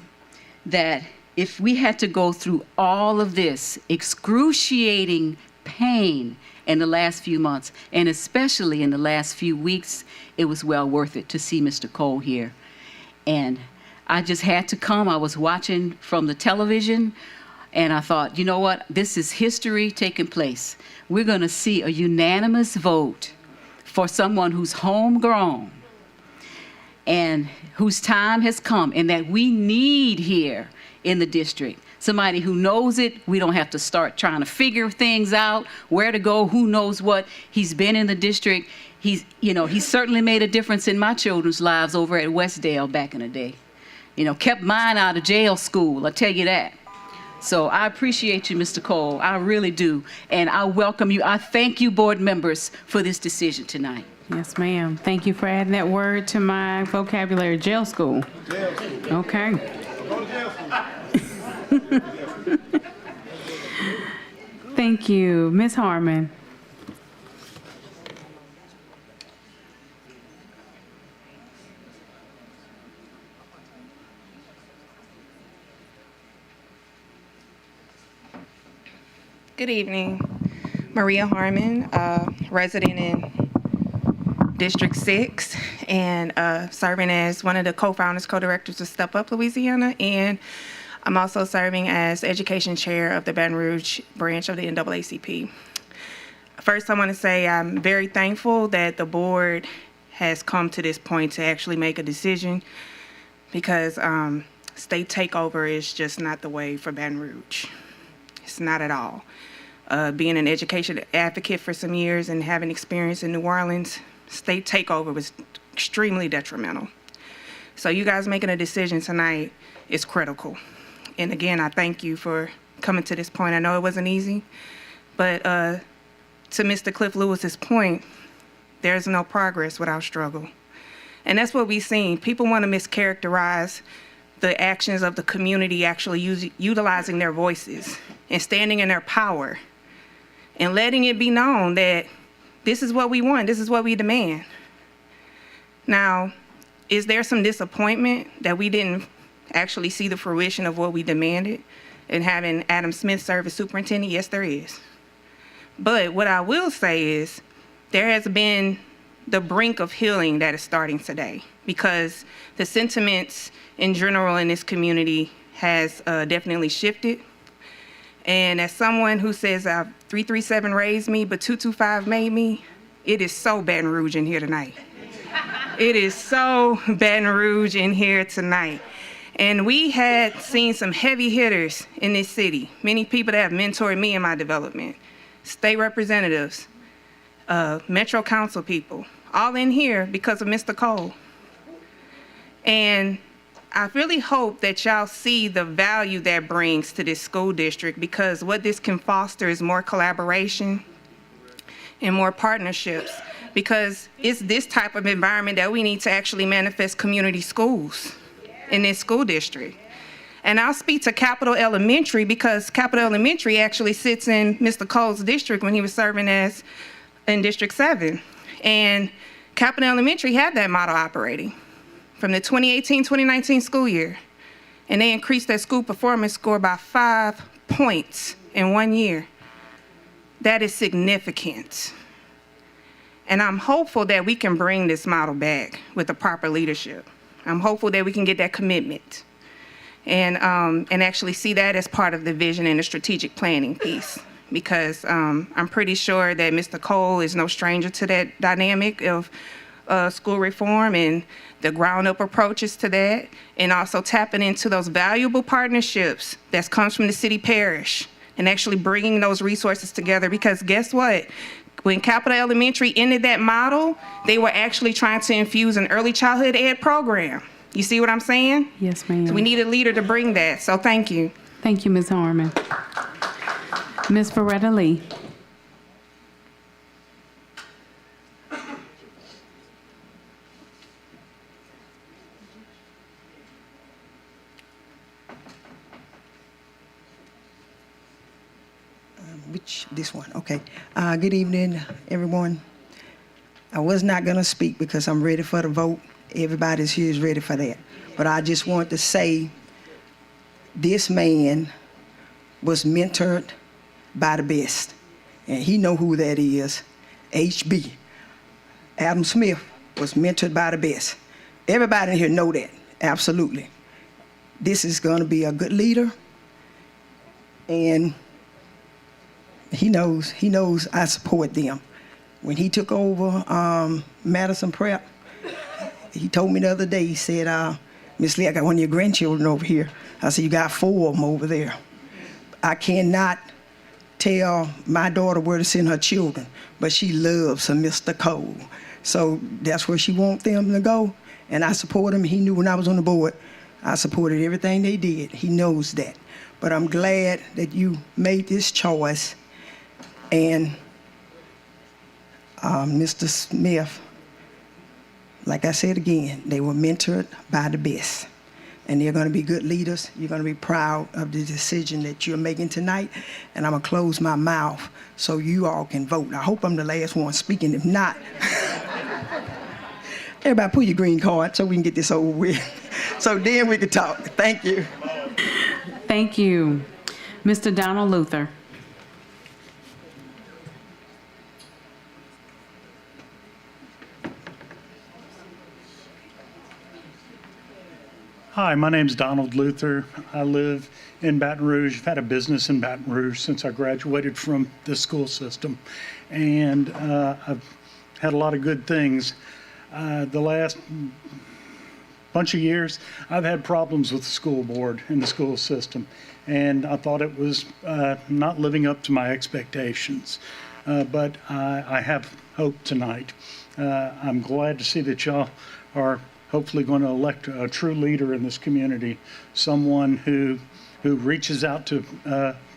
that if we had to go through all of this excruciating pain in the last few months, and especially in the last few weeks, it was well worth it to see Mr. Cole here. And I just had to come. I was watching from the television, and I thought, you know what? This is history taking place. We're going to see a unanimous vote for someone who's homegrown and whose time has come and that we need here in the district. Somebody who knows it. We don't have to start trying to figure things out, where to go, who knows what. He's been in the district. He's certainly made a difference in my children's lives over at Westdale back in the day. You know, kept mine out of jail school, I'll tell you that. So I appreciate you, Mr. Cole. I really do. And I welcome you. I thank you, board members, for this decision tonight. Yes, ma'am. Thank you for adding that word to my vocabulary, jail school. Okay. Thank you. Ms. Harmon. Good evening. Maria Harmon, resident in District 6 and serving as one of the co-founders, co-directors of Step Up Louisiana, and I'm also serving as education chair of the Baton Rouge branch of the NAACP. First, I want to say I'm very thankful that the board has come to this point to actually make a decision, because state takeover is just not the way for Baton Rouge. It's not at all. Being an education advocate for some years and having experience in New Orleans, state takeover was extremely detrimental. So you guys making a decision tonight is critical. And again, I thank you for coming to this point. I know it wasn't easy, but to Mr. Cliff Lewis's point, there's no progress without struggle. And that's what we've seen. People want to mischaracterize the actions of the community actually utilizing their voices and standing in their power and letting it be known that this is what we want, this is what we demand. Now, is there some disappointment that we didn't actually see the fruition of what we demanded in having Adam Smith serve as superintendent? Yes, there is. But what I will say is there has been the brink of healing that is starting today, because the sentiments in general in this community has definitely shifted. And as someone who says 337 raised me, but 225 made me, it is so Baton Rouge in here tonight. It is so Baton Rouge in here tonight. And we had seen some heavy hitters in this city, many people that have mentored me in my development, state representatives, Metro Council people, all in here because of Mr. Cole. And I really hope that y'all see the value that brings to this school district, because what this can foster is more collaboration and more partnerships, because it's this type of environment that we need to actually manifest community schools in this school district. And I'll speak to Capitol Elementary, because Capitol Elementary actually sits in Mr. Cole's district when he was serving as in District 7. And Capitol Elementary had that model operating from the 2018-2019 school year. And they increased their school performance score by 5 points in 1 year. That is significant. And I'm hopeful that we can bring this model back with the proper leadership. I'm hopeful that we can get that commitment and actually see that as part of the vision and the strategic planning piece. Because I'm pretty sure that Mr. Cole is no stranger to that dynamic of school reform and the ground-up approaches to that, and also tapping into those valuable partnerships that comes from the city parish and actually bringing those resources together. Because guess what? When Capitol Elementary ended that model, they were actually trying to infuse an early childhood ed program. You see what I'm saying? Yes, ma'am. So we need a leader to bring that, so thank you. Thank you, Ms. Harmon. Ms. Feretta Lee. This one, okay. Good evening, everyone. I was not gonna speak because I'm ready for the vote. Everybody's here is ready for that. But I just want to say, this man was mentored by the best, and he know who that is, HB. Adam Smith was mentored by the best. Everybody in here know that, absolutely. This is gonna be a good leader, and he knows I support them. When he took over Madison Prep, he told me the other day, he said, Miss Lee, I got one of your grandchildren over here. I said, you got 4 of them over there. I cannot tell my daughter where to send her children, but she loves a Mr. Cole. So that's where she wants them to go, and I support him. He knew when I was on the board, I supported everything they did. He knows that. But I'm glad that you made this choice. And Mr. Smith, like I said again, they were mentored by the best. And they're going to be good leaders. You're going to be proud of the decision that you're making tonight. And I'm going to close my mouth so you all can vote. I hope I'm the last one speaking. If not, everybody pull your green card so we can get this over with. So then we can talk. Thank you. Thank you. Mr. Donald Luther. Hi, my name's Donald Luther. I live in Baton Rouge. I've had a business in Baton Rouge since I graduated from the school system. And I've had a lot of good things. The last bunch of years, I've had problems with the school board and the school system. And I thought it was not living up to my expectations. But I have hope tonight. I'm glad to see that y'all are hopefully going to elect a true leader in this community, someone who reaches out to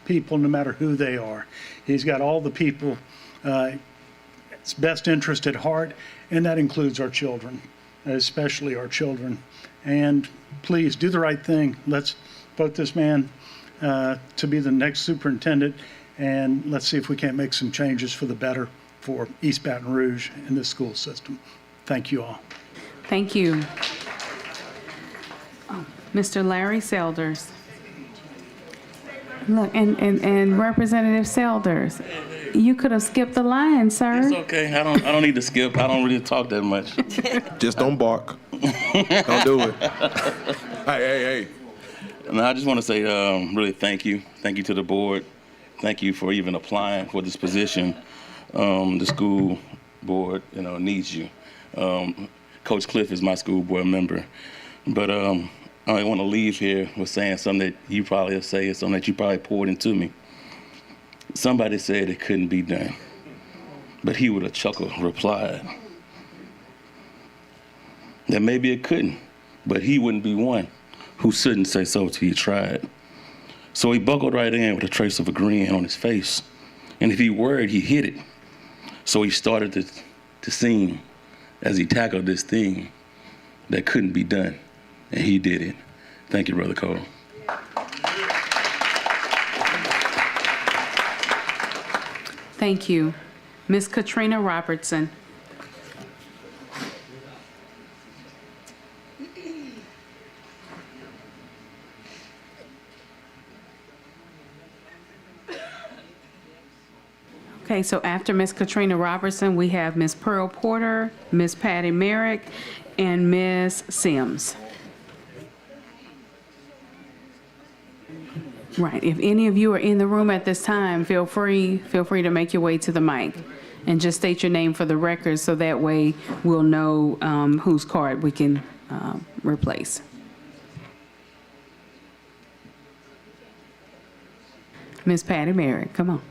people no matter who they are. He's got all the people's best interest at heart, and that includes our children, especially our children. And please do the right thing. Let's vote this man to be the next superintendent and let's see if we can't make some changes for the better for East Baton Rouge and the school system. Thank you all. Thank you. Mr. Larry Selders. Look, and Representative Selders, you could have skipped the line, sir. It's okay. I don't need to skip. I don't really talk that much. Just don't bark. Don't do it. Hey. And I just want to say really thank you. Thank you to the board. Thank you for even applying for this position. The school board, needs you. Coach Cliff is my school board member. But I don't want to leave here with saying something that you probably have said, something that you probably poured into me. Somebody said it couldn't be done, but he with a chuckle replied that maybe it couldn't, but he wouldn't be one who shouldn't say so till he tried. So he buckled right in with a trace of a grin on his face, and if he worried, he hit it. So he started to sing as he tackled this thing that couldn't be done. And he did it. Thank you, Brother Cole. Thank you. Ms. Katrina Robertson. Okay, so after Ms. Katrina Robertson, we have Ms. Pearl Porter, Ms. Patty Merrick, and Ms. Sims. Right, if any of you are in the room at this time, feel free to make your way to the mic and just state your name for the record so that way we'll know whose card we can replace. Ms. Patty Merrick, come on.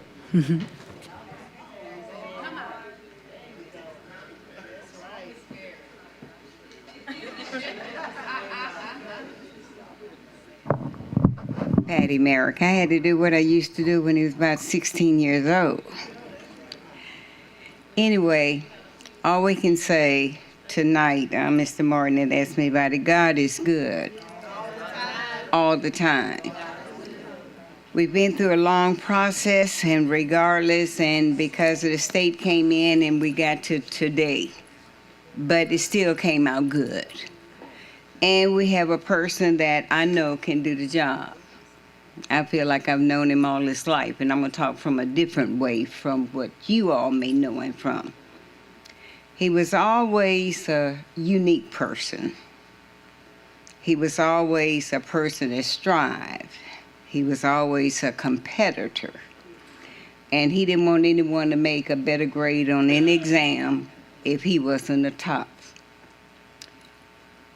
Patty Merrick. I had to do what I used to do when he was about 16 years old. Anyway, all we can say tonight, Mr. Martin had asked me about it, God is good all the time. We've been through a long process, and regardless, and because of the state came in and we got to today, but it still came out good. And we have a person that I know can do the job. I feel like I've known him all his life, and I'm going to talk from a different way from what you all may know him from. He was always a unique person. He was always a person that strived. He was always a competitor. And he didn't want anyone to make a better grade on any exam if he wasn't the top.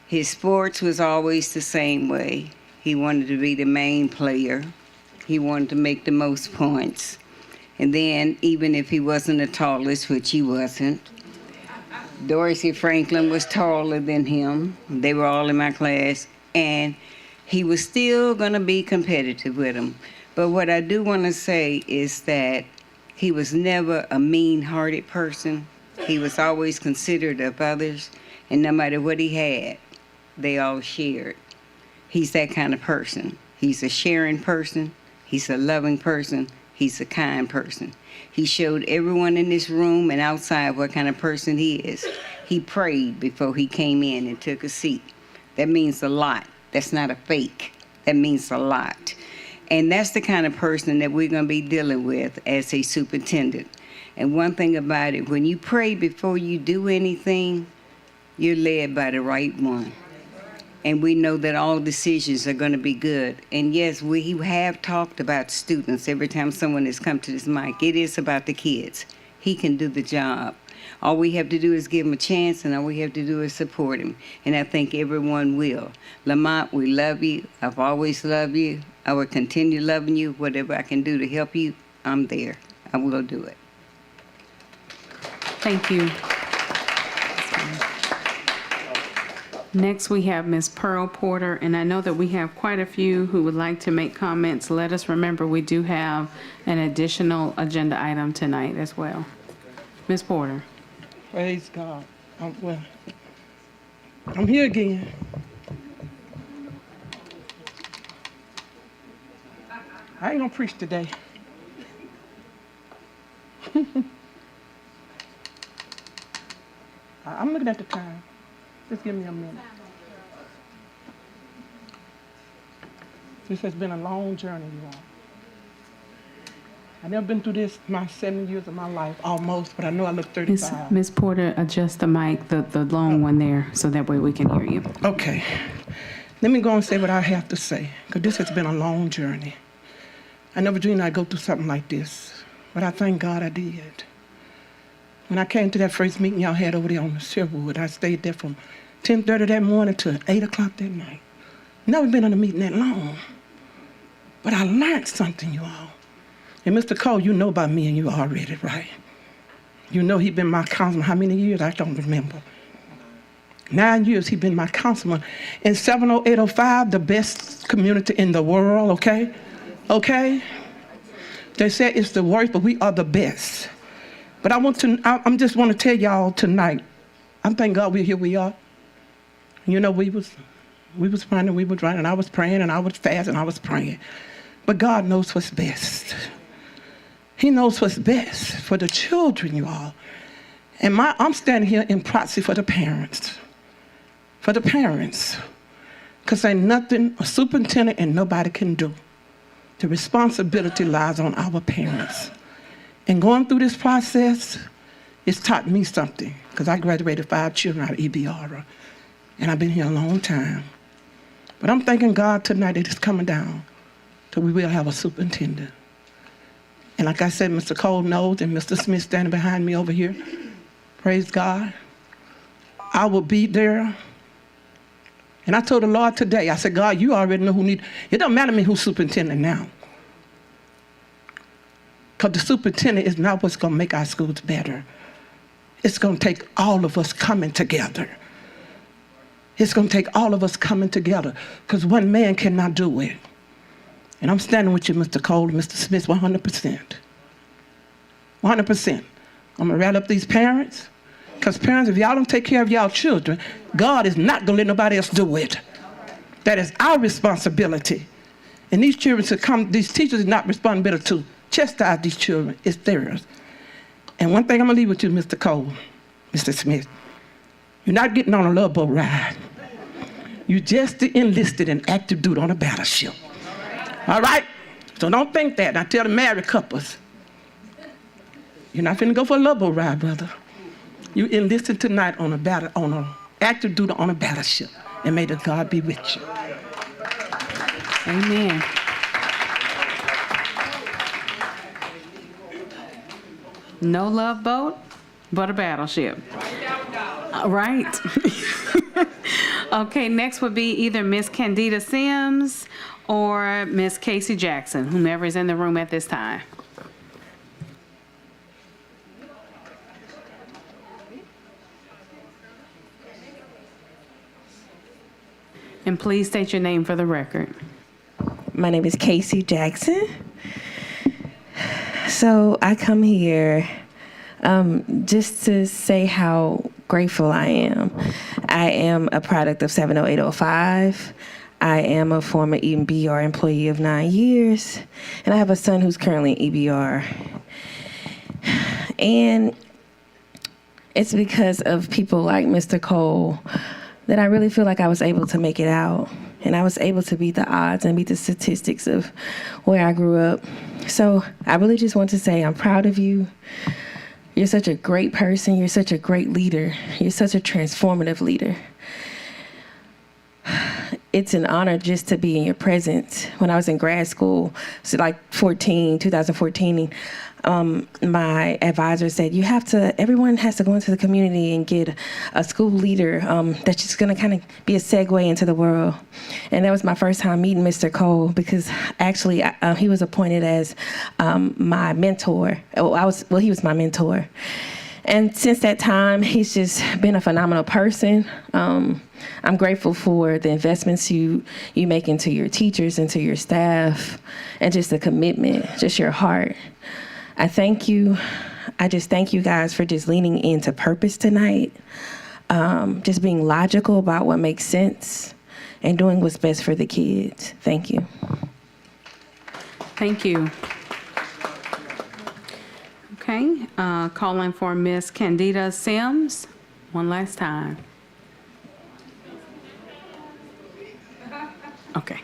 His sports was always the same way. He wanted to be the main player. He wanted to make the most points. And then, even if he wasn't the tallest, which he wasn't, Dorsey Franklin was taller than him. They were all in my class. And he was still going to be competitive with him. But what I do want to say is that he was never a mean-hearted person. He was always considerate of others. And no matter what he had, they all shared. He's that kind of person. He's a sharing person. He's a loving person. He's a kind person. He showed everyone in this room and outside what kind of person he is. He prayed before he came in and took a seat. That means a lot. That's not a fake. That means a lot. And that's the kind of person that we're going to be dealing with as a superintendent. And one thing about it, when you pray before you do anything, you're led by the right one. And we know that all decisions are going to be good. And yes, we have talked about students every time someone has come to this mic. It is about the kids. He can do the job. All we have to do is give him a chance, and all we have to do is support him. And I think everyone will. Lamont, we love you. I've always loved you. I will continue loving you. Whatever I can do to help you, I'm there. I will do it. Thank you. Next, we have Ms. Pearl Porter, and I know that we have quite a few who would like to make comments. Let us remember we do have an additional agenda item tonight as well. Ms. Porter. Praise God. I'm here again. I ain't gonna preach today. looking at the time. Just give me a minute. This has been a long journey, you all. I've never been through this my 7 years of my life, almost, but I know I look 35. Ms. Porter, adjust the mic, the long one there, so that way we can hear you. Okay. Let me go and say what I have to say, because this has been a long journey. I never dreamed I'd go through something like this, but I thank God I did. When I came to that first meeting y'all had over there on the Silverwood, I stayed there from 10:30 that morning to 8 o'clock that night. Never been in a meeting that long. But I learned something, you all. And Mr. Cole, you know about me and you already, right? You know he been my councilman how many years? I don't remember. 9 years he been my councilman. In 70805, the best community in the world, okay? Okay? They say it's the worst, but we are the best. But I just want to tell y'all tonight, I'm thank God we're here we are. You know, we was running, we were running, I was praying, and I was fasting, and I was praying. But God knows what's best. He knows what's best for the children, you all. And I'm standing here in proxy for the parents. For the parents. Because ain't nothing a superintendent and nobody can do. The responsibility lies on our parents. And going through this process, it's taught me something. Because I graduated 5 children out of EBR. And I've been here a long time. But I'm thanking God tonight that it's coming down. So we will have a superintendent. And like I said, Mr. Cole knows, and Mr. Smith standing behind me over here. Praise God. I will be there. And I told the Lord today, I said, God, you already know who need. It don't matter to me who's superintendent now. Because the superintendent is not what's going to make our schools better. It's going to take all of us coming together. It's going to take all of us coming together. Because one man cannot do it. And I'm standing with you, Mr. Cole and Mr. Smith, 100%. 100%. I'm going to rally up these parents. Because parents, if y'all don't take care of y'all children, God is not going to let nobody else do it. That is our responsibility. And these children should come, these teachers are not responsible to chastise these children. It's theirs. And one thing I'm going to leave with you, Mr. Cole, Mr. Smith. You're not getting on a love boat ride. You just enlisted in active duty on a battleship. All right? So don't think that. I tell the married couples, you're not finna go for a love boat ride, brother. You enlisted tonight on a active duty on a battleship. And may the God be with you. Amen. No love boat, but a battleship. Right. Okay, next would be either Miss Candida Sims or Miss Casey Jackson, whomever is in the room at this time. And please state your name for the record. My name is Casey Jackson. So I come here just to say how grateful I am. I am a product of 70805. I am a former EBR employee of 9 years, and I have a son who's currently in EBR. And it's because of people like Mr. Cole that I really feel like I was able to make it out. And I was able to beat the odds and beat the statistics of where I grew up. So I really just want to say I'm proud of you. You're such a great person. You're such a great leader. You're such a transformative leader. It's an honor just to be in your presence. When I was in grad school, so like 2014, my advisor said, everyone has to go into the community and get a school leader that's just gonna kind of be a segue into the world. And that was my first time meeting Mr. Cole, because actually he was appointed as my mentor. He was my mentor. And since that time, he's just been a phenomenal person. I'm grateful for the investments you make into your teachers, into your staff, and just the commitment, just your heart. I thank you. I just thank you guys for just leaning into purpose tonight, just being logical about what makes sense, and doing what's best for the kids. Thank you. Thank you. Okay, calling for Miss Candida Sims. One last time. Okay.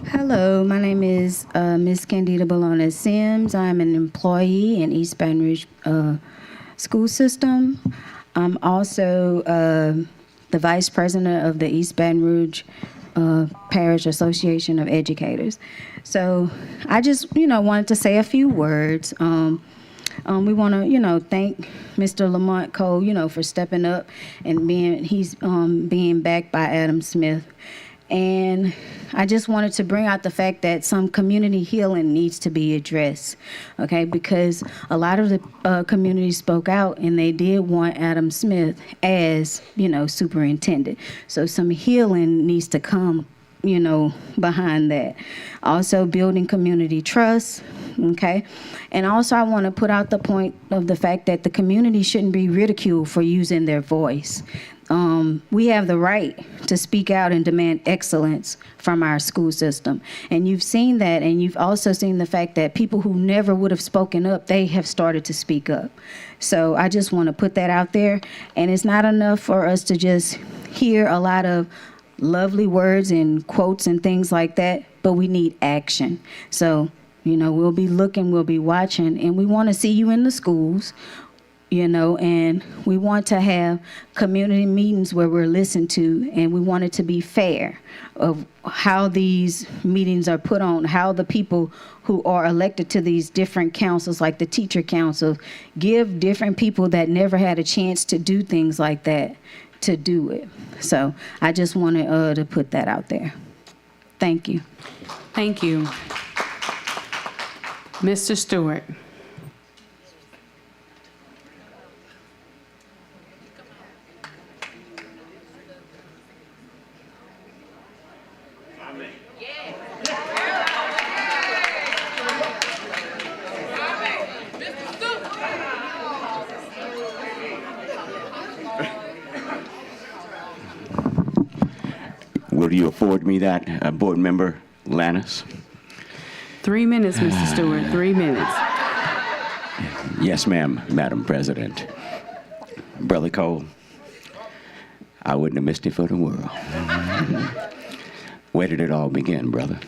Hello, my name is Ms. Candida Bologna Sims. I'm an employee in East Baton Rouge school system. I'm also the vice president of the East Baton Rouge Parish Association of Educators. So I just, wanted to say a few words. We want to, thank Mr. Lamont Cole, for stepping up and being backed by Adam Smith. And I just wanted to bring out the fact that some community healing needs to be addressed, okay? Because a lot of the community spoke out and they did want Adam Smith as, superintendent. So some healing needs to come, behind that. Also building community trust, okay? And also I want to put out the point of the fact that the community shouldn't be ridiculed for using their voice. We have the right to speak out and demand excellence from our school system. And you've seen that, and you've also seen the fact that people who never would have spoken up, they have started to speak up. So I just want to put that out there. And it's not enough for us to just hear a lot of lovely words and quotes and things like that, but we need action. So, we'll be looking, we'll be watching, and we want to see you in the schools. And we want to have community meetings where we're listened to, and we want it to be fair of how these meetings are put on, how the people who are elected to these different councils, like the teacher council, give different people that never had a chance to do things like that to do it. So I just wanted to put that out there. Thank you. Thank you. Mr. Stewart. Will you afford me that, Board Member Lannis? 3 minutes, Mr. Stewart, 3 minutes. Yes, ma'am, Madam President. Brother Cole, I wouldn't have missed it for the world. Where did it all begin, brother?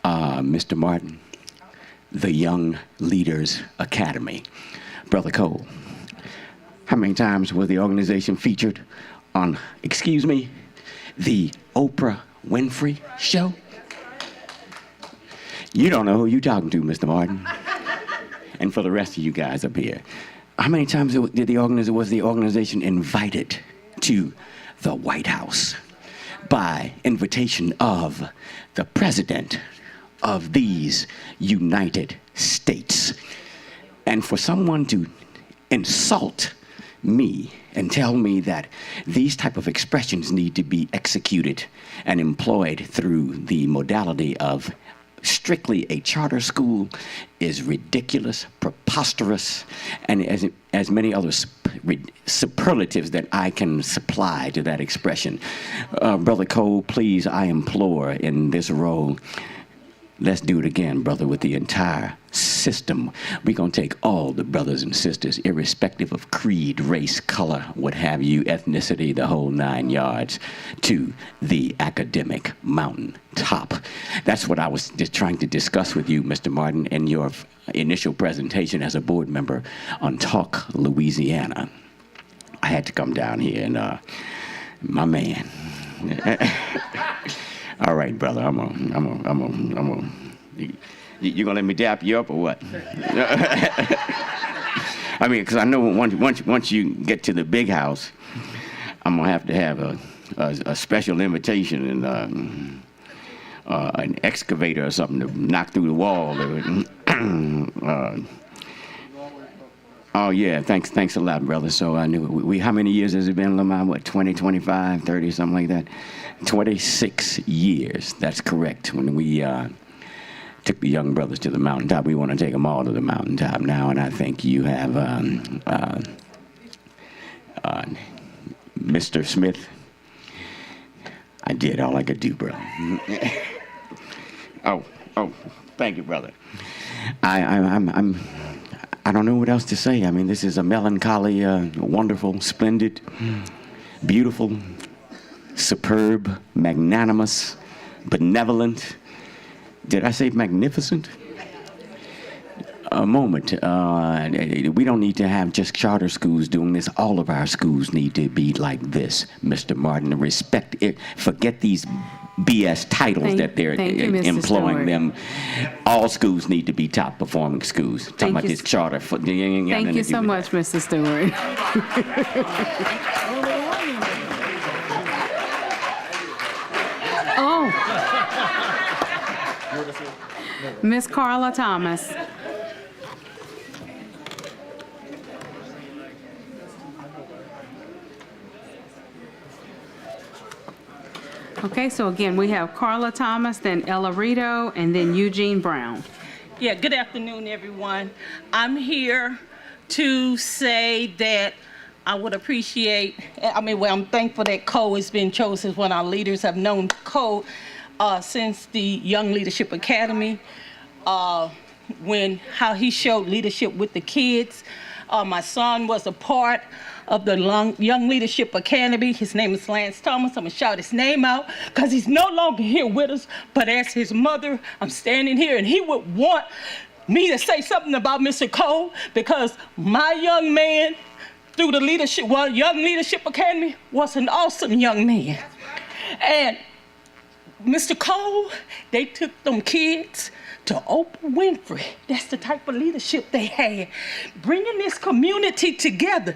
Mr. Martin, the Young Leaders Academy. Brother Cole, how many times was the organization featured on, the Oprah Winfrey Show? You don't know who you're talking to, Mr. Martin. And for the rest of you guys up here, how many times was the organization invited to the White House by invitation of the President of these United States? And for someone to insult me and tell me that these type of expressions need to be executed and employed through the modality of strictly a charter school is ridiculous, preposterous, and as many other superlatives that I can supply to that expression. Brother Cole, please, I implore in this role, let's do it again, brother, with the entire system. We're going to take all the brothers and sisters, irrespective of creed, race, color, what have you, ethnicity, the whole 9 yards, to the academic mountain top. That's what I was just trying to discuss with you, Mr. Martin, in your initial presentation as a board member on Talk Louisiana. I had to come down here and, my man. All right, brother, you gonna let me dap you up or what? I mean, because I know once you get to the big house, I'm gonna have to have a special invitation and an excavator or something to knock through the wall. Oh yeah, thanks a lot, brother. So I knew how many years has it been, Lamont? What, 20, 25, 30, something like that? 26 years. That's correct. When we took the young brothers to the mountaintop, we want to take them all to the mountaintop now, and I think you have Mr. Smith. I did all I could do, brother. Oh, thank you, brother. I don't know what else to say. I mean, this is a melancholy, wonderful, splendid, beautiful, superb, magnanimous, benevolent. Did I say magnificent? A moment. We don't need to have just charter schools doing this. All of our schools need to be like this, Mr. Martin. Respect it. Forget these BS titles that they're employing Stewart. them. All schools need to be top performing schools. Talking about this charter. Thank you so much, Mr. Stewart. Oh. Miss Carla Thomas. Okay, so again, we have Carla Thomas, then Ella Rito, and then Eugene Brown. Yeah, good afternoon, everyone. I'm here to say that I would appreciate, I'm thankful that Cole has been chosen. One of our leaders. Have known Cole since the Young Leadership Academy, how he showed leadership with the kids. My son was a part of the Young Leadership Academy. His name is Lance Thomas. I'm gonna shout his name out because he's no longer here with us, but as his mother, I'm standing here and he would want me to say something about Mr. Cole because my young man through the Young Leadership Academy was an awesome young man. And Mr. Cole, they took them kids to Oprah Winfrey. That's the type of leadership they had. Bringing this community together.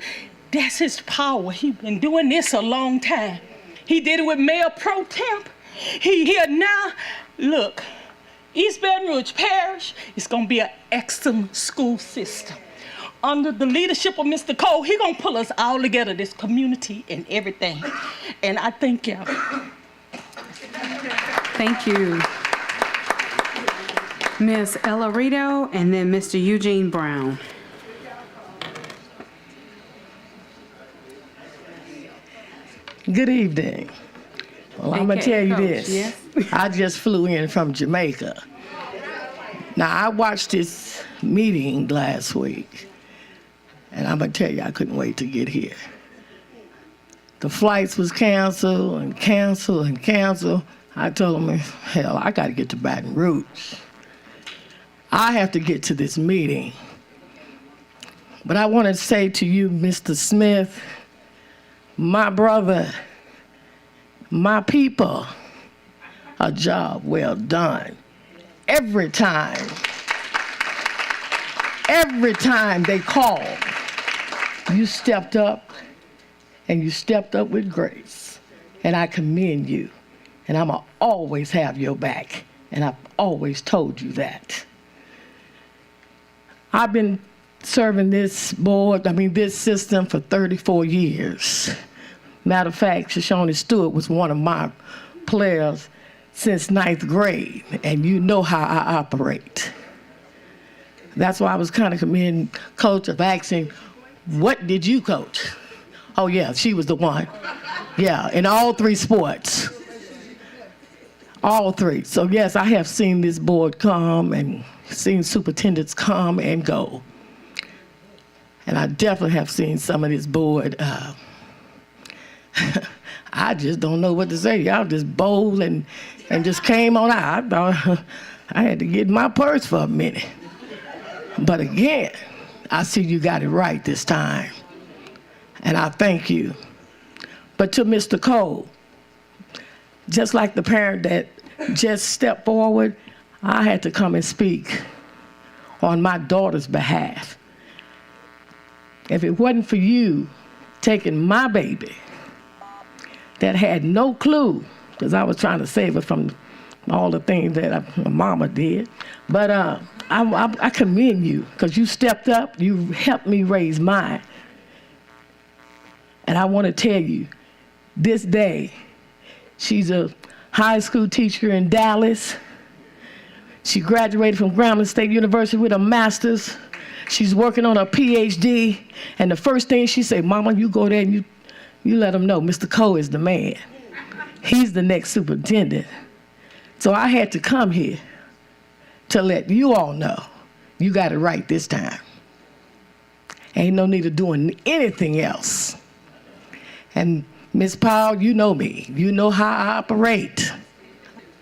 That's his power. He's been doing this a long time. He did it with Mayor Pro Temp. He here now. Look, East Baton Rouge Parish is gonna be an excellent school system. Under the leadership of Mr. Cole, he's gonna pull us all together, this community and everything. And I thank y'all. Thank you. Miss Ella Rito, and then Mr. Eugene Brown. Good evening. Well, I'm going to tell you Coach, this. yes? I just flew in from Jamaica. Now, I watched this meeting last week, and I'm going to tell you, I couldn't wait to get here. The flights was canceled and canceled and canceled. I told them, hell, I got to get to Baton Rouge. I have to get to this meeting. But I want to say to you, Mr. Smith, my brother, my people, a job well done. Every time they called, you stepped up, and you stepped up with grace. And I commend you. And I'm going to always have your back. And I've always told you that. I've been serving this system for 34 years. Matter of fact, Shoshone Stewart was one of my players since 9th grade, and you know how I operate. That's why I was kind of commending Coach of asking, what did you coach? Oh yeah, she was the one. Yeah, in all 3 sports. All 3. So yes, I have seen this board come and seen superintendents come and go. And I definitely have seen some of this board. I just don't know what to say. Y'all just bold and just came on out. I thought I had to get my purse for a minute. But again, I see you got it right this time. And I thank you. But to Mr. Cole, just like the parent that just stepped forward, I had to come and speak on my daughter's behalf. If it wasn't for you taking my baby that had no clue, because I was trying to save her from all the things that my mama did, but I commend you because you stepped up, you helped me raise mine. And I want to tell you, this day, she's a high school teacher in Dallas. She graduated from Grambling State University with a master's. She's working on a PhD. And the first thing she said, Mama, you go there and you let them know Mr. Cole is the man. He's the next superintendent. So I had to come here to let you all know You got it right this time. Ain't no need of doing anything else. And Miss Powell, you know me. You know how I operate.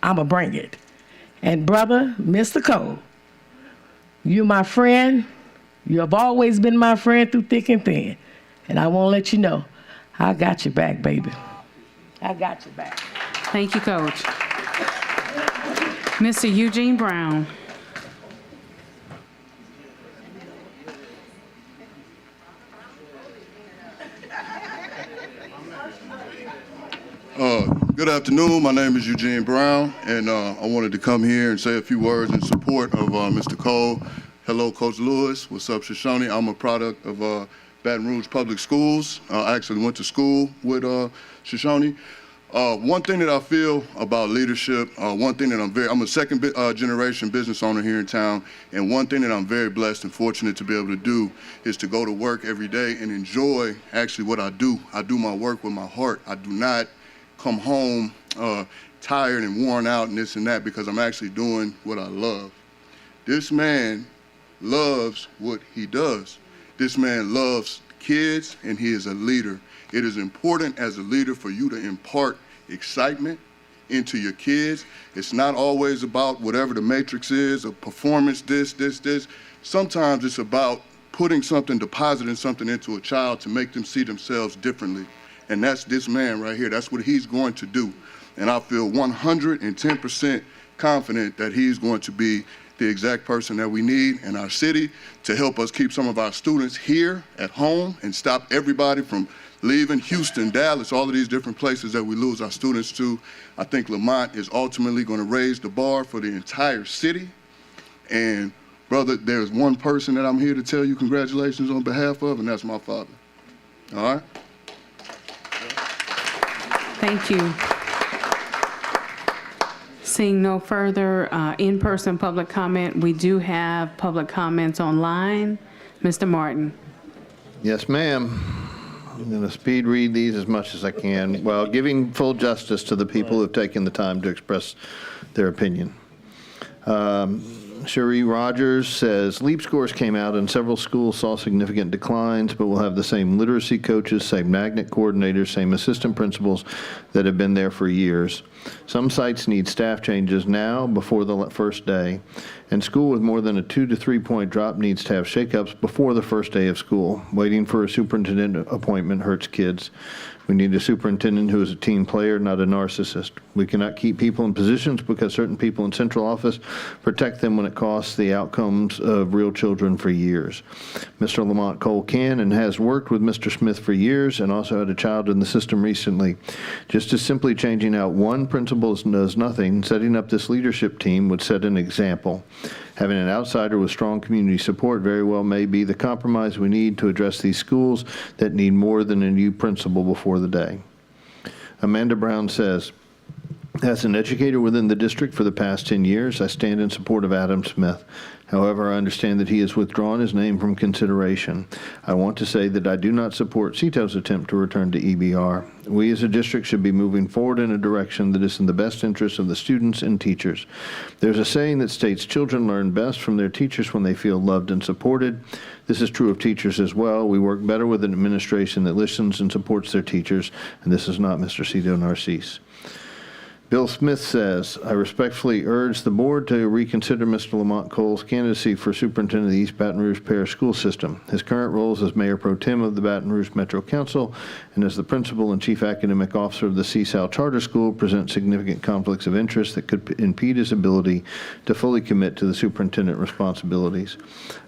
I'ma bring it. And brother, Mr. Cole, you my friend. You have always been my friend through thick and thin. And I want to let you know, I got your back, baby. I got your back. Thank you, Coach. Mr. Eugene Brown. Good afternoon. My name is Eugene Brown, and I wanted to come here and say a few words in support of Mr. Cole. Hello, Coach Lewis. What's up, Shoshone? I'm a product of Baton Rouge Public Schools. I actually went to school with Shoshone. One thing that I feel about leadership, one thing that I'm a second generation business owner here in town, and one thing that I'm very blessed and fortunate to be able to do is to go to work every day and enjoy actually what I do. I do my work with my heart. I do not come home tired and worn out and this and that because I'm actually doing what I love. This man loves what he does. This man loves kids and he is a leader. It is important as a leader for you to impart excitement into your kids. It's not always about whatever the matrix is, a performance, this. Sometimes it's about putting something, depositing something into a child to make them see themselves differently. And that's this man right here. That's what he's going to do. And I feel 110% confident that he's going to be the exact person that we need in our city to help us keep some of our students here at home and stop everybody from leaving Houston, Dallas, all of these different places that we lose our students to. I think Lamont is ultimately going to raise the bar for the entire city. And brother, there's one person that I'm here to tell you congratulations on behalf of, and that's my father. All right? Thank you. Seeing no further in-person public comment, we do have public comments online. Mr. Martin. Yes, ma'am. I'm going to speed read these as much as I can while giving full justice to the people who have taken the time to express their opinion. Cherie Rogers says, LEAP scores came out and several schools saw significant declines, but will have the same literacy coaches, same magnet coordinators, same assistant principals that have been there for years. Some sites need staff changes now before the first day, and school with more than a 2 to 3 point drop needs to have shakeups before the first day of school. Waiting for a superintendent appointment hurts kids. We need a superintendent who is a team player, not a narcissist. We cannot keep people in positions because certain people in central office protect them when it costs the outcomes of real children for years. Mr. Lamont Cole can and has worked with Mr. Smith for years and also had a child in the system recently. Just as simply changing out one principal does nothing, setting up this leadership team would set an example. Having an outsider with strong community support very well may be the compromise we need to address these schools that need more than a new principal before the day. Amanda Brown says, as an educator within the district for the past 10 years, I stand in support of Adam Smith. However, I understand that he has withdrawn his name from consideration. I want to say that I do not support CETO's attempt to return to EBR. We as a district should be moving forward in a direction that is in the best interest of the students and teachers. There's a saying that states children learn best from their teachers when they feel loved and supported. This is true of teachers as well. We work better with an administration that listens and supports their teachers, and this is not Mr. Cito Narcisse. Bill Smith says, I respectfully urge the board to reconsider Mr. Lamont Cole's candidacy for superintendent of the East Baton Rouge Parish School System. His current roles as Mayor Pro Tem of the Baton Rouge Metro Council and as the principal and chief academic officer of the CSAL Charter School present significant conflicts of interest that could impede his ability to fully commit to the superintendent responsibilities.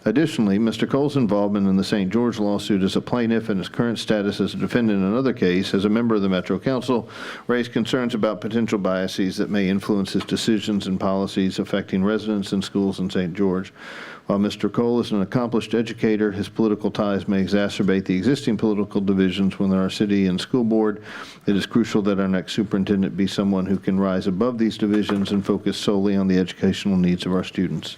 Additionally, Mr. Cole's involvement in the St. George lawsuit as a plaintiff and his current status as a defendant in another case as a member of the Metro Council raised concerns about potential biases that may influence his decisions and policies affecting residents and schools in St. George. While Mr. Cole is an accomplished educator, his political ties may exacerbate the existing political divisions within our city and school board. It is crucial that our next superintendent be someone who can rise above these divisions and focus solely on the educational needs of our students.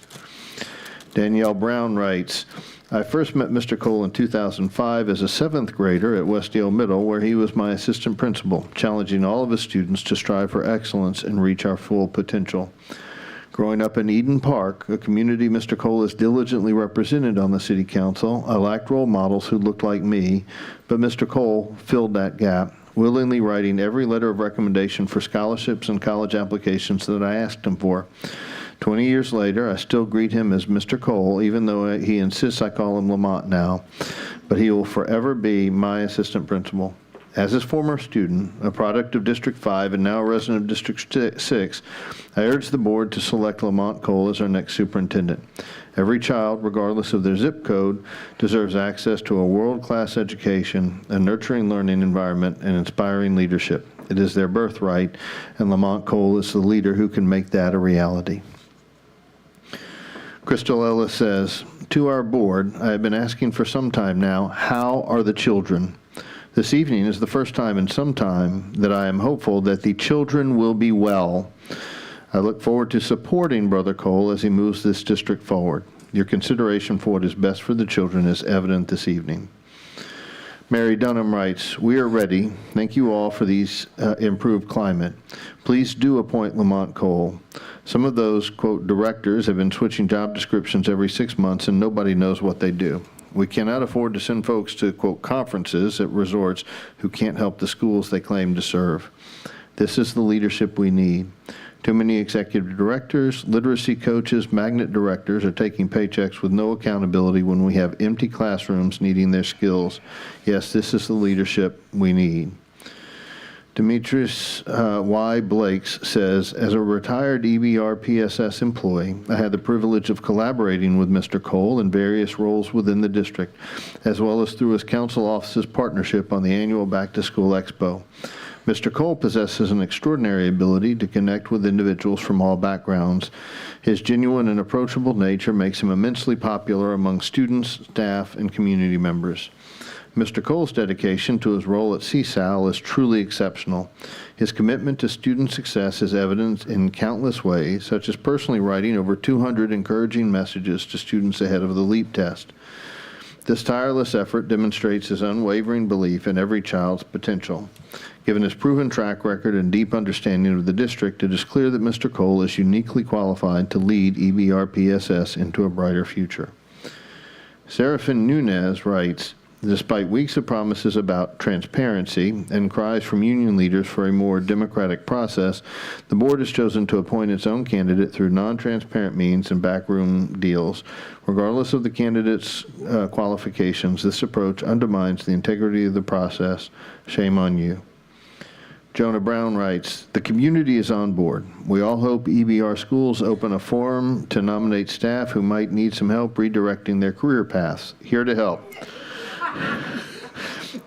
Danielle Brown writes, I first met Mr. Cole in 2005 as a 7th grader at Westdale Middle, where he was my assistant principal, challenging all of his students to strive for excellence and reach our full potential. Growing up in Eden Park, a community Mr. Cole has diligently represented on the city council, I lacked role models who looked like me, but Mr. Cole filled that gap, willingly writing every letter of recommendation for scholarships and college applications that I asked him for. 20 years later, I still greet him as Mr. Cole, even though he insists I call him Lamont now, but he will forever be my assistant principal. As his former student, a product of District 5 and now a resident of District 6, I urge the board to select Lamont Cole as our next superintendent. Every child, regardless of their zip code, deserves access to a world-class education, a nurturing learning environment, and inspiring leadership. It is their birthright, and Lamont Cole is the leader who can make that a reality. Crystal Ellis says, to our board, I have been asking for some time now, how are the children? This evening is the first time in some time that I am hopeful that the children will be well. I look forward to supporting Brother Cole as he moves this district forward. Your consideration for what is best for the children is evident this evening. Mary Dunham writes, we are ready. Thank you all for these improved climate. Please do appoint Lamont Cole. Some of those, quote, directors have been switching job descriptions every 6 months and nobody knows what they do. We cannot afford to send folks to, quote, conferences at resorts who can't help the schools they claim to serve. This is the leadership we need. Too many executive directors, literacy coaches, magnet directors are taking paychecks with no accountability when we have empty classrooms needing their skills. Yes, this is the leadership we need. Demetrius Y. Blakes says, as a retired EBR PSS employee, I had the privilege of collaborating with Mr. Cole in various roles within the district, as well as through his council office's partnership on the annual Back to School Expo. Mr. Cole possesses an extraordinary ability to connect with individuals from all backgrounds. His genuine and approachable nature makes him immensely popular among students, staff, and community members. Mr. Cole's dedication to his role at CSAL is truly exceptional. His commitment to student success is evident in countless ways, such as personally writing over 200 encouraging messages to students ahead of the LEAP test. This tireless effort demonstrates his unwavering belief in every child's potential. Given his proven track record and deep understanding of the district, it is clear that Mr. Cole is uniquely qualified to lead EBR PSS into a brighter future. Serafin Nunez writes, despite weeks of promises about transparency and cries from union leaders for a more democratic process, the board has chosen to appoint its own candidate through non-transparent means and backroom deals. Regardless of the candidate's qualifications, this approach undermines the integrity of the process. Shame on you. Jonah Brown writes, the community is on board. We all hope EBR schools open a forum to nominate staff who might need some help redirecting their career paths. Here to help.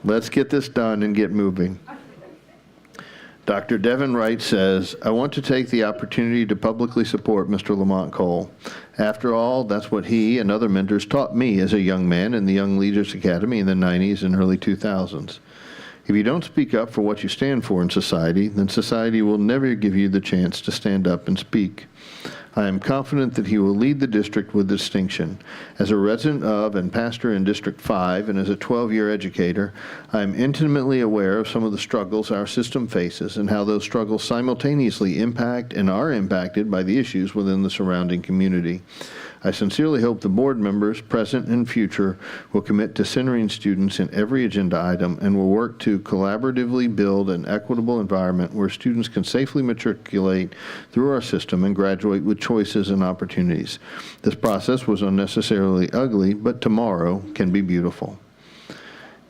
Let's get this done and get moving. Dr. Devin Wright says, I want to take the opportunity to publicly support Mr. Lamont Cole. After all, that's what he and other mentors taught me as a young man in the Young Leaders Academy in the 90s and early 2000s. If you don't speak up for what you stand for in society, then society will never give you the chance to stand up and speak. I am confident that he will lead the district with distinction. As a resident of and pastor in District 5 and as a 12-year educator, I am intimately aware of some of the struggles our system faces and how those struggles simultaneously impact and are impacted by the issues within the surrounding community. I sincerely hope the board members, present and future, will commit to centering students in every agenda item and will work to collaboratively build an equitable environment where students can safely matriculate through our system and graduate with choices and opportunities. This process was unnecessarily ugly, but tomorrow can be beautiful.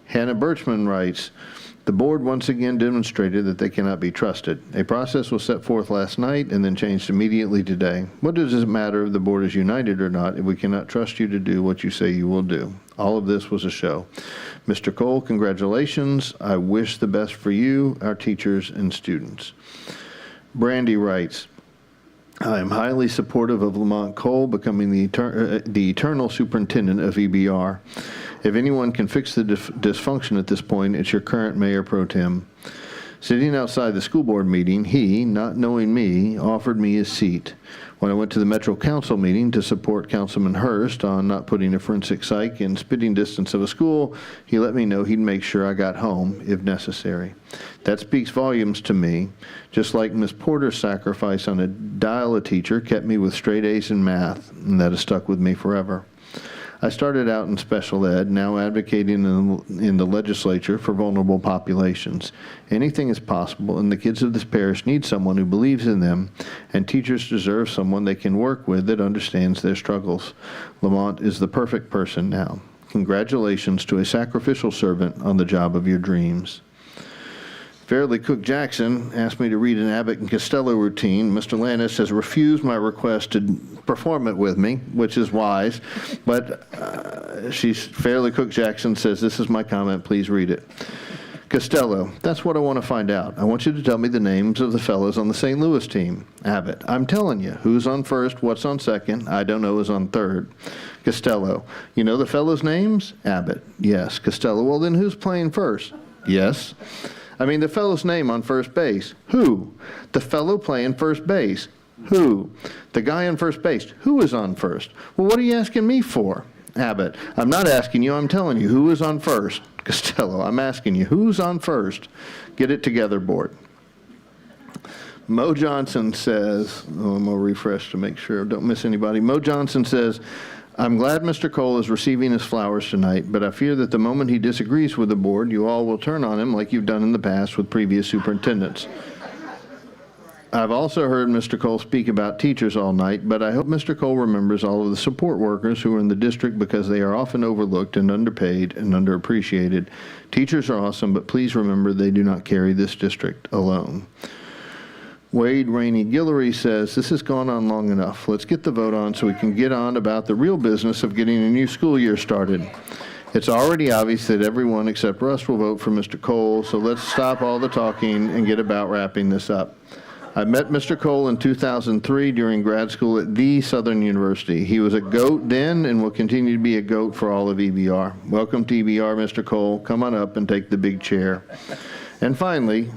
Hannah Birchman writes, the board once again demonstrated that they cannot be trusted. A process was set forth last night and then changed immediately today. What does it matter if the board is united or not if we cannot trust you to do what you say you will do? All of this was a show. Mr. Cole, congratulations. I wish the best for you, our teachers, and students. Brandy writes, I am highly supportive of Lamont Cole becoming the eternal superintendent of EBR. If anyone can fix the dysfunction at this point, it's your current mayor pro tem. Sitting outside the school board meeting, he, not knowing me, offered me his seat. When I went to the Metro Council meeting to support Councilman Hurst on not putting a forensic psych in spitting distance of a school, he let me know he'd make sure I got home if necessary. That speaks volumes to me, just like Ms. Porter's sacrifice on a dial-a teacher kept me with straight A's in math, and that has stuck with me forever. I started out in special ed, now advocating in the legislature for vulnerable populations. Anything is possible, and the kids of this parish need someone who believes in them, and teachers deserve someone they can work with that understands their struggles. Lamont is the perfect person now. Congratulations to a sacrificial servant on the job of your dreams. Fairleigh Cook Jackson asked me to read an Abbott and Costello routine. Mr. Lannis has refused my request to perform it with me, which is wise, but Fairleigh Cook Jackson says, this is my comment, please read it. Costello, that's what I want to find out. I want you to tell me the names of the fellows on the St. Louis team. Abbott, I'm telling you, who's on first, what's on second, I don't know who's on third. Costello, you know the fellows' names? Abbott, yes. Costello, well then who's playing first? Yes. I mean, the fellow's name on first base. Who? The fellow playing first base. Who? The guy on first base. Who is on first? Well, what are you asking me for? Abbott, I'm not asking you, I'm telling you, who is on first? Costello, I'm asking you, who's on first? Get it together, board. Mo Johnson says, I'm going to refresh to make sure I don't miss anybody. Mo Johnson says, I'm glad Mr. Cole is receiving his flowers tonight, but I fear that the moment he disagrees with the board, you all will turn on him like you've done in the past with previous superintendents. I've also heard Mr. Cole speak about teachers all night, but I hope Mr. Cole remembers all of the support workers who are in the district because they are often overlooked and underpaid and underappreciated. Teachers are awesome, but please remember they do not carry this district alone. Wade Rainey Guillory says, this has gone on long enough. Let's get the vote on so we can get on about the real business of getting a new school year started. It's already obvious that everyone except Russ will vote for Mr. Cole, so let's stop all the talking and get about wrapping this up. I met Mr. Cole in 2003 during grad school at the Southern University. He was a GOAT then and will continue to be a GOAT for all of EBR. Welcome to EBR, Mr. Cole. Come on up and take the big chair. And finally,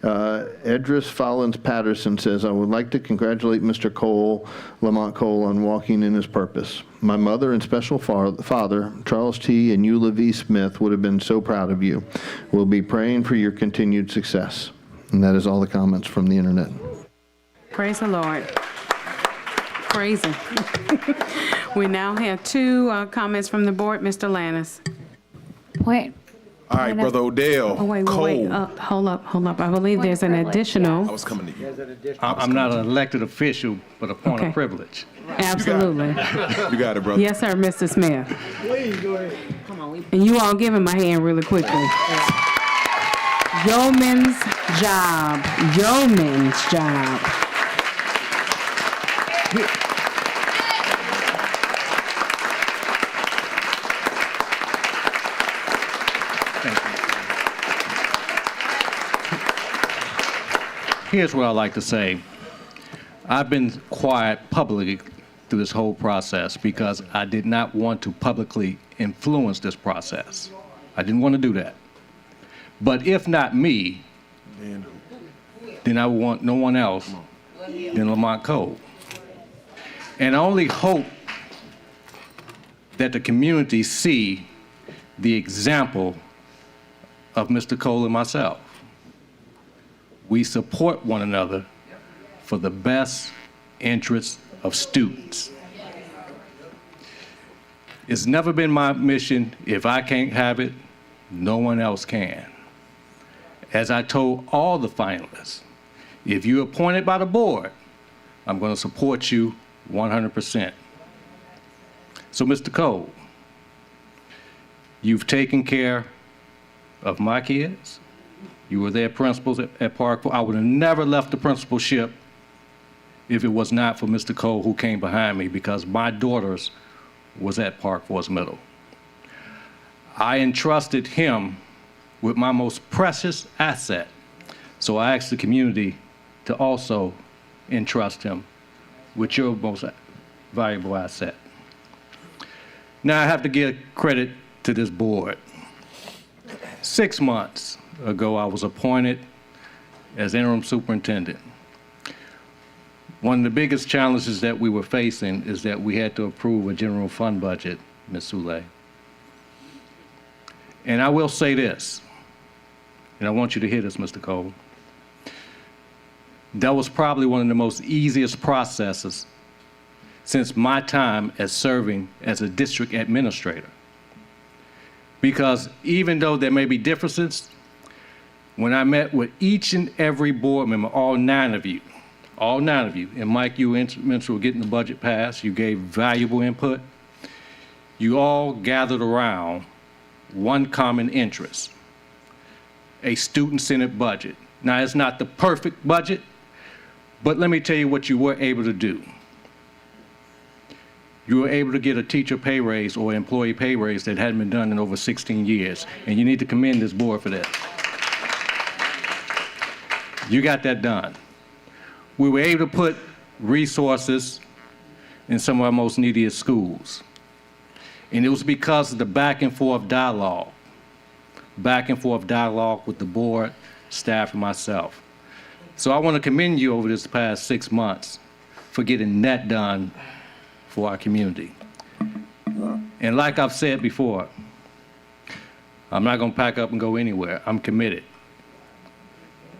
Edris Follins Patterson says, I would like to congratulate Mr. Cole, Lamont Cole, on walking in his purpose. My mother and special father, Charles T. and Eula V. Smith, would have been so proud of you. We'll be praying for your continued success. And that is all the comments from the internet. Praise the Lord. Praise Him. We now have two comments from the board. Mr. Lannis. Wait. All right, Brother Odell. Oh, wait. Hold up. I believe there's an additional. I was coming to you. I'm not an elected official, but a point of privilege. Absolutely. You got it, brother. Yes, sir, Mr. Smith. Please go ahead. Come on. And you all give him a hand really quickly. Yeoman's job. Yeoman's job. Here's what I like to say. I've been quiet publicly through this whole process because I did not want to publicly influence this process. I didn't want to do that. But if not me, then I would want no one else than Lamont Cole. And I only hope that the community see the example of Mr. Cole and myself. We support one another for the best interests of students. It's never been my mission, if I can't have it, no one else can. As I told all the finalists, if you're appointed by the board, I'm going to support you 100%. So, Mr. Cole, you've taken care of my kids. You were their principals at Park. I would have never left the principalship if it was not for Mr. Cole, who came behind me, because my daughters was at Park Forest Middle. I entrusted him with my most precious asset, so I asked the community to also entrust him with your most valuable asset. Now I have to give credit to this board. 6 months ago, I was appointed as interim superintendent, one of the biggest challenges that we were facing is that we had to approve a general fund budget, Ms. Soule. And I will say this, and I want you to hear this, Mr. Cole. That was probably one of the most easiest processes since my time as serving as a district administrator. Because even though there may be differences, when I met with each and every board member, all nine of you, and Mike, you were instrumental in getting the budget passed, you gave valuable input, you all gathered around one common interest, a student-centered budget. Now, it's not the perfect budget, but let me tell you what you were able to do. You were able to get a teacher pay raise or employee pay raise that hadn't been done in over 16 years, and you need to commend this board for that. You got that done. We were able to put resources in some of our most neediest schools, and it was because of the back and forth dialogue with the board, staff, and myself. So I want to commend you over this past 6 months for getting that done for our community. And like I've said before, I'm not going to pack up and go anywhere. I'm committed.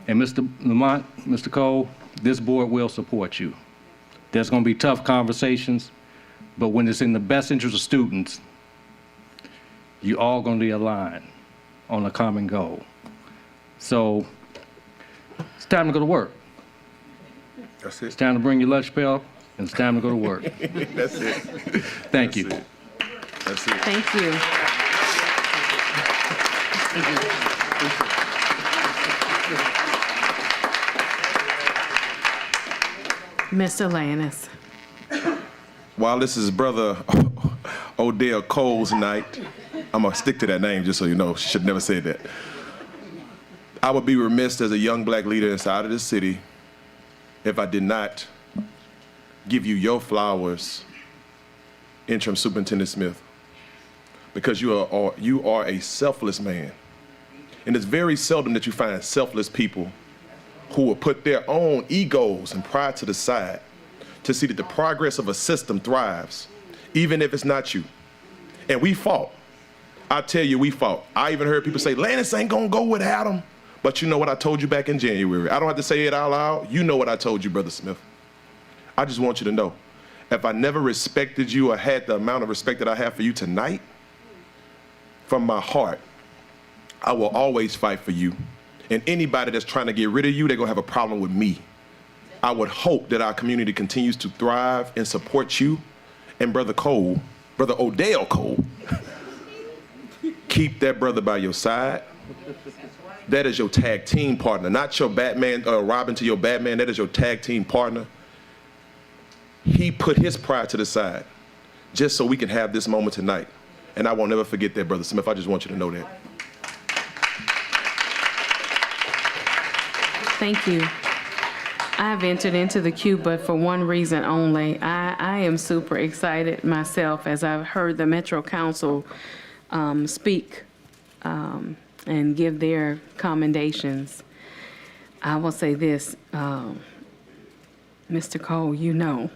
And Mr. Lamont, Mr. Cole, this board will support you. There's going to be tough conversations, but when it's in the best interest of students, you all going to be aligned on a common goal. So it's time to go to work. That's it. It's time to bring your lunch pail, and it's time to go to work. That's it. Thank you. That's it. Thank you. Mr. Lannis. While this is Brother Odell Cole's night, I'm going to stick to that name just so you know. She should never say that. I would be remiss as a young black leader inside of this city if I did not give you your flowers, Interim Superintendent Smith, because you are a selfless man. And it's very seldom that you find selfless people who will put their own egos and pride to the side to see that the progress of a system thrives, even if it's not you. And we fought. I tell you, we fought. I even heard people say, Lannis ain't gonna go without him. But you know what I told you back in January. I don't have to say it out loud. You know what I told you, Brother Smith. I just want you to know, if I never respected you or had the amount of respect that I have for you tonight, from my heart, I will always fight for you. And anybody that's trying to get rid of you, they're gonna have a problem with me. I would hope that our community continues to thrive and support you. And Brother Cole, Brother Odell Cole, keep that brother by your side. That is your tag team partner, not your Batman, Robin to your Batman. That is your tag team partner. He put his pride to the side just so we can have this moment tonight. And I won't never forget that, Brother Smith. I just want you to know that. Thank you. I have entered into the queue, but for one reason only. I am super excited myself as I've heard the Metro Council speak and give their commendations. I will say this, Mr. Cole, you know,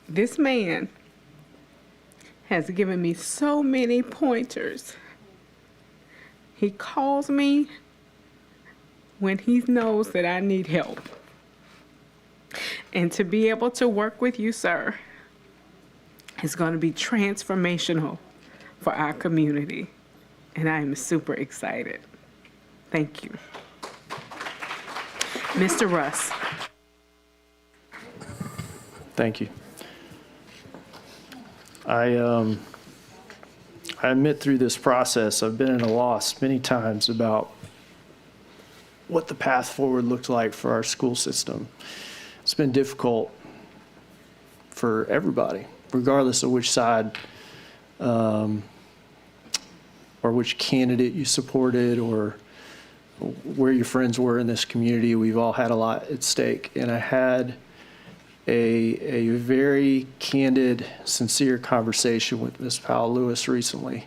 this man has given me so many pointers. He calls me when he knows that I need help. And to be able to work with you, sir, is going to be transformational for our community. And I am super excited. Thank you. Mr. Russ. Thank you. I admit through this process, I've been at a loss many times about what the path forward looked like for our school system. It's been difficult for everybody, regardless of which side or which candidate you supported or where your friends were in this community. We've all had a lot at stake. And I had a very candid, sincere conversation with Ms. Powell Lewis recently.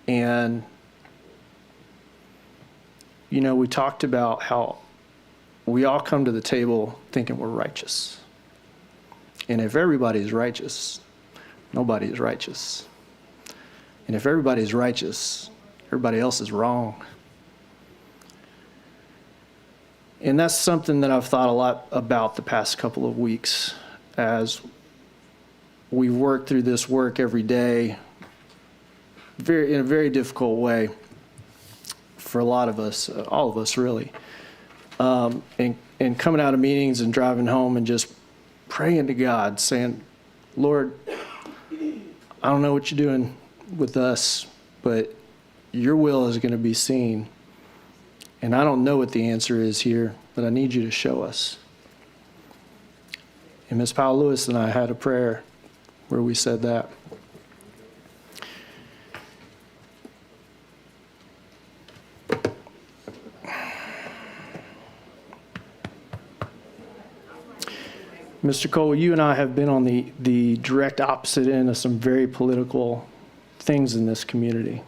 And, you know, we talked about how we all come to the table thinking we're righteous. And if everybody's righteous, nobody is righteous. And if everybody's righteous, everybody else is wrong. And that's something that I've thought a lot about the past couple of weeks as we work through this work every day in a very difficult way for a lot of us, all of us really. And coming out of meetings and driving home and just praying to God, saying, Lord, I don't know what you're doing with us, but your will is going to be seen. And I don't know what the answer is here, but I need you to show us. And Ms. Powell Lewis and I had a prayer where we said that. Mr. Cole, you and I have been on the direct opposite end of some very political things in this community.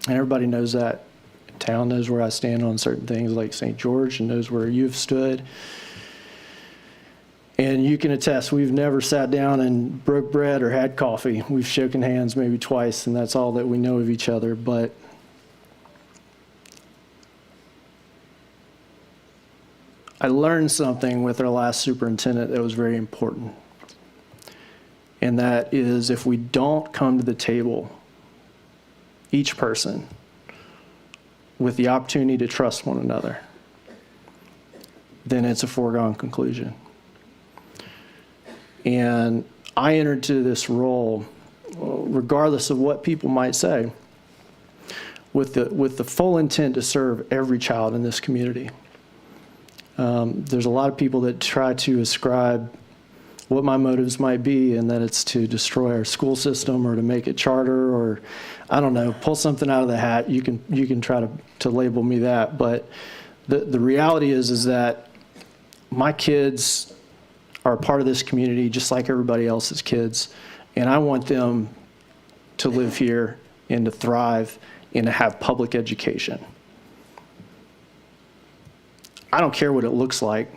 And everybody knows that. Town knows where I stand on certain things like St. George and knows where you've stood. And you can attest, we've never sat down and broke bread or had coffee. We've shaken hands maybe twice, and that's all that we know of each other. But I learned something with our last superintendent that was very important. And that is, if we don't come to the table, each person, with the opportunity to trust one another, then it's a foregone conclusion. And I entered into this role, regardless of what people might say, with the full intent to serve every child in this community. There's a lot of people that try to ascribe what my motives might be, and that it's to destroy our school system or to make it charter, or I don't know, pull something out of the hat. You can try to label me that, but the reality is that my kids are a part of this community just like everybody else's kids, and I want them to live here and to thrive and to have public education. I don't care what it looks like.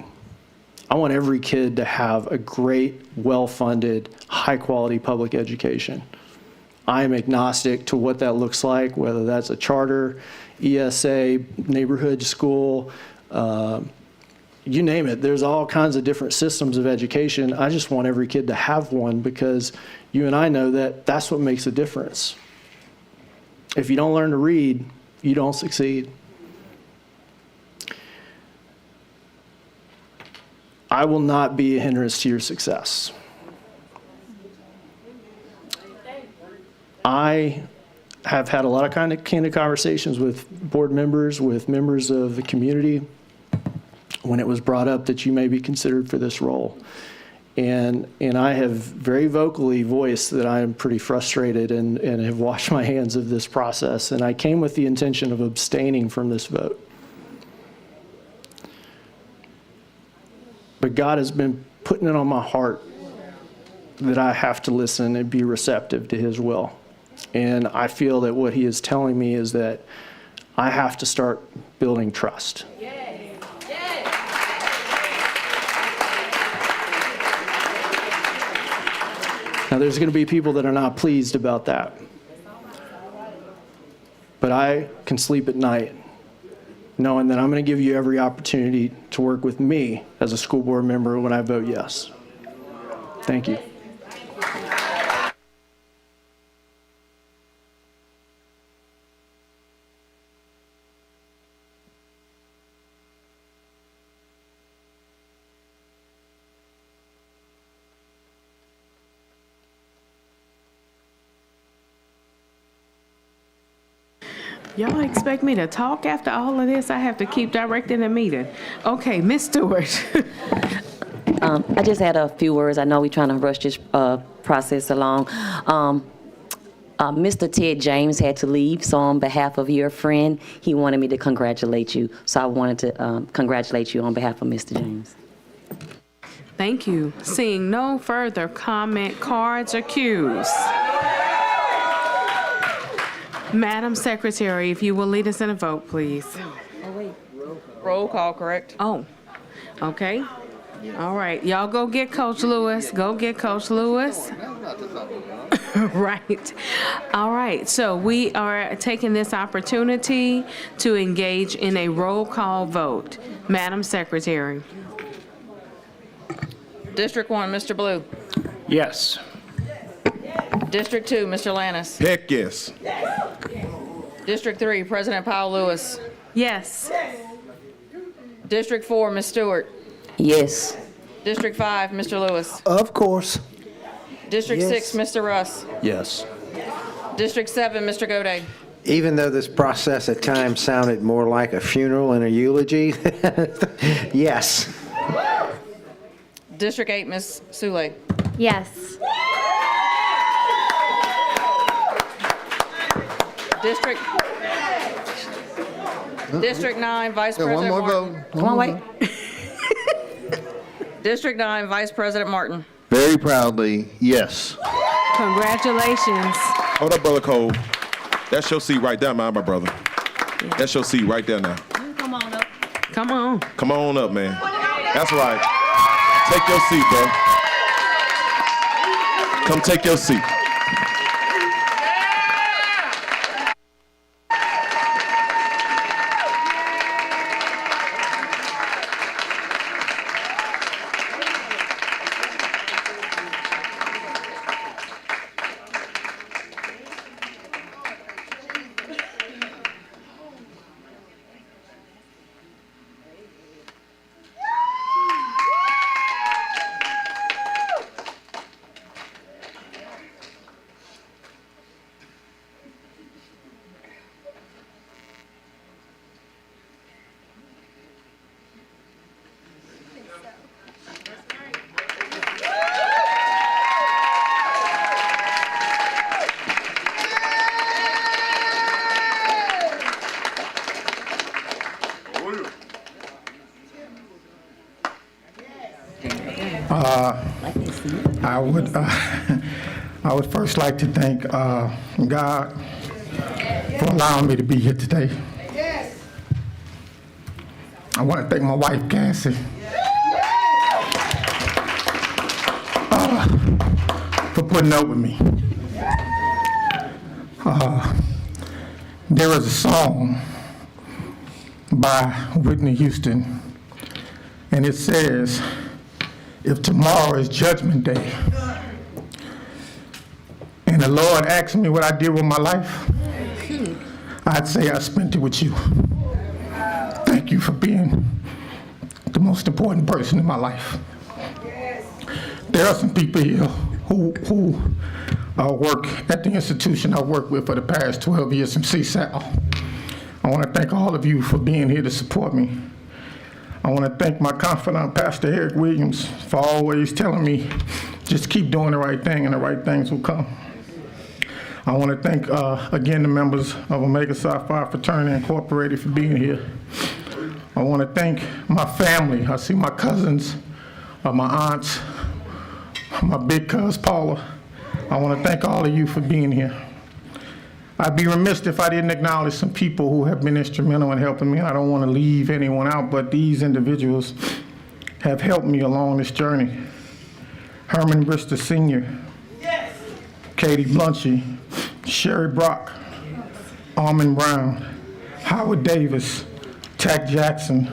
I want every kid to have a great, well-funded, high-quality public education. I am agnostic to what that looks like, whether that's a charter, ESA, neighborhood school, you name it. There's all kinds of different systems of education. I just want every kid to have one, because you and I know that that's what makes a difference. If you don't learn to read, you don't succeed. I will not be a hindrance to your success. I have had a lot of candid conversations with board members, with members of the community, when it was brought up that you may be considered for this role. And I have very vocally voiced that I am pretty frustrated and have washed my hands of this process. And I came with the intention of abstaining from this vote. But God has been putting it on my heart that I have to listen and be receptive to his will. And I feel that what he is telling me is that I have to start building trust. Now, there's going to be people that are not pleased about that. But I can sleep at night knowing that I'm going to give you every opportunity to work with me as a school board member when I vote yes. Thank you. Y'all expect me to talk after all of this? I have to keep directing the meeting. Okay, Ms. Stewart. I just had a few words. I know we're trying to rush this process along. Mr. Ted James had to leave, so on behalf of your friend, he wanted me to congratulate you. So I wanted to congratulate you on behalf of Mr. James. Thank you. Seeing no further comment, cards, or cues. Madam Secretary, if you will lead us in a vote, please. Roll call, correct? Oh, okay. All right, y'all go get Coach Lewis. Go get Coach Lewis. Right. All right, so we are taking this opportunity to engage in a roll call vote. Madam Secretary. District 1, Mr. Blue. Yes. District 2, Mr. Lannis. Heck yes. District 3, President Powell Lewis. Yes. District 4, Ms. Stewart. Yes. District 5, Mr. Lewis. Of course. District Yes. 6, Mr. Russ. Yes. District 7, Mr. Goday. Even though this process at times sounded more like a funeral and a eulogy, yes. District 8, Ms. Sule. Yes. District 9, Vice Yeah, one President more Martin. vote. Come on, wait. District 9, Vice President Martin. Very proudly, yes. Congratulations. Hold up, Brother Cole. That's your seat right there, my brother. That's your seat right there now. Come on up. Come on. Come on up, man. That's right. Take your seat, bro. Come take your seat. I would first like to thank God for allowing me to be here today. I want to thank my wife, Cassie, for putting up with me. There is a song by Whitney Houston, and it says, "If tomorrow is Judgment Day, and the Lord asked me what I did with my life, I'd say I spent it with you. Thank you for being the most important person in my life." There are some people here who work at the institution I worked with for the past 12 years from CSAL. I want to thank all of you for being here to support me. I want to thank my confidant, Pastor Eric Williams, for always telling me, just keep doing the right thing and the right things will come. I want to thank, again, the members of Omega Psi Phi Fraternity Incorporated for being here. I want to thank my family. I see my cousins, my aunts, my big cuz Paula. I want to thank all of you for being here. I'd be remiss if I didn't acknowledge some people who have been instrumental in helping me. I don't want to leave anyone out, but these individuals have helped me along this journey. Herman Brister Sr., Katie Blunchy, Sherry Brock, Armin Brown, Howard Davis, Tack Jackson,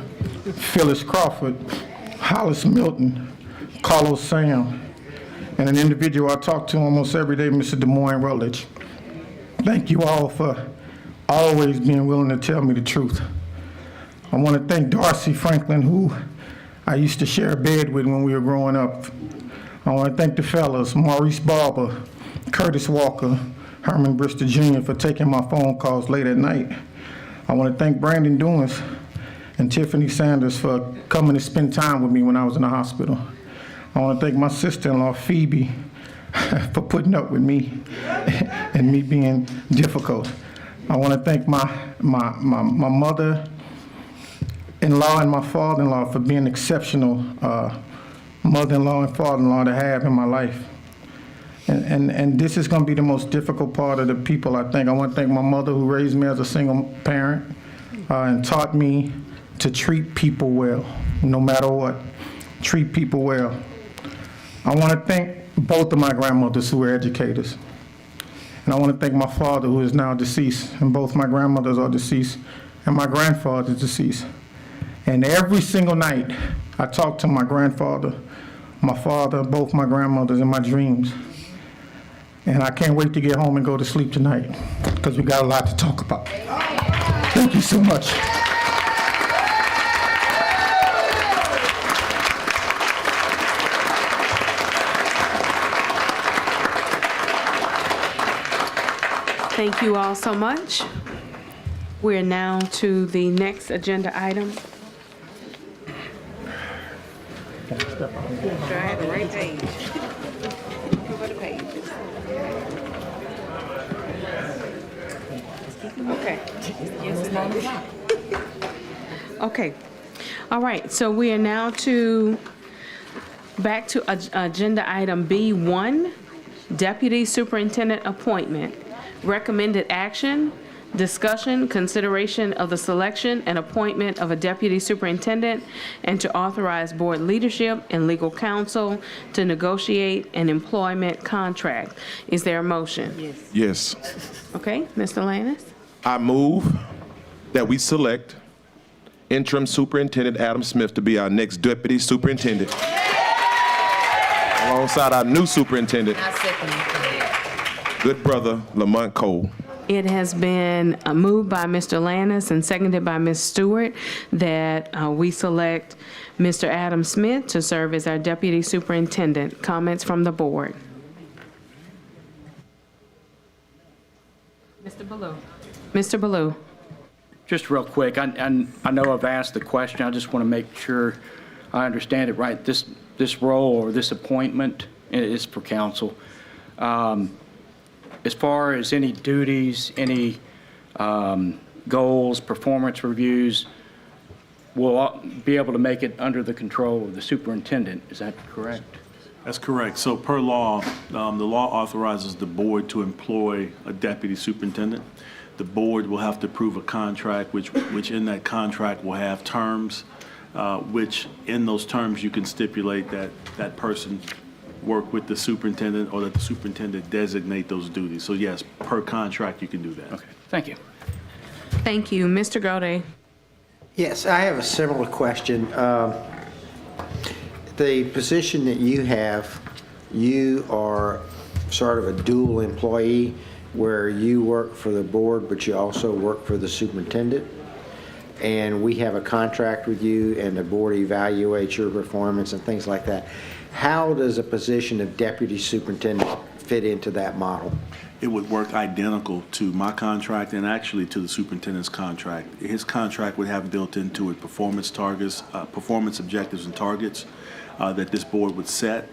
Phyllis Crawford, Hollis Milton, Carlos Sam, and an individual I talk to almost every day, Mr. Des Moines Rutledge. Thank you all for always being willing to tell me the truth. I want to thank Darcy Franklin, who I used to share a bed with when we were growing up. I want to thank the fellas, Maurice Barber, Curtis Walker, Herman Brister Jr. for taking my phone calls late at night. I want to thank Brandon Dewins and Tiffany Sanders for coming to spend time with me when I was in the hospital. I want to thank my sister-in-law, Phoebe, for putting up with me and me being difficult. I want to thank my mother-in-law and my father-in-law for being exceptional mother-in-law and father-in-law to have in my life. And this is going to be the most difficult part of the people, I think. I want to thank my mother who raised me as a single parent and taught me to treat people well, no matter what. Treat people well. I want to thank both of my grandmothers who were educators. And I want to thank my father who is now deceased, and both my grandmothers are deceased, and my grandfather is deceased. And every single night, I talk to my grandfather, my father, both my grandmothers in my dreams. And I can't wait to get home and go to sleep tonight, because we got a lot to talk about. Thank you so much. Thank you all so much. We're now to the next agenda item. I had the right page. Over the pages. Okay. Okay. All right, so we are now back to agenda item B1, Deputy Superintendent Appointment. Recommended action, discussion, consideration of the selection and appointment of a deputy superintendent, and to authorize board leadership and legal counsel to negotiate an employment contract. Is there a motion? Yes. Okay, Mr. Lannis? I move that we select interim superintendent Adam Smith to be our next deputy superintendent, alongside our new superintendent, good brother Lamont Cole. It has been moved by Mr. Lannis and seconded by Ms. Stewart that we select Mr. Adam Smith to serve as our deputy superintendent. Comments from the board? Mr. Ballou. Mr. Ballou. Just real quick, I know I've asked the question. I just want to make sure I understand it right. This role or this appointment is for council. As far as any duties, any goals, performance reviews, we'll be able to make it under the control of the superintendent. Is that correct? That's correct. So per law, the law authorizes the board to employ a deputy superintendent. The board will have to approve a contract, which in that contract will have terms, which in those terms you can stipulate that that person work with the superintendent or that the superintendent designate those duties. So yes, per contract, you can do that. Okay, thank you. Thank you. Mr. Gode. Yes, I have a similar question. The position that you have, you are sort of a dual employee where you work for the board, but you also work for the superintendent. And we have a contract with you and the board evaluates your performance and things like that. How does a position of deputy superintendent fit into that model? It would work identical to my contract and actually to the superintendent's contract. His contract would have built into it performance targets, performance objectives and targets that this board would set.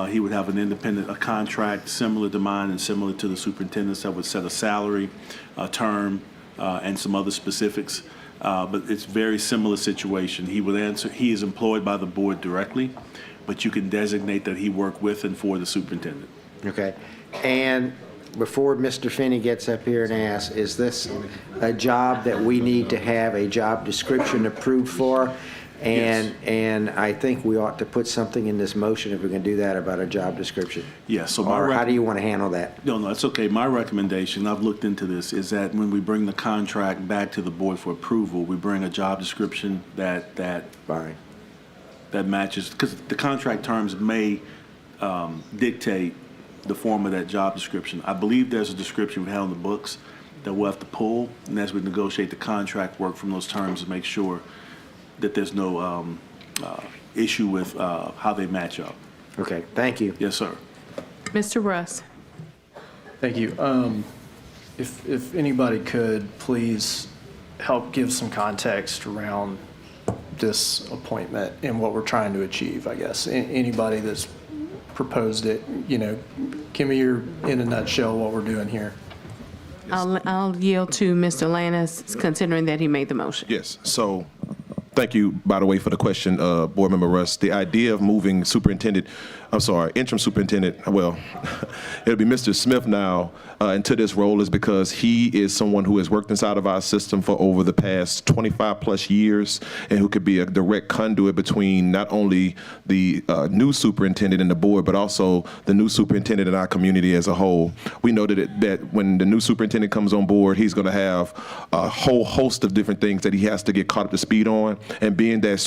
He would have a contract similar to mine and similar to the superintendent's that would set a salary, a term, and some other specifics. But it's a very similar situation. He is employed by the board directly, but you can designate that he worked with and for the superintendent. Okay. And before Mr. Finney gets up here and asks, is this a job that we need to have a job description approved for? And I think we ought to put something in this motion if we can do that about a job description. Yes. So or how do you want to handle that? No, that's okay. My recommendation, I've looked into this, is that when we bring the contract back to the board for approval, we bring a job description that matches, because the contract terms may dictate the form of that job description. I believe there's a description we have on the books that we'll have to pull, and as we negotiate the contract, work from those terms to make sure that there's no issue with how they match up. Okay, thank you. Yes, sir. Mr. Russ. Thank you. If anybody could please help give some context around this appointment and what we're trying to achieve, I guess. Anybody that's proposed it, give me in a nutshell what we're doing here. I'll yield to Mr. Lannis, considering that he made the motion. Yes. So Thank you, by the way, for the question, Board Member Russ. The idea of moving interim superintendent, well, it'll be Mr. Smith now, into this role is because he is someone who has worked inside of our system for over the past 25 plus years and who could be a direct conduit between not only the new superintendent and the board, but also the new superintendent in our community as a whole. We know that when the new superintendent comes on board, he's going to have a whole host of different things that he has to get caught up to speed on. And being that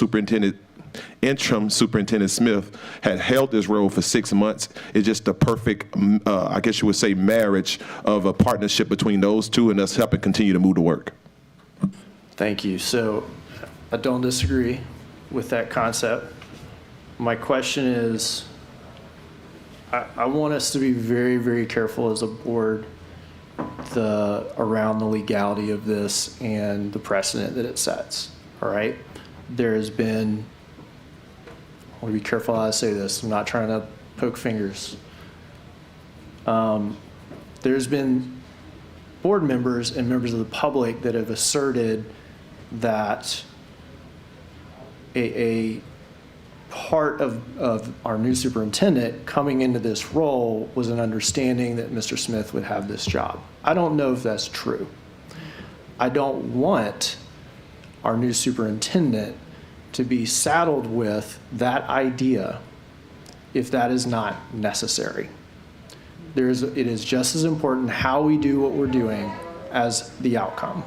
interim superintendent Smith had held this role for 6 months, is just the perfect, I guess you would say, marriage of a partnership between those two and us helping continue to move the work. Thank you. So I don't disagree with that concept. My question is, I want us to be very, very careful as a board around the legality of this and the precedent that it sets. All right? There has been, I want to be careful how I say this. I'm not trying to poke fingers. There's been board members and members of the public that have asserted that a part of our new superintendent coming into this role was an understanding that Mr. Smith would have this job. I don't know if that's true. I don't want our new superintendent to be saddled with that idea if that is not necessary. It is just as important how we do what we're doing as the outcome.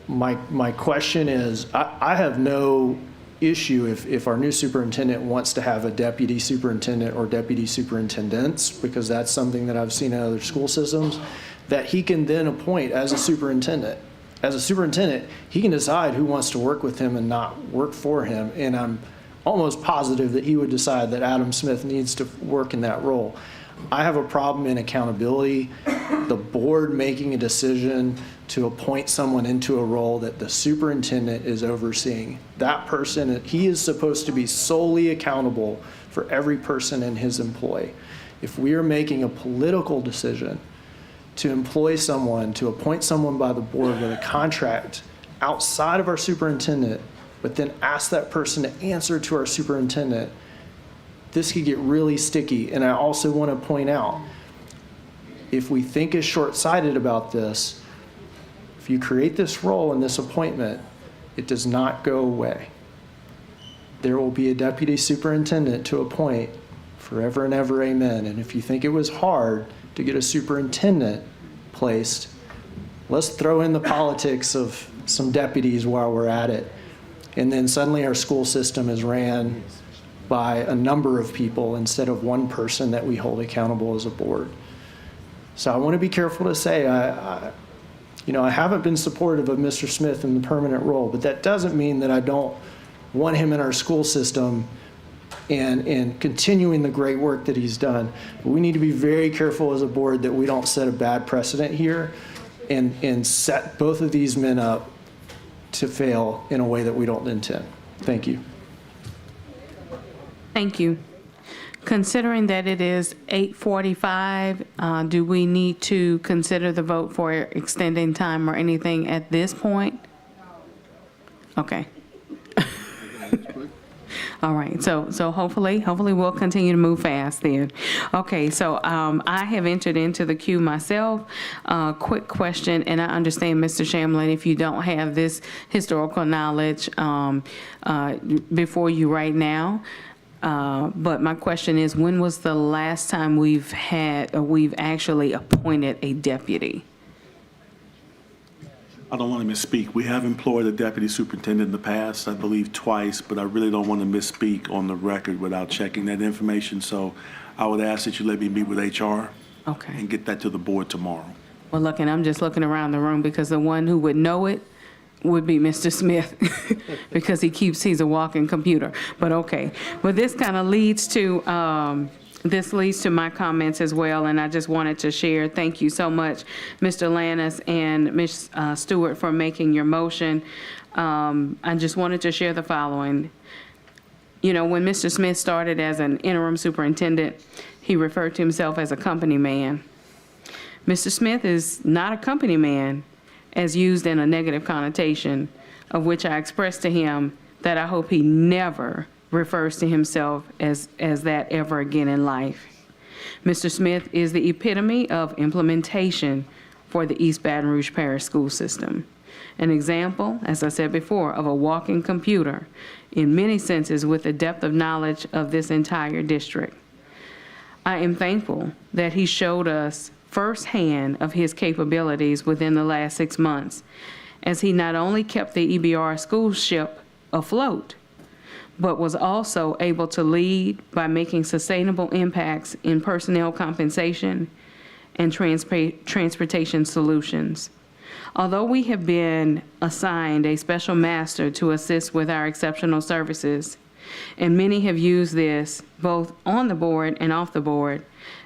My question is, I have no issue if our new superintendent wants to have a deputy superintendent or deputy superintendents, because that's something that I've seen in other school systems, that he can then appoint as a superintendent. As a superintendent, he can decide who wants to work with him and not work for him. And I'm almost positive that he would decide that Adam Smith needs to work in that role. I have a problem in accountability, the board making a decision to appoint someone into a role that the superintendent is overseeing. That person, he is supposed to be solely accountable for every person in his employ. If we are making a political decision to employ someone, to appoint someone by the board with a contract outside of our superintendent, but then ask that person to answer to our superintendent, this could get really sticky. And I also want to point out, if we think is short-sighted about this, if you create this role and this appointment, it does not go away. There will be a deputy superintendent to appoint forever and ever, amen. And if you think it was hard to get a superintendent placed, let's throw in the politics of some deputies while we're at it. And then suddenly our school system is ran by a number of people instead of one person that we hold accountable as a board. So I want to be careful to say, I haven't been supportive of Mr. Smith in the permanent role, but that doesn't mean that I don't want him in our school system and continuing the great work that he's done. But we need to be very careful as a board that we don't set a bad precedent here and set both of these men up to fail in a way that we don't intend. Thank you. Thank you. Considering that it is 8:45, do we need to consider the vote for extending time or anything at this point? Okay. All right, so hopefully we'll continue to move fast then. Okay, so I have entered into the queue myself. Quick question, and I understand, Mr. Shamlin, if you don't have this historical knowledge before you right now, but my question is, when was the last time we've actually appointed a deputy? I don't want to misspeak. We have employed a deputy superintendent in the past, I believe twice, but I really don't want to misspeak on the record without checking that information. So I would ask that you let me meet with HR and get that to the board tomorrow. Well, look, and I'm just looking around the room because the one who would know it would be Mr. Smith because he's a walking computer. But okay. Well, this kind of leads to my comments as well, and I just wanted to share. Thank you so much, Mr. Lannis and Ms. Stewart, for making your motion. I just wanted to share the following. You know, when Mr. Smith started as an interim superintendent, he referred to himself as a company man. Mr. Smith is not a company man as used in a negative connotation of which I expressed to him that I hope he never refers to himself as that ever again in life. Mr. Smith is the epitome of implementation for the East Baton Rouge Parish School System. An example, as I said before, of a walking computer, in many senses with the depth of knowledge of this entire district. I am thankful that he showed us firsthand of his capabilities within the last 6 months, as he not only kept the EBR school ship afloat, but was also able to lead by making sustainable impacts in personnel compensation and transportation solutions. Although we have been assigned a special master to assist with our exceptional services, and many have used this both on the board and off the board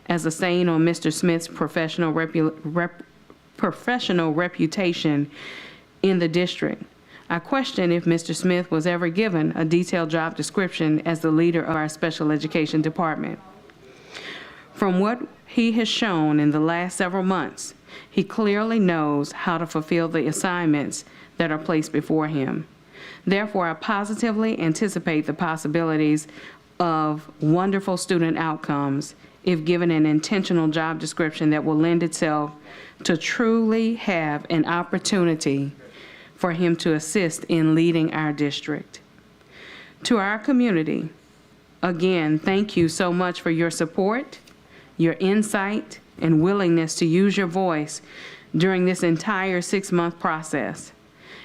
as a stain on Mr. Smith's professional reputation in the district, I question if Mr. Smith was ever given a detailed job description as the leader of our special education department. From what he has shown in the last several months, he clearly knows how to fulfill the assignments that are placed before him. Therefore, I positively anticipate the possibilities of wonderful student outcomes if given an intentional job description that will lend itself to truly have an opportunity for him to assist in leading our district. To our community, again, thank you so much for your support, your insight, and willingness to use your voice during this entire 6-month process.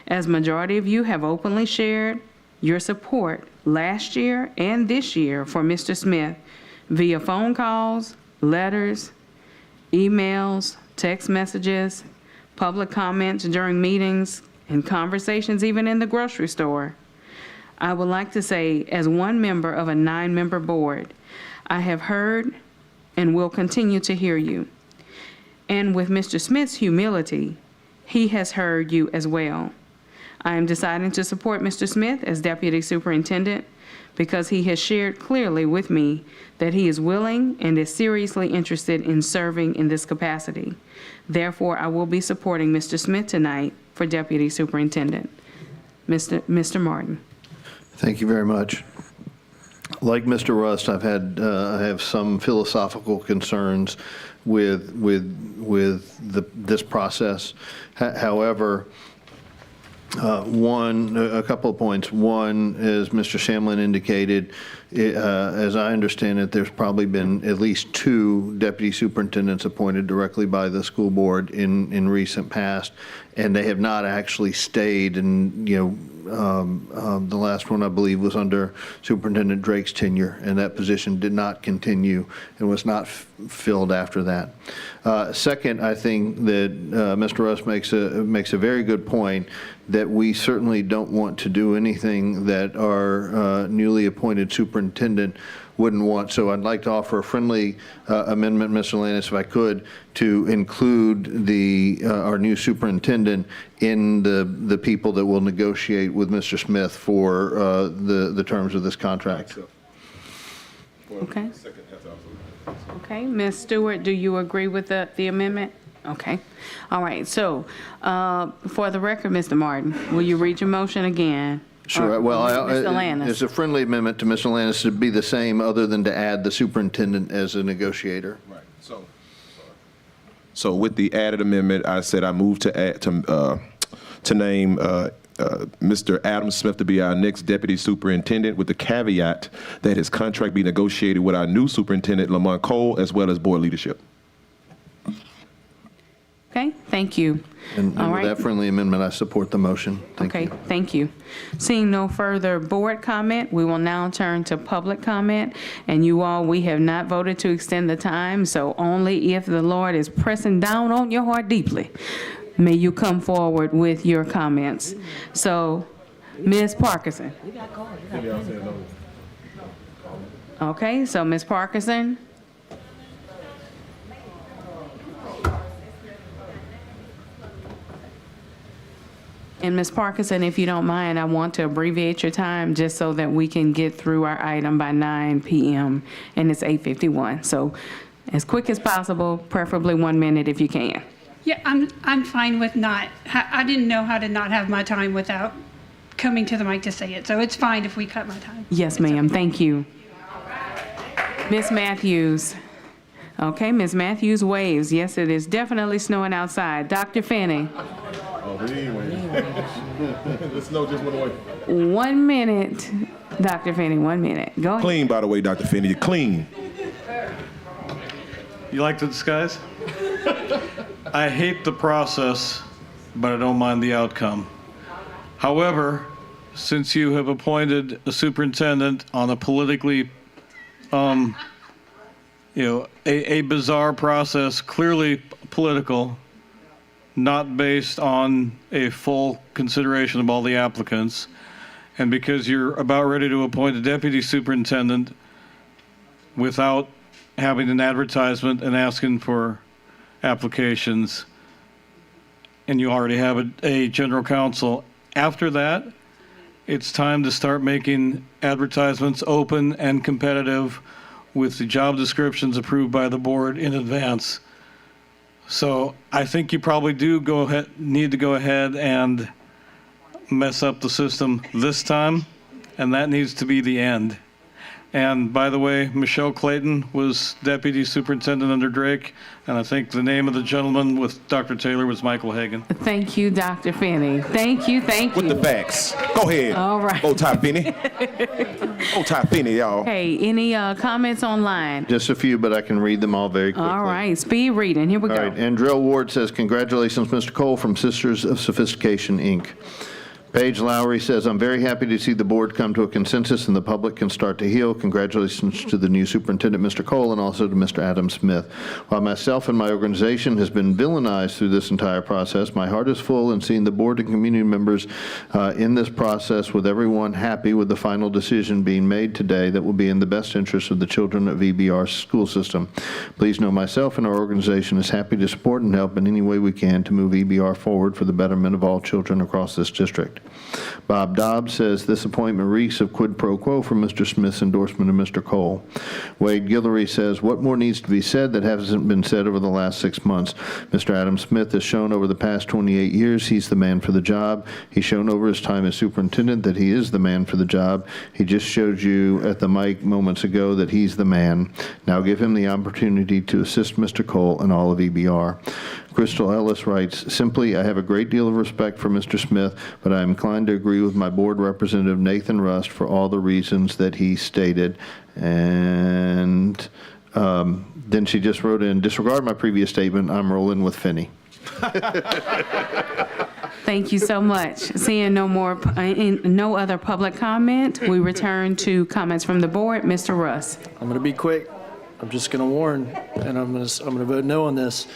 As majority of you have openly shared your support last year and this year for Mr. Smith via phone calls, letters, emails, text messages, public comments during meetings, and conversations even in the grocery store. I would like to say, as one member of a 9-member board, I have heard and will continue to hear you. And with Mr. Smith's humility, he has heard you as well. I am deciding to support Mr. Smith as Deputy Superintendent because he has shared clearly with me that he is willing and is seriously interested in serving in this capacity. Therefore, I will be supporting Mr. Smith tonight for Deputy Superintendent. Mr. Martin. Thank you very much. Like Mr. Rust, I have some philosophical concerns with this process. However, a couple of points. One, as Mr. Shamlin indicated, as I understand it, there's probably been at least 2 deputy superintendents appointed directly by the school board in recent past, and they have not actually stayed. And the last one, I believe, was under Superintendent Drake's tenure, and that position did not continue and was not filled after that. Second, I think that Mr. Russ makes a very good point that we certainly don't want to do anything that our newly appointed superintendent wouldn't want. So I'd like to offer a friendly amendment, Mr. Lannis, if I could, to include our new superintendent in the people that will negotiate with Mr. Smith for the terms of this contract. Okay. Okay, Ms. Stewart, do you agree with the amendment? Okay. All right. So, for the record, Mr. Martin, will you read your motion again? Sure. Well, Mr. Lannis. it's a friendly amendment to Mr. Lannis to be the same, other than to add the superintendent as a negotiator. Right. So with the added amendment, I said I move to name Mr. Adam Smith to be our next deputy superintendent, with the caveat that his contract be negotiated with our new superintendent, Lamont Cole, as well as board leadership. Okay, thank you. And All with right. that friendly amendment, I support the motion. Thank you. Okay, thank you. Seeing no further board comment, we will now turn to public comment. And you all, we have not voted to extend the time, so only if the Lord is pressing down on your heart deeply, may you come forward with your comments. So, Ms. Parkinson. Okay, so Ms. Parkinson. And Ms. Parkinson, if you don't mind, I want to abbreviate your time just so that we can get through our item by 9 p.m. and it's 8:51. So as quick as possible, preferably 1 minute if you can. Yeah, I'm fine with not. I didn't know how to not have my time without coming to the mic to say it, so it's fine if we cut my time. Yes, ma'am. Thank you. Ms. Matthews. Okay, Ms. Matthews waves. Yes, it is definitely snowing outside. Dr. Finney. Oh, we ain't waiting. The snow just went away. 1 minute. Dr. Finney, 1 minute. Go ahead. Clean, by the way, Dr. Finney. You're clean. You like the disguise? I hate the process, but I don't mind the outcome. However, since you have appointed a superintendent on a politically, a bizarre process, clearly political, not based on a full consideration of all the applicants, and because you're about ready to appoint a deputy superintendent without having an advertisement and asking for applications, and you already have a general counsel. After that, it's time to start making advertisements open and competitive with the job descriptions approved by the board in advance. So I think you probably need to go ahead and mess up the system this time, and that needs to be the end. And by the way, Michelle Clayton was deputy superintendent under Drake, and I think the name of the gentleman with Dr. Taylor was Michael Hagan. Thank you, Dr. Finney. Thank you. With the facts. Go ahead. All right. Go Ty Finney. Go Ty Finney, y'all. Hey, any comments online? Just a few, but I can read them all very quickly. All right, speed reading. Here we All go. right, Andrell Ward says, congratulations, Mr. Cole, from Sisters of Sophistication, Inc. Paige Lowry says, I'm very happy to see the board come to a consensus and the public can start to heal. Congratulations to the new superintendent, Mr. Cole, and also to Mr. Adam Smith. While myself and my organization has been villainized through this entire process, my heart is full in seeing the board and community members in this process, with everyone happy with the final decision being made today that will be in the best interest of the children of EBR's school system. Please know myself and our organization is happy to support and help in any way we can to move EBR forward for the betterment of all children across this district. Bob Dobbs says this appointment reeks of quid pro quo from Mr. Smith's endorsement of Mr. Cole. Wade Guillory says what more needs to be said that hasn't been said over the last 6 months. Mr. Adam Smith has shown over the past 28 years he's the man for the job. He's shown over his time as superintendent that he is the man for the job. He just showed you at the mic moments ago that he's the man. Now give him the opportunity to assist Mr. Cole and all of EBR. Crystal Ellis writes, simply, I have a great deal of respect for Mr. Smith, but I am inclined to agree with my board representative, Nathan Rust, for all the reasons that he stated. And then she just wrote in, disregard my previous statement, I'm rolling with Finney. Thank you so much. Seeing no other public comment, we return to comments from the board. Mr. Russ. I'm going to be quick. I'm just going to warn, and I'm going to vote no on this.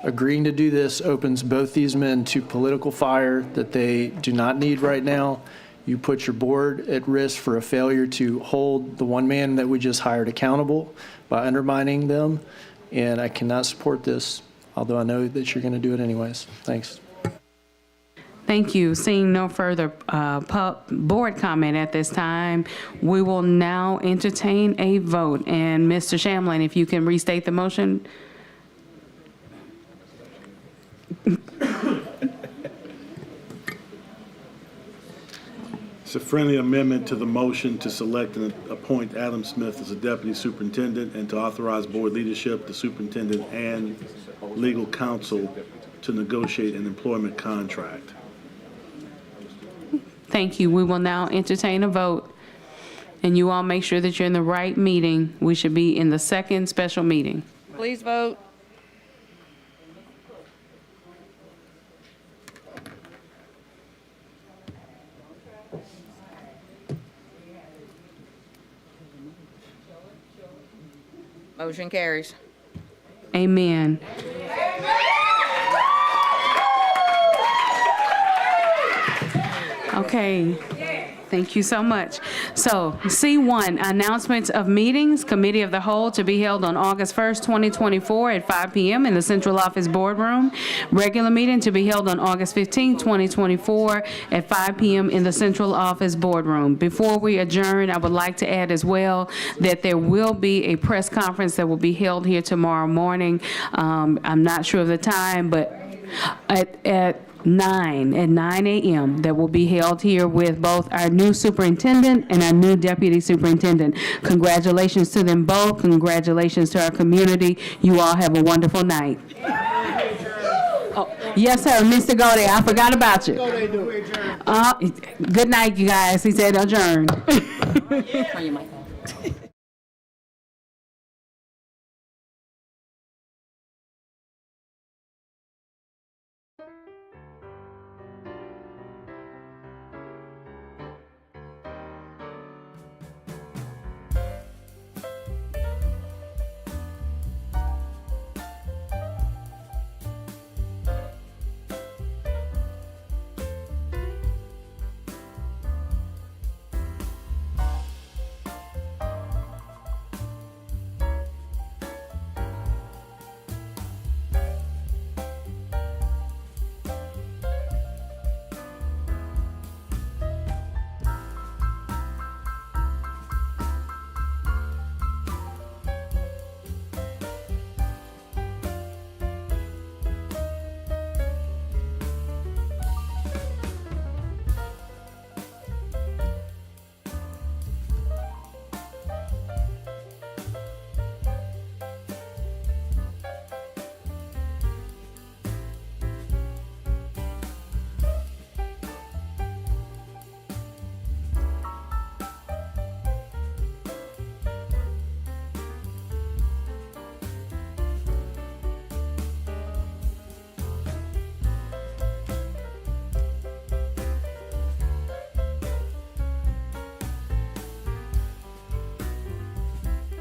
Agreeing to do this opens both these men to political fire that they do not need right now. You put your board at risk for a failure to hold the one man that we just hired accountable by undermining them, and I cannot support this, although I know that you're going to do it anyways. Thanks. Thank you. Seeing no further board comment at this time, we will now entertain a vote. And Mr. Shamlin, if you can restate the motion. It's a friendly amendment to the motion to select and appoint Adam Smith as a deputy superintendent and to authorize board leadership, the superintendent, and legal counsel to negotiate an employment contract. Thank you. We will now entertain a vote. And you all make sure that you're in the right meeting. We should be in the second special meeting. Please vote. Motion carries. Amen. Okay. Thank you so much. So, C1, announcements of meetings, Committee of the Whole to be held on August 1st, 2024 at 5 p.m. in the Central Office Boardroom. Regular meeting to be held on August 15th, 2024 at 5 p.m. in the Central Office Boardroom. Before we adjourn, I would like to add as well that there will be a press conference that will be held here tomorrow morning. I'm not sure of the time, but at 9 at 9 a.m. that will be held here with both our new superintendent and our new deputy superintendent. Congratulations to them both. Congratulations to our community. You all have a wonderful night. Oh, yes, sir, Mr. Gode, I forgot about you. Good night, you guys. He said adjourn.